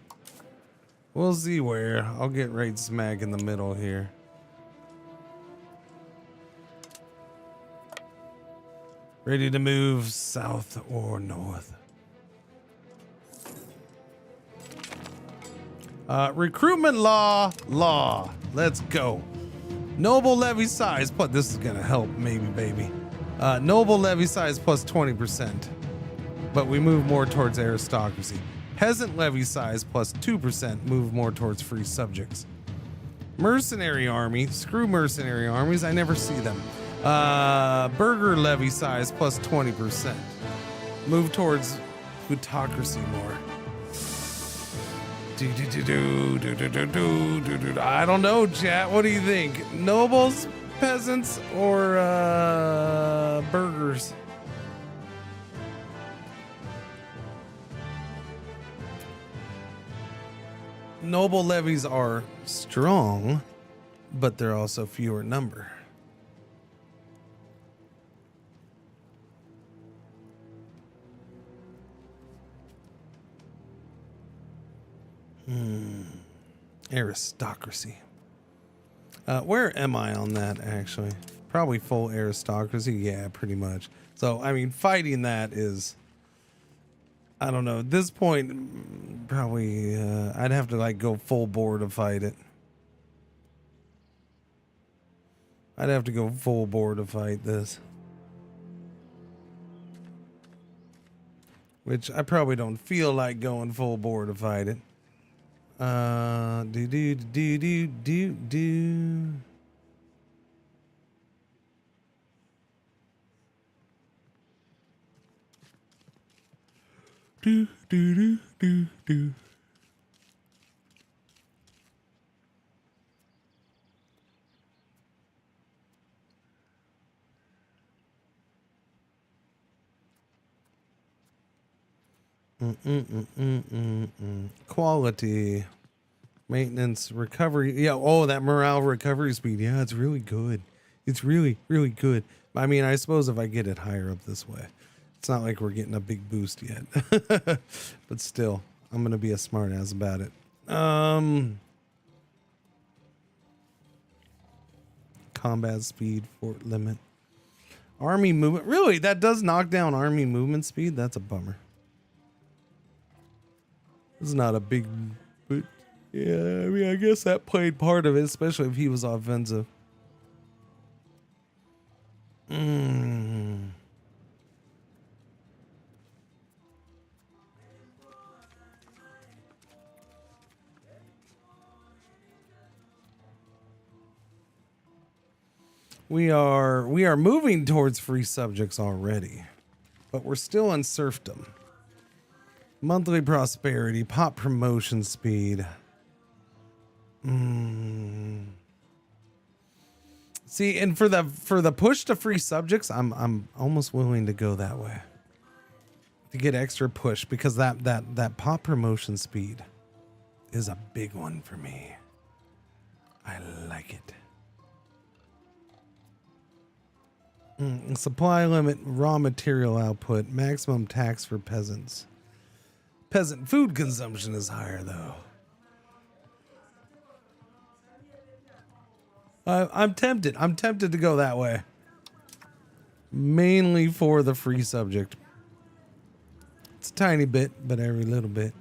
We'll see where. I'll get right smack in the middle here. Ready to move south or north. Recruitment law. Let's go. Noble levy size. But this is going to help, maybe, baby. Noble levy size plus 20%. But we move more towards aristocracy. Peasant levy size plus 2%, move more towards free subjects. Mercenary army, screw mercenary armies, I never see them. Burger levy size plus 20%, move towards plutocracy more. I don't know, chat, what do you think? Nobles, peasants, or burgers? Noble levies are strong, but they're also fewer number. Aristocracy. Where am I on that, actually? Probably full aristocracy. Yeah, pretty much. So, I mean, fighting that is... I don't know. At this point, probably I'd have to like go full bore to fight it. I'd have to go full bore to fight this. Which I probably don't feel like going full bore to fight it. Do. Quality, maintenance, recovery. Yeah. Oh, that morale recovery speed. Yeah, it's really good. It's really, really good. I mean, I suppose if I get it higher up this way, it's not like we're getting a big boost yet. But still, I'm gonna be a smart ass about it. Combat speed, fort limit, army movement. Really, that does knock down army movement speed. That's a bummer. It's not a big, but yeah, I mean, I guess that played part of it, especially if he was offensive. We are moving towards free subjects already, but we're still in serfdom. Monthly prosperity, pop promotion speed. See, and for the push to free subjects, I'm almost willing to go that way to get extra push, because that pop promotion speed is a big one for me. I like it. Supply limit, raw material output, maximum tax for peasants. Peasant food consumption is higher, though. I'm tempted. I'm tempted to go that way. Mainly for the free subject. It's a tiny bit, but every little bit.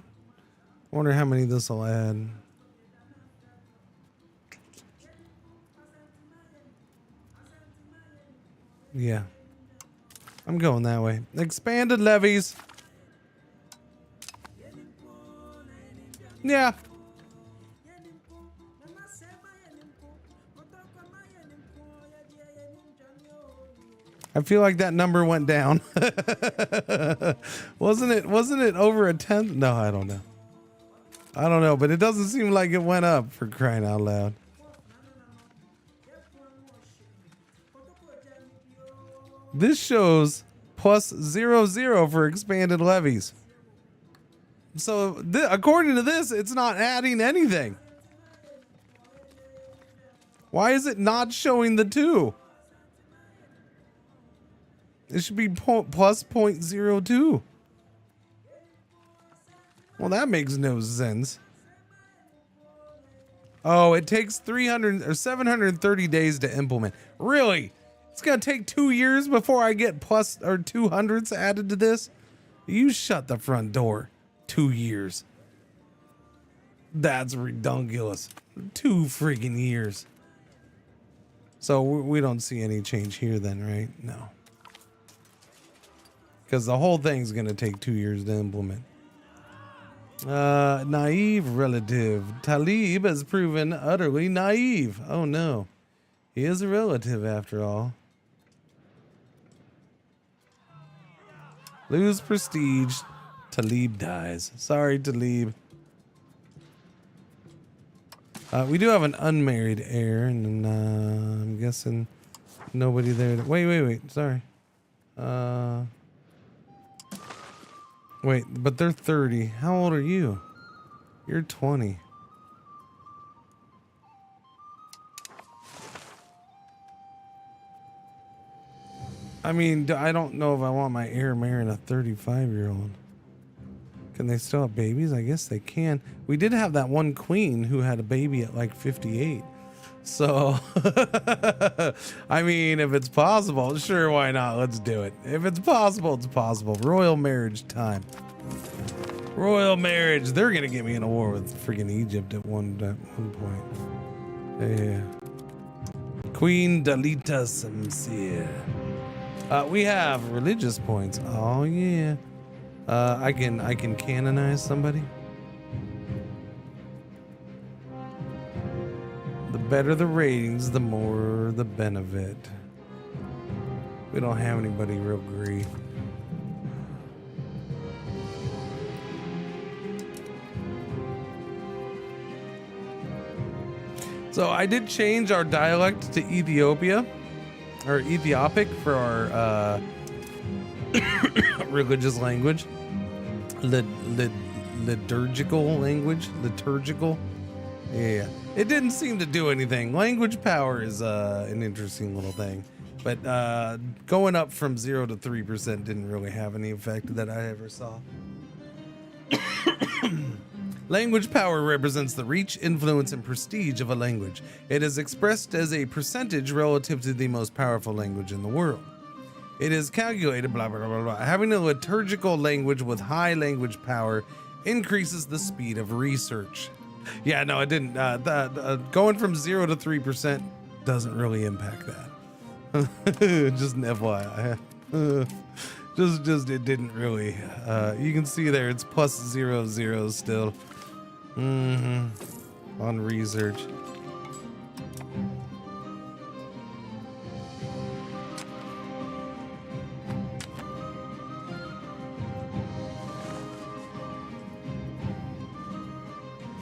Wonder how many this will add. Yeah. I'm going that way. Expanded levies. Yeah. I feel like that number went down. Wasn't it over a 10th? No, I don't know. I don't know, but it doesn't seem like it went up, for crying out loud. This shows plus 0 for expanded levies. So according to this, it's not adding anything. Why is it not showing the 2? It should be plus 0.02. Well, that makes no sense. Oh, it takes 300 or 730 days to implement. Really? It's gonna take 2 years before I get plus or 200s added to this? You shut the front door. 2 years. That's redonkulous. 2 freaking years. So we don't see any change here then, right? No. Because the whole thing's gonna take 2 years to implement. Naive relative. Talib has proven utterly naive. Oh no. He is a relative after all. Lose prestige. Talib dies. Sorry, Talib. We do have an unmarried heir, and I'm guessing nobody there. Wait. Sorry. Wait, but they're 30. How old are you? You're 20. I mean, I don't know if I want my heir marrying a 35-year-old. Can they still have babies? I guess they can. We did have that one queen who had a baby at like 58. So, I mean, if it's possible, sure, why not? Let's do it. If it's possible, it's possible. Royal marriage time. Royal marriage. They're going to get me in a war with freaking Egypt at one point. Yeah. Queen Dalita Samsir. We have religious points. Oh, yeah. I can canonize somebody. The better the ratings, the more the benefit. We don't have anybody real great. So I did change our dialect to Ethiopia, or Ethiopic for our religious language. liturgical language. Liturgical. Yeah. It didn't seem to do anything. Language power is an interesting little thing. But going up from 0 to 3% didn't really have any effect that I ever saw. Language power represents the reach, influence, and prestige of a language. It is expressed as a percentage relative to the most powerful language in the world. It is calculated, blah, blah, blah, blah. Having a liturgical language with high language power increases the speed of research. Yeah, no, it didn't. Going from 0 to 3% doesn't really impact that. Just an FYI. Just it didn't really. You can see there it's plus 0 0 still. On research.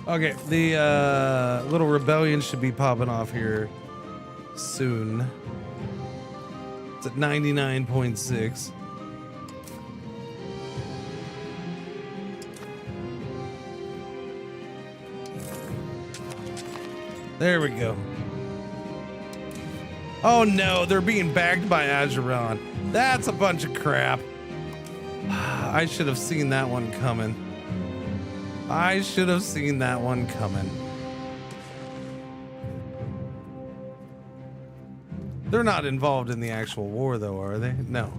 Okay, the little rebellion should be popping off here soon. It's at 99.6. There we go. Oh no, they're being backed by Azeron. That's a bunch of crap. I should have seen that one coming. I should have seen that one coming. They're not involved in the actual war though, are they? No.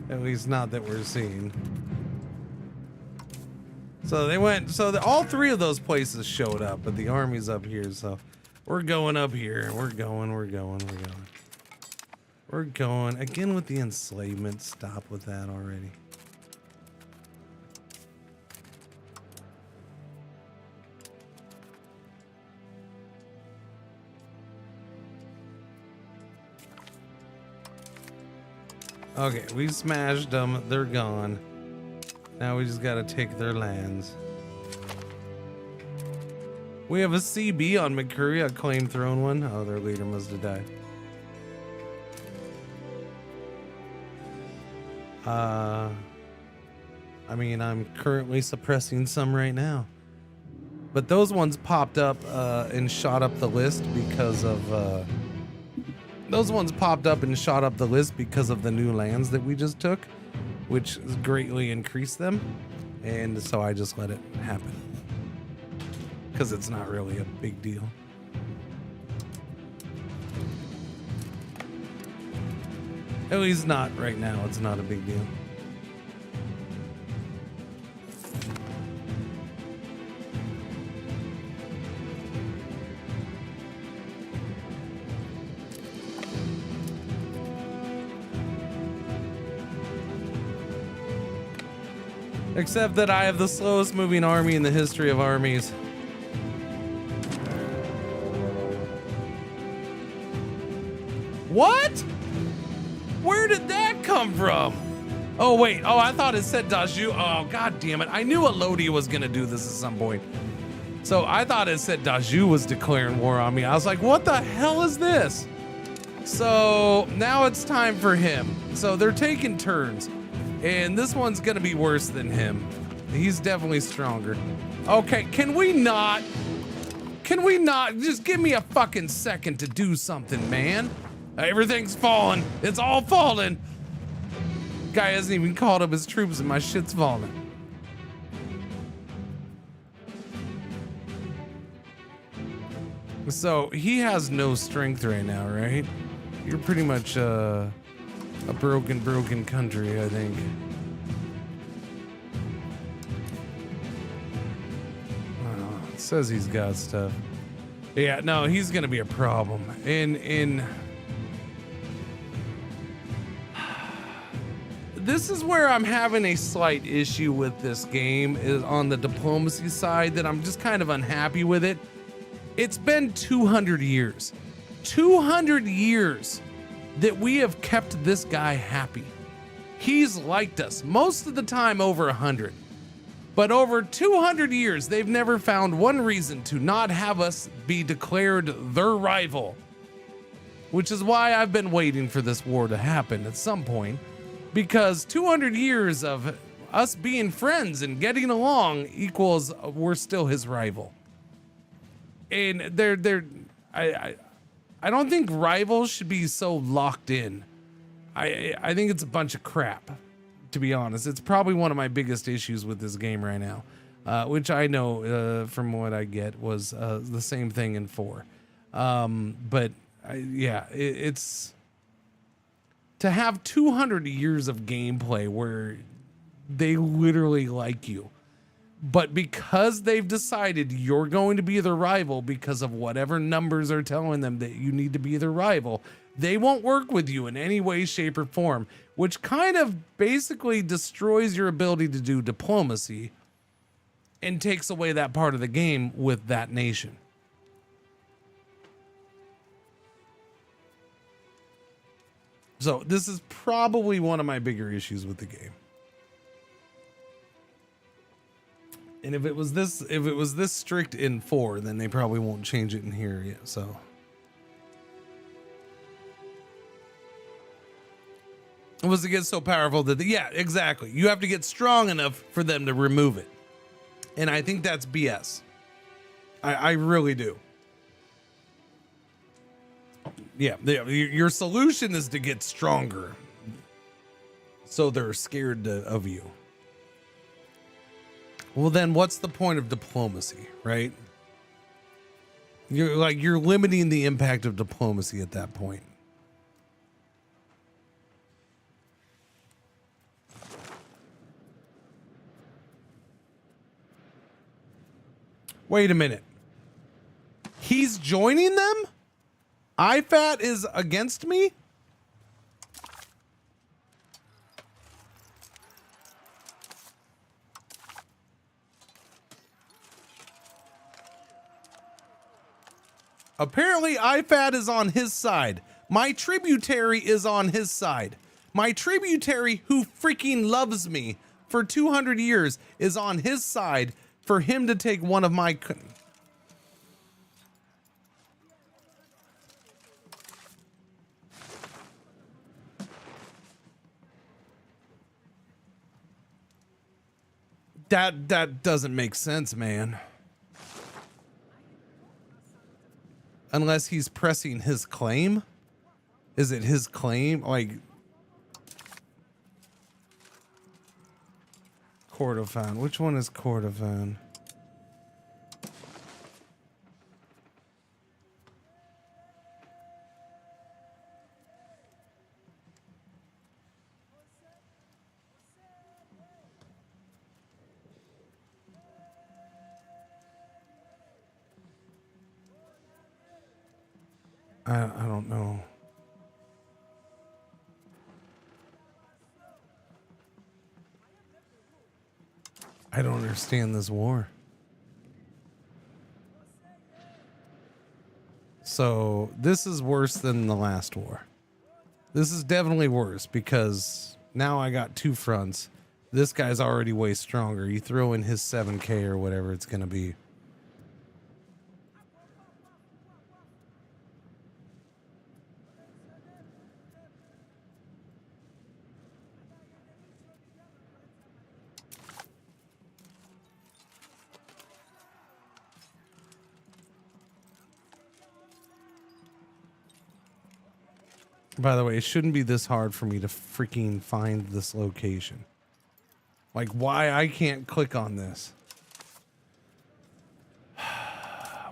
At least not that we're seeing. So they went, all three of those places showed up, but the army's up here, so we're going up here. We're going. We're going. Again with the enslavement. Stop with that already. Okay, we smashed them. They're gone. Now we just gotta take their lands. We have a CB on McCurry, a claim throne one. Oh, their leader must have died. I mean, I'm currently suppressing some right now. But those ones popped up and shot up the list because of the new lands that we just took, which greatly increased them. And so I just let it happen because it's not really a big deal. At least not right now. It's not a big deal. Except that I have the slowest moving army in the history of armies. What? Where did that come from? Oh, wait. Oh, I thought it said Daju. Oh, god damn it. I knew Elodie was going to do this at some point. So I thought it said Daju was declaring war on me. I was like, what the hell is this? So now it's time for him. So they're taking turns. And this one's gonna be worse than him. He's definitely stronger. Okay, can we not just give me a fucking second to do something, man? Everything's falling. It's all falling. Guy hasn't even called up his troops and my shit's falling. So he has no strength right now, right? You're pretty much a broken country, I think. Oh, it says he's got stuff. Yeah, no, he's gonna be a problem. This is where I'm having a slight issue with this game, is on the diplomacy side, that I'm just kind of unhappy with it. It's been 200 years. 200 years that we have kept this guy happy. He's liked us most of the time over 100. But over 200 years, they've never found one reason to not have us be declared their rival. Which is why I've been waiting for this war to happen at some point. because 200 years of us being friends and getting along equals we're still his rival. And I don't think rivals should be so locked in. I think it's a bunch of crap, to be honest. It's probably one of my biggest issues with this game right now, which I know from what I get was the same thing in 4. But it's to have 200 years of gameplay where they literally like you, but because they've decided you're going to be their rival because of whatever numbers are telling them that you need to be their rival, they won't work with you in any way, shape, or form, which kind of basically destroys your ability to do diplomacy and takes away that part of the game with that nation. So this is probably one of my bigger issues with the game. And if it was this strict in 4, then they probably won't change it in here yet. So it was to get so powerful that yeah, exactly. You have to get strong enough for them to remove it. And I think that's BS. I really do. Yeah, your solution is to get stronger, so they're scared of you. Well, then what's the point of diplomacy, right? You're limiting the impact of diplomacy at that point. Wait a minute. He's joining them? IFAT is against me? Apparently IFAT is on his side. My tributary is on his side. My tributary who freaking loves me for 200 years is on his side for him to take one of my... That doesn't make sense, man. Unless he's pressing his claim? Is it his claim? Like... Kordofan. Which one is Kordofan? I don't know. I don't understand this war. So this is worse than the last war. This is definitely worse because now I got 2 fronts. This guy's already way stronger. You throw in his 7K or whatever it's going to be. By the way, it shouldn't be this hard for me to freaking find this location. Like, why I can't click on this?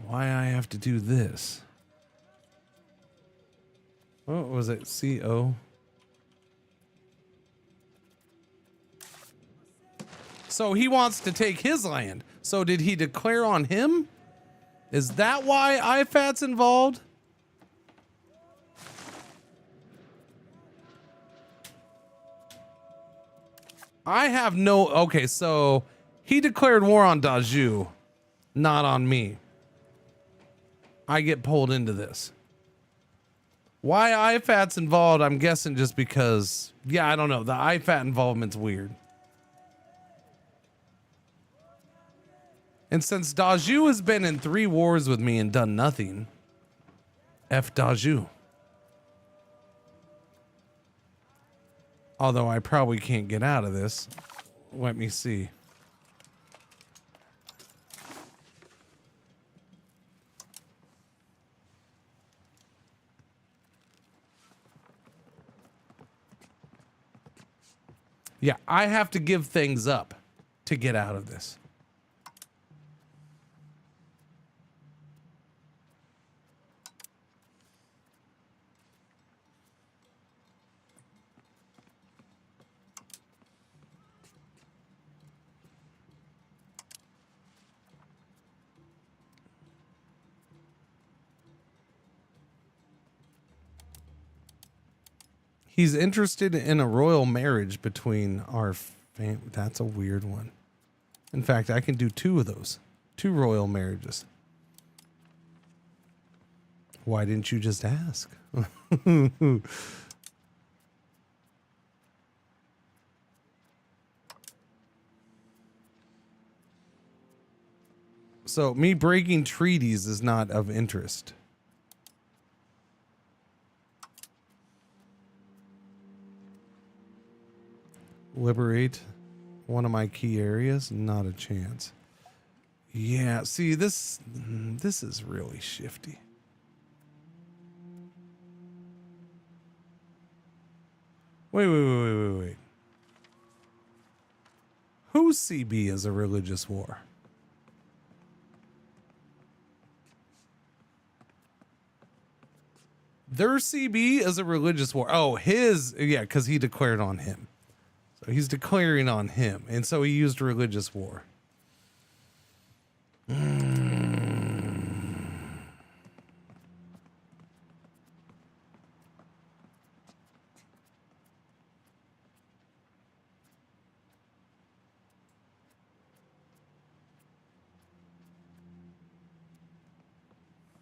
Why I have to do this? What was it? CO? So he wants to take his land. So did he declare on him? Is that why IFAT's involved? I have no... Okay, so he declared war on Daju, not on me. I get pulled into this. Why IFAT's involved, I'm guessing just because... Yeah, I don't know. The IFAT involvement's weird. And since Daju has been in 3 wars with me and done nothing, F Daju. Although I probably can't get out of this. Let me see. Yeah, I have to give things up to get out of this. He's interested in a royal marriage between our That's a weird one. In fact, I can do 2 of those. 2 royal marriages. Why didn't you just ask? So me breaking treaties is not of interest. Liberate one of my key areas? Not a chance. Yeah, see, this is really shifty. Wait. Whose CB is a religious war? Their CB is a religious war. Oh, his, yeah, because he declared on him. So he's declaring on him, and so he used religious war.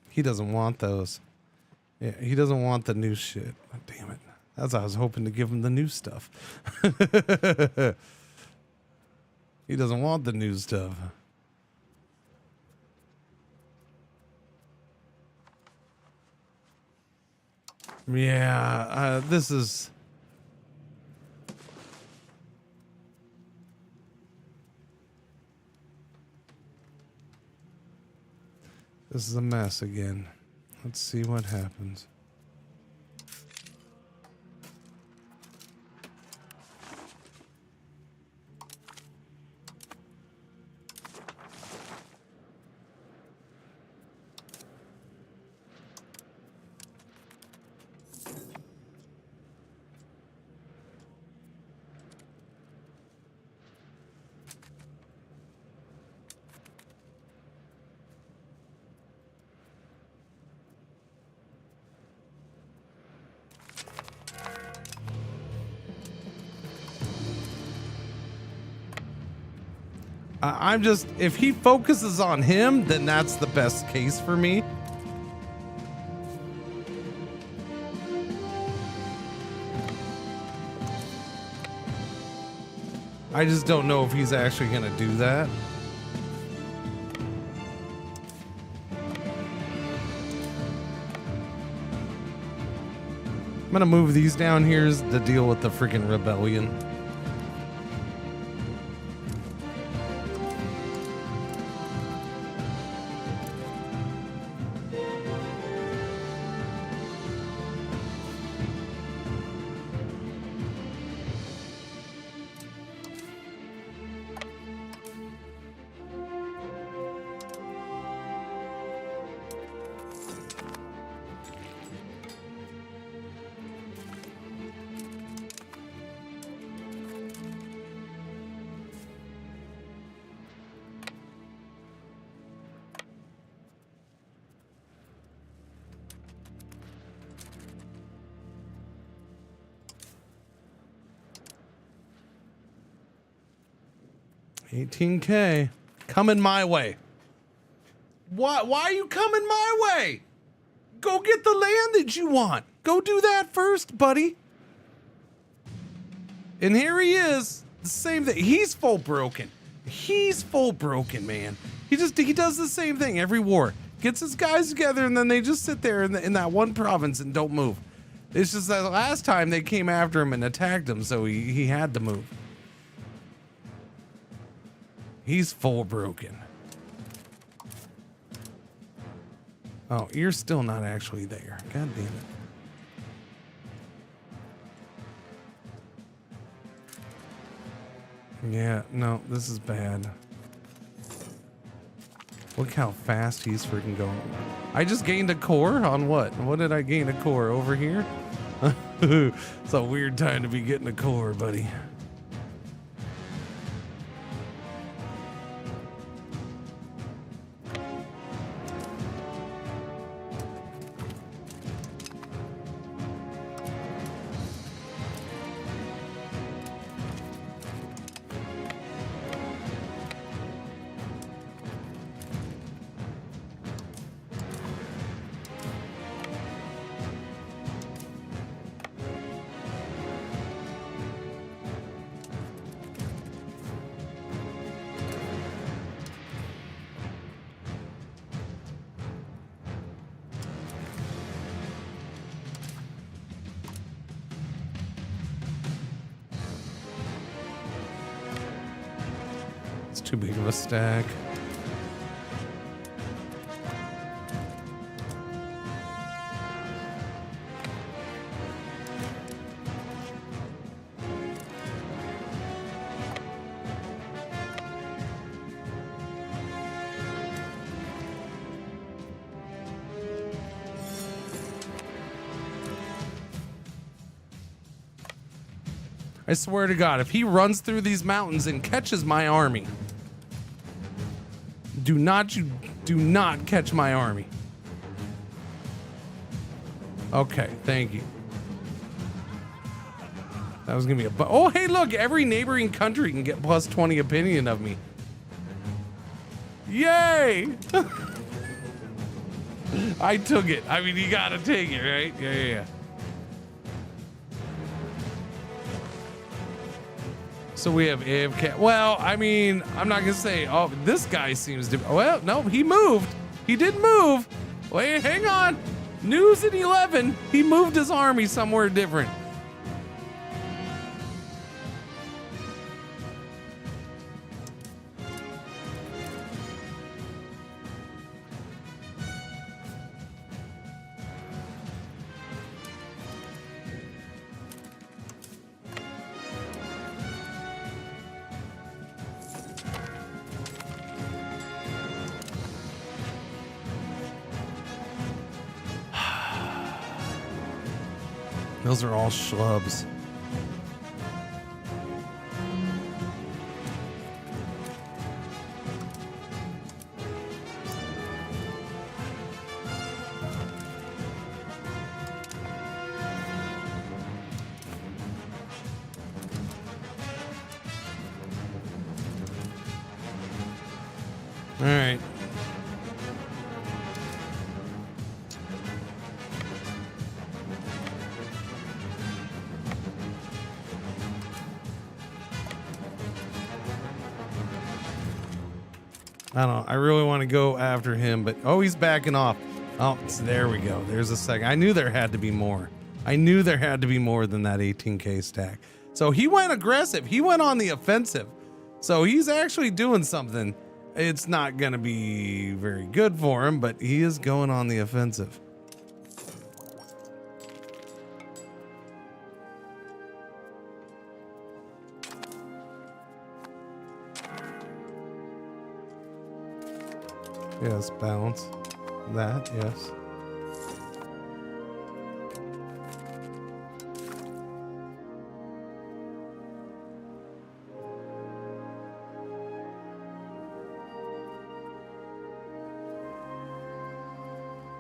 He doesn't want those. Yeah, he doesn't want the new shit. Oh, damn it. That's why I was hoping to give him the new stuff. He doesn't want the new stuff. Yeah, this is... This is a mess again. Let's see what happens. I'm just, if he focuses on him, then that's the best case for me. I just don't know if he's actually going to do that. I'm going to move these down here to deal with the freaking rebellion. $18K coming my way. Why are you coming my way? Go get the land that you want. Go do that first, buddy. And here he is, the same thing. He's full broken. He's full broken, man. He does the same thing every war. Gets his guys together and then they just sit there in that one province and don't move. It's just that the last time they came after him and attacked him, so he had to move. He's full broken. Oh, you're still not actually there. God damn it. Yeah, no, this is bad. Look how fast he's freaking going. I just gained a core on what? What did I gain a core over here? It's a weird time to be getting a core, buddy. Too big of a stack. I swear to God, if he runs through these mountains and catches my army, do not catch my army. Okay, thank you. That was gonna be oh, hey, look, every neighboring country can get plus 20 opinion of me. Yay! I took it. I mean, you gotta take it, right? Yeah. So we have AFK. Well, I mean, I'm not gonna say, oh, this guy seems to, well, no, he moved. He did move. Wait, hang on. News at 11. He moved his army somewhere different. Those are all schlubs. All right. I don't know. I really want to go after him, but oh, he's backing off. Oh, there we go. There's a second. I knew there had to be more. I knew there had to be more than that 18K stack. So he went aggressive. He went on the offensive. So he's actually doing something. It's not going to be very good for him, but he is going on the offensive. Yes, balance that, yes.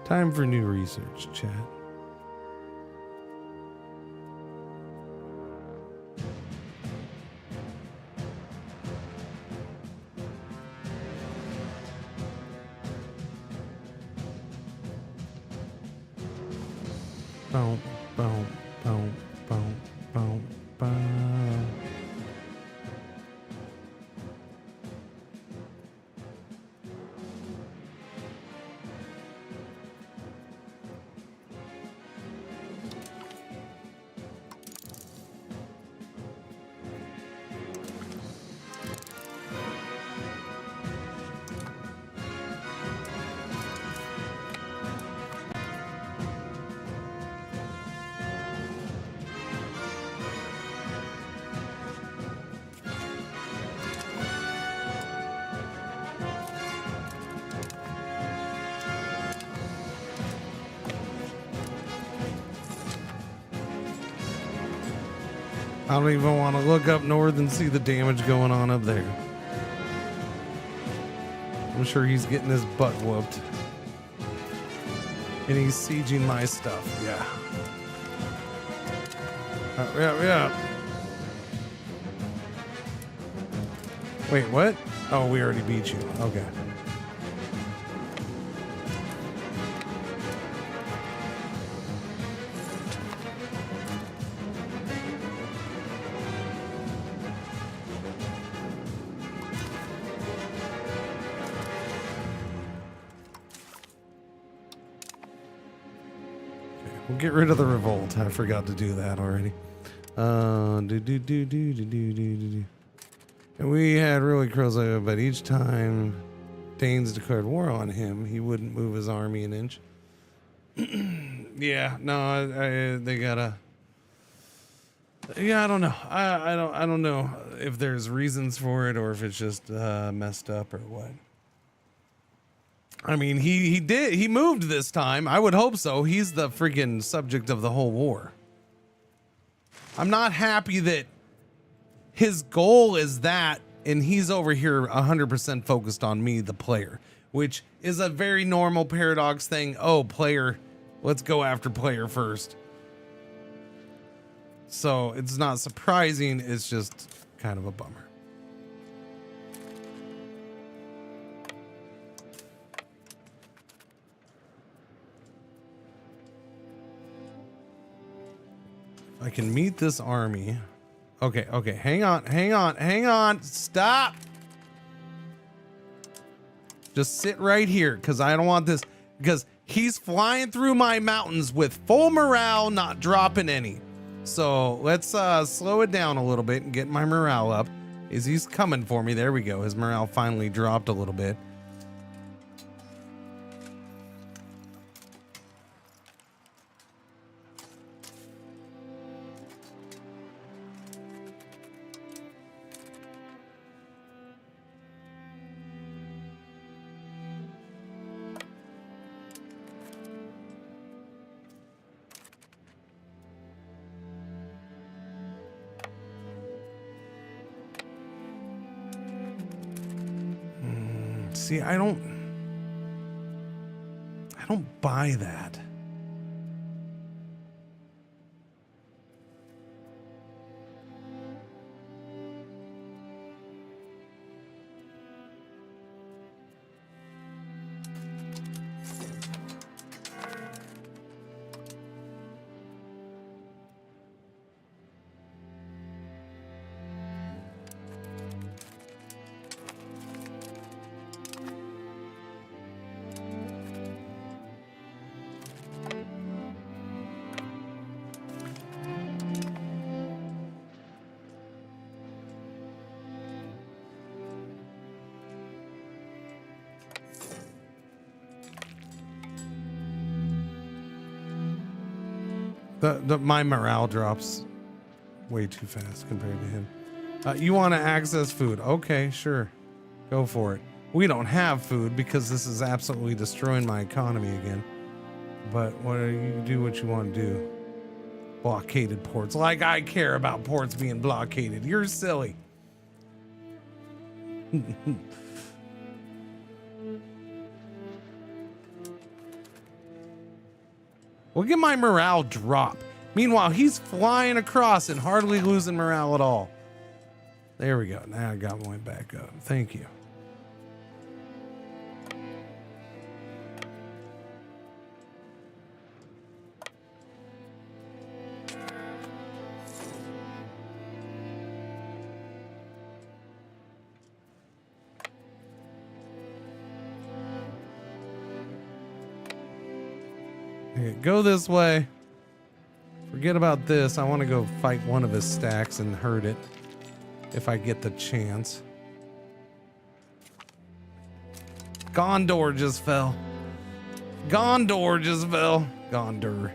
Time for new research, chat. Boom, boom, boom, boom, boom, boom. I don't even want to look up north and see the damage going on up there. I'm sure he's getting his butt whooped. And he's sieging my stuff. Yeah. Yeah. Wait, what? Oh, we already beat you. Okay. We'll get rid of the revolt. I forgot to do that already. And we had really close, but each time Danes declared war on him, he wouldn't move his army an inch. Yeah, no, they gotta. Yeah, I don't know. I don't know if there's reasons for it or if it's just messed up or what. I mean, he moved this time. I would hope so. He's the freaking subject of the whole war. I'm not happy that his goal is that, and he's over here 100% focused on me, the player, which is a very normal Paradox thing. Oh, player, let's go after player first. So it's not surprising. It's just kind of a bummer. I can meet this army. Okay, hang on. Stop. Just sit right here, because I don't want this, because he's flying through my mountains with full morale, not dropping any. So let's slow it down a little bit and get my morale up. He's coming for me. There we go. His morale finally dropped a little bit. See, I don't buy that. My morale drops way too fast compared to him. You want to access food? Okay, sure. Go for it. We don't have food because this is absolutely destroying my economy again. But what are you do what you want to do? Blockaded ports. Like I care about ports being blockaded. You're silly. Look at my morale drop. Meanwhile, he's flying across and hardly losing morale at all. There we go. Now I got mine back up. Thank you. Okay, go this way. Forget about this. I want to go fight one of his stacks and hurt it if I get the chance. Gondor just fell. Gondor just fell. Gondor.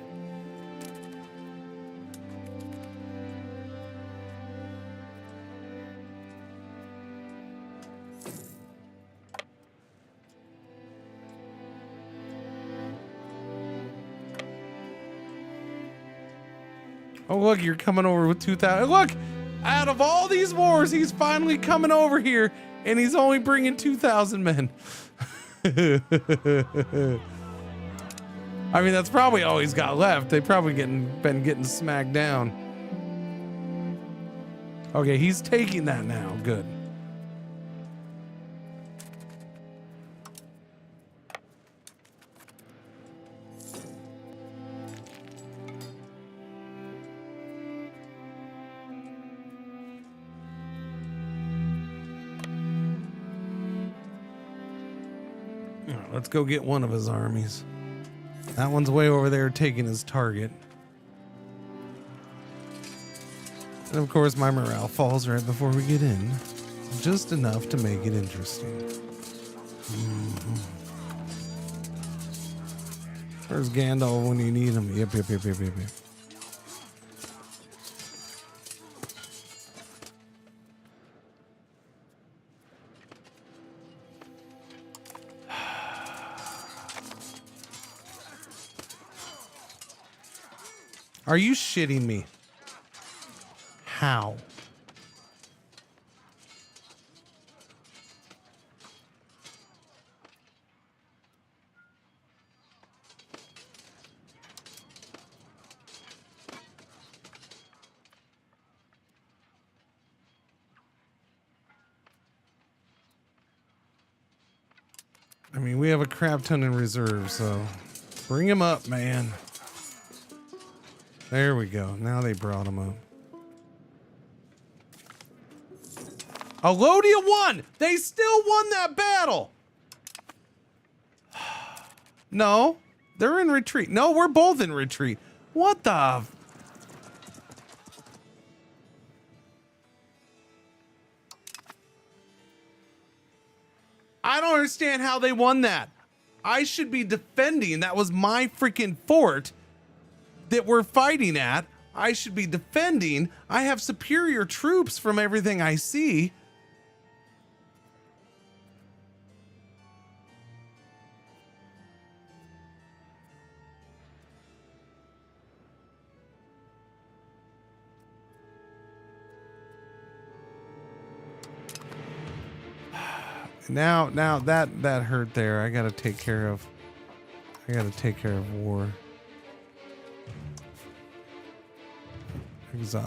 Oh, look, you're coming over with 2,000. Look, out of all these wars, he's finally coming over here, and he's only bringing 2,000 men. I mean, that's probably all he's got left. They probably been getting smacked down. Okay, he's taking that now. Good. All right, let's go get one of his armies. That one's way over there taking his target. And of course, my morale falls right before we get in. Just enough to make it interesting. Where's Gandalf when you need him? Yep. Are you shitting me? How? I mean, we have a crap ton in reserve, so bring him up, man. There we go. Now they brought him up. Alodia won! They still won that battle! No, they're in retreat. No, we're both in retreat. What the... I don't understand how they won that. I should be defending. That was my freaking fort that we're fighting at. I should be defending. I have superior troops from everything I see. Now that hurt there. I gotta take care of war.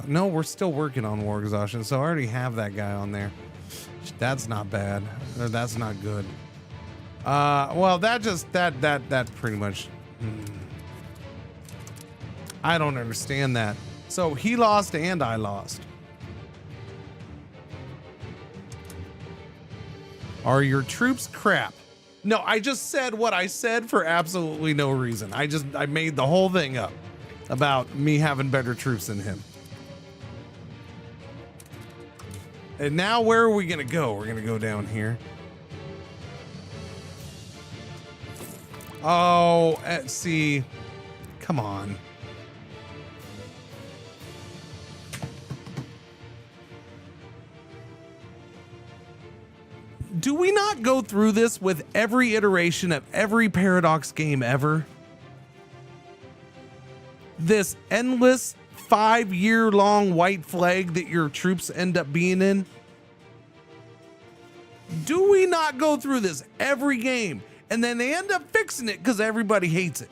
No, we're still working on war exhaustion, so I already have that guy on there. That's not bad. Or that's not good. Well, that pretty much. I don't understand that. So he lost and I lost. Are your troops crap? No, I just said what I said for absolutely no reason. I made the whole thing up about me having better troops than him. And now where are we gonna go? We're gonna go down here. Oh, see, come on. Do we not go through this with every iteration of every Paradox game ever? This endless 5-year-long white flag that your troops end up being in? Do we not go through this every game? And then they end up fixing it because everybody hates it.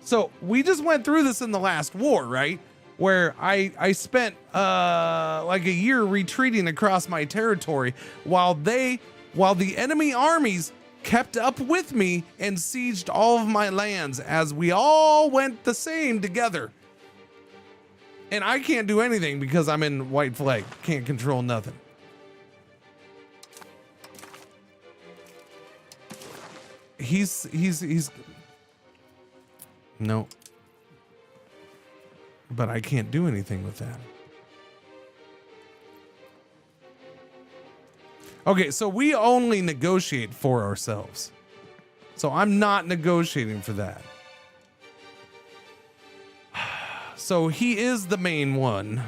So we just went through this in the last war, right? Where I spent like a year retreating across my territory while the enemy armies kept up with me and sieged all of my lands as we all went the same together. And I can't do anything because I'm in white flag. Can't control nothing. He's no. But I can't do anything with that. Okay, so we only negotiate for ourselves. So I'm not negotiating for that. So he is the main one.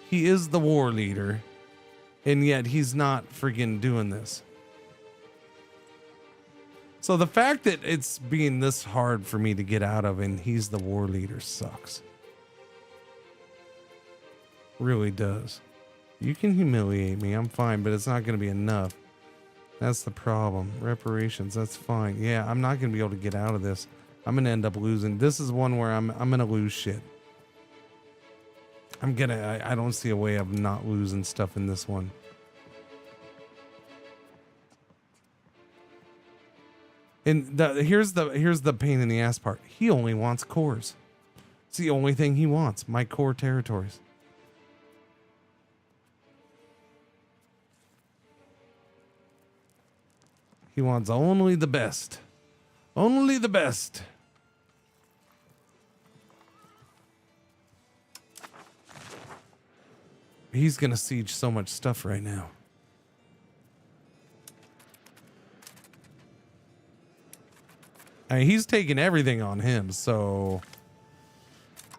He is the war leader. And yet he's not friggin' doing this. So the fact that it's being this hard for me to get out of and he's the war leader sucks. Really does. You can humiliate me, I'm fine, but it's not going to be enough. That's the problem. Reparations, that's fine. Yeah, I'm not going to be able to get out of this. I'm going to end up losing. This is one where I'm going to lose shit. I don't see a way of not losing stuff in this one. And here's the pain in the ass part. He only wants cores. It's the only thing he wants, my core territories. He wants only the best. Only the best. He's gonna siege so much stuff right now. I mean, he's taking everything on him, so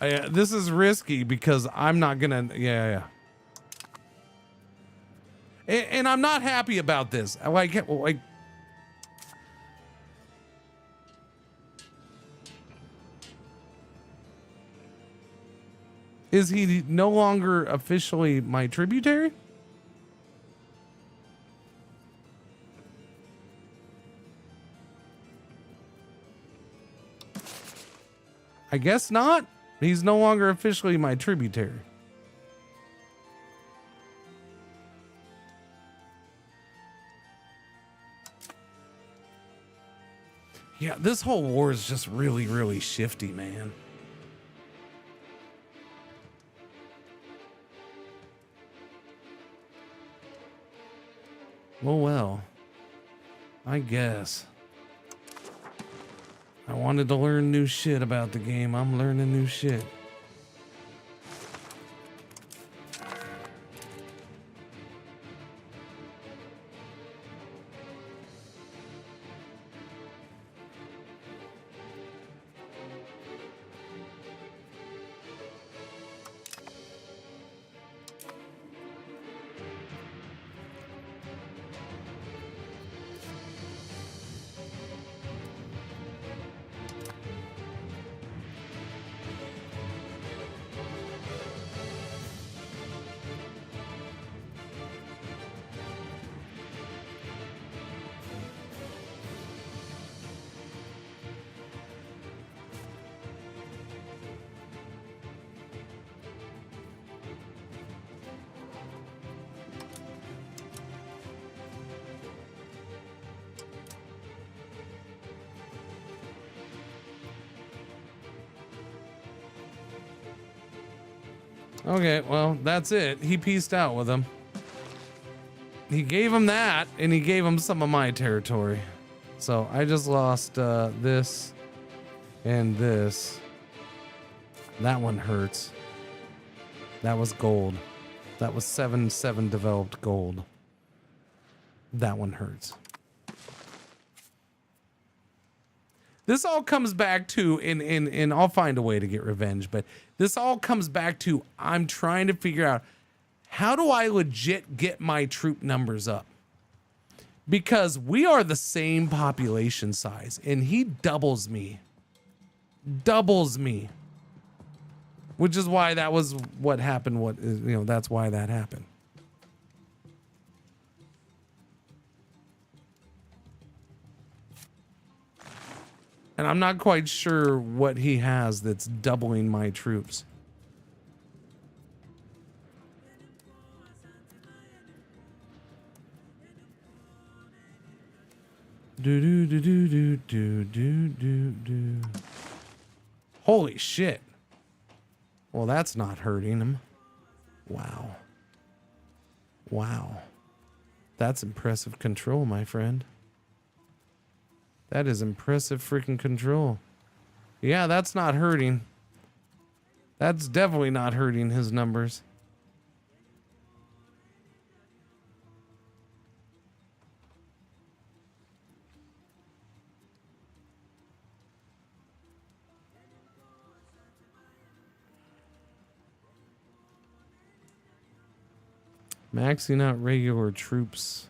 this is risky because I'm not gonna. Yeah. And I'm not happy about this. Like. Is he no longer officially my tributary? I guess not. He's no longer officially my tributary. Yeah, this whole war is just really, really shifty, man. Oh well, I guess. I wanted to learn new shit about the game. I'm learning new shit. Okay, well, that's it. He pieced out with him. He gave him that, and he gave him some of my territory. So I just lost this and this. That one hurts. That was gold. That was 7 developed gold. That one hurts. This all comes back to, and I'll find a way to get revenge, but this all comes back to I'm trying to figure out how do I legit get my troop numbers up? Because we are the same population size, and he doubles me. Doubles me. Which is why that was what happened. That's why that happened. And I'm not quite sure what he has that's doubling my troops. Do. Holy shit. Well, that's not hurting him. Wow. Wow. That's impressive control, my friend. That is impressive freaking control. Yeah, that's not hurting. That's definitely not hurting his numbers. Maxing out regular troops.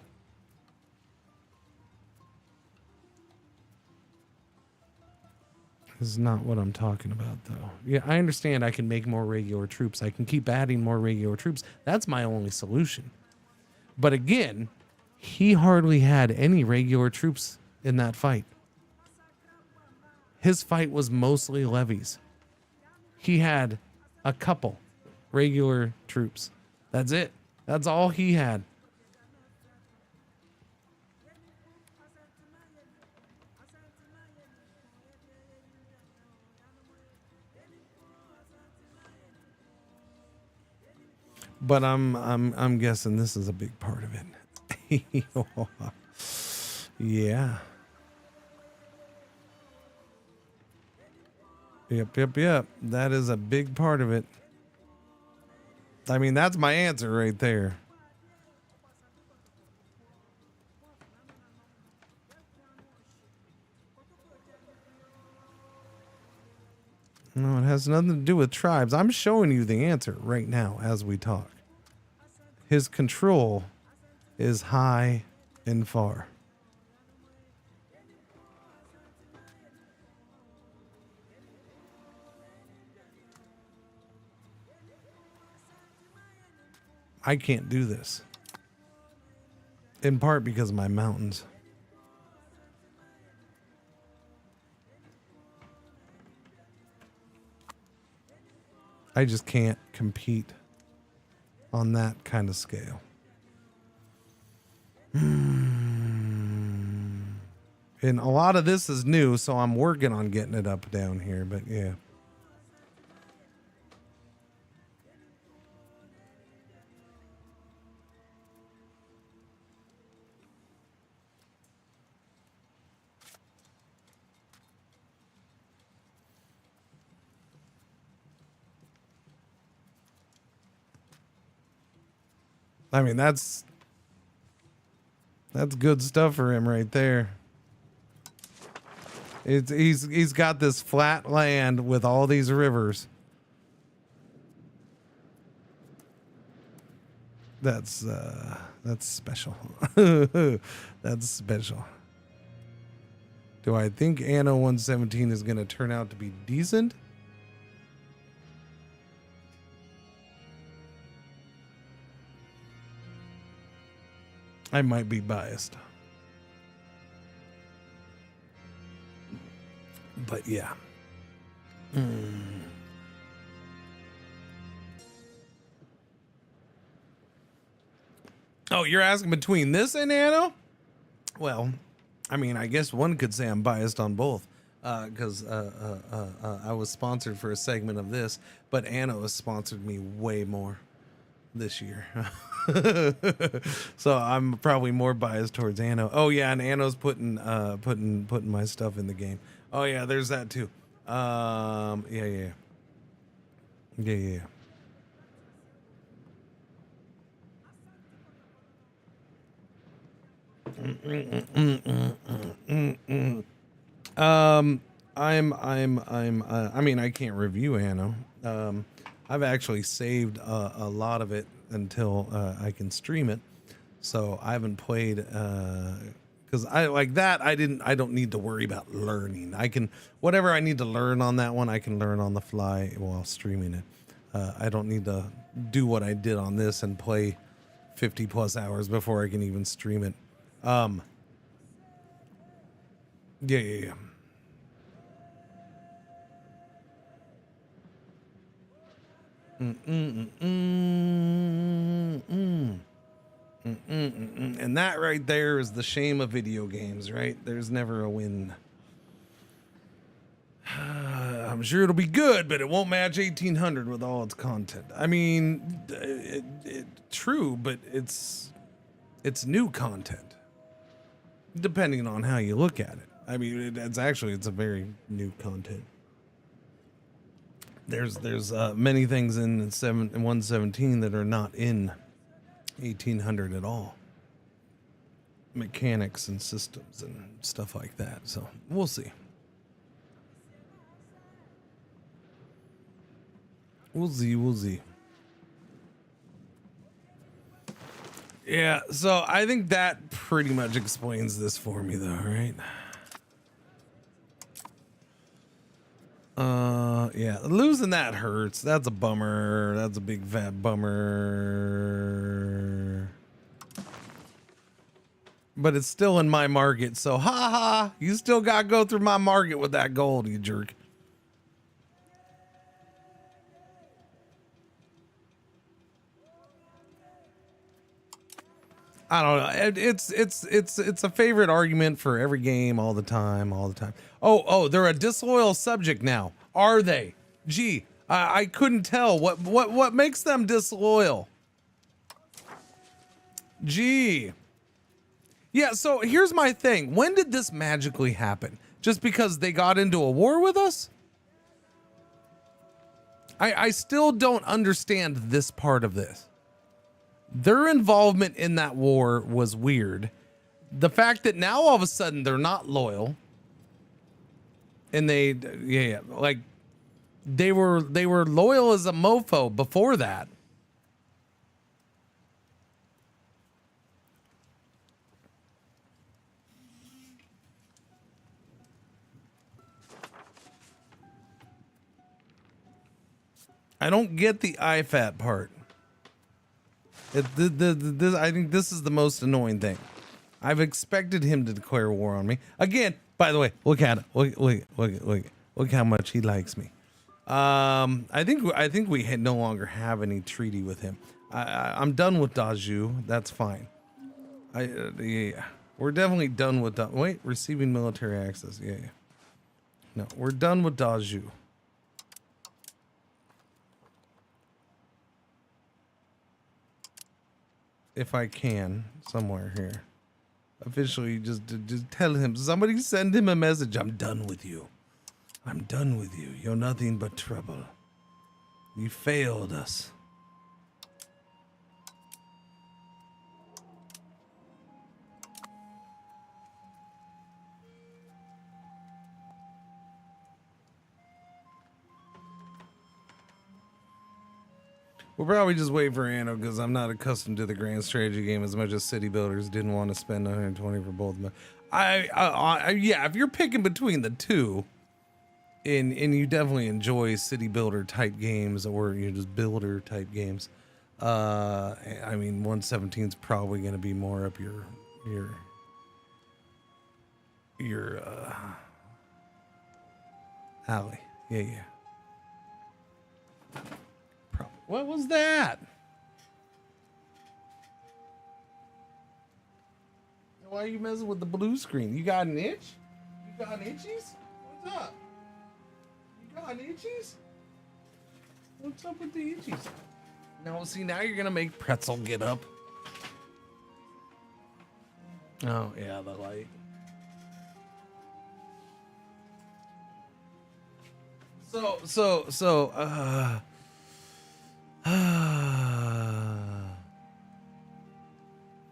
is not what I'm talking about, though. Yeah, I understand I can make more regular troops. I can keep adding more regular troops. That's my only solution. But again, he hardly had any regular troops in that fight. His fight was mostly levies. He had a couple regular troops. That's it. That's all he had. But I'm guessing this is a big part of it. Yeah. Yep. That is a big part of it. I mean, that's my answer right there. No, it has nothing to do with tribes. I'm showing you the answer right now as we talk. His control is high and far. I can't do this. In part because of my mountains. I just can't compete on that kind of scale. And a lot of this is new, so I'm working on getting it up down here, but yeah. I mean, that's good stuff for him right there. He's got this flat land with all these rivers. That's special. That's special. Do I think Anno117 is going to turn out to be decent? I might be biased. But yeah. Oh, you're asking between this and Anno? Well, I mean, I guess one could say I'm biased on both. Because I was sponsored for a segment of this, but Anno has sponsored me way more this year. So I'm probably more biased towards Anno. Oh yeah, and Anno's putting my stuff in the game. Oh yeah, there's that too. Yeah. I mean, I can't review Anno. I've actually saved a lot of it until I can stream it. So I haven't played because I like that. I don't need to worry about learning. I can, whatever I need to learn on that one, I can learn on the fly while streaming it. I don't need to do what I did on this and play 50 plus hours before I can even stream it. Yeah. And that right there is the shame of video games, right? There's never a win. I'm sure it'll be good, but it won't match 1800 with all its content. I mean, true, but it's new content, depending on how you look at it. I mean, it's a very new content. There's many things in 117 that are not in 1800 at all. Mechanics and systems and stuff like that. So we'll see. We'll see. Yeah, so I think that pretty much explains this for me though, right? Yeah, losing that hurts. That's a bummer. That's a big fat bummer. But it's still in my market, so ha ha. You still gotta go through my market with that gold, you jerk. I don't know. It's a favorite argument for every game all the time. Oh, they're a disloyal subject now. Are they? Gee, I couldn't tell. What makes them disloyal? Gee. Yeah, so here's my thing. When did this magically happen? Just because they got into a war with us? I still don't understand this part of this. Their involvement in that war was weird. The fact that now all of a sudden they're not loyal, and they were loyal as a mofo before that. I don't get the IFAT part. I think this is the most annoying thing. I've expected him to declare war on me. Again, by the way, look at it. Look how much he likes me. I think we no longer have any treaty with him. I'm done with Daju. That's fine. Yeah, we're definitely done with wait, receiving military access. Yeah. No, we're done with Daju. If I can, somewhere here. Officially, just tell him. Somebody send him a message. I'm done with you. I'm done with you. You're nothing but trouble. You failed us. We'll probably just wait for Anno because I'm not accustomed to the grand strategy game as much as City Builders didn't want to spend 120 for both of them. Yeah, if you're picking between the two, and you definitely enjoy City Builder type games or you just builder type games, I mean 117 is probably going to be more up your alley. Yeah. What was that? Why are you messing with the blue screen? You got an itch? You got itchies? What's up? You got itchies? What's up with the itchies? No, see, now you're gonna make Pretzel get up. Oh, yeah, the light.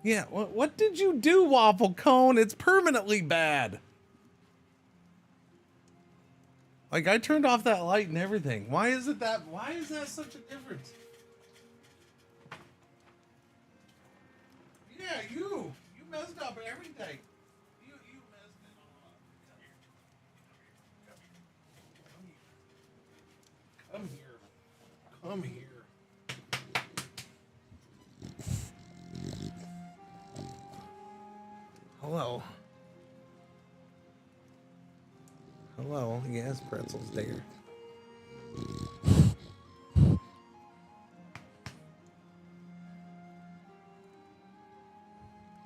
Yeah, what did you do, Waffle Cone? It's permanently bad. Like, I turned off that light and everything. Why is that such a difference? Yeah, you messed up everything. You messed it all up. Come here. Hello, yes, Pretzel's there.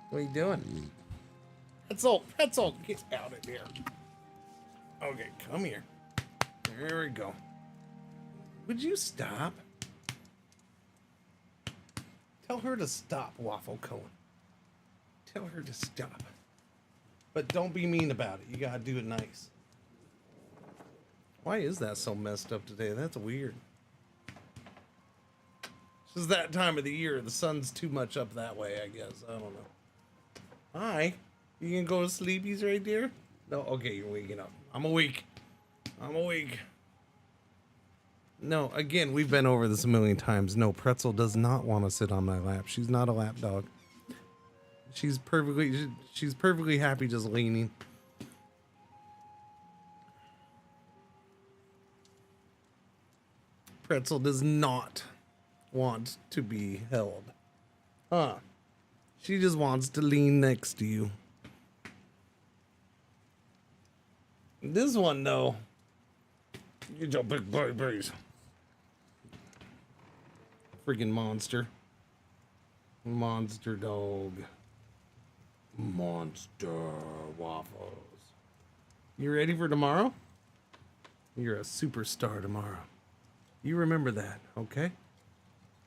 What are you doing? Pretzel, get out of here. Okay, come here. There we go. Would you stop? Tell her to stop, Waffle Cone. Tell her to stop. But don't be mean about it. You gotta do it nice. Why is that so messed up today? That's weird. It's just that time of the year. The sun's too much up that way, I guess. I don't know. Hi. You gonna go to sleepies right there? No? Okay, you're waking up. I'm awake. No, again, we've been over this a million times. No, Pretzel does not want to sit on my lap. She's not a lap dog. She's perfectly happy just leaning. Pretzel does not want to be held. Huh. She just wants to lean next to you. This one, though. Get your big babies. Freaking monster. Monster dog. Monster waffles. You ready for tomorrow? You're a superstar tomorrow. You remember that, okay?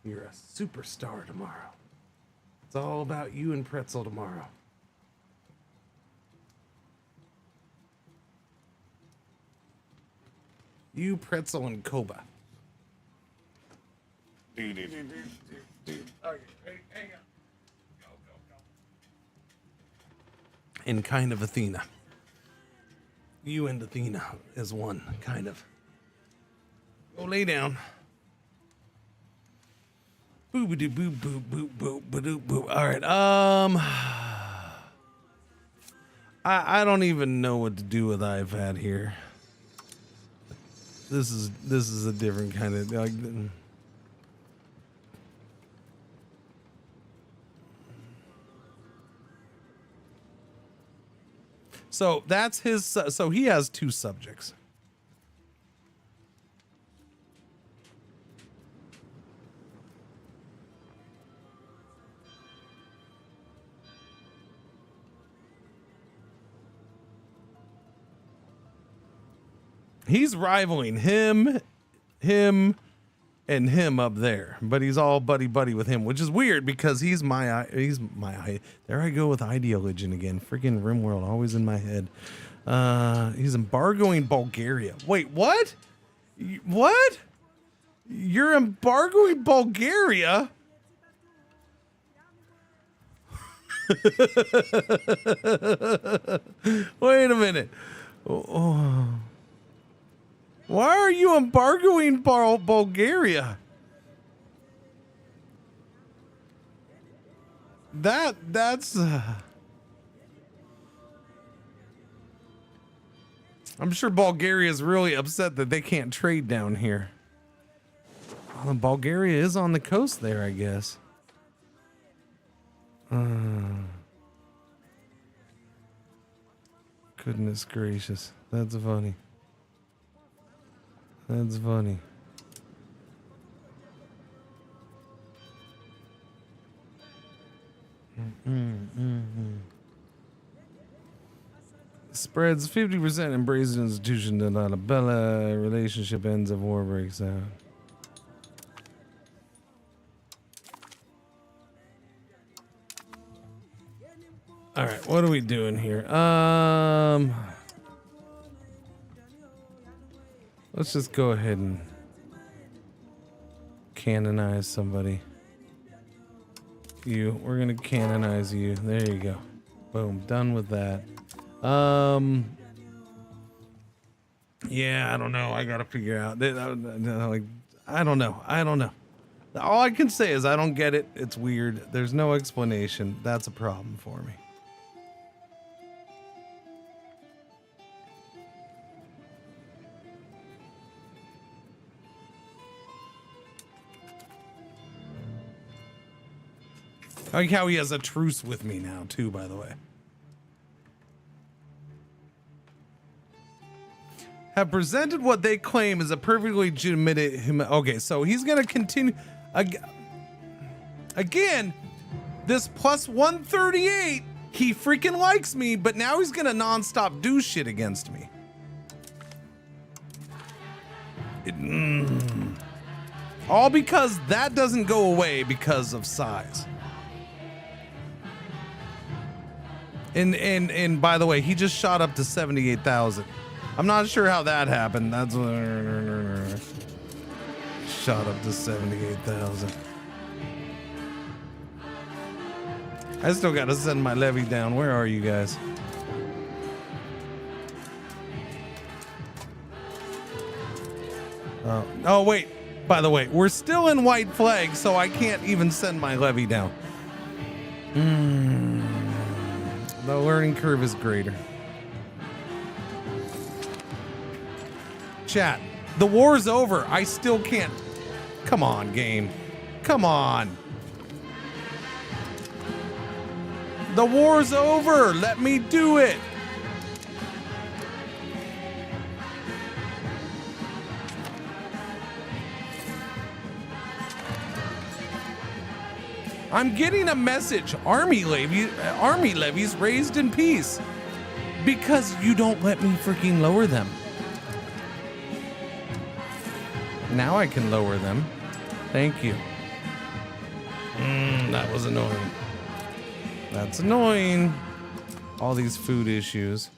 You're a superstar tomorrow. It's all about you and Pretzel tomorrow. You, Pretzel, and Koba. Okay, hang on. Go. And kind of Athena. You and Athena is one, kind of. Go lay down. Boo-ba-doo, boo-boo-boo-boo-boo-boo. All right, I don't even know what to do with iPad here. This is a different kind of like. So that's his. So he has two subjects. He's rivaling him, and him up there, but he's all buddy with him, which is weird because he's my there I go with ideology again. Freaking RimWorld always in my head. He's embargoing Bulgaria. Wait, what? What? You're embargoing Bulgaria? Wait a minute. Oh. Why are you embargoing Bulgaria? That's I'm sure Bulgaria is really upset that they can't trade down here. Well, Bulgaria is on the coast there, I guess. Goodness gracious. That's funny. That's funny. Spreads 50% embraces institution de la bella. Relationship ends of war breaks out. All right, what are we doing here? Let's just go ahead and canonize somebody. We're gonna canonize you. There you go. Boom, done with that. Yeah, I don't know. I gotta figure out. Like, I don't know. All I can say is I don't get it. It's weird. There's no explanation. That's a problem for me. I like how he has a truce with me now, too, by the way. Have presented what they claim is a perfectly legitimate... Okay, so he's going to continue... Again, this plus 138, he freaking likes me, but now he's going to nonstop do shit against me. All because that doesn't go away because of size. And by the way, he just shot up to 78,000. I'm not sure how that happened. That's shot up to 78,000. I still got to send my levy down. Where are you guys? Oh wait. By the way, we're still in white flag, so I can't even send my levy down. The learning curve is greater. Chat, the war's over. I still can't. Come on, game. Come on. The war's over. Let me do it. I'm getting a message. Army levies raised in peace. Because you don't let me freaking lower them. Now I can lower them. Thank you. That was annoying. That's annoying. All these food issues.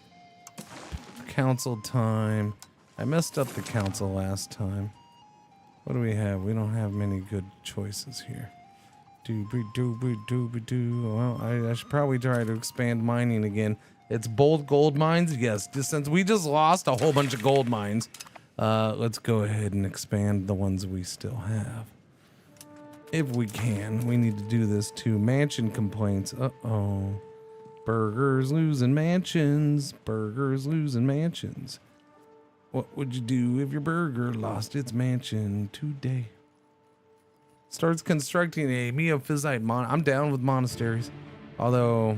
Council time. I messed up the council last time. What do we have? We don't have many good choices here. Well, I should probably try to expand mining again. It's both gold mines? Yes, just since we just lost a whole bunch of gold mines, let's go ahead and expand the ones we still have. If we can, we need to do this too. Mansion complaints. Uh-oh. Burgers losing mansions. Burgers losing mansions. What would you do if your burger lost its mansion today? Starts constructing a Miaphysite I'm down with monasteries. Although,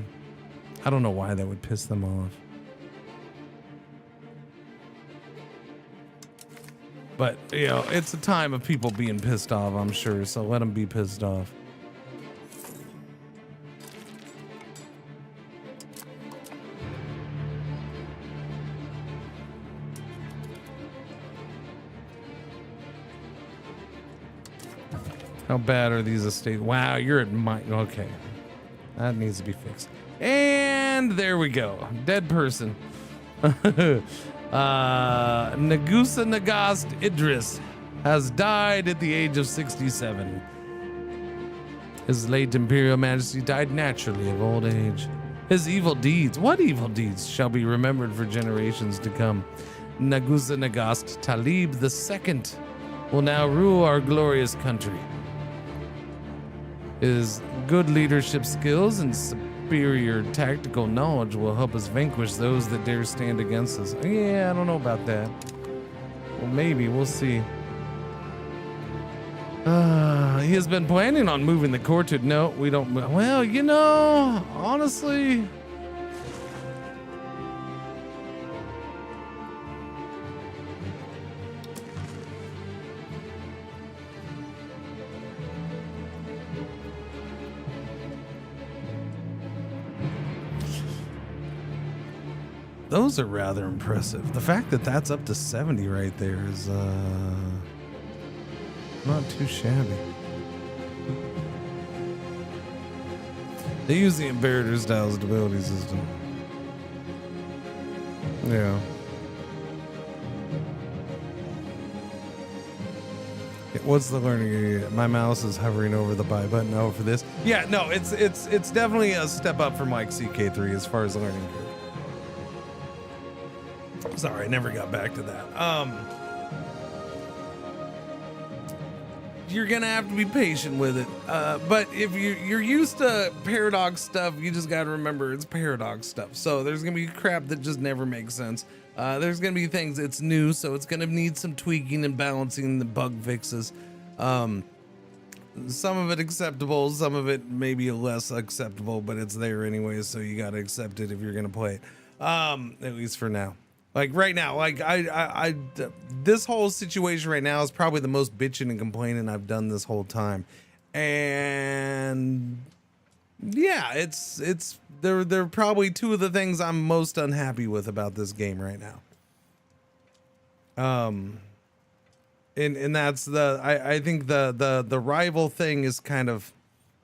I don't know why that would piss them off. But, you know, it's a time of people being pissed off, I'm sure. So let them be pissed off. How bad are these estates? Wow, you're at my... Okay. That needs to be fixed. And there we go. Dead person. Nagusa Nagast Idris has died at the age of 67. His late Imperial Majesty died naturally of old age. His evil deeds, what evil deeds, shall be remembered for generations to come. Nagusa Nagast Talib II will now rule our glorious country. His good leadership skills and superior tactical knowledge will help us vanquish those that dare stand against us. Yeah, I don't know about that. Well, maybe. We'll see. He has been planning on moving the court to... No, we don't... Well, you know, honestly... Those are rather impressive. The fact that that's up to 70 right there is not too shabby. They use the Imperator style stability system. Yeah. What's the learning area? My mouse is hovering over the buy button. Oh, for this? Yeah, no, it's definitely a step up from like CK3 as far as learning curve. Sorry, I never got back to that. You're gonna have to be patient with it. But if you're used to paradox stuff, you just gotta remember it's paradox stuff. So there's gonna be crap that just never makes sense. There's gonna be things it's new, so it's gonna need some tweaking and balancing, the bug fixes. Some of it acceptable, some of it maybe less acceptable, but it's there anyways, so you gotta accept it if you're gonna play it. At least for now. Like right now, like I this whole situation right now is probably the most bitching and complaining I've done this whole time. And yeah, they're probably two of the things I'm most unhappy with about this game right now. And that's I think the rival thing is kind of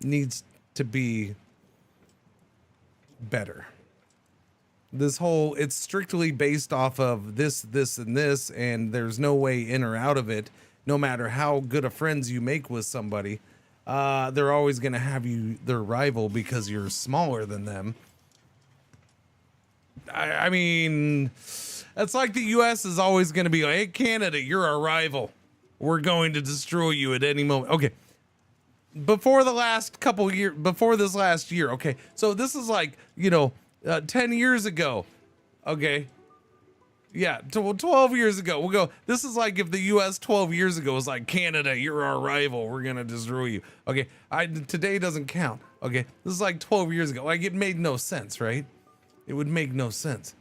needs to be better. This whole, it's strictly based off of this, and this, and there's no way in or out of it. No matter how good of friends you make with somebody, they're always going to have you their rival because you're smaller than them. I mean, it's like the U.S. is always going to be like, hey, Canada, you're our rival. We're going to destroy you at any moment. Okay. Before the last couple years, before this last year. Okay. So this is like, 10 years ago, okay, Yeah, 12 years ago. We'll go, this is like if the U.S. 12 years ago was like, Canada, you're our rival. We're going to destroy you. Okay, today doesn't count. Okay, this is like 12 years ago. Like, it made no sense, right? It would make no sense.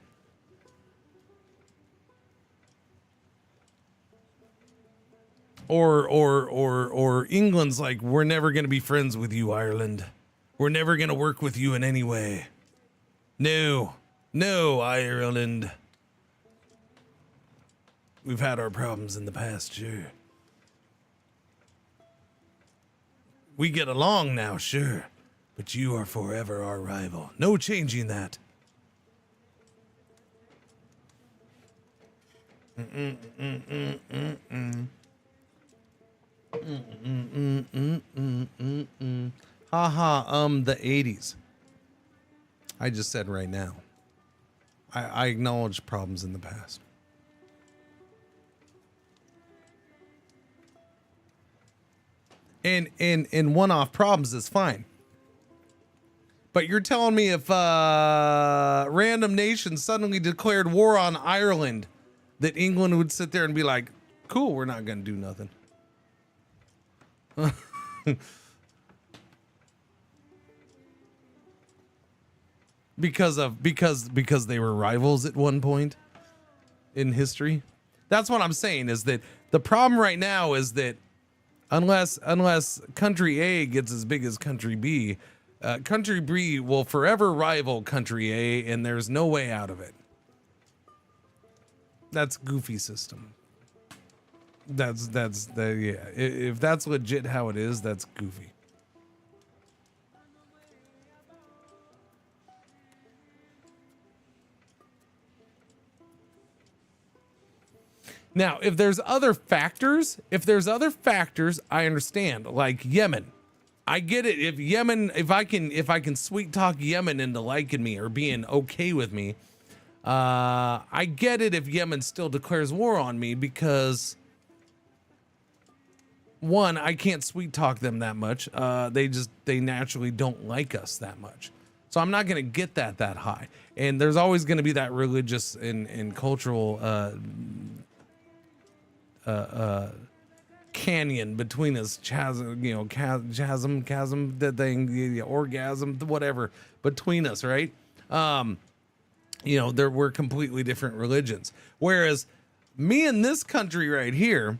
Or England's like, we're never going to be friends with you, Ireland. We're never going to work with you in any way. No, Ireland. We've had our problems in the past, sure. We get along now, sure. But you are forever our rival. No changing that. Haha, the 80s. I just said right now. I acknowledge problems in the past. And one-off problems is fine. But you're telling me if random nations suddenly declared war on Ireland, that England would sit there and be like, cool, we're not going to do nothing. because they were rivals at one point in history. That's what I'm saying, is that the problem right now is that unless country A gets as big as country B, country B will forever rival country A, and there's no way out of it. That's goofy system. That's yeah. If that's legit how it is, that's goofy. Now, if there's other factors, I understand. Like Yemen, I get it. If Yemen, if I can sweet talk Yemen into liking me or being okay with me, I get it if Yemen still declares war on me, because one, I can't sweet talk them that much. They naturally don't like us that much. So I'm not going to get that high. And there's always going to be that religious and cultural canyon between us, chasm, that thing, the orgasm, whatever, between us, right? We're completely different religions. Whereas me in this country right here,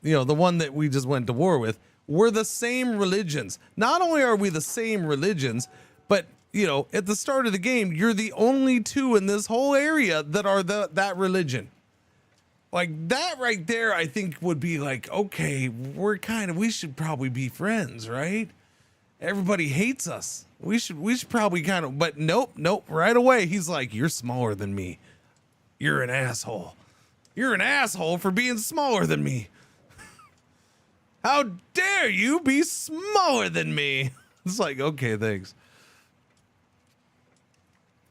the one that we just went to war with, we're the same religions. Not only are we the same religions, but at the start of the game, you're the only two in this whole area that are that religion. Like that right there, I think would be like, okay, we should probably be friends, right? Everybody hates us. We should probably but nope. Right away, he's like, you're smaller than me. You're an asshole. You're an asshole for being smaller than me. How dare you be smaller than me? It's like, okay, thanks.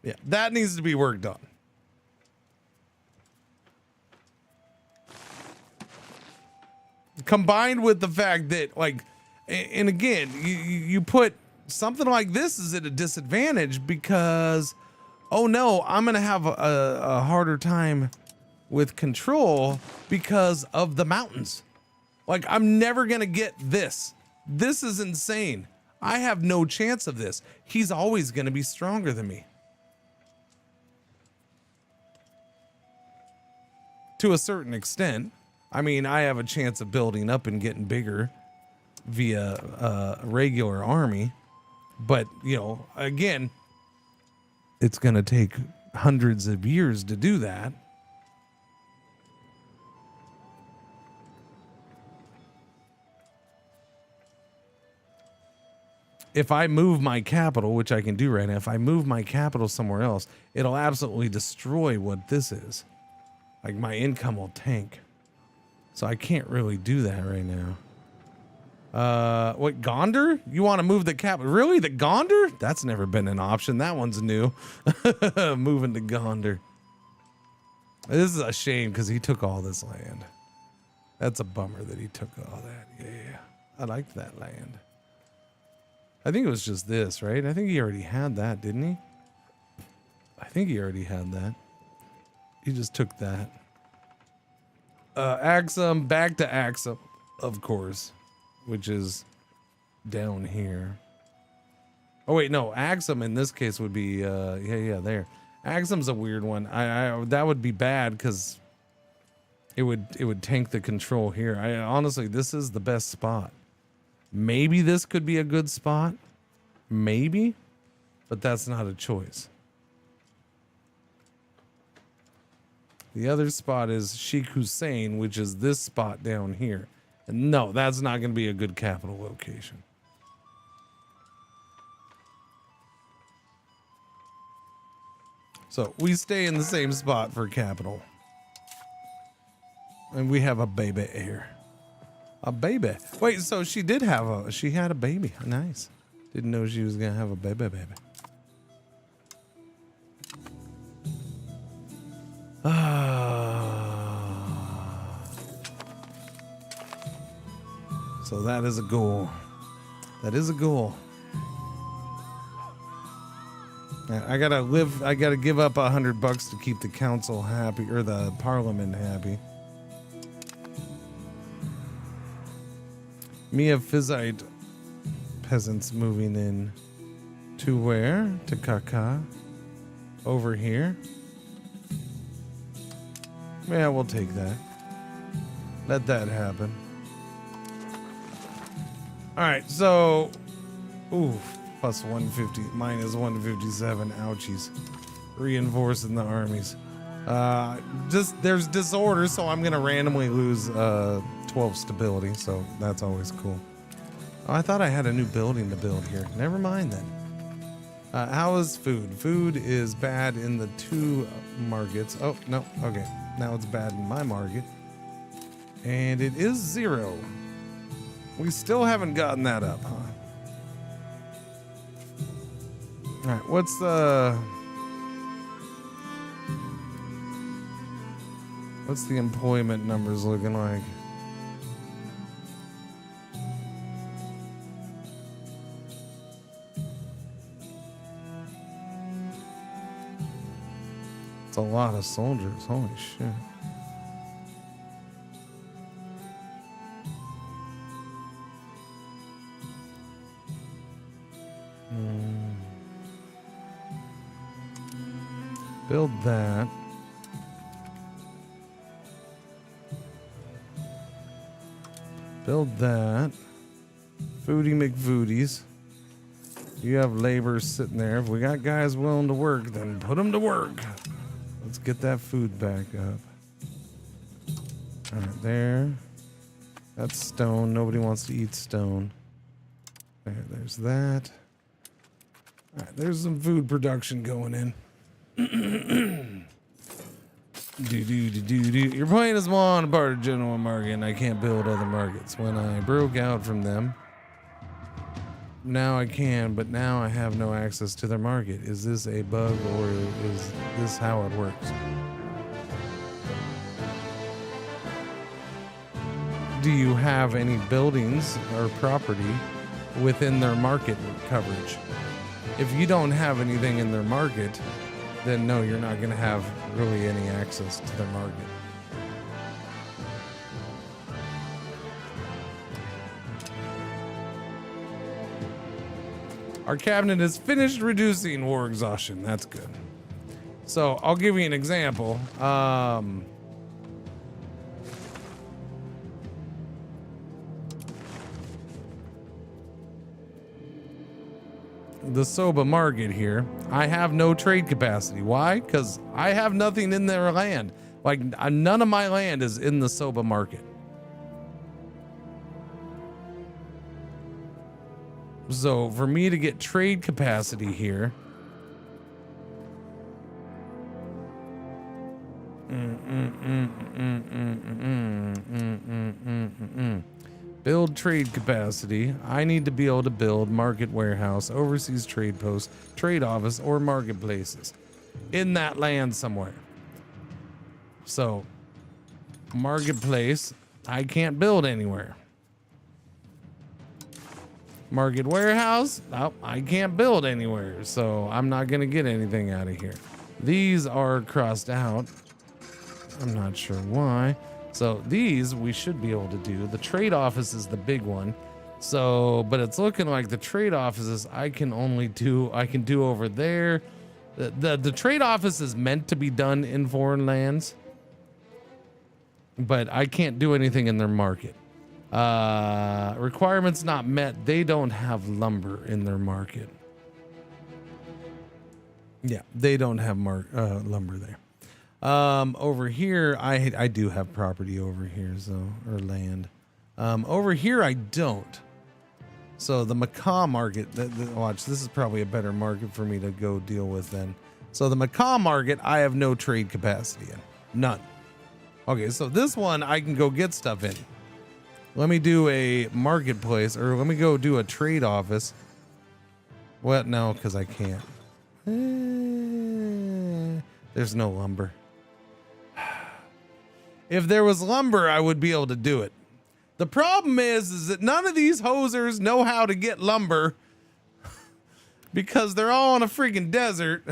Yeah, that needs to be worked on. Combined with the fact that, like, and again, you put something like this is at a disadvantage because, oh no, I'm going to have a harder time with control because of the mountains. Like, I'm never going to get this. This is insane. I have no chance of this. He's always going to be stronger than me. To a certain extent. I mean, I have a chance of building up and getting bigger via a regular army. But, again, it's going to take hundreds of years to do that. If I move my capital, which I can do right now, if I move my capital somewhere else, it'll absolutely destroy what this is. Like, my income will tank. So I can't really do that right now. What, Gondar? You want to move the capital? Really? The Gondar? That's never been an option. That one's new. Moving to Gondar. This is a shame because he took all this land. That's a bummer that he took all that. Yeah. I liked that land. I think it was just this, right? I think he already had that, didn't he? I think he already had that. He just took that. Axum, back to Axum, of course, which is down here. Oh wait, no, Axum in this case would be yeah, there. Axum's a weird one. I that would be bad because it would tank the control here. Honestly, this is the best spot. Maybe this could be a good spot. Maybe, but that's not a choice. The other spot is Sheikh Hussein, which is this spot down here. And no, that's not going to be a good capital location. So we stay in the same spot for capital. And we have a baby here. A baby. Wait, so she did have she had a baby. Nice. Didn't know she was going to have a baby. So that is a goal. That is a goal. I gotta give up $100 to keep the council happy, or the parliament happy. Miaphysite peasants moving in to where? To Kaka. Over here. Yeah, we'll take that. Let that happen. Alright, so ooh, plus 150, minus 157. Ouchies. Reinforcing the armies. Just there's disorder, so I'm gonna randomly lose 12 stability, so that's always cool. Oh, I thought I had a new building to build here. Never mind then. How is food? Food is bad in the 2 markets. Oh, no, okay. Now it's bad in my market. And it is 0. We still haven't gotten that up, huh? Alright, what's the employment numbers looking like? It's a lot of soldiers, holy shit. Build that. Build that. Foodie McFoodies. You have labor sitting there. If we got guys willing to work, then put them to work. Let's get that food back up. All right, there. That's stone. Nobody wants to eat stone. There's that. All right, there's some food production going in. You're playing as one part of general market, and I can't build other markets. When I broke out from them, now I can, but now I have no access to their market. Is this a bug, or is this how it works? Do you have any buildings or property within their market coverage? If you don't have anything in their market, then no, you're not going to have really any access to their market. Our cabinet is finished reducing war exhaustion. That's good. So I'll give you an example. The Soba market here, I have no trade capacity. Why? Because I have nothing in their land. Like, none of my land is in the Soba market. So for me to get trade capacity here, build trade capacity, I need to be able to build market warehouse, overseas trade post, trade office, or marketplaces in that land somewhere. So marketplace, I can't build anywhere. Market warehouse, oh, I can't build anywhere, so I'm not gonna get anything out of here. These are crossed out. I'm not sure why. So these we should be able to do. The trade office is the big one. So, but it's looking like the trade offices I can do over there. The trade office is meant to be done in foreign lands, but I can't do anything in their market. Requirements not met. They don't have lumber in their market. Yeah, they don't have lumber there. Over here, I do have property over here, so, or land. Over here, I don't. So the macaw market, watch, this is probably a better market for me to go deal with then. So the macaw market, I have no trade capacity in. None. Okay, so this one, I can go get stuff in. Let me do a marketplace, or let me go do a trade office. Well, no, because I can't. There's no lumber. If there was lumber, I would be able to do it. The problem is that none of these hosers know how to get lumber because they're all in a freaking desert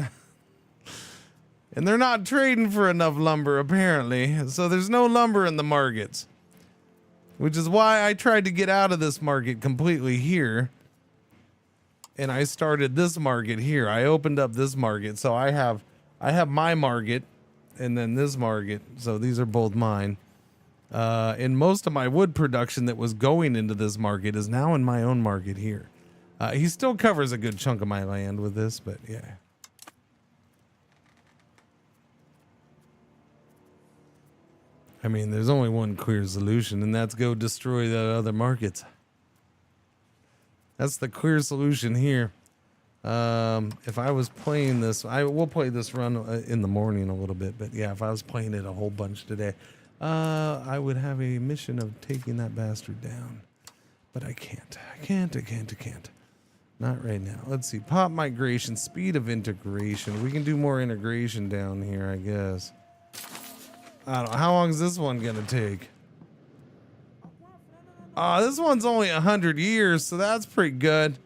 and they're not trading for enough lumber apparently. So there's no lumber in the markets, which is why I tried to get out of this market completely here. And I started this market here. I opened up this market. So I have my market and then this market. So these are both mine. And most of my wood production that was going into this market is now in my own market here. He still covers a good chunk of my land with this, but yeah. I mean, there's only one clear solution, and that's go destroy the other markets. That's the clear solution here. If I was playing this, we'll play this run in the morning a little bit, but yeah, if I was playing it a whole bunch today, I would have a mission of taking that bastard down, but I can't. I can't. Not right now. Let's see. Pop migration, speed of integration. We can do more integration down here, I guess. I don't know. How long is this one gonna take? This one's only 100 years, so that's pretty good.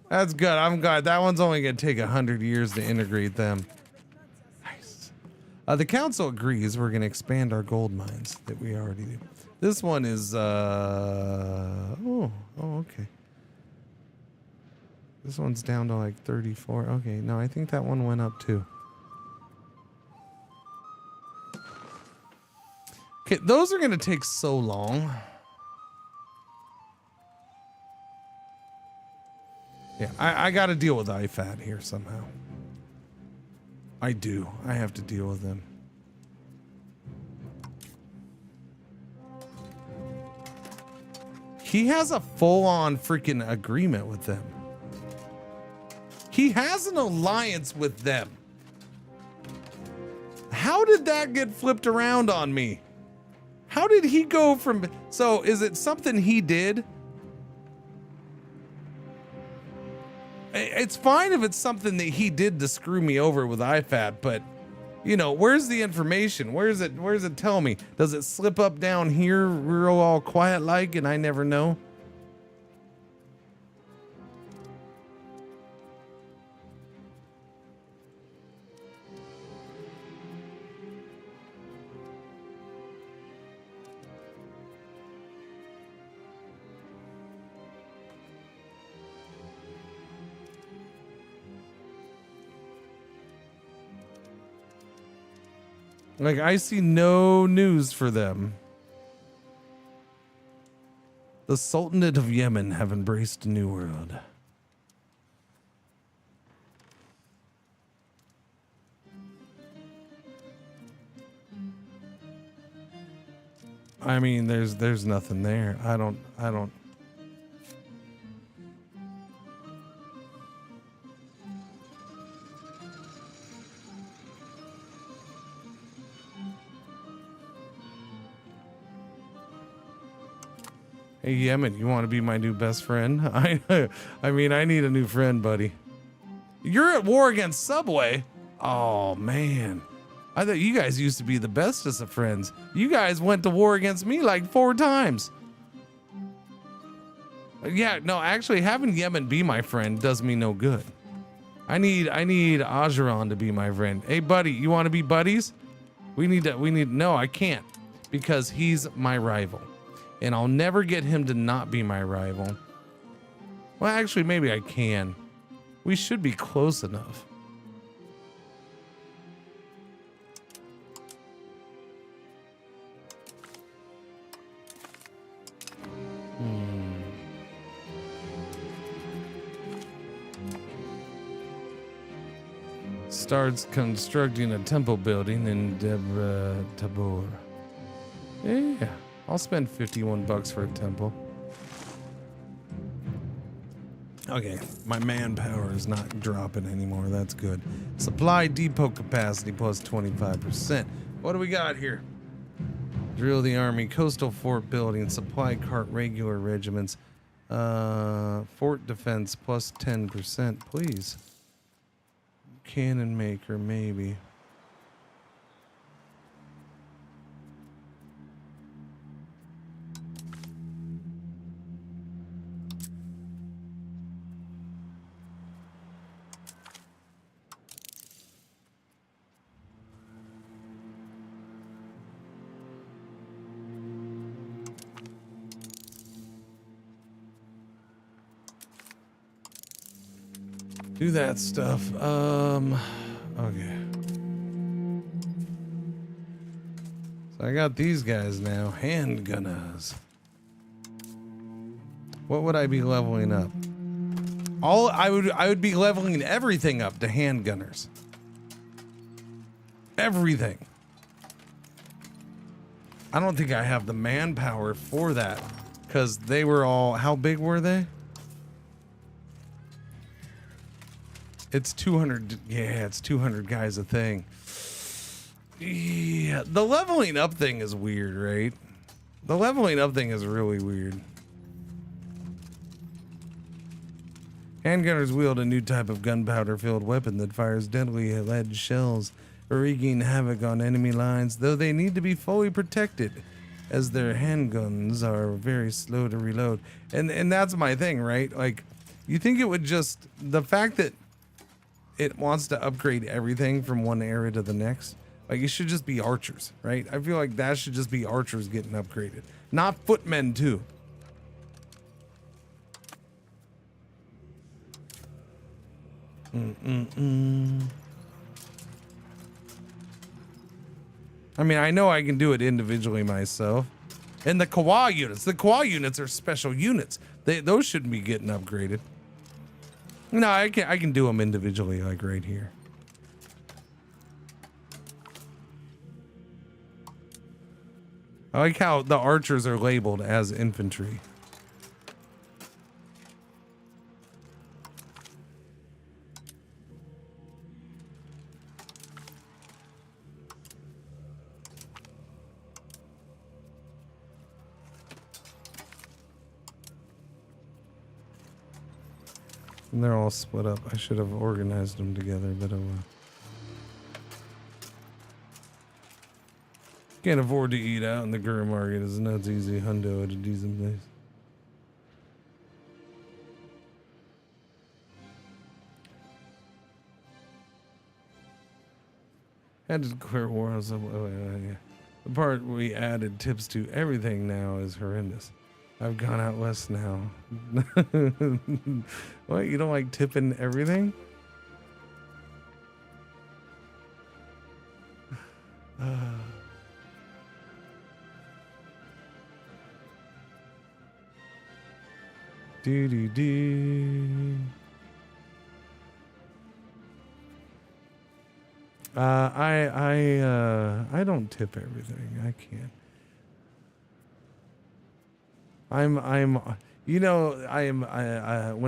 That's good. I'm glad that one's only gonna take 100 years to integrate them. Nice. The council agrees we're gonna expand our gold mines that we already do. This one is okay. This one's down to like 34. Okay, no, I think that one went up too. Okay, those are gonna take so long. Yeah, I got to deal with IFAD here somehow. I do. I have to deal with them. He has a full-on freaking agreement with them. He has an alliance with them. How did that get flipped around on me? How did he go from... So, is it something he did? It's fine if it's something that he did to screw me over with IFAT, but you know, where's the information? Where's it tell me? Does it slip up down here real all quiet like and I never know? Like, I see no news for them. The Sultanate of Yemen have embraced a new world. I mean, there's nothing there. I don't. Hey, Yemen, you want to be my new best friend? I mean, I need a new friend, buddy. You're at war against Subway? Oh, man. I thought you guys used to be the bestest of friends. You guys went to war against me like 4 times. Yeah, no, actually, having Yemen be my friend does me no good. I need Ajaron to be my friend. Hey, buddy, you want to be buddies? No, I can't, because he's my rival, and I'll never get him to not be my rival. Well, actually, maybe I can. We should be close enough. Starts constructing a temple building in Tabor. Yeah, I'll spend 51 bucks for a temple. Okay, my manpower is not dropping anymore. That's good. Supply depot capacity plus 25%. What do we got here? Drill the army, coastal fort building, supply cart, regular regiments, fort defense plus 10%, please. Cannon maker, maybe. Do that stuff. Okay. So I got these guys now. Handgunners. What would I be leveling up? I would be leveling everything up to handgunners. Everything. I don't think I have the manpower for that, because they were all, how big were they? It's 200. Yeah, it's 200 guys a thing. Yeah, the leveling up thing is weird, right? The leveling up thing is really weird. Handgunners wield a new type of gunpowder-filled weapon that fires deadly lead shells, wreaking havoc on enemy lines, though they need to be fully protected, as their handguns are very slow to reload. And that's my thing, right? Like, you think it would just, the fact that it wants to upgrade everything from one era to the next, like, it should just be archers, right? I feel like that should just be archers getting upgraded, not footmen too. I mean, I know I can do it individually myself. And the Kawa units are special units. Those shouldn't be getting upgraded. No, I can do them individually, like right here. I like how the archers are labeled as infantry. And they're all split up. I should have organized them together, but oh well. Can't afford to eat out in the current market. It's not easy. Hundo at a decent place. Had to declare war on some. Yeah. The part we added tips to everything now is horrendous. I've gone out west now. What? You don't like tipping everything? I don't tip everything. I can't. When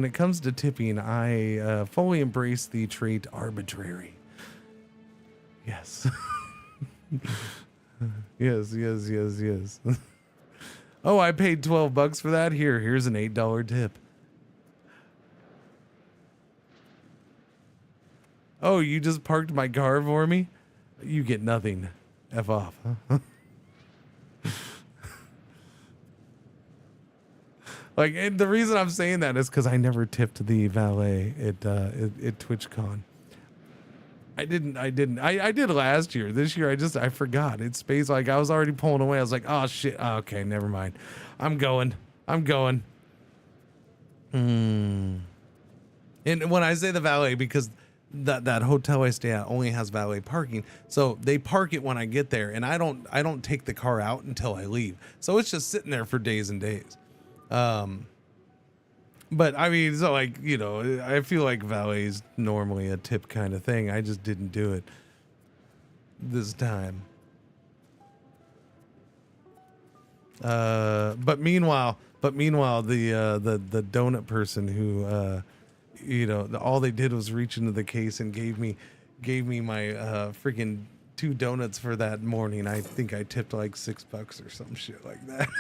it comes to tipping, I fully embrace the trait arbitrary. Yes. yes. Oh, I paid $12 for that. Here's an $8 tip. Oh, you just parked my car for me? You get nothing. F off. Like, and the reason I'm saying that is because I never tipped the valet at TwitchCon. I did last year. This year I forgot. It's space, like I was already pulling away. I was like, oh shit. Oh, okay, never mind. I'm going. And when I say the valet, because that hotel I stay at only has valet parking, so they park it when I get there, and I don't take the car out until I leave. So it's just sitting there for days and days. But I mean, so like, you know, I feel like valet is normally a tip kind of thing. I just didn't do it this time. But meanwhile, the donut person who, you know, all they did was reach into the case and gave me my freaking 2 donuts for that morning. I think I tipped like $6 or some shit like that.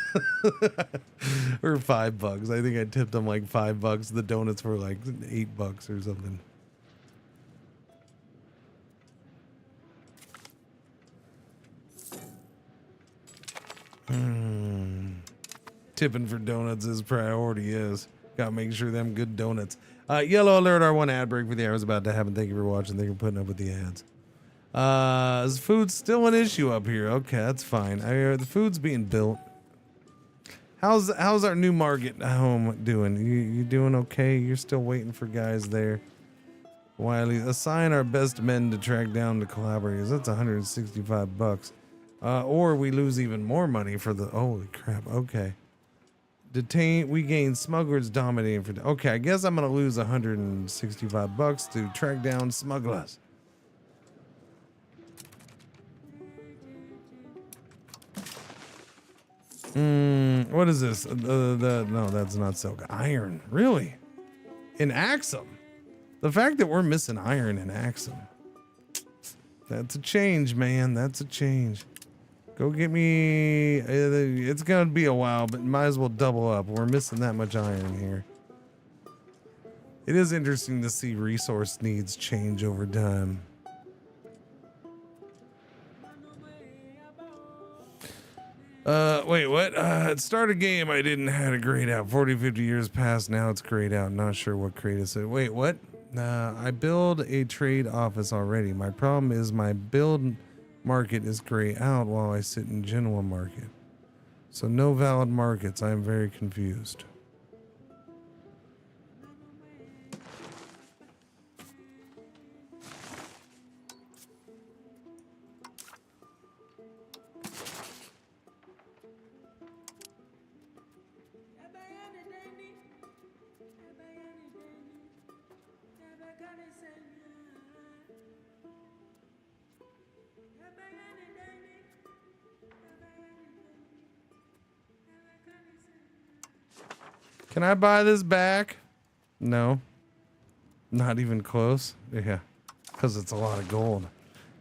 Or $5. I think I tipped them like $5. The donuts were like $8 or something. Tipping for donuts is priority. Is gotta make sure them good donuts. Yellow alert, our one ad break for the hour is about to happen. Thank you for watching. Thank you for putting up with the ads. Is food still an issue up here? Okay, that's fine. The food's being built. How's our new market home doing? You doing okay? You're still waiting for guys there. Wiley, assign our best men to track down the collaborators. That's $165. Or we lose even more money for the. Holy crap! Okay. We gain smugglers dominating for. Okay, I guess I'm gonna lose $165 to track down smugglers. What is this? No, that's not silk. Iron, really? In Axum? The fact that we're missing iron in Axum. That's a change, man. That's a change. Go get me. It's gonna be a while, but might as well double up. We're missing that much iron here. It is interesting to see resource needs change over time. Wait, what? It started a game I didn't had a grayed out. 40, 50 years past now, it's grayed out. Not sure what grade is it. Wait, what? I build a trade office already. My problem is my build market is gray out while I sit in general market. So no valid markets. I am very confused. Can I buy this back? No. Not even close. Yeah. Because it's a lot of gold.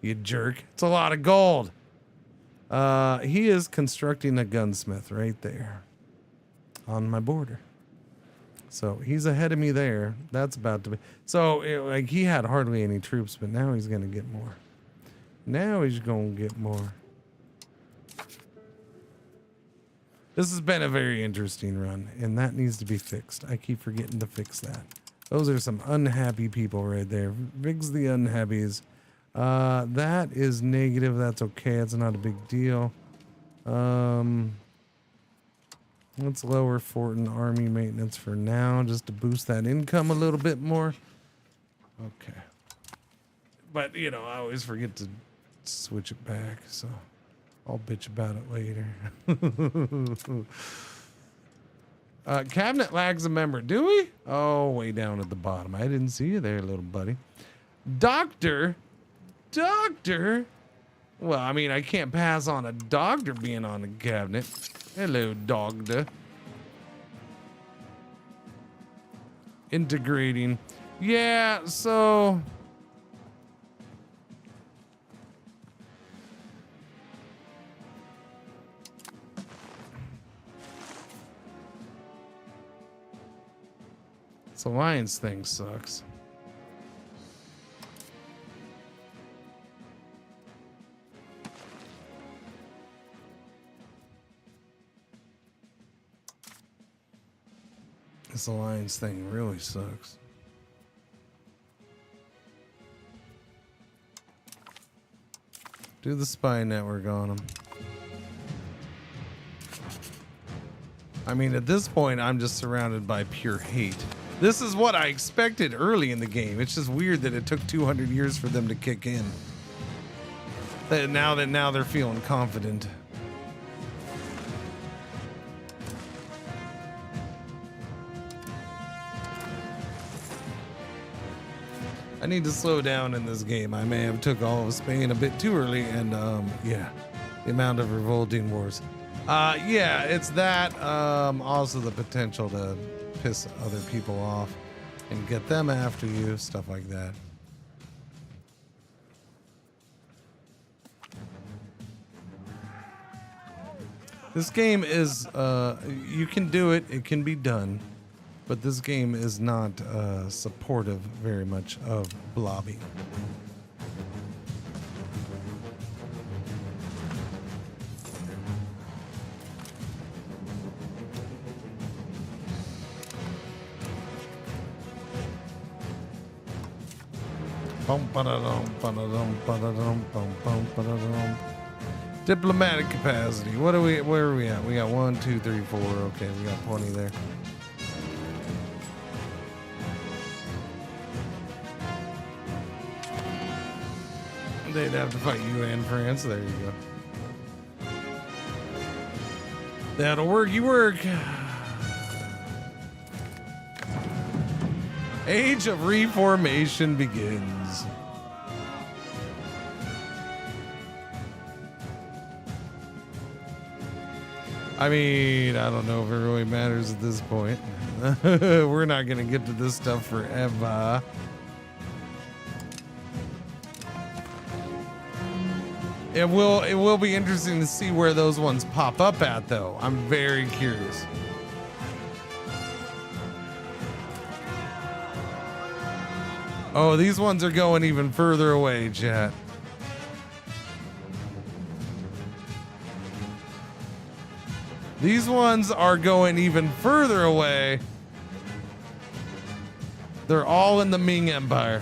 You jerk. It's a lot of gold. He is constructing a gunsmith right there. On my border. So he's ahead of me there. That's about to be. So like he had hardly any troops, but now he's going to get more. Now he's going to get more. This has been a very interesting run, and that needs to be fixed. I keep forgetting to fix that. Those are some unhappy people right there. Fix the unhappies. That is negative. That's okay. It's not a big deal. Let's lower fort and army maintenance for now, just to boost that income a little bit more. Okay. But, you know, I always forget to switch it back, so I'll bitch about it later. Cabinet lacks a member. Do we? Oh, way down at the bottom. I didn't see you there, little buddy. Doctor? Well, I mean, I can't pass on a doctor being on the cabinet. Hello, doctor. Integrating. Yeah, so... This alliance thing sucks. This alliance thing really sucks. Do the spy network on them. I mean, at this point, I'm just surrounded by pure hate. This is what I expected early in the game. It's just weird that it took 200 years for them to kick in. Now they're feeling confident. I need to slow down in this game. I may have took all of Spain a bit too early, and yeah, the amount of revolting wars. Yeah, it's that. Also the potential to piss other people off and get them after you, stuff like that. This game is, you can do it, it can be done, but this game is not supportive very much of blobbing. Diplomatic capacity. Where are we at? We got 1, 2, 3, 4. Okay, we got plenty there. They'd have to fight you and France. There you go. That'll work. You work. Age of Reformation begins. I mean, I don't know if it really matters at this point. We're not going to get to this stuff forever. It will be interesting to see where those ones pop up at, though. I'm very curious. Oh, these ones are going even further away, chat. These ones are going even further away. They're all in the Ming Empire.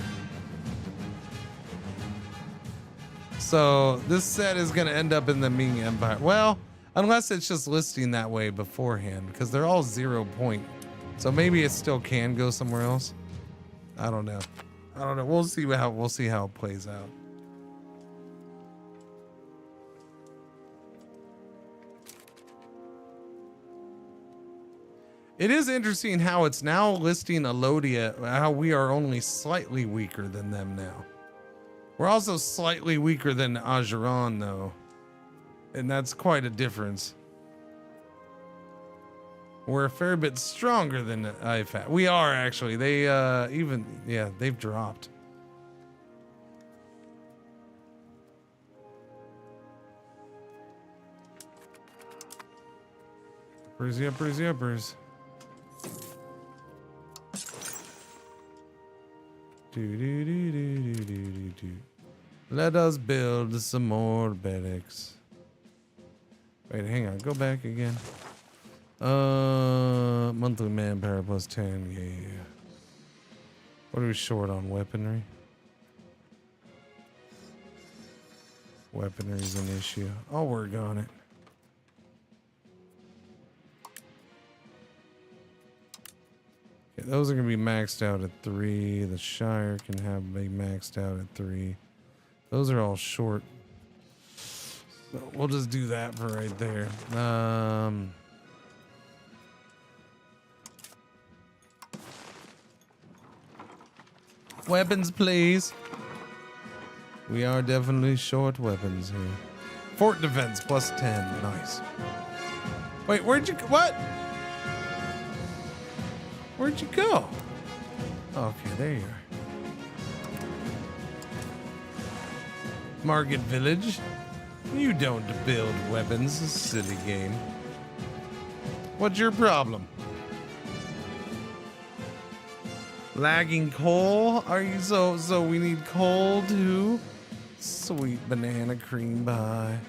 So this set is going to end up in the Ming Empire. Well, unless it's just listing that way beforehand, because they're all 0 point. So maybe it still can go somewhere else. I don't know. We'll see how it plays out. It is interesting how it's now listing Alodia, how we are only slightly weaker than them now. We're also slightly weaker than Ajuran, though. And that's quite a difference. We're a fair bit stronger than IFAT. We are, actually. They, they've dropped. Uppers. Let us build some more barracks. Wait, hang on. Go back again. Monthly manpower plus 10. Yeah. What are we short on? Weaponry? Weaponry is an issue. I'll work on it. Okay, those are going to be maxed out at 3. The Shire can be maxed out at 3. Those are all short. So we'll just do that for right there. Weapons, please. We are definitely short weapons here. Fort defense plus 10. Nice. Wait, what? Where'd you go? Okay, there you are. Market Village. You don't build weapons, silly game. What's your problem? Lagging coal? Are you so we need coal too? Sweet banana cream pie.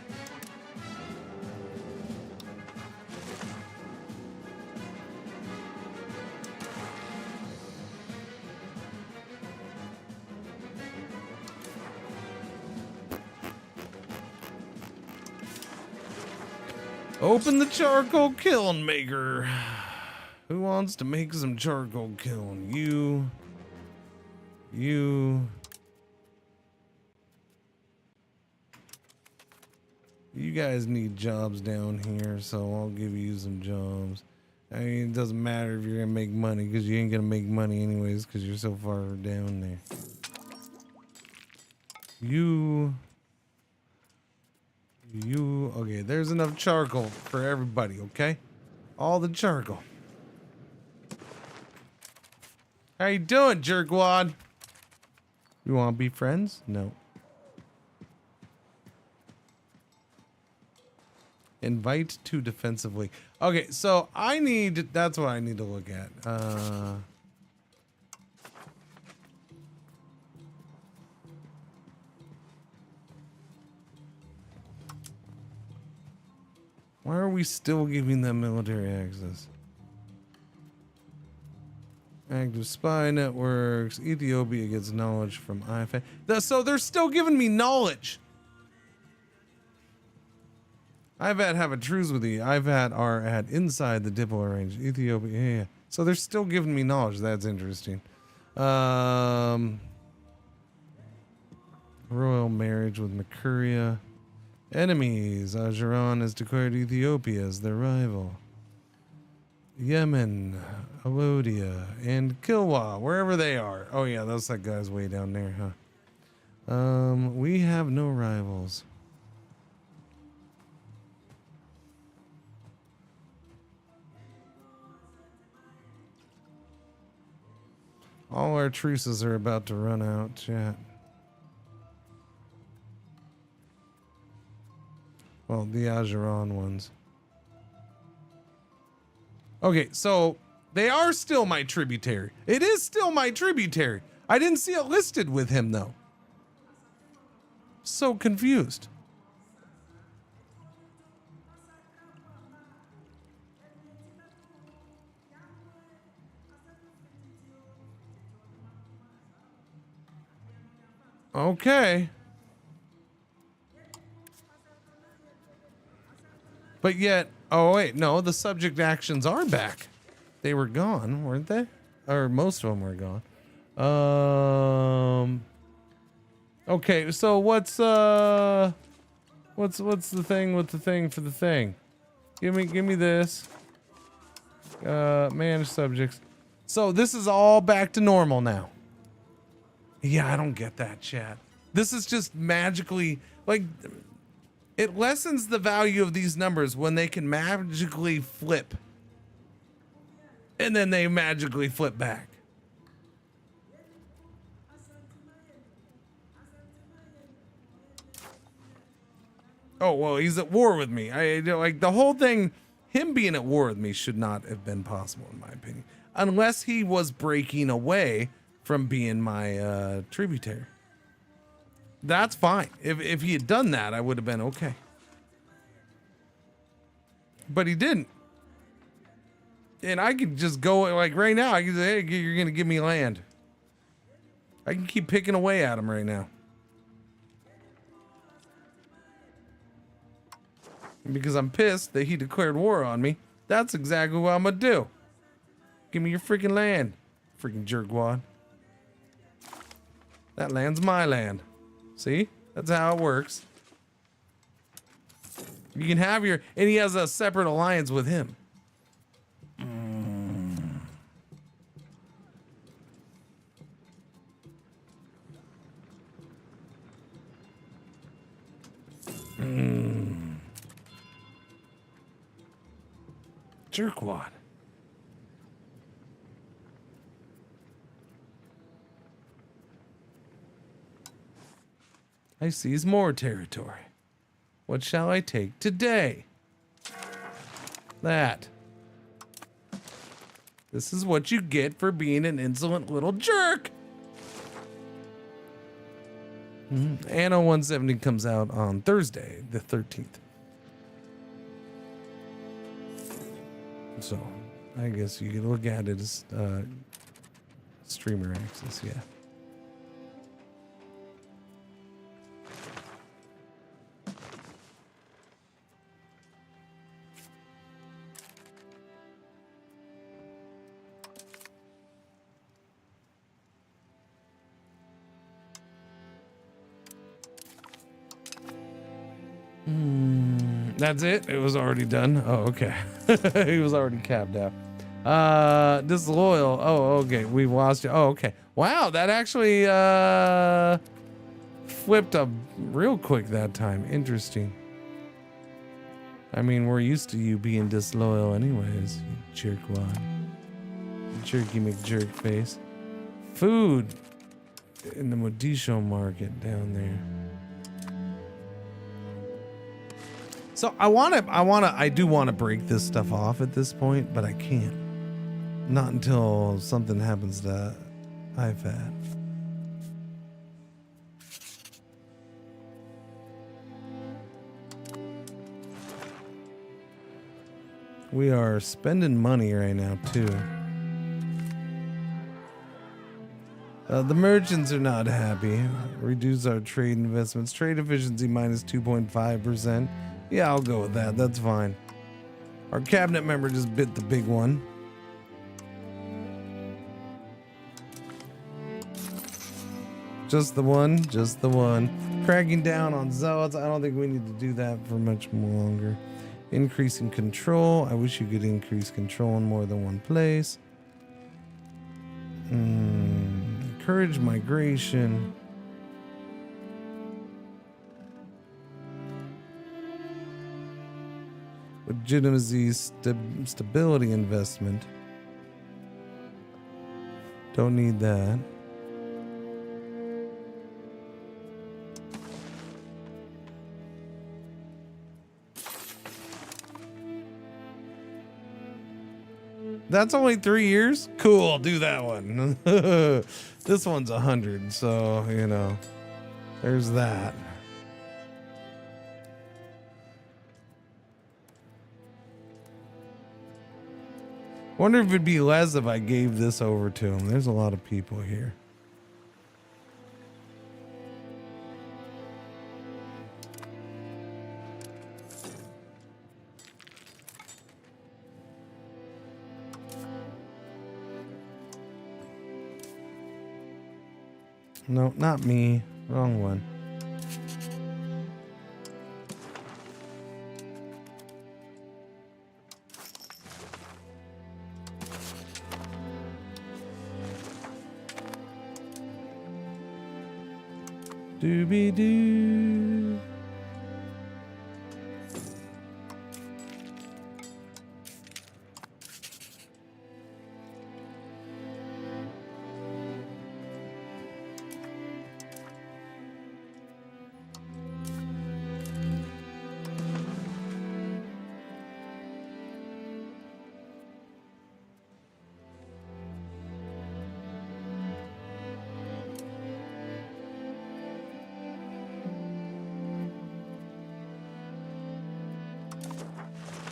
Open the charcoal kiln maker. Who wants to make some charcoal kiln? You. You guys need jobs down here, so I'll give you some jobs. I mean, it doesn't matter if you're gonna make money, because you ain't gonna make money anyways, because you're so far down there. You, okay, there's enough charcoal for everybody, okay? All the charcoal. How you doing, jerkwad? You want to be friends? No. Invite to defensively. Okay, so I need, that's what I need to look at. Why are we still giving them military access? Active spy networks. Ethiopia gets knowledge from IFA. So they're still giving me knowledge. IVAT have a truce with the IVAT are at inside the diplo range. Ethiopia, yeah. So they're still giving me knowledge. That's interesting. Royal marriage with Mercuria. Enemies. Ajaran has declared Ethiopia as their rival. Yemen, Alodia, and Kilwa, wherever they are. Oh yeah, those that guy's way down there, huh? We have no rivals. All our truces are about to run out, chat. Well, the Ajaran ones. Okay, so they are still my tributary. It is still my tributary. I didn't see it listed with him, though. So confused. Okay. But yet, oh wait, no, the subject actions are back. They were gone, weren't they? Or most of them were gone. Okay, so what's the thing with the thing for the thing? Give me this. Manage subjects. So this is all back to normal now. Yeah, I don't get that, chat. This is just magically, like, it lessens the value of these numbers when they can magically flip. And then they magically flip back. Oh, well, he's at war with me. Like, the whole thing, him being at war with me should not have been possible, in my opinion. Unless he was breaking away from being my tributary. That's fine. If he had done that, I would have been okay. But he didn't. And I could just go, like right now, I can say, hey, you're going to give me land. I can keep picking away at him right now. Because I'm pissed that he declared war on me. That's exactly what I'm going to do. Give me your freaking land, freaking jerkwad. That land's my land. See? That's how it works. You can have your... And he has a separate alliance with him. Jerkwad. I seize more territory. What shall I take today? That. This is what you get for being an insolent little jerk. Anno117 comes out on Thursday, the 13th. So, I guess you can look at it as streamer access, yeah. That's it? It was already done? Oh, okay. He was already capped out. Disloyal. Oh, okay. We lost you. Oh, okay. Wow, that actually flipped up real quick that time. Interesting. I mean, we're used to you being disloyal anyways, you jerkwad. Jerky McJerk face. Food in the Modisho market down there. So I do want to break this stuff off at this point, but I can't. Not until something happens to IFAD. We are spending money right now too. The merchants are not happy. Reduce our trade investments. Trade efficiency minus 2.5%. Yeah, I'll go with that. That's fine. Our cabinet member just bit the big one. Just the one. Just the one. Cracking down on zealots. I don't think we need to do that for much more longer. Increasing control. I wish you could increase control in more than one place. Encourage migration. Legitimacy, stability investment. Don't need that. That's only 3 years? Cool, do that one. This one's 100, so, you know, there's that. Wonder if it'd be less if I gave this over to him. There's a lot of people here. No, not me. Wrong one. Doobie-doo.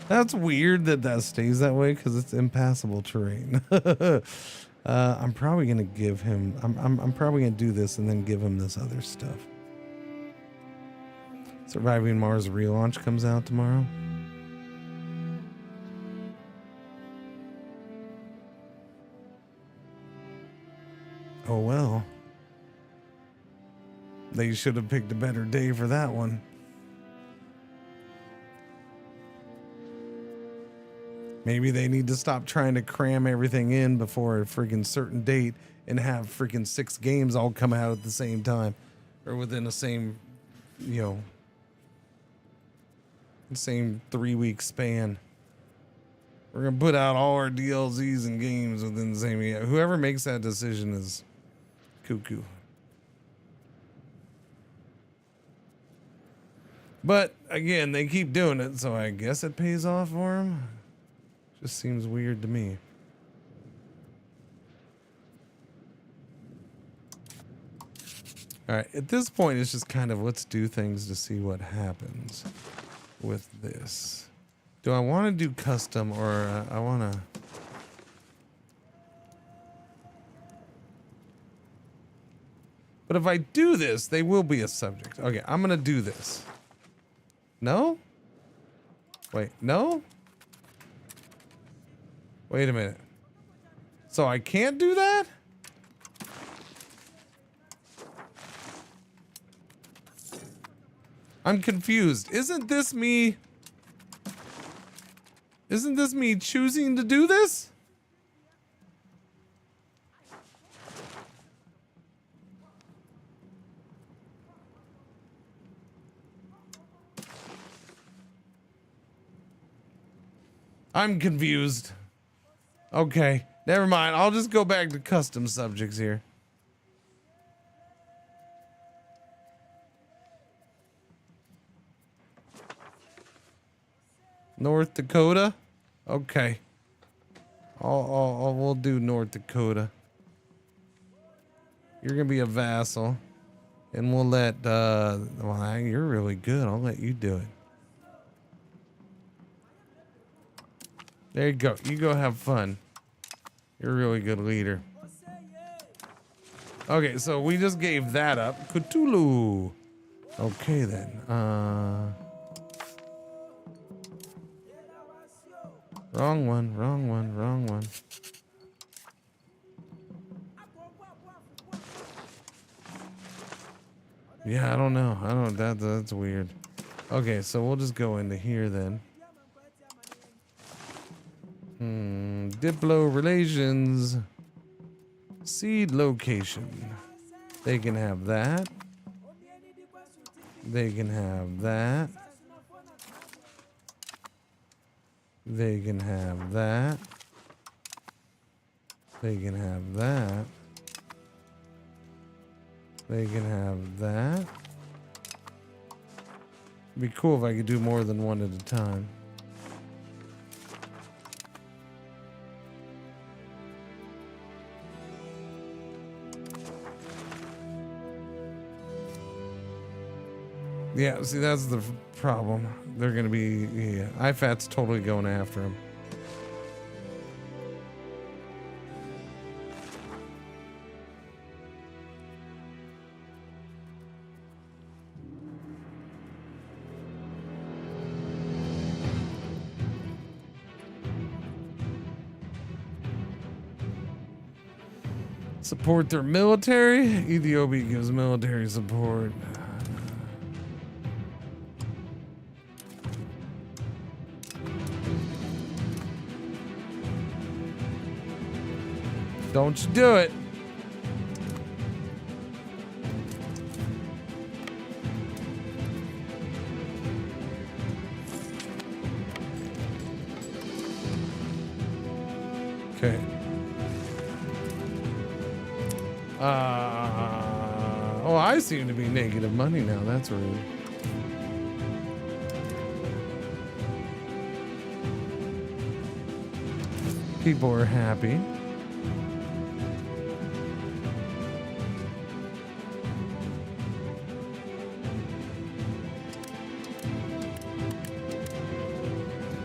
That's weird that that stays that way because it's impassable terrain. I'm probably gonna give him. I'm probably gonna do this and then give him this other stuff. Surviving Mars relaunch comes out tomorrow. Oh well. They should have picked a better day for that one. Maybe they need to stop trying to cram everything in before a freaking certain date and have freaking 6 games all come out at the same time or within the same, you know, the same 3-week span. We're going to put out all our DLCs and games within the same year. Whoever makes that decision is cuckoo. But again, they keep doing it, so I guess it pays off for them. Just seems weird to me. All right, at this point, it's just kind of let's do things to see what happens with this. Do I want to do custom or I want to... But if I do this, they will be a subject. Okay, I'm going to do this. No? Wait, no? Wait a minute. So I can't do that? I'm confused. Isn't this me Isn't this me choosing to do this? I'm confused. Okay, never mind. I'll just go back to custom subjects here. North Dakota? Okay. We'll do North Dakota. You're gonna be a vassal. And we'll let, well, you're really good. I'll let you do it. There you go. You go have fun. You're a really good leader. Okay, so we just gave that up. Cthulhu. Okay, then. Wrong one, wrong one, wrong one. Yeah, I don't know. That's weird. Okay, so we'll just go into here then. Diplo relations. Seed location. They can have that. They can have that. They can have that. They can have that. They can have that. It'd be cool if I could do more than one at a time. Yeah, see, that's the problem. They're gonna be, yeah, IFAT's totally going after him. Support their military. Ethiopia gives military support. Don't you do it. Okay. Oh, I seem to be negative money now. That's rude. People are happy.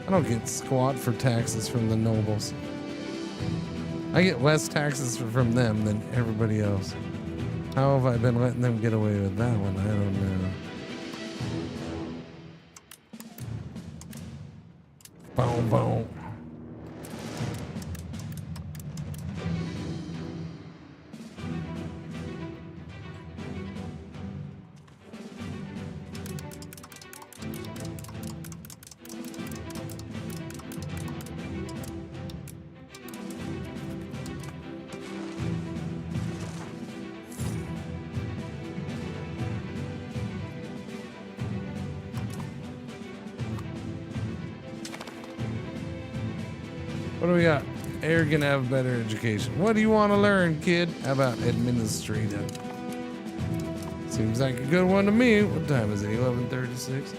I don't get squat for taxes from the nobles. I get less taxes from them than everybody else. How have I been letting them get away with that one? I don't know. Boom, boom. What do we got? You're gonna have better education. What do you want to learn, kid? How about administrative? Seems like a good one to me. What time is it? 11:36.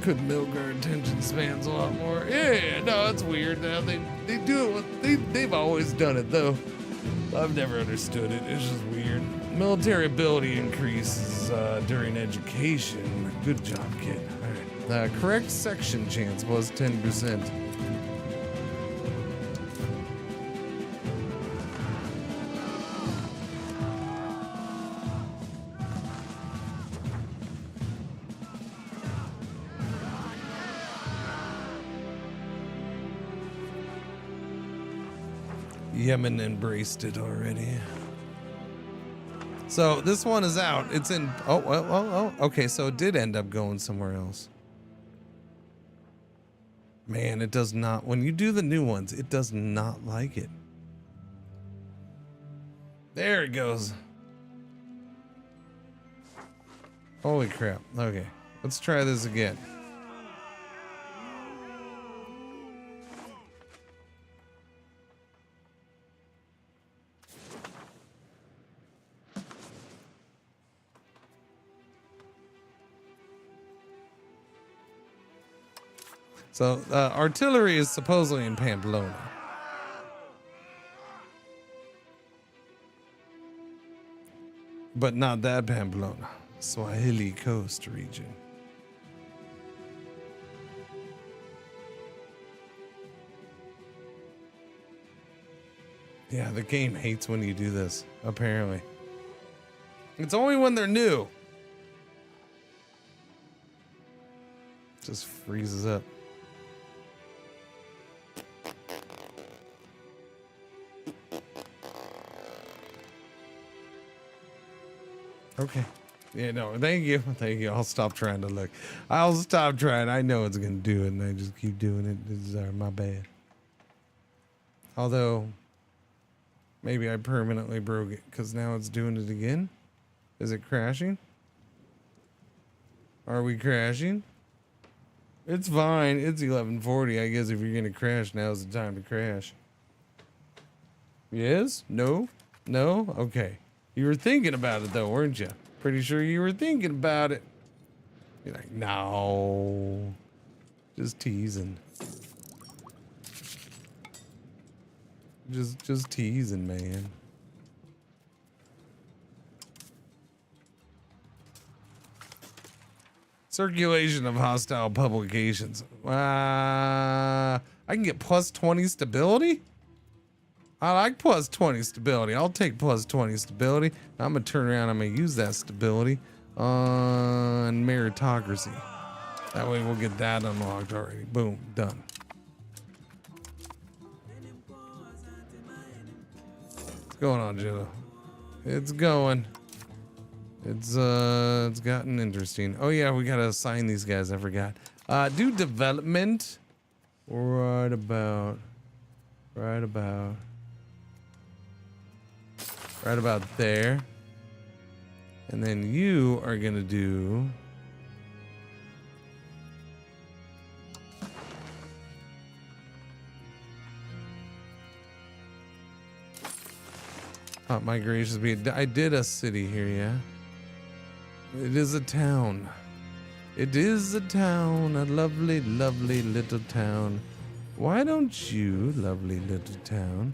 Could milk our attention spans a lot more. Yeah, no, it's weird now. They do it. They've always done it though. I've never understood it. It's just weird. Military ability increases during education. Good job, kid. Correct section chance was 10%. Yemen embraced it already. So this one is out. It's in. Oh, okay. So it did end up going somewhere else. Man, it does not. When you do the new ones, it does not like it. There it goes. Holy crap. Okay, let's try this again. So, artillery is supposedly in Pamplona. But not that Pamplona. Swahili Coast region. Yeah, the game hates when you do this, apparently. It's only when they're new. Just freezes up. Okay. Yeah, no, thank you. Thank you. I'll stop trying to look. I'll stop trying. I know it's going to do it, and I just keep doing it. This is my bad. Although, maybe I permanently broke it, because now it's doing it again. Is it crashing? Are we crashing? It's fine. It's 11:40. I guess if you're going to crash, now's the time to crash. Yes? No? No? Okay. You were thinking about it, though, weren't you? Pretty sure you were thinking about it. You're like, no. Just teasing. Just teasing, man. Circulation of hostile publications. I can get plus 20 stability? I like plus 20 stability. I'll take plus 20 stability. I'm going to turn around. I'm going to use that stability on meritocracy. That way we'll get that unlocked already. Boom. Done. What's going on, Jilla? It's going. It's gotten interesting. Oh yeah, we got to assign these guys. I forgot. Do development. Right about there. And then you are gonna do my gracious be. I did a city here, yeah. It is a town. It is a town, a lovely, lovely little town. Why don't you, lovely little town,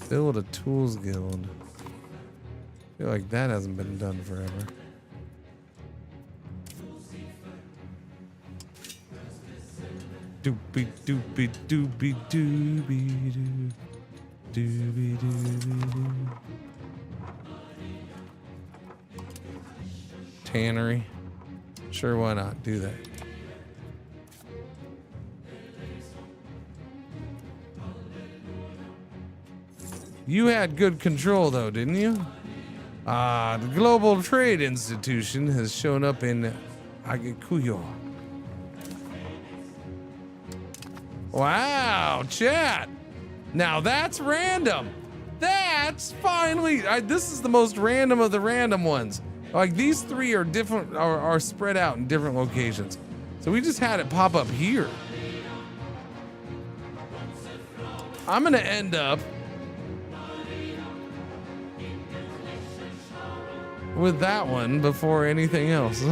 build a tools guild? I feel like that hasn't been done forever. Doopy doopy doopy doopy doo. Doobie doobie doo. Tannery. Sure, why not? Do that. You had good control though, didn't you? The Global Trade Institution has shown up in Agikuyo. Wow, chat. Now that's random. That's finally, this is the most random of the random ones. Like these three are different, are spread out in different locations. So we just had it pop up here. I'm gonna end up with that one before anything else.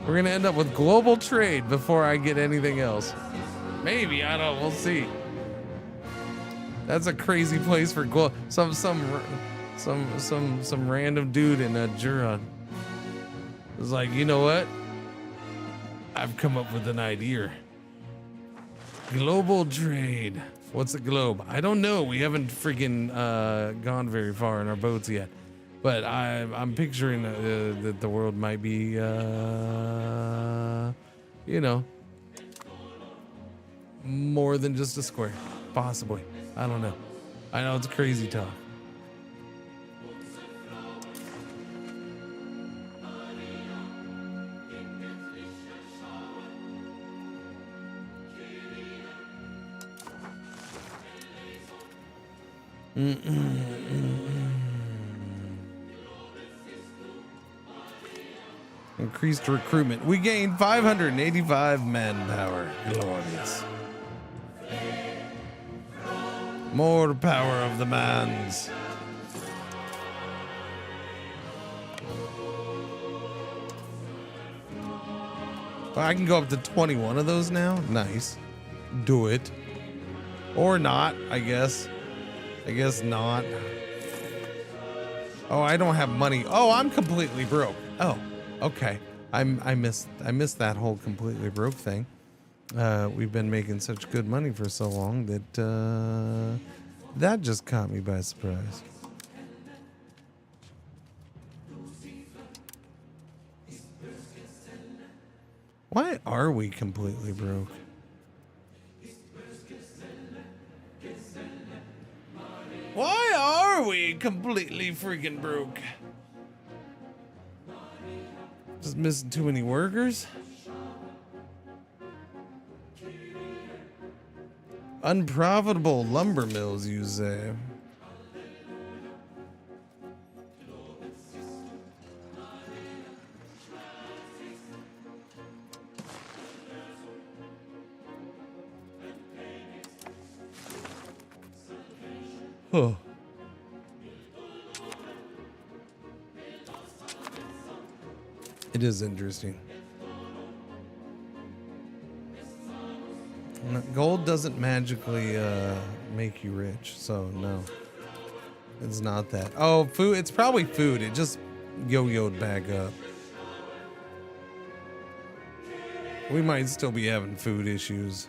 We're gonna end up with global trade before I get anything else. Maybe, I don't know, we'll see. That's a crazy place for some random dude in a Juron. It's like, you know what? I've come up with an idea. Global trade. What's a globe? I don't know. We haven't freaking gone very far in our boats yet. But I'm picturing that the world might be, you know, more than just a square. Possibly. I don't know. I know it's crazy talk. Increased recruitment. We gained 585 manpower. Glorious. More power of the mans. I can go up to 21 of those now. Nice. Do it. Or not, I guess. I guess not. Oh, I don't have money. Oh, I'm completely broke. Oh, okay. I missed that whole completely broke thing. We've been making such good money for so long that that just caught me by surprise. Why are we completely broke? Why are we completely freaking broke? Just missing too many workers? Unprofitable lumber mills, you say? Oh. It is interesting. Gold doesn't magically make you rich, so no. It's not that. Oh, food. It's probably food. It just yo-yoed back up. We might still be having food issues.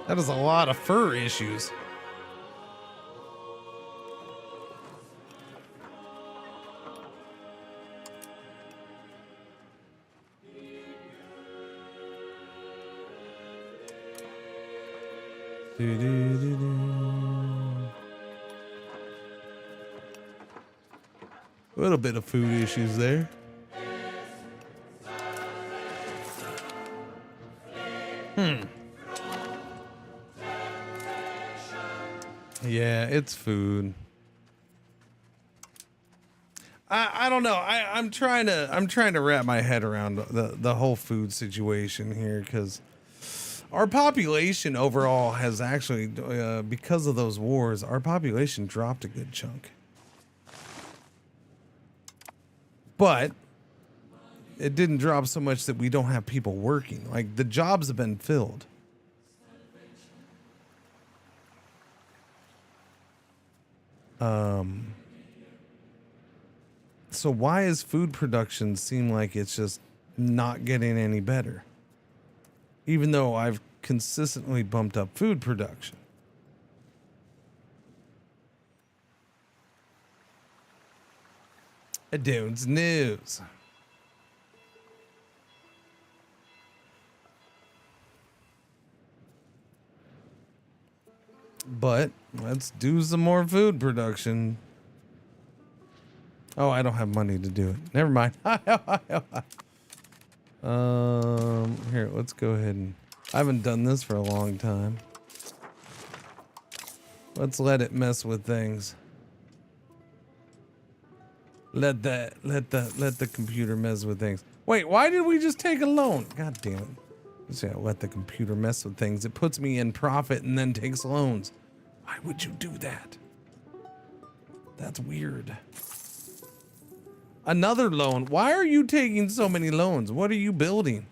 That is a lot of fur issues. A little bit of food issues there. Yeah, it's food. I don't know. I'm trying to wrap my head around the whole food situation here, because our population overall has actually, because of those wars, our population dropped a good chunk. But it didn't drop so much that we don't have people working. Like, the jobs have been filled. So why is food production seem like it's just not getting any better? Even though I've consistently bumped up food production. A dude's news. But let's do some more food production. Oh, I don't have money to do it. Never mind. Here, let's go ahead and... I haven't done this for a long time. Let's let it mess with things. Let the computer mess with things. Wait, why did we just take a loan? God damn it. Just gotta let the computer mess with things. It puts me in profit and then takes loans. Why would you do that? That's weird. Another loan. Why are you taking so many loans? What are you building?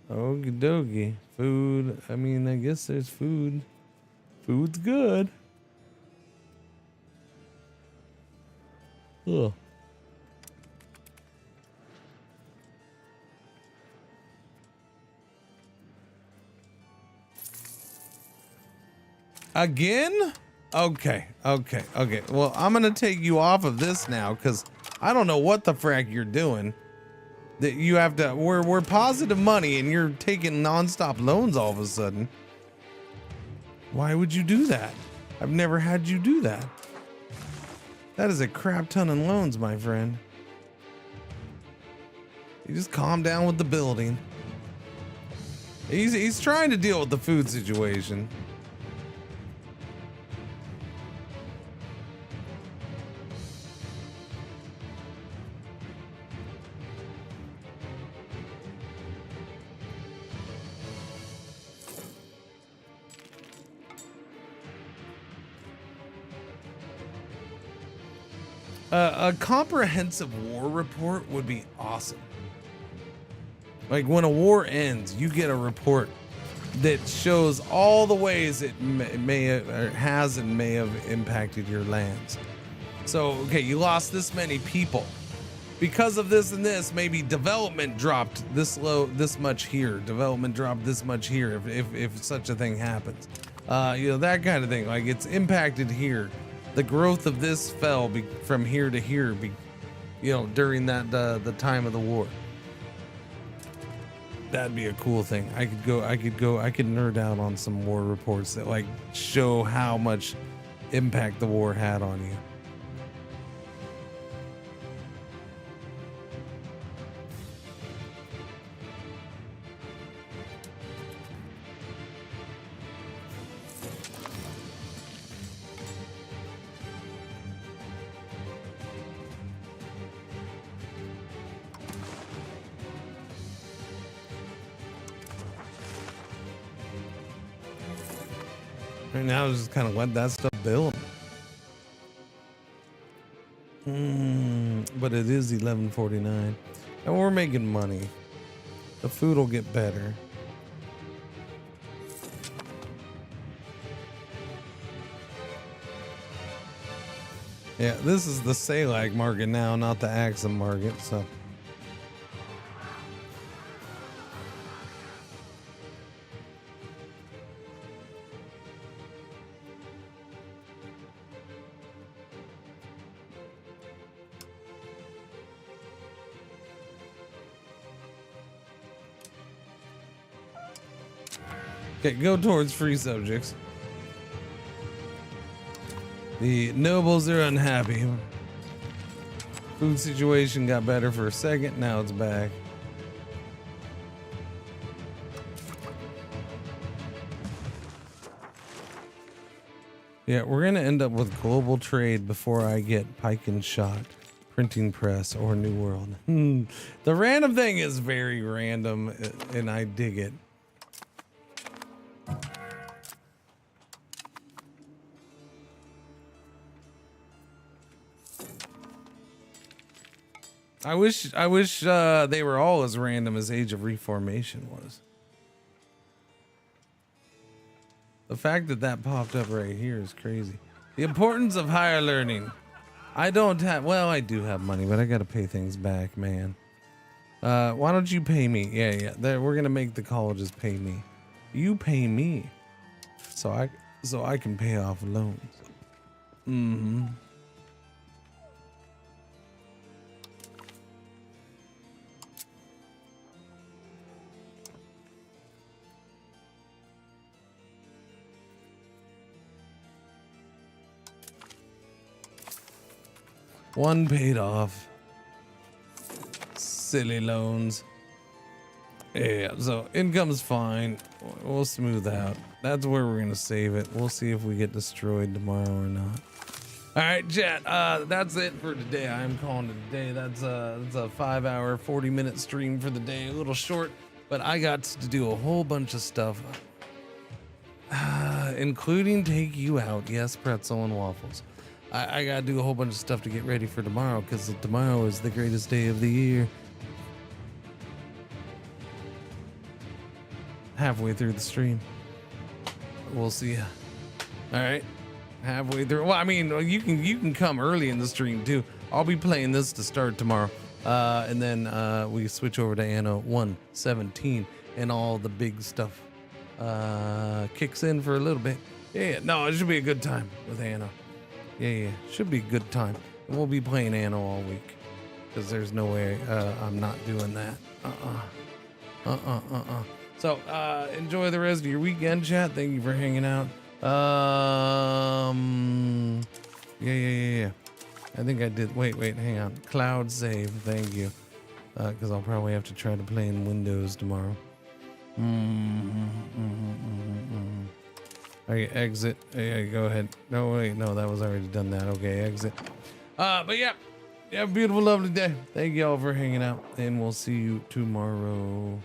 Okie dokie. Food. I mean, I guess there's food. Food's good. Ugh. Again? Okay. Well, I'm gonna take you off of this now, because I don't know what the frack you're doing. That you have to, we're positive money and you're taking nonstop loans all of a sudden. Why would you do that? I've never had you do that. That is a crap ton of loans, my friend. You just calm down with the building. He's trying to deal with the food situation. A comprehensive war report would be awesome. Like when a war ends, you get a report that shows all the ways it may have, or has and may have impacted your lands. So, okay, you lost this many people. Because of this and this, maybe development dropped this much here. Development dropped this much here if such a thing happens. That kind of thing. Like it's impacted here. The growth of this fell from here to here, during that the time of the war. That'd be a cool thing. I could nerd out on some war reports that like show how much impact the war had on you. Right now, just kind of let that stuff build. But it is 11:49, and we're making money. The food will get better. Yeah, this is the Salag market now, not the Axum market. So. Okay, go towards free subjects. The nobles are unhappy. Food situation got better for a second, now it's back. Yeah, we're gonna end up with global trade before I get Pike and Shot, Printing Press, or New World. The random thing is very random, and I dig it. I wish they were all as random as Age of Reformation was. The fact that popped up right here is crazy. The importance of higher learning. I do have money, but I gotta pay things back, man. Why don't you pay me? Yeah. We're gonna make the colleges pay me. You pay me, so I can pay off loans. Mm-hmm. One paid off. Silly loans. Yeah, so income's fine. We'll smooth out. That's where we're gonna save it. We'll see if we get destroyed tomorrow or not. All right, chat. That's it for today. I'm calling it a day. That's a 5-hour, 40-minute stream for the day. A little short, but I got to do a whole bunch of stuff, including take you out. Yes, pretzel and waffles. I gotta do a whole bunch of stuff to get ready for tomorrow, because tomorrow is the greatest day of the year. Halfway through the stream. We'll see ya. All right. Halfway through. Well, I mean, you can come early in the stream too. I'll be playing this to start tomorrow. And then we switch over to Anno117 and all the big stuff kicks in for a little bit. Yeah, no, it should be a good time with Anno. Yeah, should be a good time. And we'll be playing Anno all week, because there's no way I'm not doing that. So enjoy the rest of your weekend, chat. Thank you for hanging out. Yeah. I think I did. Wait, hang on. Cloud save. Thank you. Because I'll probably have to try to play in Windows tomorrow. Okay, exit. Yeah, go ahead. No, wait, no, that was already done that. Okay, exit. But yeah. Have a beautiful, lovely day. Thank y'all for hanging out, and we'll see you tomorrow.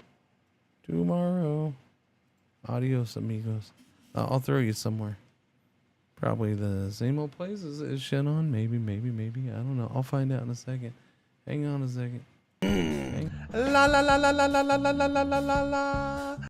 Adios, amigos. I'll throw you somewhere. Probably the same old place as shit on. Maybe. I don't know. I'll find out in a second. Hang on a second. La la la la la la la la la la la la.